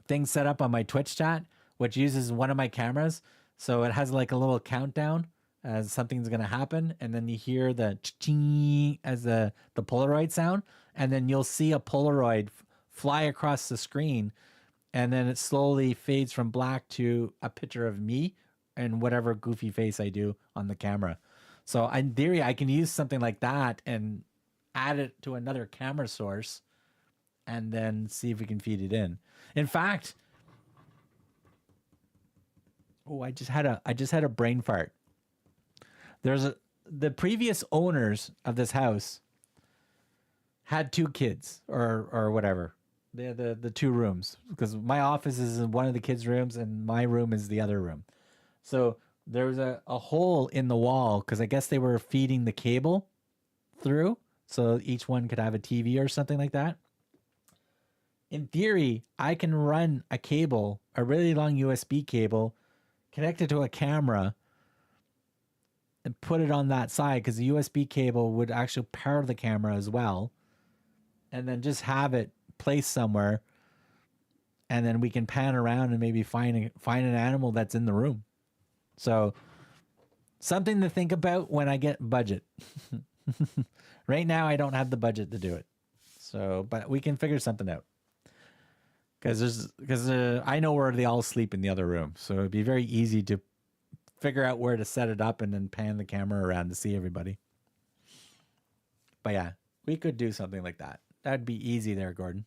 thing set up on my Twitch chat, which uses one of my cameras. So it has like a little countdown as something's going to happen. And then you hear the ching as the Polaroid sound. And then you'll see a Polaroid fly across the screen. And then it slowly fades from black to a picture of me and whatever goofy face I do on the camera. So in theory, I can use something like that and add it to another camera source and then see if we can feed it in. In fact, I just had a brain fart. The previous owners of this house had 2 kids or whatever. They had the 2 rooms, because my office is in one of the kids' rooms and my room is the other room. So there was a hole in the wall because I guess they were feeding the cable through, so each one could have a TV or something like that. in theory, I can run a cable, a really long USB cable, connect it to a camera, and put it on that side, because the USB cable would actually power the camera as well, and then just have it placed somewhere, and then we can pan around and maybe find an animal that's in the room. So something to think about when I get budget. Right now, I don't have the budget to do it. So, but we can figure something out. Because I know where they all sleep in the other room, so it'd be very easy to figure out where to set it up and then pan the camera around to see everybody. But yeah, we could do something like that. That'd be easy there, Gordon.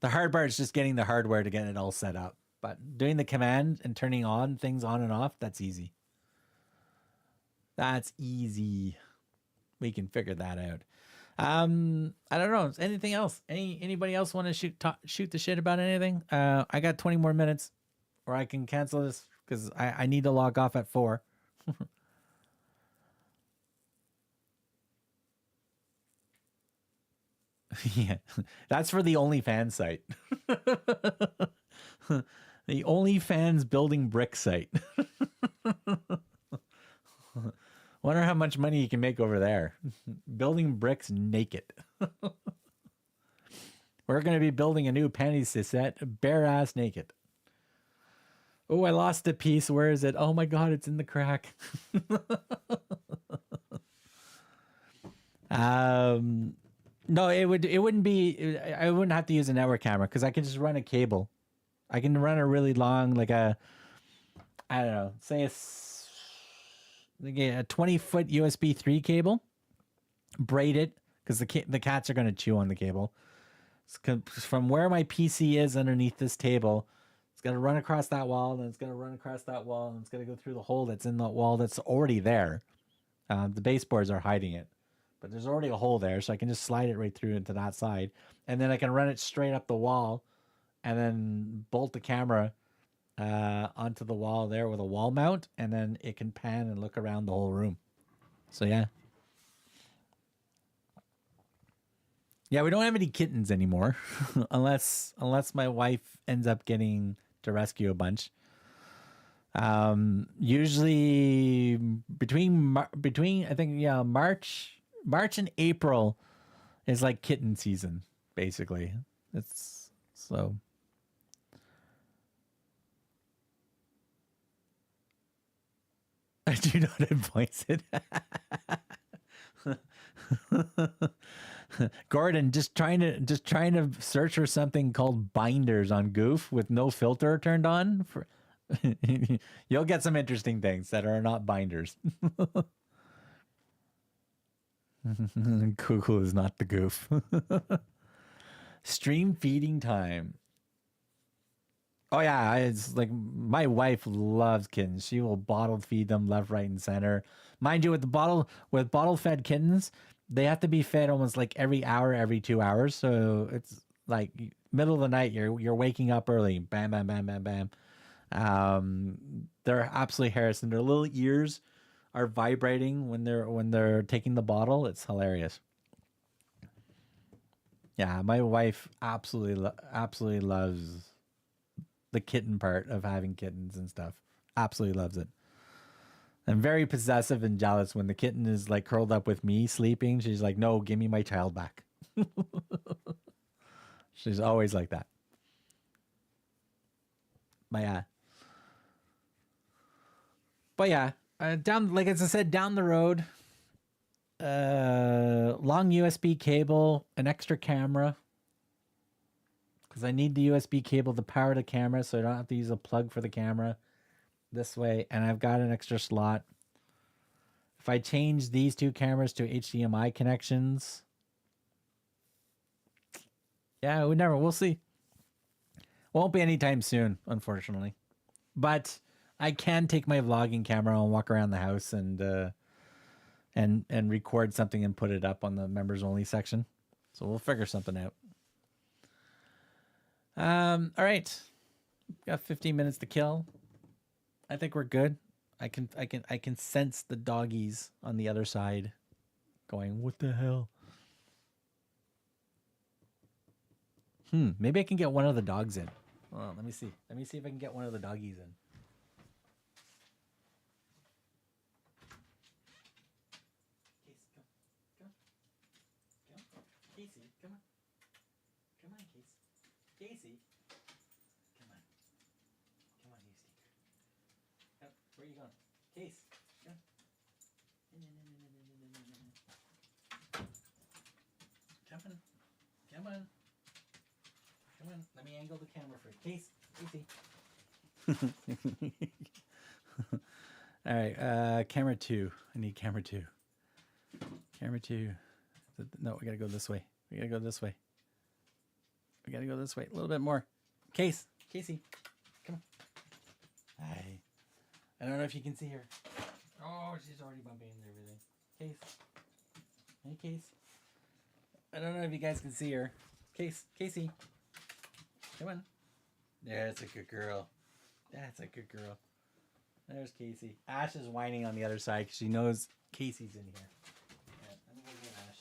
The hard part is just getting the hardware to get it all set up. But doing the command and turning on things on and off, that's easy. That's easy. We can figure that out. I don't know. Anything else? Anybody else want to shoot the shit about anything? I got 20 more minutes, or I can cancel this because I need to log off at 4. Yeah, that's for the OnlyFans site. The OnlyFans building brick site. Wonder how much money you can make over there. Building bricks naked. We're going to be building a new pantasy set, bare ass naked. Oh, I lost a piece. Where is it? Oh my God, it's in the crack. No, it wouldn't be, I wouldn't have to use a network camera because I can just run a cable. I can run a really long, like I don't know, say a 20-foot USB 3 cable, braid it, because the cats are going to chew on the cable. From where my PC is underneath this table, it's going to run across that wall, and it's going to run across that wall, and it's going to go through the hole that's in the wall that's already there. The baseboards are hiding it, but there's already a hole there, so I can just slide it right through into that side, and then I can run it straight up the wall, and then bolt the camera onto the wall there with a wall mount, and then it can pan and look around the whole room. So yeah. Yeah, we don't have any kittens anymore, unless my wife ends up getting to rescue a bunch. Usually between I think March and April is like kitten season, basically. It's so. I do not invoice it. Gordon, just trying to search for something called binders on Goof with no filter turned on. You'll get some interesting things that are not binders. Cuckoo is not the Goof. Stream feeding time. Oh yeah, it's like my wife loves kittens. She will bottle feed them left, right, and center. Mind you, with bottle fed kittens, they have to be fed almost like every hour, every 2 hours. So it's like middle of the night, you're waking up early. Bam, bam, bam, bam, bam. They're absolutely harassing. Their little ears are vibrating when they're taking the bottle. It's hilarious. Yeah, my wife absolutely loves the kitten part of having kittens and stuff. Absolutely loves it. I'm very possessive and jealous when the kitten is like curled up with me sleeping. She's like, no, give me my child back. She's always like that. But yeah, down, like as I said, down the road, long USB cable, an extra camera, because I need the USB cable to power the camera, so I don't have to use a plug for the camera this way. And I've got an extra slot. If I change these two cameras to HDMI connections, yeah, we'll see. Won't be anytime soon, unfortunately. But I can take my vlogging camera and walk around the house and record something and put it up on the members only section. So we'll figure something out. All right. Got 15 minutes to kill. I think we're good. I can sense the doggies on the other side going, what the hell? Maybe I can get one of the dogs in. Well, let me see. Let me see if I can get one of the doggies in. Casey, come on. Come on, Casey. Casey. Come on. Come on, you stinker. Come, where are you going? Case. Come. Come on. Come on. Come on. Let me angle the camera for you. Case. Casey. All right. Camera 2. I need camera 2. Camera 2. No, we gotta go this way. We gotta go this way. We gotta go this way. A little bit more. Casey, come on. Hi. I don't know if you can see her. Oh, she's already bumping into everything. Hey, Case. I don't know if you guys can see her. Casey. Come on. That's a good girl. That's a good girl. There's Casey. Ash is whining on the other side because she knows Casey's in here. Yeah, let me go get Ash.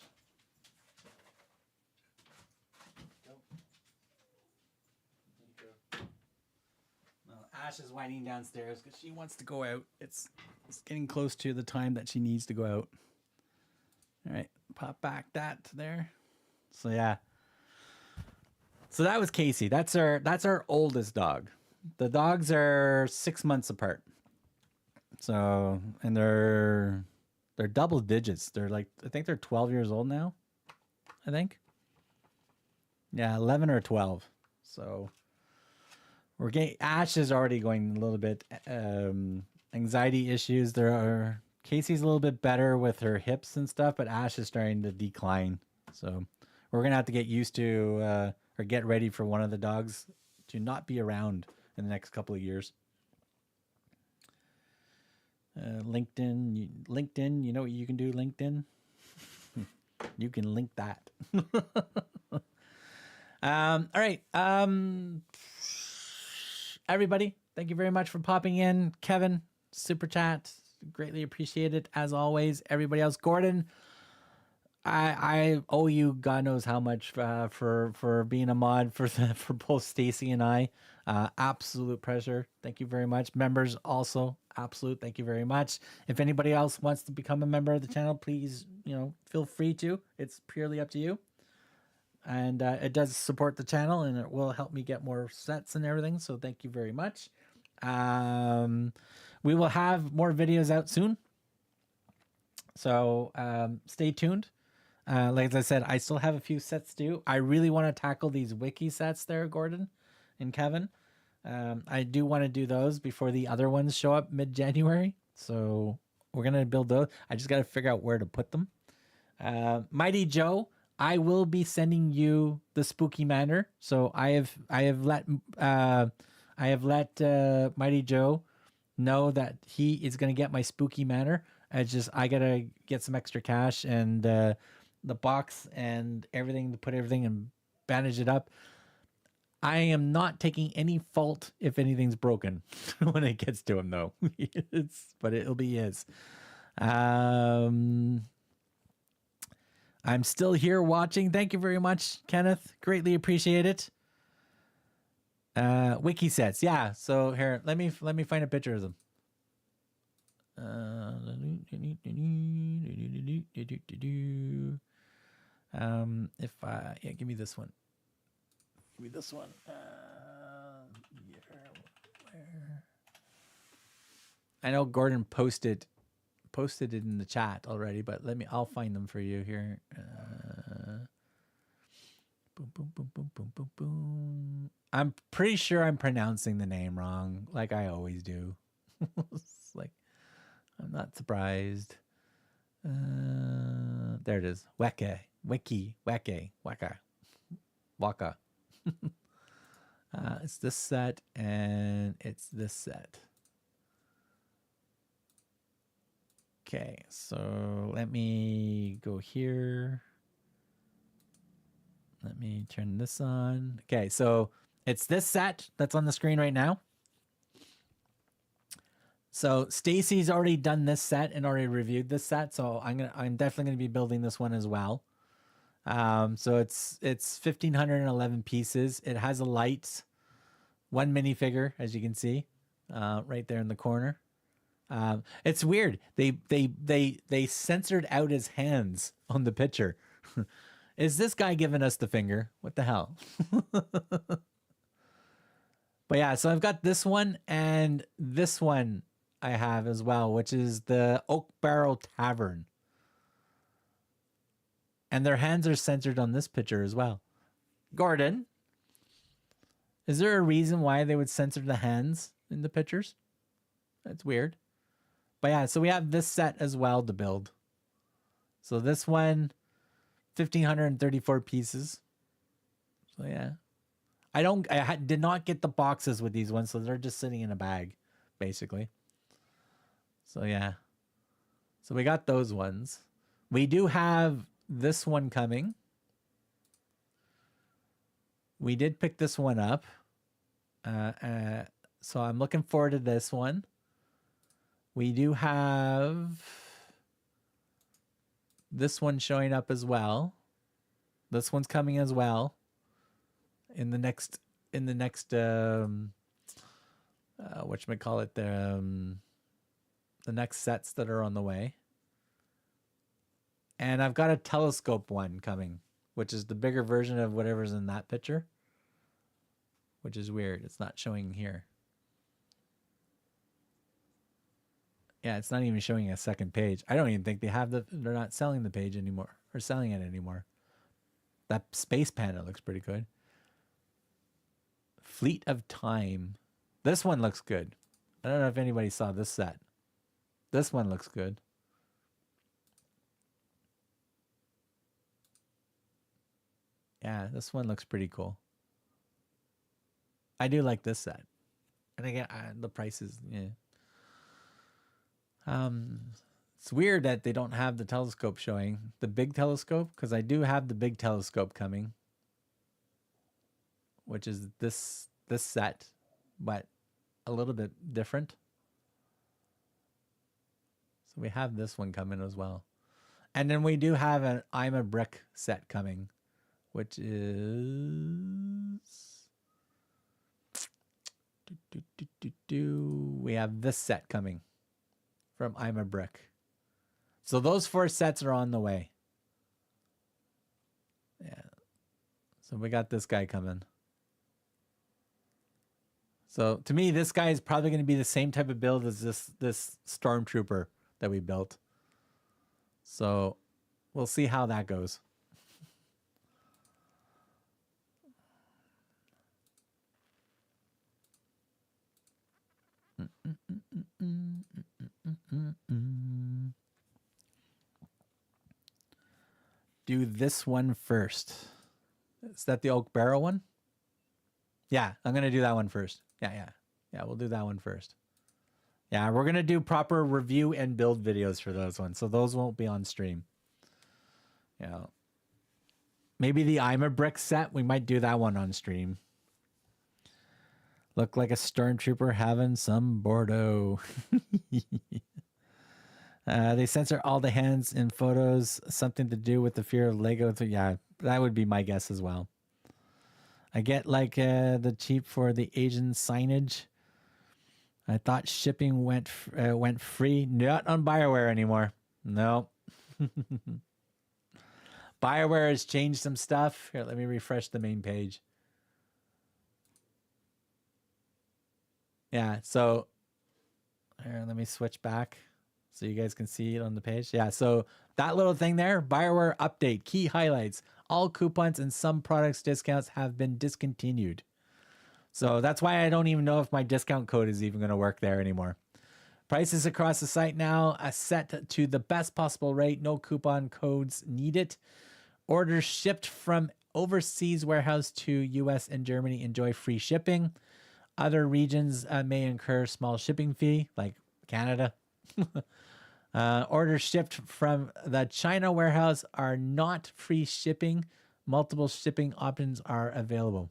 Well, Ash is whining downstairs because she wants to go out. It's getting close to the time that she needs to go out. All right, pop back that there. So yeah. So that was Casey. That's our oldest dog. The dogs are 6 months apart. So and they're double digits. They're like I think they're 12 years old now. I think. Yeah, 11 or 12. So we're getting Ash is already going a little bit anxiety issues. Casey's a little bit better with her hips and stuff, but Ash is starting to decline. So we're gonna have to get used to or get ready for one of the dogs to not be around in the next couple of years. LinkedIn, you know what you can do, LinkedIn? You can link that. All right. Everybody, thank you very much for popping in. Kevin, super chat, greatly appreciated as always. Everybody else, Gordon, I owe you God knows how much for being a mod for both Stacy and I. Absolute pleasure. Thank you very much. Members also, absolute. Thank you very much. If anybody else wants to become a member of the channel, please, feel free to. It's purely up to you. And it does support the channel, and it will help me get more sets and everything. So thank you very much. We will have more videos out soon. So stay tuned. Like as I said, I still have a few sets to do. I really want to tackle these wiki sets there, Gordon and Kevin. I do want to do those before the other ones show up mid-January. So we're going to build those. I just got to figure out where to put them. Mighty Joe, I will be sending you the Spooky Manor. So I have let Mighty Joe know that he is going to get my Spooky Manor. I gotta get some extra cash and the box and everything to put everything and bandage it up. I am not taking any fault if anything's broken when it gets to him, though. But it'll be his. I'm still here watching. Thank you very much, Kenneth. Greatly appreciate it. Wiki sets, yeah. So here, let me find a picture of them. Give me this one. Give me this one. Where? I know Gordon posted it in the chat already, but I'll find them for you here. Boom. I'm pretty sure I'm pronouncing the name wrong, like I always do. It's like I'm not surprised. There it is. Waka. It's this set and it's this set. Okay, so let me go here. Let me turn this on. Okay, so it's this set that's on the screen right now. So Stacy's already done this set and already reviewed this set, so I'm definitely gonna be building this one as well. So it's 1,511 pieces. It has a light, one minifigure, as you can see, right there in the corner. It's weird. They censored out his hands on the picture. Is this guy giving us the finger? What the hell? But yeah, so I've got this one and this one I have as well, which is the Oak Barrel Tavern. And their hands are censored on this picture as well. Gordon, is there a reason why they would censor the hands in the pictures? That's weird. But yeah, so we have this set as well to build. So this one, 1,534 pieces. So yeah. I did not get the boxes with these ones, so they're just sitting in a bag, basically. So yeah. So we got those ones. We do have this one coming. We did pick this one up. So I'm looking forward to this one. We do have this one showing up as well. This one's coming as well in the next whatchamacallit, the next sets that are on the way. And I've got a telescope one coming, which is the bigger version of whatever's in that picture, which is weird. It's not showing here. Yeah, it's not even showing a second page. I don't even think they're not selling the page anymore, or selling it anymore. That space panda looks pretty good. Fleet of Time. This one looks good. I don't know if anybody saw this set. This one looks good. Yeah, this one looks pretty cool. I do like this set. And again, the prices, yeah. It's weird that they don't have the telescope showing. The big telescope, because I do have the big telescope coming, which is this set, but a little bit different. So we have this one coming as well. And then we do have an I'm a Brick set coming, which is... We have this set coming from I'm a Brick. So those 4 sets are on the way. Yeah. So we got this guy coming. So to me, this guy is probably going to be the same type of build as this Stormtrooper that we built. So we'll see how that goes. Do this one first. Is that the Oak Barrel one? Yeah, I'm going to do that one first. Yeah, we'll do that one first. Yeah, we're going to do proper review and build videos for those ones. So those won't be on stream. Yeah. Maybe the I'm a Brick set, we might do that one on stream. Look like a Stormtrooper having some Bordeaux. They censor all the hands in photos. Something to do with the fear of Lego. Yeah, that would be my guess as well. I get like the cheap for the Asian signage. I thought shipping went free. Not on BioWare anymore. No. BioWare has changed some stuff. Here, let me refresh the main page. Yeah, so here, let me switch back so you guys can see it on the page. Yeah, so that little thing there, BioWare update, key highlights. All coupons and some products discounts have been discontinued. So that's why I don't even know if my discount code is even going to work there anymore. Prices across the site now are set to the best possible rate. No coupon codes needed. Orders shipped from overseas warehouse to US and Germany enjoy free shipping. Other regions may incur small shipping fee, like Canada. Orders shipped from the China warehouse are not free shipping. Multiple shipping options are available.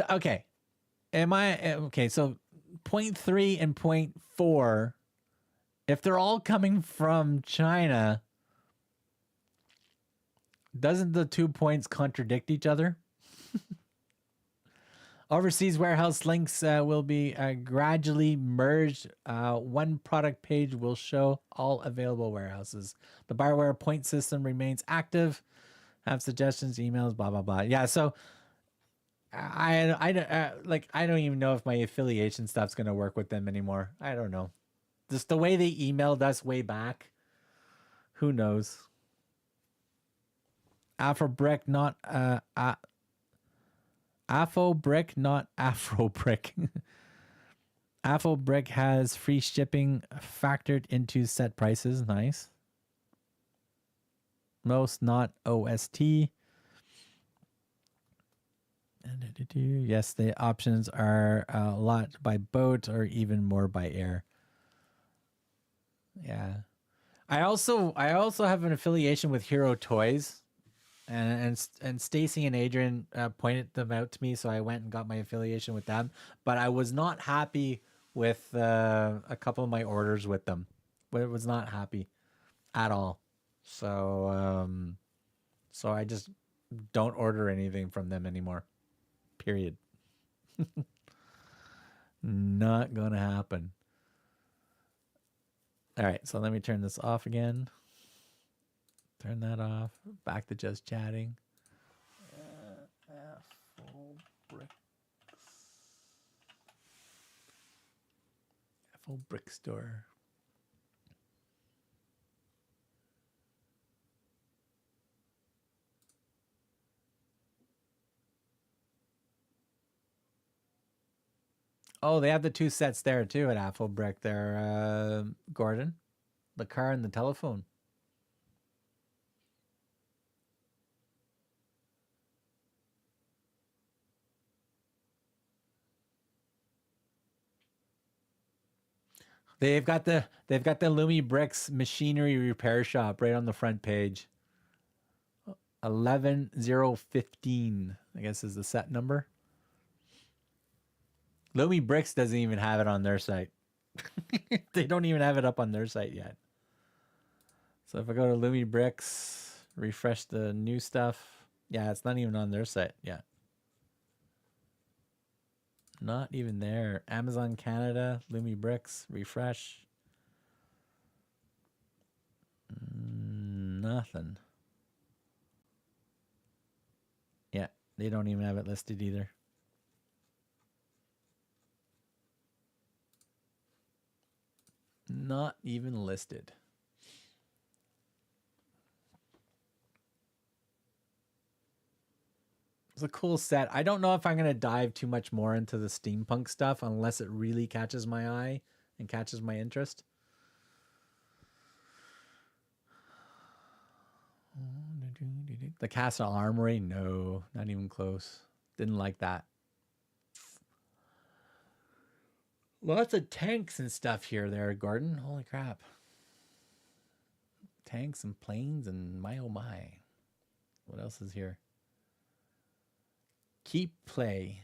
Okay. Okay, so point 3 and point 4, if they're all coming from China, doesn't the 2 points contradict each other? Overseas warehouse links will be gradually merged. One product page will show all available warehouses. The Barware point system remains active. Have suggestions, emails, blah, blah, blah. Yeah, so I don't even know if my affiliation stuff's going to work with them anymore. I don't know. Just the way they emailed us way back. Who knows? AfroBrick, not AfroBrick, not AfroBrick. AfroBrick has free shipping factored into set prices. Nice. Most not OST. Yes, the options are a lot by boat or even more by air. Yeah. I also have an affiliation with Hero Toys. And Stacy and Adrian pointed them out to me, so I went and got my affiliation with them. But I was not happy with a couple of my orders with them. But it was not happy at all. So so I just don't order anything from them anymore. Period. Not gonna happen. All right, so let me turn this off again. Turn that off. Back to just chatting. Full brick store. Oh, they have the 2 sets there too at AfroBrick there, Gordon. The car and the telephone. They've got the Lumi BRIX machinery repair shop right on the front page. 11015, I guess is the set number. Lumi BRIX doesn't even have it on their site. They don't even have it up on their site yet. So if I go to Lumi BRIX, refresh the new stuff. Yeah, it's not even on their site yet. Not even there. Amazon Canada, Lumi BRIX, refresh. Nothing. Yeah, they don't even have it listed either. Not even listed. It's a cool set. I don't know if I'm going to dive too much more into the steampunk stuff unless it really catches my eye and catches my interest. The Castle Armory? No, not even close. Didn't like that. Lots of tanks and stuff here there, Gordon. Holy crap. Tanks and planes and my oh my. What else is here? Keep Play.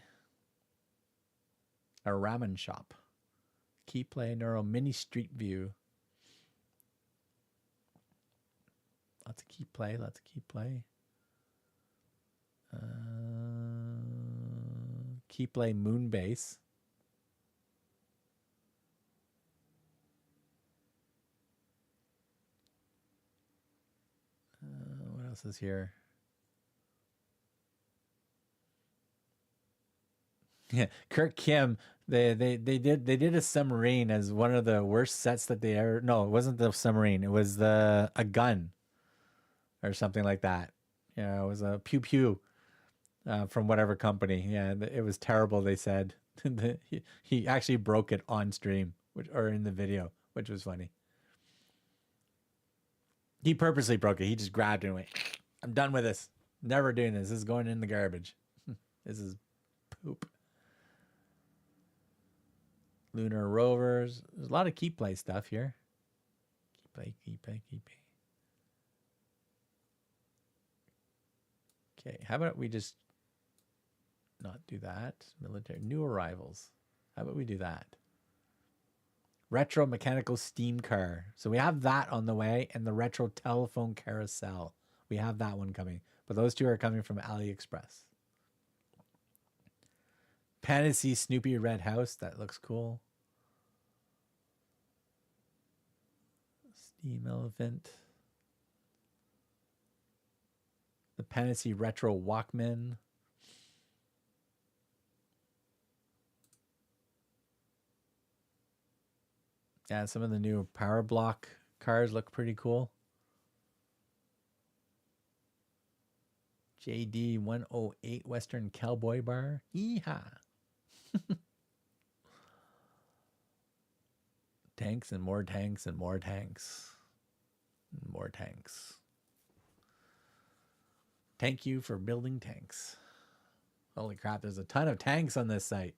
A ramen shop. Keep Play Neuro Mini Street View. Lots of Keep Play. Lots of Keep Play. Keep Play Moonbase. What else is here? Yeah, Kirk Kim. They did a submarine as one of the worst sets that they ever. No, it wasn't the submarine. It was a gun, or something like that. Yeah, it was a pew pew, from whatever company. Yeah, it was terrible. They said he actually broke it on stream, or in the video, which was funny. He purposely broke it. He just grabbed it and went, "I'm done with this. Never doing this. This is going in the garbage. This is poop." Lunar rovers. There's a lot of Keep Play stuff here. Keep Play. Okay, how about we just not do that? Military new arrivals. How about we do that? retro mechanical steam car. So we have that on the way, and the retro telephone carousel. We have that one coming. But those two are coming from AliExpress. Pantasy Snoopy Red House. That looks cool. Steam Elephant. The Pantasy Retro Walkman. Yeah, some of the new Power Block cars look pretty cool. JD 108 Western Cowboy Bar. Yeehaw. Tanks and more tanks and more tanks. And more tanks. Thank you for building tanks. Holy crap, there's a ton of tanks on this site.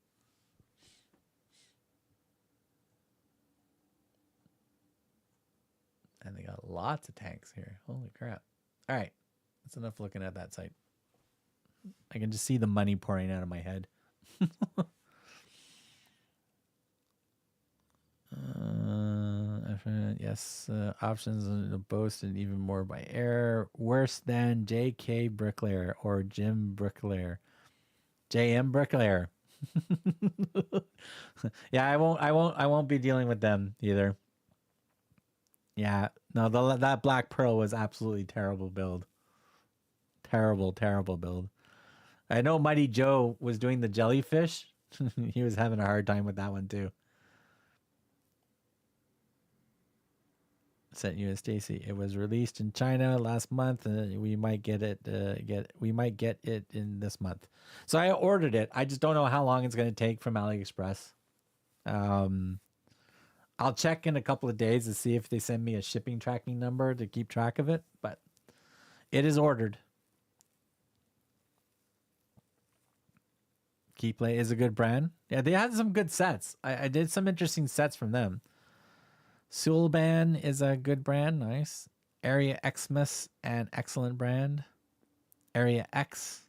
And they got lots of tanks here. Holy crap. All right. That's enough looking at that site. I can just see the money pouring out of my head. Yes, options boasted even more by air. Worse than JK Bricklayer or Jim Bricklayer. JM Bricklayer. Yeah, I won't be dealing with them either. Yeah, no, that Black Pearl was absolutely terrible build. Terrible build. I know Mighty Joe was doing the jellyfish. He was having a hard time with that one too. Sent you and Stacy. It was released in China last month, and we might get it. We might get it in this month. So I ordered it. I just don't know how long it's going to take from AliExpress. I'll check in a couple of days to see if they send me a shipping tracking number to keep track of it. But it is ordered. Keyplay is a good brand. Yeah, they had some good sets. I did some interesting sets from them. Sulban is a good brand. Nice. Area Xmas, an excellent brand. Area X.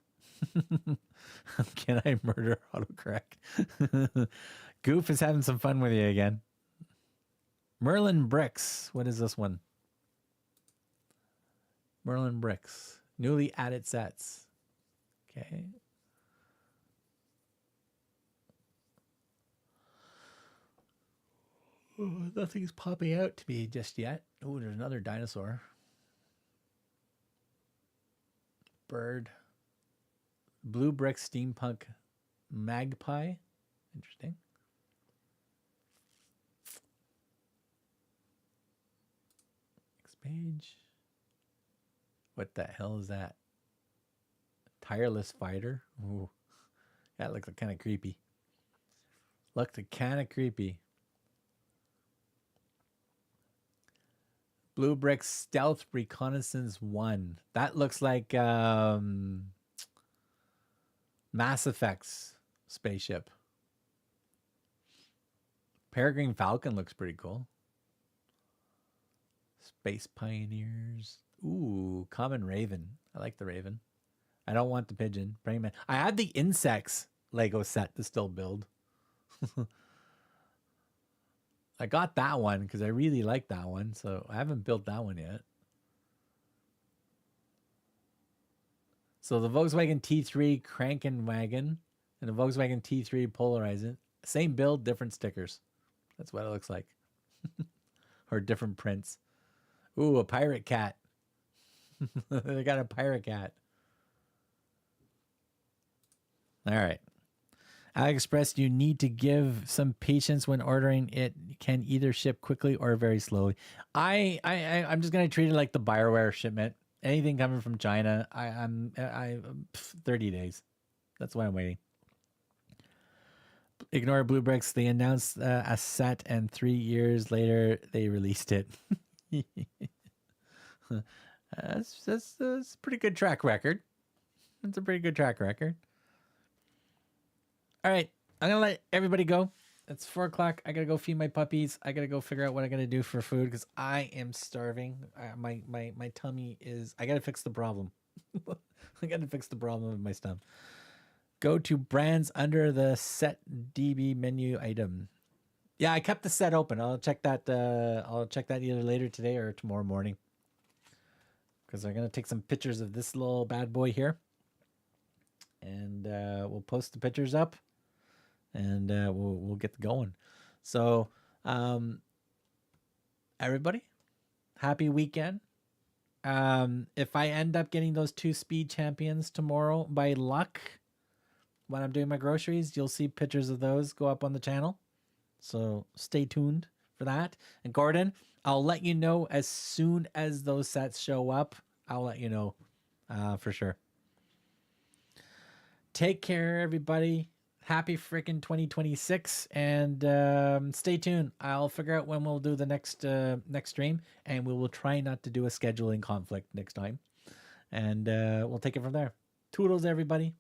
Can I murder autocorrect? Goof is having some fun with you again. Merlin BRIX. What is this one? Merlin BRIX. Newly added sets. Okay. Oh, nothing's popping out to me just yet. Oh, there's another dinosaur. Bird. Blue Brick Steampunk Magpie. Interesting. Next page. What the hell is that? Tireless Fighter. Ooh, that looks kind of creepy. Looked kind of creepy. Blue Brick Stealth Reconnaissance 1. That looks like Mass Effect's spaceship. Peregrine Falcon looks pretty cool. Space Pioneers. Ooh, Common Raven. I like the Raven. I don't want the pigeon. Bring him in. I had the insects Lego set to still build. I got that one because I really like that one, so I haven't built that one yet. So the Volkswagen T3 Krankenwagen and the Volkswagen T3 Polarizer, same build, different stickers. That's what it looks like. Or different prints. Ooh, a pirate cat. They got a pirate cat. All right. AliExpress, you need to give some patience when ordering. It can either ship quickly or very slowly. I'm just gonna treat it like the Bioware shipment. Anything coming from China, I'm 30 days. That's why I'm waiting. Ignore Blue Bricks. They announced a set, and 3 years later they released it. That's a pretty good track record. That's a pretty good track record. All right, I'm gonna let everybody go. It's 4 o'clock. I gotta go feed my puppies. I gotta go figure out what I gotta do for food because I am starving. My tummy is. I gotta fix the problem. I gotta fix the problem with my stomach. Go to brands under the set DB menu item. Yeah, I kept the set open. I'll check that. I'll check that either later today or tomorrow morning. Because I'm gonna take some pictures of this little bad boy here, and we'll post the pictures up, and we'll get going. So, everybody, happy weekend. If I end up getting those 2 speed champions tomorrow by luck, when I'm doing my groceries, you'll see pictures of those go up on the channel. So stay tuned for that. And Gordon, I'll let you know as soon as those sets show up. I'll let you know for sure. Take care, everybody. Happy freaking 2026, and stay tuned. I'll figure out when we'll do the next stream, and we will try not to do a scheduling conflict next time, and we'll take it from there. Toodles, everybody.